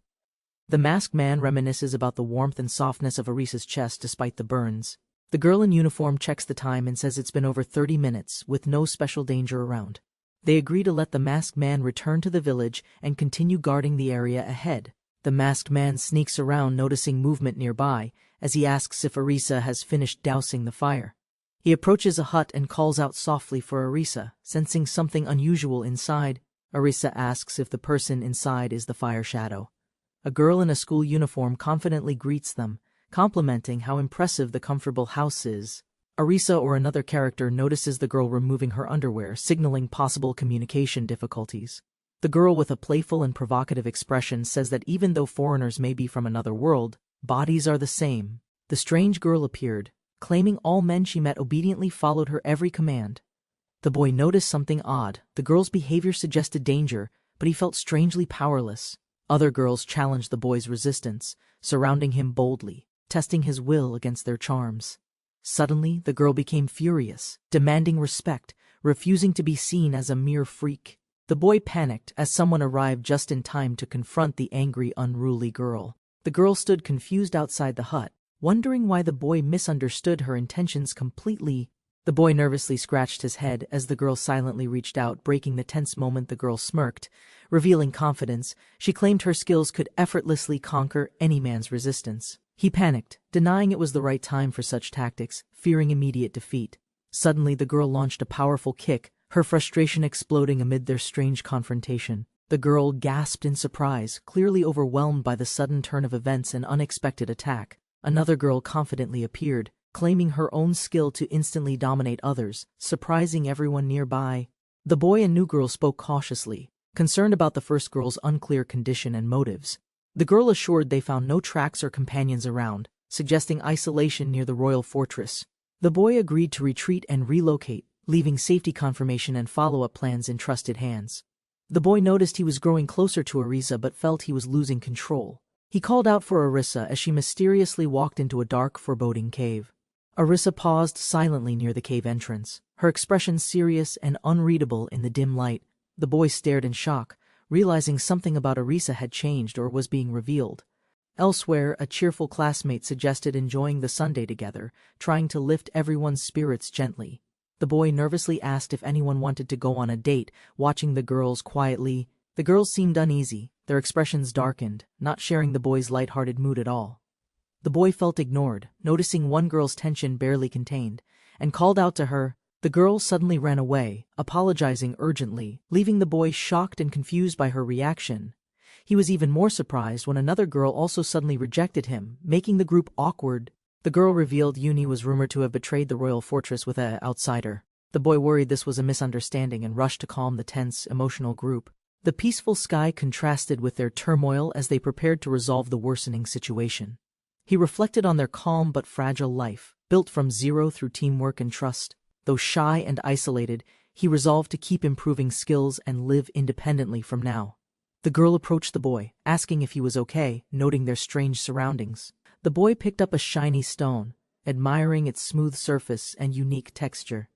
The masked man reminisces about the warmth and softness of Arisa's chest despite the burns. The girl in uniform checks the time and says it's been over 30 minutes, with no special danger around. They agree to let the masked man return to the village and continue guarding the area ahead. The masked man sneaks around, noticing movement nearby, as he asks if Arisa has finished dousing the fire. He approaches a hut and calls out softly for Arisa, sensing something unusual inside. Arisa asks if the person inside is the fire shadow. A girl in a school uniform confidently greets them, complimenting how impressive the comfortable house is. Arisa or another character notices the girl removing her underwear, signaling possible communication difficulties. The girl with a playful and provocative expression says that even though foreigners may be from another world, bodies are the same. The strange girl appeared, claiming all men she met obediently followed her every command. The boy noticed something odd. The girl's behavior suggested danger, but he felt strangely powerless. Other girls challenged the boy's resistance, surrounding him boldly, testing his will against their charms. Suddenly, the girl became furious, demanding respect, refusing to be seen as a mere freak. The boy panicked as someone arrived just in time to confront the angry, unruly girl. The girl stood confused outside the hut, wondering why the boy misunderstood her intentions completely. The boy nervously scratched his head as the girl silently reached out, breaking the tense moment. The girl smirked, revealing confidence. She claimed her skills could effortlessly conquer any man's resistance. He panicked, denying it was the right time for such tactics, fearing immediate defeat. Suddenly the girl launched a powerful kick, her frustration exploding amid their strange confrontation. The girl gasped in surprise, clearly overwhelmed by the sudden turn of events and unexpected attack. Another girl confidently appeared, claiming her own skill to instantly dominate others, surprising everyone nearby. The boy and new girl spoke cautiously, concerned about the first girl's unclear condition and motives. The girl assured they found no tracks or companions around, suggesting isolation near the royal fortress. The boy agreed to retreat and relocate, leaving safety confirmation and follow-up plans in trusted hands. The boy noticed he was growing closer to Arisa but felt he was losing control. He called out for Arisa as she mysteriously walked into a dark, foreboding cave. Arisa paused silently near the cave entrance, her expression serious and unreadable in the dim light. The boy stared in shock, realizing something about Arisa had changed or was being revealed. Elsewhere, a cheerful classmate suggested enjoying the Sunday together, trying to lift everyone's spirits gently. The boy nervously asked if anyone wanted to go on a date, watching the girls quietly. The girls seemed uneasy, their expressions darkened, not sharing the boy's lighthearted mood at all. The boy felt ignored, noticing one girl's tension barely contained, and called out to her. The girl suddenly ran away, apologizing urgently, leaving the boy shocked and confused by her reaction. He was even more surprised when another girl also suddenly rejected him, making the group awkward. The girl revealed Uni was rumored to have betrayed the royal fortress with an outsider. The boy worried this was a misunderstanding and rushed to calm the tense, emotional group. The peaceful sky contrasted with their turmoil as they prepared to resolve the worsening situation. He reflected on their calm but fragile life, built from zero through teamwork and trust. Though shy and isolated, he resolved to keep improving skills and live independently from now. The girl approached the boy, asking if he was okay, noting their strange surroundings. The boy picked up a shiny stone, admiring its smooth surface and unique texture.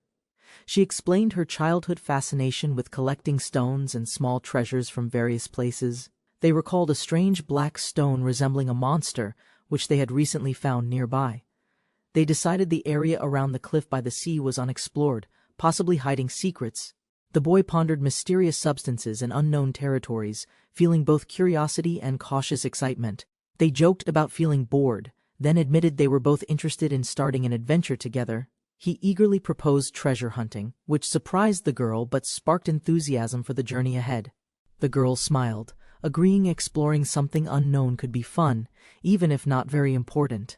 She explained her childhood fascination with collecting stones and small treasures from various places. They recalled a strange black stone resembling a monster, which they had recently found nearby. They decided the area around the cliff by the sea was unexplored, possibly hiding secrets. The boy pondered mysterious substances and unknown territories, feeling both curiosity and cautious excitement. They joked about feeling bored, then admitted they were both interested in starting an adventure together. He eagerly proposed treasure hunting, which surprised the girl but sparked enthusiasm for the journey ahead. The girl smiled, agreeing exploring something unknown could be fun, even if not very important.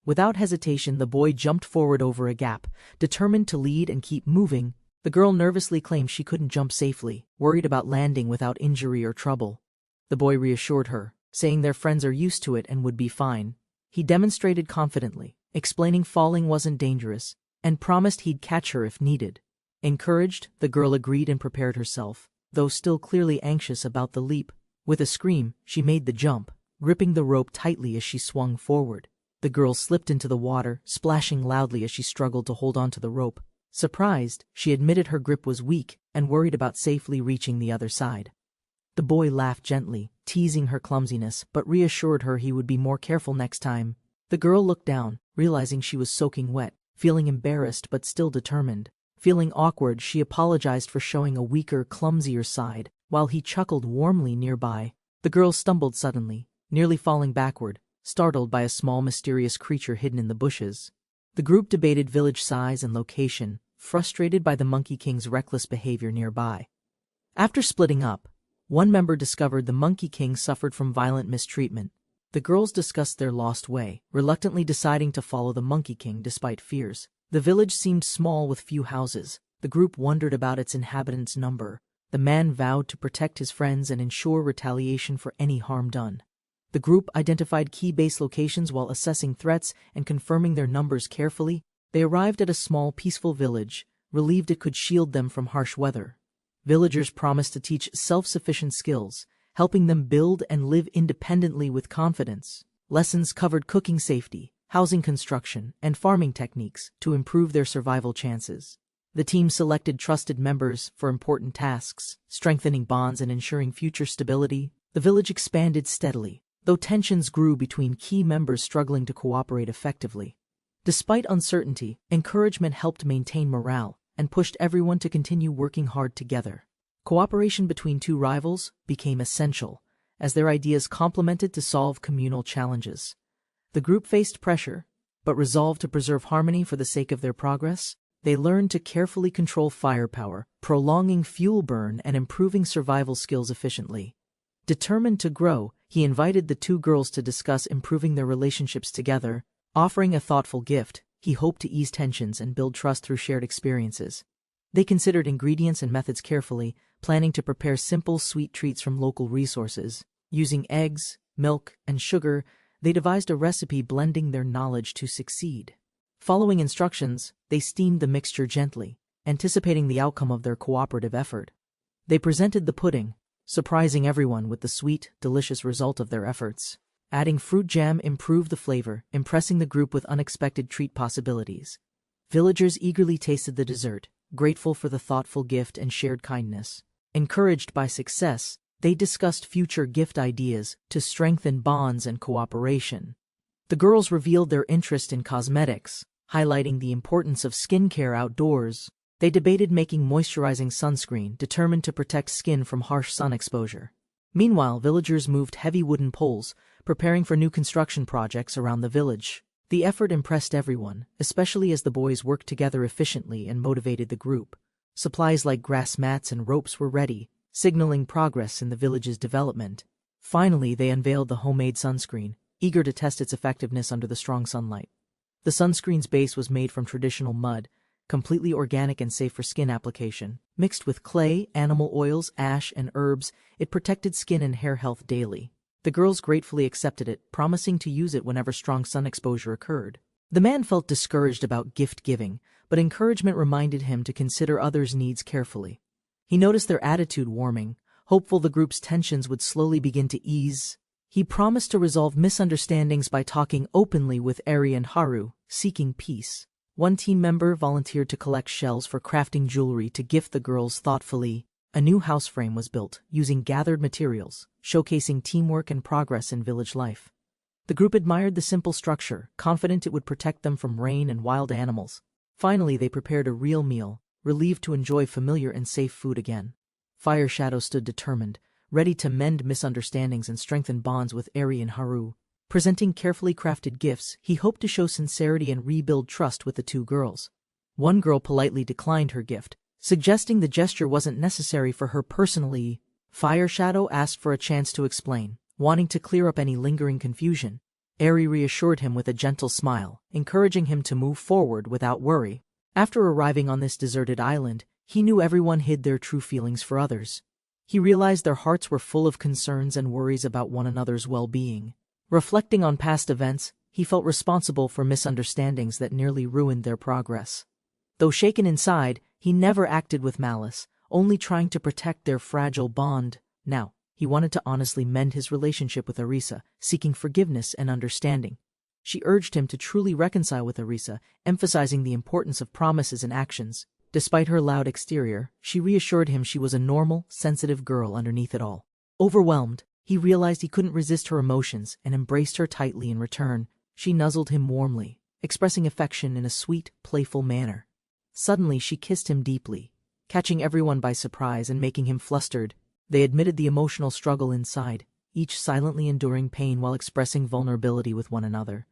Without hesitation, the boy jumped forward over a gap, determined to lead and keep moving. The girl nervously claimed she couldn't jump safely, worried about landing without injury or trouble. The boy reassured her, saying their friends are used to it and would be fine. He demonstrated confidently, explaining falling wasn't dangerous, and promised he'd catch her if needed. Encouraged, the girl agreed and prepared herself, though still clearly anxious about the leap. With a scream, she made the jump, gripping the rope tightly as she swung forward. The girl slipped into the water, splashing loudly as she struggled to hold onto the rope. Surprised, she admitted her grip was weak and worried about safely reaching the other side. The boy laughed gently, teasing her clumsiness, but reassured her he would be more careful next time. The girl looked down, realizing she was soaking wet, feeling embarrassed but still determined. Feeling awkward, she apologized for showing a weaker, clumsier side, while he chuckled warmly nearby. The girl stumbled suddenly, nearly falling backward, startled by a small mysterious creature hidden in the bushes. The group debated village size and location, frustrated by the Monkey King's reckless behavior nearby. After splitting up, one member discovered the Monkey King suffered from violent mistreatment. The girls discussed their lost way, reluctantly deciding to follow the Monkey King despite fears. The village seemed small with few houses. The group wondered about its inhabitants' number. The man vowed to protect his friends and ensure retaliation for any harm done. The group identified key base locations while assessing threats and confirming their numbers carefully. They arrived at a small, peaceful village, relieved it could shield them from harsh weather. Villagers promised to teach self-sufficient skills, helping them build and live independently with confidence. Lessons covered cooking safety, housing construction, and farming techniques to improve their survival chances. The team selected trusted members for important tasks, strengthening bonds and ensuring future stability. The village expanded steadily, though tensions grew between key members struggling to cooperate effectively. Despite uncertainty, encouragement helped maintain morale and pushed everyone to continue working hard together. Cooperation between two rivals became essential, as their ideas complemented to solve communal challenges. The group faced pressure, but resolved to preserve harmony for the sake of their progress. They learned to carefully control firepower, prolonging fuel burn and improving survival skills efficiently. Determined to grow, he invited the two girls to discuss improving their relationships together. Offering a thoughtful gift, he hoped to ease tensions and build trust through shared experiences. They considered ingredients and methods carefully, planning to prepare simple, sweet treats from local resources. Using eggs, milk, and sugar, they devised a recipe blending their knowledge to succeed. Following instructions, they steamed the mixture gently, anticipating the outcome of their cooperative effort. They presented the pudding, surprising everyone with the sweet, delicious result of their efforts. Adding fruit jam improved the flavor, impressing the group with unexpected treat possibilities. Villagers eagerly tasted the dessert, grateful for the thoughtful gift and shared kindness. Encouraged by success, they discussed future gift ideas to strengthen bonds and cooperation. The girls revealed their interest in cosmetics, highlighting the importance of skincare outdoors. They debated making moisturizing sunscreen, determined to protect skin from harsh sun exposure. Meanwhile, villagers moved heavy wooden poles, preparing for new construction projects around the village. The effort impressed everyone, especially as the boys worked together efficiently and motivated the group. Supplies like grass mats and ropes were ready, signaling progress in the village's development. Finally, they unveiled the homemade sunscreen, eager to test its effectiveness under the strong sunlight. The sunscreen's base was made from traditional mud, completely organic and safe for skin application. Mixed with clay, animal oils, ash, and herbs, it protected skin and hair health daily. The girls gratefully accepted it, promising to use it whenever strong sun exposure occurred. The man felt discouraged about gift-giving, but encouragement reminded him to consider others' needs carefully. He noticed their attitude warming, hopeful the group's tensions would slowly begin to ease. He promised to resolve misunderstandings by talking openly with Eri and Haru, seeking peace. One team member volunteered to collect shells for crafting jewelry to gift the girls thoughtfully. A new house frame was built, using gathered materials, showcasing teamwork and progress in village life. The group admired the simple structure, confident it would protect them from rain and wild animals. Finally, they prepared a real meal, relieved to enjoy familiar and safe food again. Fire Shadow stood determined, ready to mend misunderstandings and strengthen bonds with Eri and Haru. Presenting carefully crafted gifts, he hoped to show sincerity and rebuild trust with the two girls. One girl politely declined her gift, suggesting the gesture wasn't necessary for her personally. Fire Shadow asked for a chance to explain, wanting to clear up any lingering confusion. Eri reassured him with a gentle smile, encouraging him to move forward without worry. After arriving on this deserted island, he knew everyone hid their true feelings for others. He realized their hearts were full of concerns and worries about one another's well-being. Reflecting on past events, he felt responsible for misunderstandings that nearly ruined their progress. Though shaken inside, he never acted with malice, only trying to protect their fragile bond. Now, He wanted to honestly mend his relationship with Arisa, seeking forgiveness and understanding. She urged him to truly reconcile with Arisa, emphasizing the importance of promises and actions. Despite her loud exterior, she reassured him she was a normal, sensitive girl underneath it all. Overwhelmed, he realized he couldn't resist her emotions and embraced her tightly in return. She nuzzled him warmly, expressing affection in a sweet, playful manner. Suddenly she kissed him deeply, catching everyone by surprise and making him flustered. They admitted the emotional struggle inside, each silently enduring pain while expressing vulnerability with one another.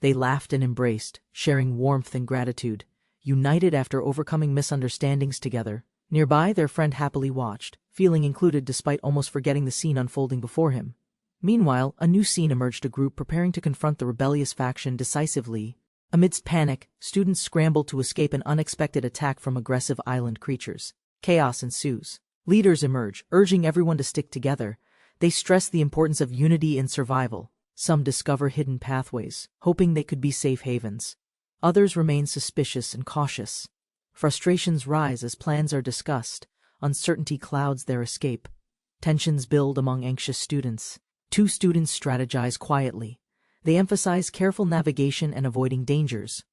They laughed and embraced, sharing warmth and gratitude, united after overcoming misunderstandings together. Nearby, their friend happily watched, feeling included despite almost forgetting the scene unfolding before him. Meanwhile, a new scene emerged, a group preparing to confront the rebellious faction decisively. Amidst panic, students scrambled to escape an unexpected attack from aggressive island creatures. Chaos ensues. Leaders emerge, urging everyone to stick together. They stress the importance of unity in survival. Some discover hidden pathways, hoping they could be safe havens. Others remain suspicious and cautious. Frustrations rise as plans are discussed. Uncertainty clouds their escape. Tensions build among anxious students. Two students strategize quietly. They emphasize careful navigation and avoiding dangers.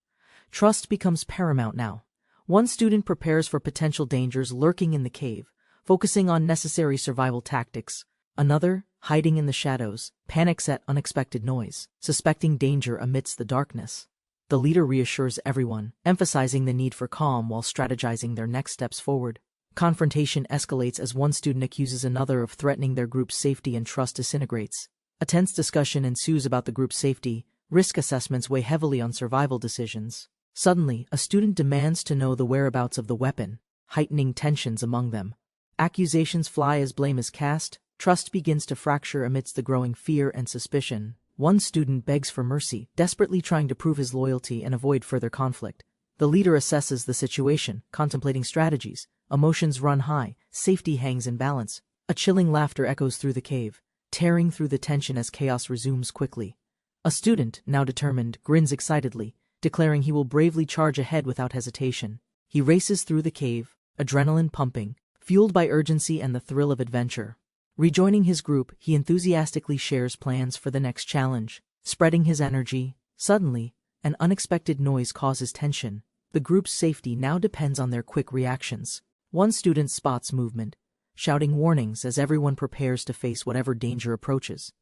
Trust becomes paramount now. One student prepares for potential dangers lurking in the cave, focusing on necessary survival tactics. Another, hiding in the shadows, panics at unexpected noise, suspecting danger amidst the darkness. The leader reassures everyone, emphasizing the need for calm while strategizing their next steps forward. Confrontation escalates as one student accuses another of threatening their group's safety, and trust disintegrates. A tense discussion ensues about the group's safety. Risk assessments weigh heavily on survival decisions. Suddenly, a student demands to know the whereabouts of the weapon, heightening tensions among them. Accusations fly as blame is cast. Trust begins to fracture amidst the growing fear and suspicion. One student begs for mercy, desperately trying to prove his loyalty and avoid further conflict. The leader assesses the situation, contemplating strategies. Emotions run high, safety hangs in balance. A chilling laughter echoes through the cave, tearing through the tension as chaos resumes quickly. A student, now determined, grins excitedly, declaring he will bravely charge ahead without hesitation. He races through the cave, adrenaline pumping, fueled by urgency and the thrill of adventure. Rejoining his group, he enthusiastically shares plans for the next challenge, spreading his energy. Suddenly, an unexpected noise causes tension. The group's safety now depends on their quick reactions. One student spots movement, shouting warnings as everyone prepares to face whatever danger approaches.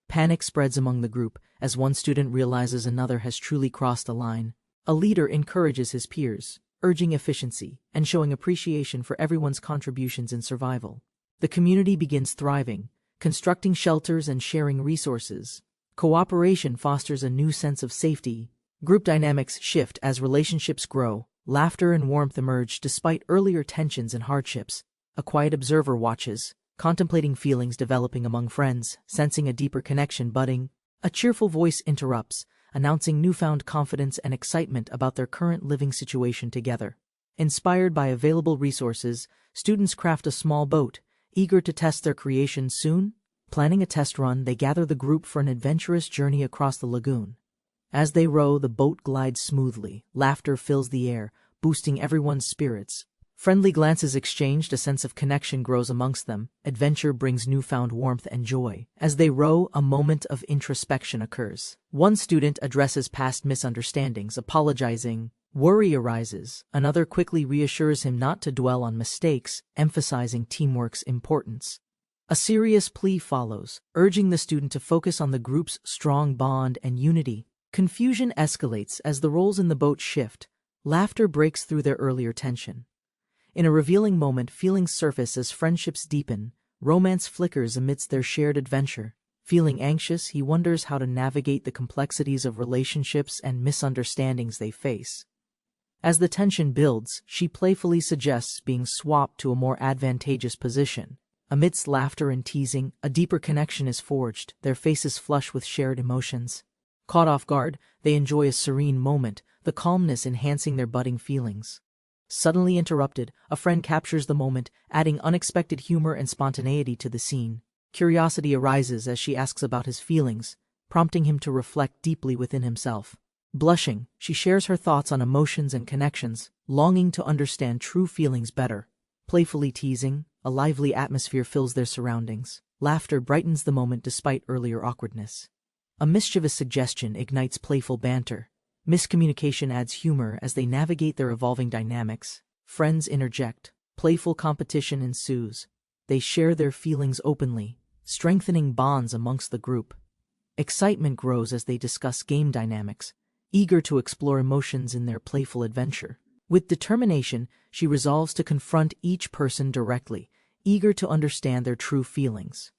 Panic spreads among the group as one student realizes another has truly crossed a line. A leader encourages his peers, urging efficiency and showing appreciation for everyone's contributions in survival. The community begins thriving, constructing shelters and sharing resources. Cooperation fosters a new sense of safety. Group dynamics shift as relationships grow. Laughter and warmth emerge despite earlier tensions and hardships. A quiet observer watches, contemplating feelings developing among friends, sensing a deeper connection budding. A cheerful voice interrupts, announcing newfound confidence and excitement about their current living situation together. Inspired by available resources, students craft a small boat, eager to test their creation soon. Planning a test run, they gather the group for an adventurous journey across the lagoon. As they row, the boat glides smoothly. Laughter fills the air, boosting everyone's spirits. Friendly glances exchanged, a sense of connection grows amongst them. Adventure brings newfound warmth and joy. As they row, a moment of introspection occurs. One student addresses past misunderstandings, apologizing. Worry arises. Another quickly reassures him not to dwell on mistakes, emphasizing teamwork's importance. A serious plea follows, urging the student to focus on the group's strong bond and unity. Confusion escalates as the roles in the boat shift. Laughter breaks through their earlier tension. In a revealing moment, feelings surface as friendships deepen. Romance flickers amidst their shared adventure. Feeling anxious, he wonders how to navigate the complexities of relationships and misunderstandings they face. As the tension builds, she playfully suggests being swapped to a more advantageous position. Amidst laughter and teasing, a deeper connection is forged, their faces flush with shared emotions. Caught off guard, they enjoy a serene moment, the calmness enhancing their budding feelings. Suddenly interrupted, a friend captures the moment, adding unexpected humor and spontaneity to the scene. Curiosity arises as she asks about his feelings, prompting him to reflect deeply within himself. Blushing, she shares her thoughts on emotions and connections, longing to understand true feelings better. Playfully teasing, a lively atmosphere fills their surroundings. Laughter brightens the moment despite earlier awkwardness. A mischievous suggestion ignites playful banter. Miscommunication adds humor as they navigate their evolving dynamics. Friends interject. Playful competition ensues. They share their feelings openly, strengthening bonds amongst the group. Excitement grows as they discuss game dynamics, eager to explore emotions in their playful adventure. With determination, she resolves to confront each person directly, eager to understand their true feelings.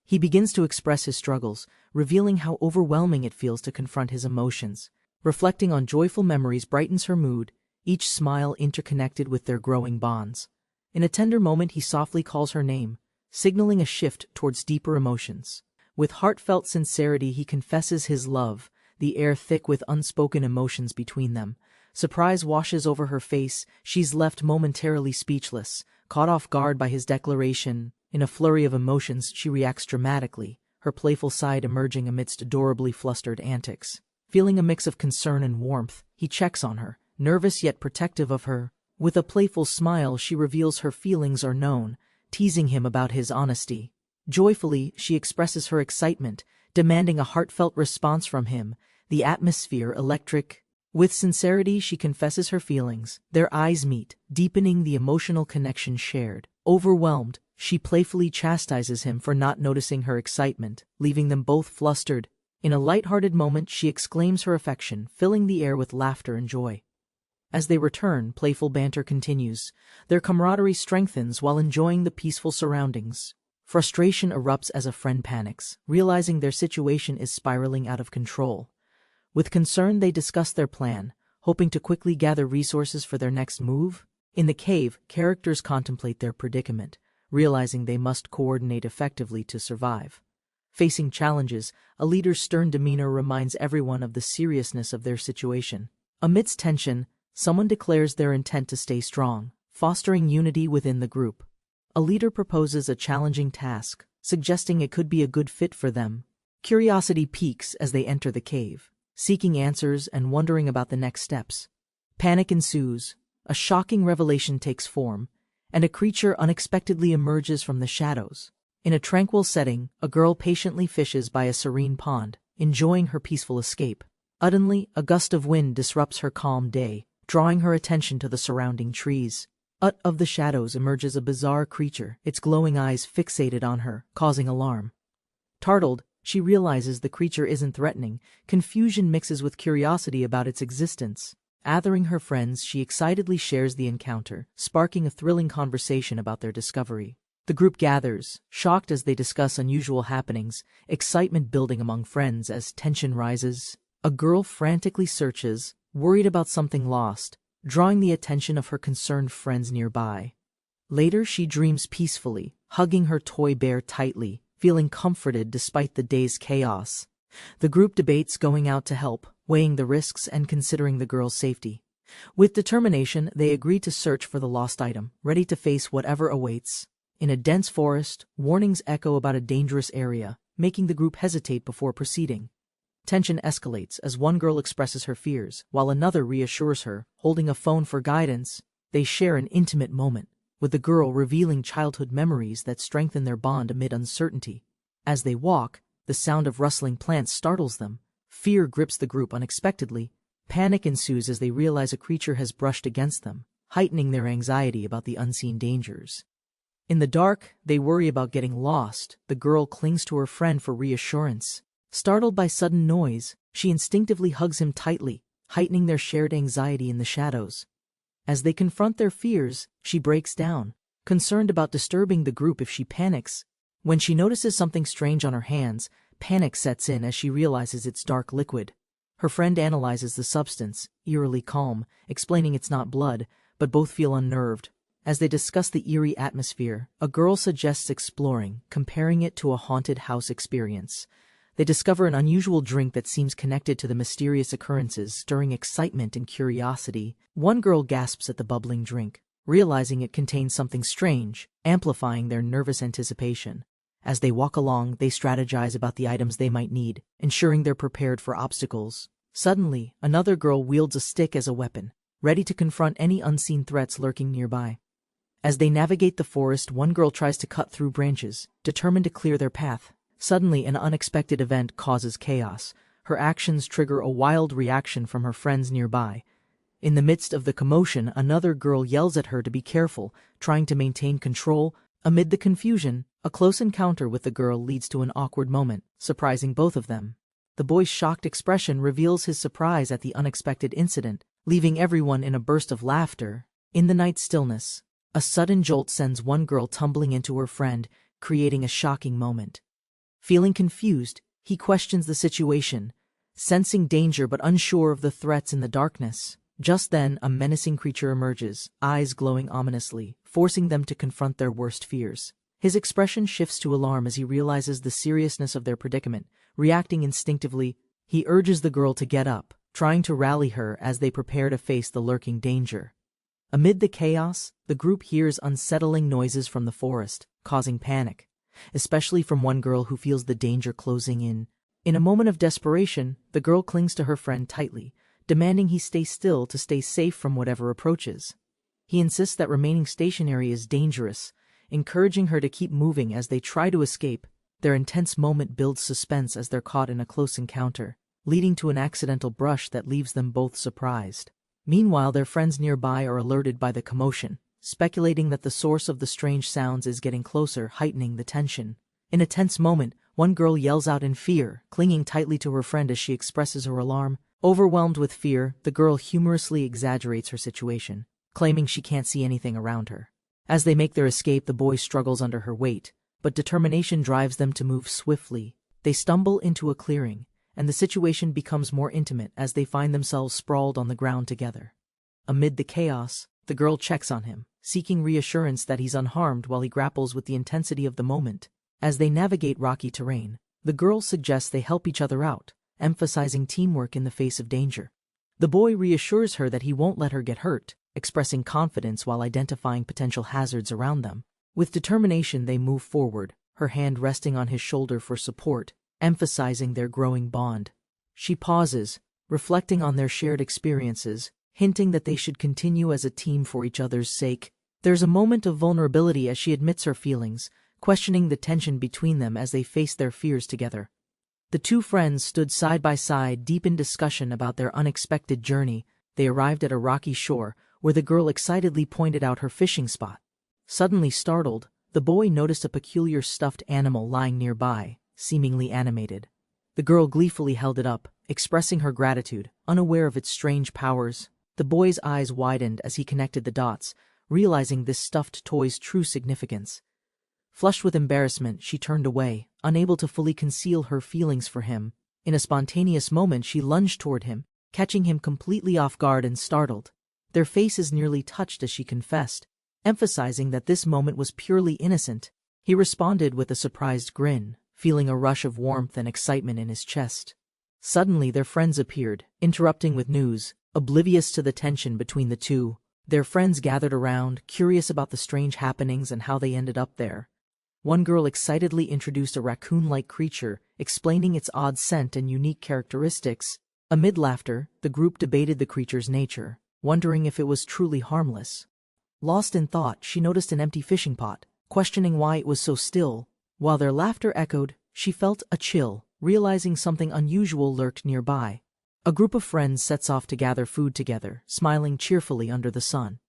He begins to express his struggles, revealing how overwhelming it feels to confront his emotions. Reflecting on joyful memories brightens her mood, each smile interconnected with their growing bonds. In a tender moment, he softly calls her name, signaling a shift towards deeper emotions. With heartfelt sincerity, he confesses his love, the air thick with unspoken emotions between them. Surprise washes over her face. She's left momentarily speechless, caught off guard by his declaration. In a flurry of emotions, she reacts dramatically, her playful side emerging amidst adorably flustered antics. Feeling a mix of concern and warmth, he checks on her, nervous yet protective of her. With a playful smile, she reveals her feelings are known, teasing him about his honesty. Joyfully, she expresses her excitement, demanding a heartfelt response from him, the atmosphere electric. With sincerity, she confesses her feelings. Their eyes meet, deepening the emotional connection shared. Overwhelmed, she playfully chastises him for not noticing her excitement, leaving them both flustered. In a light-hearted moment, she exclaims her affection, filling the air with laughter and joy. As they return, playful banter continues. Their camaraderie strengthens while enjoying the peaceful surroundings. Frustration erupts as a friend panics, realizing their situation is spiraling out of control. With concern, they discuss their plan, hoping to quickly gather resources for their next move. In the cave, characters contemplate their predicament, realizing they must coordinate effectively to survive. Facing challenges, a leader's stern demeanor reminds everyone of the seriousness of their situation. Amidst tension, someone declares their intent to stay strong, fostering unity within the group. A leader proposes a challenging task, suggesting it could be a good fit for them. Curiosity peaks as they enter the cave, seeking answers and wondering about the next steps. Panic ensues, a shocking revelation takes form, and a creature unexpectedly emerges from the shadows. In a tranquil setting, a girl patiently fishes by a serene pond, enjoying her peaceful escape. Suddenly, a gust of wind disrupts her calm day, drawing her attention to the surrounding trees. Out of the shadows emerges a bizarre creature, its glowing eyes fixated on her, causing alarm. Startled, she realizes the creature isn't threatening. Confusion mixes with curiosity about its existence. Gathering her friends, she excitedly shares the encounter, sparking a thrilling conversation about their discovery. The group gathers, shocked as they discuss unusual happenings, excitement building among friends as tension rises. A girl frantically searches, worried about something lost, drawing the attention of her concerned friends nearby. Later, she dreams peacefully, hugging her toy bear tightly, feeling comforted despite the day's chaos. The group debates going out to help, weighing the risks and considering the girl's safety. With determination, they agree to search for the lost item, ready to face whatever awaits. In a dense forest, warnings echo about a dangerous area, making the group hesitate before proceeding. Tension escalates as one girl expresses her fears, while another reassures her, holding a phone for guidance. They share an intimate moment, with the girl revealing childhood memories that strengthen their bond amid uncertainty. As they walk, the sound of rustling plants startles them. Fear grips the group unexpectedly. Panic ensues as they realize a creature has brushed against them, heightening their anxiety about the unseen dangers. In the dark, they worry about getting lost. The girl clings to her friend for reassurance. Startled by sudden noise, she instinctively hugs him tightly, heightening their shared anxiety in the shadows. As they confront their fears, she breaks down, concerned about disturbing the group if she panics. When she notices something strange on her hands, panic sets in as she realizes it's dark liquid. Her friend analyzes the substance, eerily calm, explaining it's not blood, but both feel unnerved. As they discuss the eerie atmosphere, a girl suggests exploring, comparing it to a haunted house experience. They discover an unusual drink that seems connected to the mysterious occurrences, stirring excitement and curiosity. One girl gasps at the bubbling drink, realizing it contains something strange, amplifying their nervous anticipation. As they walk along, they strategize about the items they might need, ensuring they're prepared for obstacles. Suddenly, another girl wields a stick as a weapon, ready to confront any unseen threats lurking nearby. As they navigate the forest, one girl tries to cut through branches, determined to clear their path. Suddenly, an unexpected event causes chaos. Her actions trigger a wild reaction from her friends nearby. In the midst of the commotion, another girl yells at her to be careful, trying to maintain control. Amid the confusion, a close encounter with the girl leads to an awkward moment, surprising both of them. The boy's shocked expression reveals his surprise at the unexpected incident, leaving everyone in a burst of laughter. In the night stillness, a sudden jolt sends one girl tumbling into her friend, creating a shocking moment. Feeling confused, he questions the situation, sensing danger but unsure of the threats in the darkness. Just then, a menacing creature emerges, eyes glowing ominously, forcing them to confront their worst fears. His expression shifts to alarm as he realizes the seriousness of their predicament. Reacting instinctively, he urges the girl to get up, trying to rally her as they prepare to face the lurking danger. Amid the chaos, the group hears unsettling noises from the forest, causing panic, especially from one girl who feels the danger closing in. In a moment of desperation, the girl clings to her friend tightly, demanding he stay still to stay safe from whatever approaches. He insists that remaining stationary is dangerous, encouraging her to keep moving as they try to escape. Their intense moment builds suspense as they're caught in a close encounter, leading to an accidental brush that leaves them both surprised. Meanwhile, their friends nearby are alerted by the commotion, speculating that the source of the strange sounds is getting closer, heightening the tension. In a tense moment, one girl yells out in fear, clinging tightly to her friend as she expresses her alarm. Overwhelmed with fear, the girl humorously exaggerates her situation, claiming she can't see anything around her. As they make their escape, the boy struggles under her weight, but determination drives them to move swiftly. They stumble into a clearing, and the situation becomes more intimate as they find themselves sprawled on the ground together. Amid the chaos, the girl checks on him, seeking reassurance that he's unharmed while he grapples with the intensity of the moment. As they navigate rocky terrain, the girl suggests they help each other out, emphasizing teamwork in the face of danger. The boy reassures her that he won't let her get hurt, expressing confidence while identifying potential hazards around them. With determination, they move forward, her hand resting on his shoulder for support, emphasizing their growing bond. She pauses, reflecting on their shared experiences, hinting that they should continue as a team for each other's sake. There's a moment of vulnerability as she admits her feelings, questioning the tension between them as they face their fears together. The two friends stood side by side, deep in discussion about their unexpected journey. They arrived at a rocky shore, where the girl excitedly pointed out her fishing spot. Suddenly startled, the boy noticed a peculiar stuffed animal lying nearby, seemingly animated. The girl gleefully held it up, expressing her gratitude, unaware of its strange powers. The boy's eyes widened as he connected the dots, realizing this stuffed toy's true significance. Flushed with embarrassment, she turned away, unable to fully conceal her feelings for him. In a spontaneous moment, she lunged toward him, catching him completely off guard and startled. Their faces nearly touched as she confessed, emphasizing that this moment was purely innocent. He responded with a surprised grin, feeling a rush of warmth and excitement in his chest. Suddenly, their friends appeared, interrupting with news, oblivious to the tension between the two. Their friends gathered around, curious about the strange happenings and how they ended up there. One girl excitedly introduced a raccoon-like creature, explaining its odd scent and unique characteristics. Amid laughter, the group debated the creature's nature, wondering if it was truly harmless. Lost in thought, she noticed an empty fishing pot, questioning why it was so still. While their laughter echoed, she felt a chill, realizing something unusual lurked nearby. A group of friends sets off to gather food together, smiling cheerfully under the sun.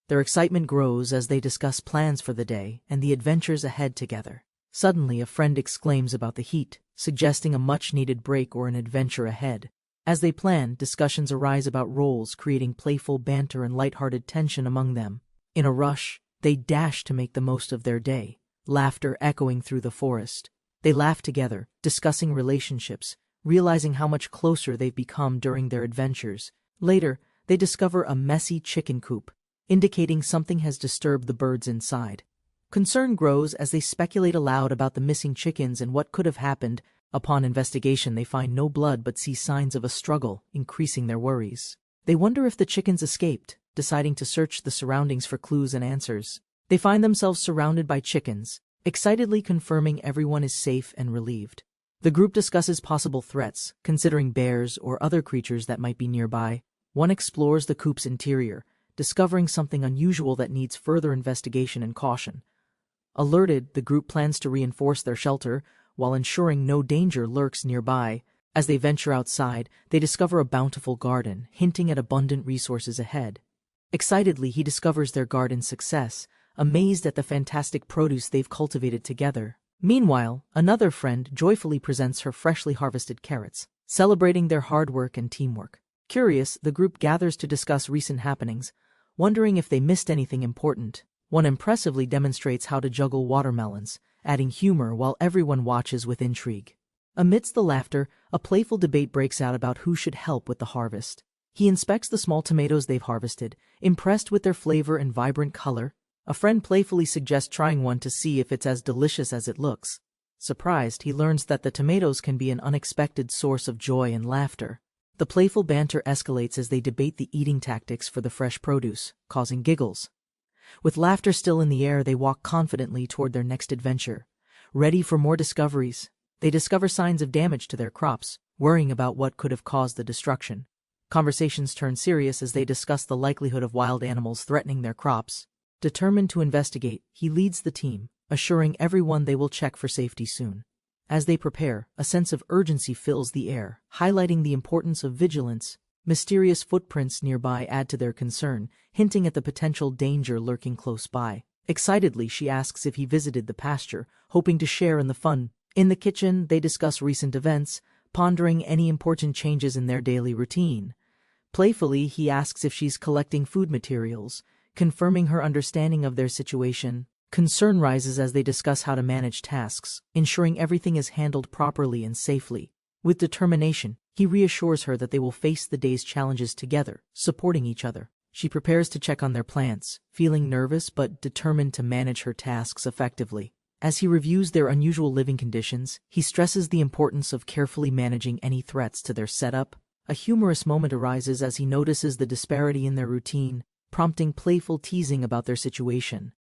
Their excitement grows as they discuss plans for the day and the adventures ahead together. Suddenly, a friend exclaims about the heat, suggesting a much-needed break or an adventure ahead. As they plan, discussions arise about roles, creating playful banter and lighthearted tension among them. In a rush, they dash to make the most of their day, laughter echoing through the forest. They laugh together, discussing relationships, realizing how much closer they've become during their adventures. Later, they discover a messy chicken coop, indicating something has disturbed the birds inside. Concern grows as they speculate aloud about the missing chickens and what could have happened. Upon investigation, they find no blood but see signs of a struggle, increasing their worries. They wonder if the chickens escaped, deciding to search the surroundings for clues and answers. They find themselves surrounded by chickens, excitedly confirming everyone is safe and relieved. The group discusses possible threats, considering bears or other creatures that might be nearby. One explores the coop's interior, discovering something unusual that needs further investigation and caution. Alerted, the group plans to reinforce their shelter while ensuring no danger lurks nearby. As they venture outside, they discover a bountiful garden, hinting at abundant resources ahead. Excitedly, he discovers their garden's success, amazed at the fantastic produce they've cultivated together. Meanwhile, another friend joyfully presents her freshly harvested carrots, celebrating their hard work and teamwork. Curious, the group gathers to discuss recent happenings, wondering if they missed anything important. One impressively demonstrates how to juggle watermelons, adding humor while everyone watches with intrigue. Amidst the laughter, a playful debate breaks out about who should help with the harvest. He inspects the small tomatoes they've harvested, impressed with their flavor and vibrant color. A friend playfully suggests trying one to see if it's as delicious as it looks. Surprised, he learns that the tomatoes can be an unexpected source of joy and laughter. The playful banter escalates as they debate the eating tactics for the fresh produce, causing giggles. With laughter still in the air, they walk confidently toward their next adventure. Ready for more discoveries, they discover signs of damage to their crops, worrying about what could have caused the destruction. Conversations turn serious as they discuss the likelihood of wild animals threatening their crops. Determined to investigate, he leads the team, assuring everyone they will check for safety soon. As they prepare, a sense of urgency fills the air, highlighting the importance of vigilance. Mysterious footprints nearby add to their concern, hinting at the potential danger lurking close by. Excitedly, she asks if he visited the pasture, hoping to share in the fun. In the kitchen, they discuss recent events, pondering any important changes in their daily routine. Playfully, he asks if she's collecting food materials, confirming her understanding of their situation. Concern rises as they discuss how to manage tasks, ensuring everything is handled properly and safely. With determination, he reassures her that they will face the day's challenges together, supporting each other. She prepares to check on their plants, feeling nervous but determined to manage her tasks effectively. As he reviews their unusual living conditions, he stresses the importance of carefully managing any threats to their setup. A humorous moment arises as he notices the disparity in their routine, prompting playful teasing about their situation.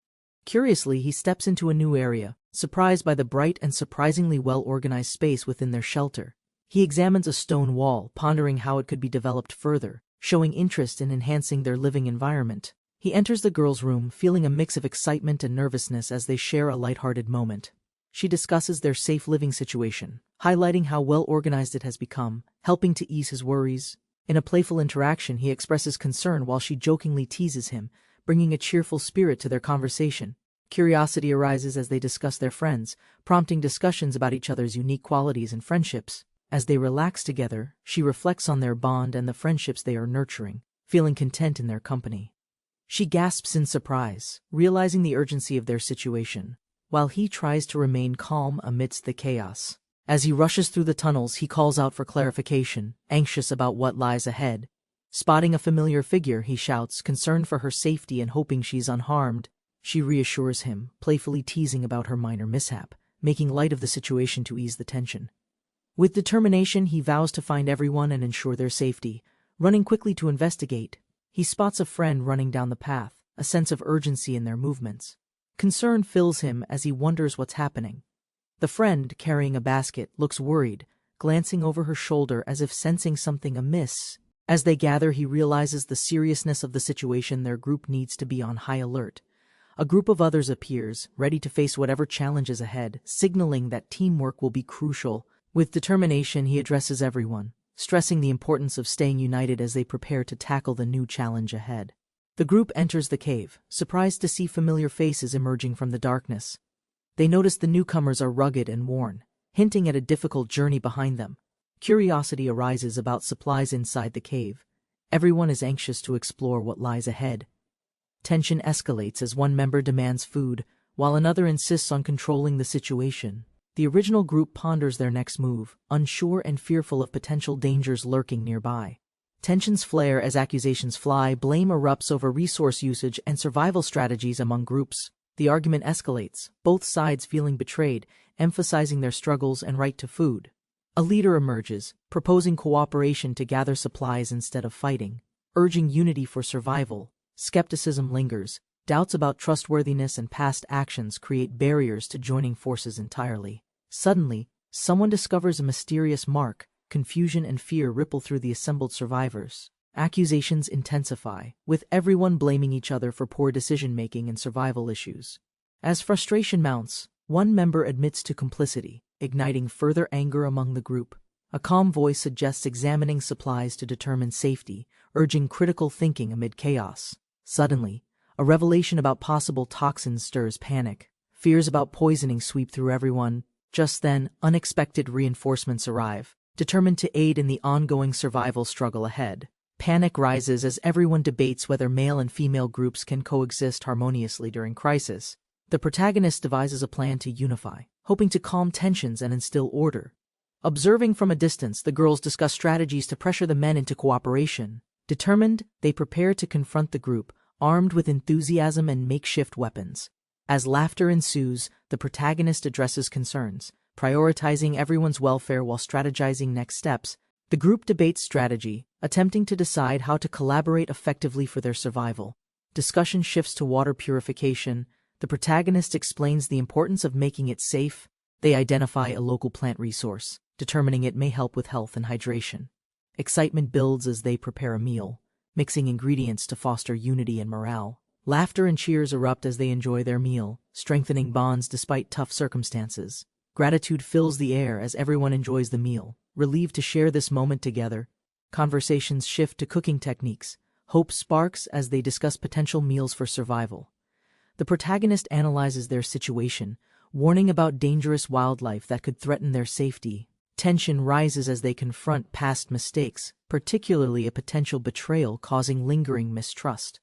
Curiously, he steps into a new area, surprised by the bright and surprisingly well-organized space within their shelter. He examines a stone wall, pondering how it could be developed further, showing interest in enhancing their living environment. He enters the girl's room, feeling a mix of excitement and nervousness as they share a lighthearted moment. She discusses their safe living situation, highlighting how well-organized it has become, helping to ease his worries. In a playful interaction, he expresses concern while she jokingly teases him, bringing a cheerful spirit to their conversation. Curiosity arises as they discuss their friends, prompting discussions about each other's unique qualities and friendships. As they relax together, she reflects on their bond and the friendships they are nurturing, feeling content in their company. She gasps in surprise, realizing the urgency of their situation, while he tries to remain calm amidst the chaos. As he rushes through the tunnels, he calls out for clarification, anxious about what lies ahead. Spotting a familiar figure, he shouts, concerned for her safety and hoping she's unharmed. She reassures him, playfully teasing about her minor mishap, making light of the situation to ease the tension. With determination, he vows to find everyone and ensure their safety. Running quickly to investigate, he spots a friend running down the path, a sense of urgency in their movements. Concern fills him as he wonders what's happening. The friend, carrying a basket, looks worried, glancing over her shoulder as if sensing something amiss. As they gather, he realizes the seriousness of the situation. Their group needs to be on high alert. A group of others appears, ready to face whatever challenge is ahead, signaling that teamwork will be crucial. With determination, he addresses everyone, stressing the importance of staying united as they prepare to tackle the new challenge ahead. The group enters the cave, surprised to see familiar faces emerging from the darkness. They notice the newcomers are rugged and worn, hinting at a difficult journey behind them. Curiosity arises about supplies inside the cave. Everyone is anxious to explore what lies ahead. Tension escalates as one member demands food, while another insists on controlling the situation. The original group ponders their next move, unsure and fearful of potential dangers lurking nearby. Tensions flare as accusations fly, blame erupts over resource usage and survival strategies among groups. The argument escalates, both sides feeling betrayed, emphasizing their struggles and right to food. A leader emerges, proposing cooperation to gather supplies instead of fighting, urging unity for survival. Skepticism lingers. Doubts about trustworthiness and past actions create barriers to joining forces entirely. Suddenly, someone discovers a mysterious mark. Confusion and fear ripple through the assembled survivors. Accusations intensify, with everyone blaming each other for poor decision-making and survival issues. As frustration mounts, one member admits to complicity, igniting further anger among the group. A calm voice suggests examining supplies to determine safety, urging critical thinking amid chaos. Suddenly, a revelation about possible toxins stirs panic. Fears about poisoning sweep through everyone. Just then, unexpected reinforcements arrive, determined to aid in the ongoing survival struggle ahead. Panic rises as everyone debates whether male and female groups can coexist harmoniously during crisis. The protagonist devises a plan to unify, hoping to calm tensions and instill order. Observing from a distance, the girls discuss strategies to pressure the men into cooperation. Determined, they prepare to confront the group, armed with enthusiasm and makeshift weapons. As laughter ensues, the protagonist addresses concerns, prioritizing everyone's welfare while strategizing next steps. The group debates strategy, attempting to decide how to collaborate effectively for their survival. Discussion shifts to water purification. The protagonist explains the importance of making it safe. They identify a local plant resource, determining it may help with health and hydration. Excitement builds as they prepare a meal, mixing ingredients to foster unity and morale. Laughter and cheers erupt as they enjoy their meal, strengthening bonds despite tough circumstances. Gratitude fills the air as everyone enjoys the meal, relieved to share this moment together. Conversations shift to cooking techniques. Hope sparks as they discuss potential meals for survival. The protagonist analyzes their situation, warning about dangerous wildlife that could threaten their safety. Tension rises as they confront past mistakes, particularly a potential betrayal causing lingering mistrust.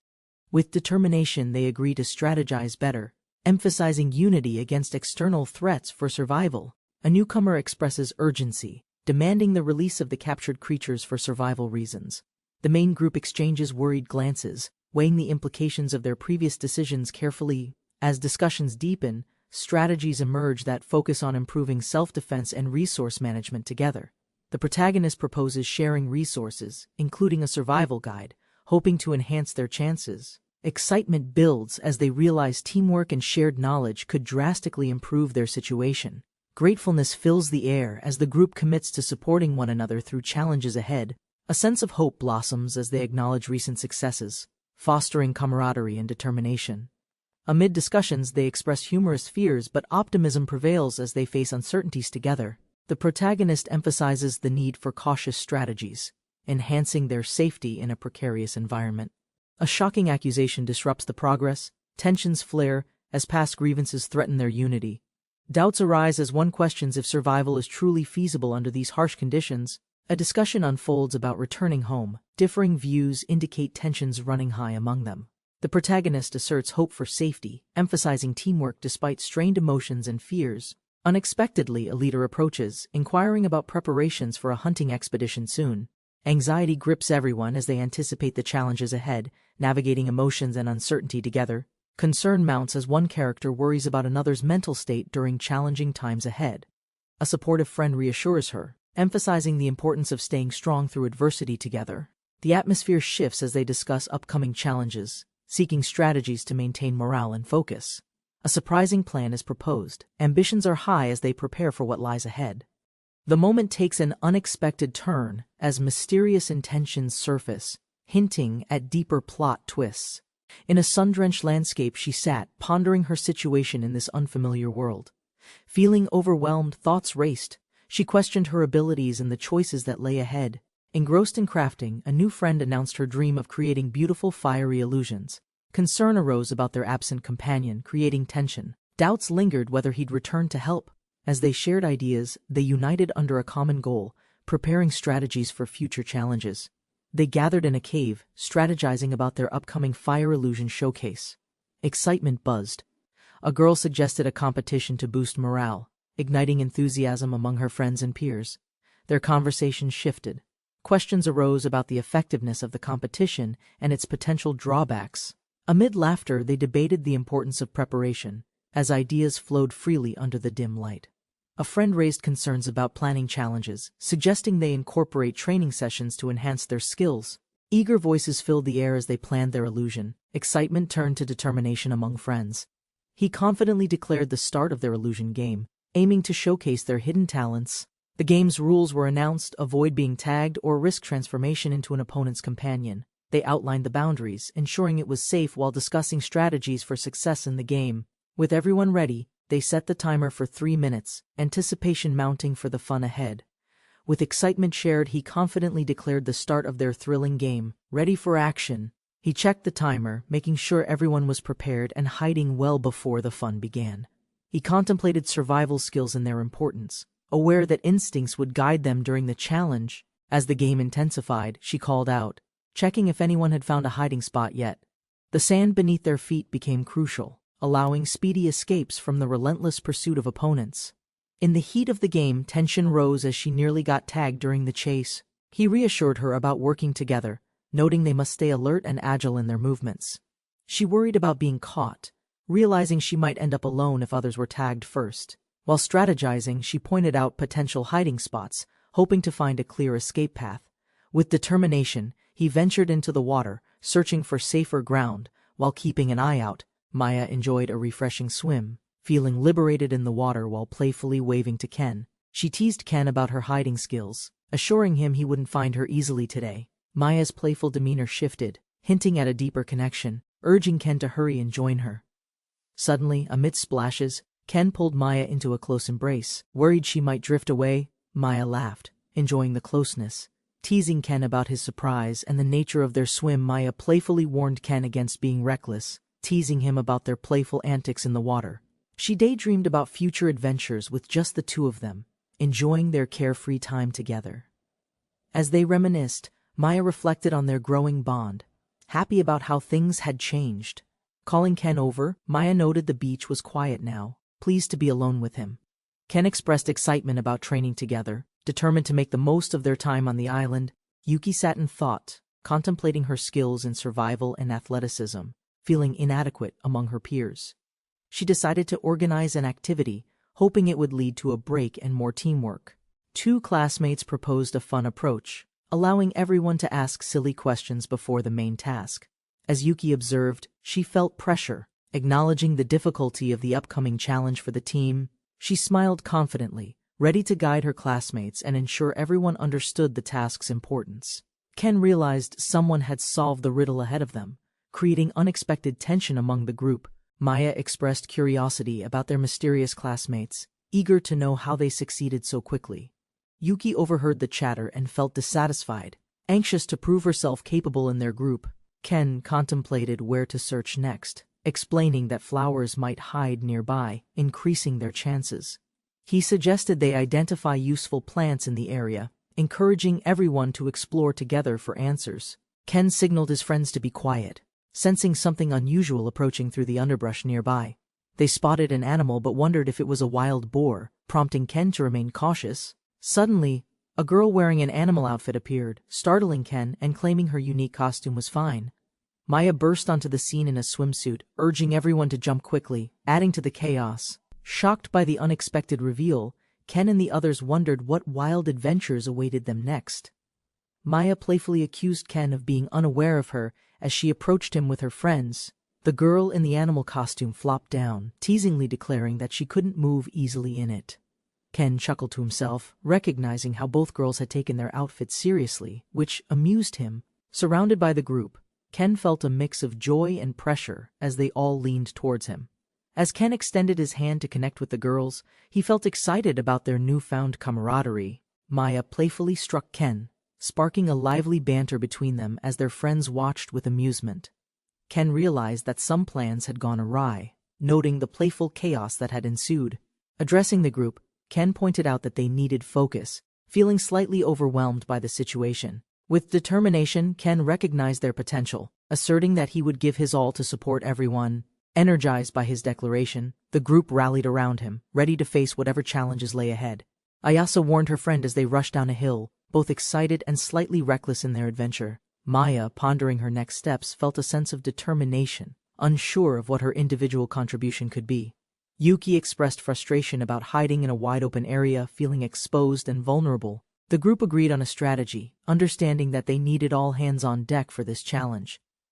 With determination, they agree to strategize better, emphasizing unity against external threats for survival. A newcomer expresses urgency, demanding the release of the captured creatures for survival reasons. The main group exchanges worried glances, weighing the implications of their previous decisions carefully. As discussions deepen, strategies emerge that focus on improving self-defense and resource management together. The protagonist proposes sharing resources, including a survival guide, hoping to enhance their chances. Excitement builds as they realize teamwork and shared knowledge could drastically improve their situation. Gratefulness fills the air as the group commits to supporting one another through challenges ahead. A sense of hope blossoms as they acknowledge recent successes, fostering camaraderie and determination. Amid discussions, they express humorous fears, but optimism prevails as they face uncertainties together. The protagonist emphasizes the need for cautious strategies, enhancing their safety in a precarious environment. A shocking accusation disrupts the progress. Tensions flare as past grievances threaten their unity. Doubts arise as one questions if survival is truly feasible under these harsh conditions. A discussion unfolds about returning home. Differing views indicate tensions running high among them. The protagonist asserts hope for safety, emphasizing teamwork despite strained emotions and fears. Unexpectedly, a leader approaches, inquiring about preparations for a hunting expedition soon. Anxiety grips everyone as they anticipate the challenges ahead, navigating emotions and uncertainty together. Concern mounts as one character worries about another's mental state during challenging times ahead. A supportive friend reassures her, emphasizing the importance of staying strong through adversity together. The atmosphere shifts as they discuss upcoming challenges, seeking strategies to maintain morale and focus. A surprising plan is proposed. Ambitions are high as they prepare for what lies ahead. The moment takes an unexpected turn as mysterious intentions surface, hinting at deeper plot twists. In a sun-drenched landscape, she sat, pondering her situation in this unfamiliar world. Feeling overwhelmed, thoughts raced. She questioned her abilities and the choices that lay ahead. Engrossed in crafting, a new friend announced her dream of creating beautiful fiery illusions. Concern arose about their absent companion, creating tension. Doubts lingered whether he'd return to help. As they shared ideas, they united under a common goal, preparing strategies for future challenges. They gathered in a cave, strategizing about their upcoming fire illusion showcase. Excitement buzzed. A girl suggested a competition to boost morale, igniting enthusiasm among her friends and peers. Their conversation shifted. Questions arose about the effectiveness of the competition and its potential drawbacks. Amid laughter, they debated the importance of preparation, as ideas flowed freely under the dim light. A friend raised concerns about planning challenges, suggesting they incorporate training sessions to enhance their skills. Eager voices filled the air as they planned their illusion. Excitement turned to determination among friends. He confidently declared the start of their illusion game, aiming to showcase their hidden talents. The game's rules were announced: avoid being tagged or risk transformation into an opponent's companion. They outlined the boundaries, ensuring it was safe while discussing strategies for success in the game. With everyone ready, they set the timer for 3 minutes, anticipation mounting for the fun ahead. With excitement shared, he confidently declared the start of their thrilling game. Ready for action. He checked the timer, making sure everyone was prepared and hiding well before the fun began. He contemplated survival skills and their importance, aware that instincts would guide them during the challenge. As the game intensified, she called out, checking if anyone had found a hiding spot yet. The sand beneath their feet became crucial, allowing speedy escapes from the relentless pursuit of opponents. In the heat of the game, tension rose as she nearly got tagged during the chase. He reassured her about working together, noting they must stay alert and agile in their movements. She worried about being caught, realizing she might end up alone if others were tagged first. While strategizing, she pointed out potential hiding spots, hoping to find a clear escape path. With determination, he ventured into the water, searching for safer ground, while keeping an eye out. Maya enjoyed a refreshing swim, feeling liberated in the water while playfully waving to Ken. She teased Ken about her hiding skills, assuring him he wouldn't find her easily today. Maya's playful demeanor shifted, hinting at a deeper connection, urging Ken to hurry and join her. Suddenly, amidst splashes, Ken pulled Maya into a close embrace. Worried she might drift away, Maya laughed, enjoying the closeness. Teasing Ken about his surprise and the nature of their swim, Maya playfully warned Ken against being reckless, teasing him about their playful antics in the water. She daydreamed about future adventures with just the two of them, enjoying their carefree time together. As they reminisced, Maya reflected on their growing bond, happy about how things had changed. Calling Ken over, Maya noted the beach was quiet now, pleased to be alone with him. Ken expressed excitement about training together, determined to make the most of their time on the island. Yuki sat in thought, contemplating her skills in survival and athleticism, feeling inadequate among her peers. She decided to organize an activity, hoping it would lead to a break and more teamwork. 2 classmates proposed a fun approach, allowing everyone to ask silly questions before the main task. As Yuki observed, she felt pressure, acknowledging the difficulty of the upcoming challenge for the team. She smiled confidently, ready to guide her classmates and ensure everyone understood the task's importance. Ken realized someone had solved the riddle ahead of them, creating unexpected tension among the group. Maya expressed curiosity about their mysterious classmates, eager to know how they succeeded so quickly. Yuki overheard the chatter and felt dissatisfied, anxious to prove herself capable in their group. Ken contemplated where to search next, explaining that flowers might hide nearby, increasing their chances. He suggested they identify useful plants in the area, encouraging everyone to explore together for answers. Ken signaled his friends to be quiet, sensing something unusual approaching through the underbrush nearby. They spotted an animal but wondered if it was a wild boar, prompting Ken to remain cautious. Suddenly, a girl wearing an animal outfit appeared, startling Ken and claiming her unique costume was fine. Maya burst onto the scene in a swimsuit, urging everyone to jump quickly, adding to the chaos. Shocked by the unexpected reveal, Ken and the others wondered what wild adventures awaited them next. Maya playfully accused Ken of being unaware of her as she approached him with her friends. The girl in the animal costume flopped down, teasingly declaring that she couldn't move easily in it. Ken chuckled to himself, recognizing how both girls had taken their outfits seriously, which amused him. Surrounded by the group, Ken felt a mix of joy and pressure as they all leaned towards him. As Ken extended his hand to connect with the girls, he felt excited about their newfound camaraderie. Maya playfully struck Ken, sparking a lively banter between them as their friends watched with amusement. Ken realized that some plans had gone awry, noting the playful chaos that had ensued. Addressing the group, Ken pointed out that they needed focus, feeling slightly overwhelmed by the situation. With determination, Ken recognized their potential, asserting that he would give his all to support everyone. Energized by his declaration, the group rallied around him, ready to face whatever challenges lay ahead. Ayasa warned her friend as they rushed down a hill, both excited and slightly reckless in their adventure. Maya, pondering her next steps, felt a sense of determination, unsure of what her individual contribution could be. Yuki expressed frustration about hiding in a wide-open area, feeling exposed and vulnerable. The group agreed on a strategy, understanding that they needed all hands on deck for this challenge.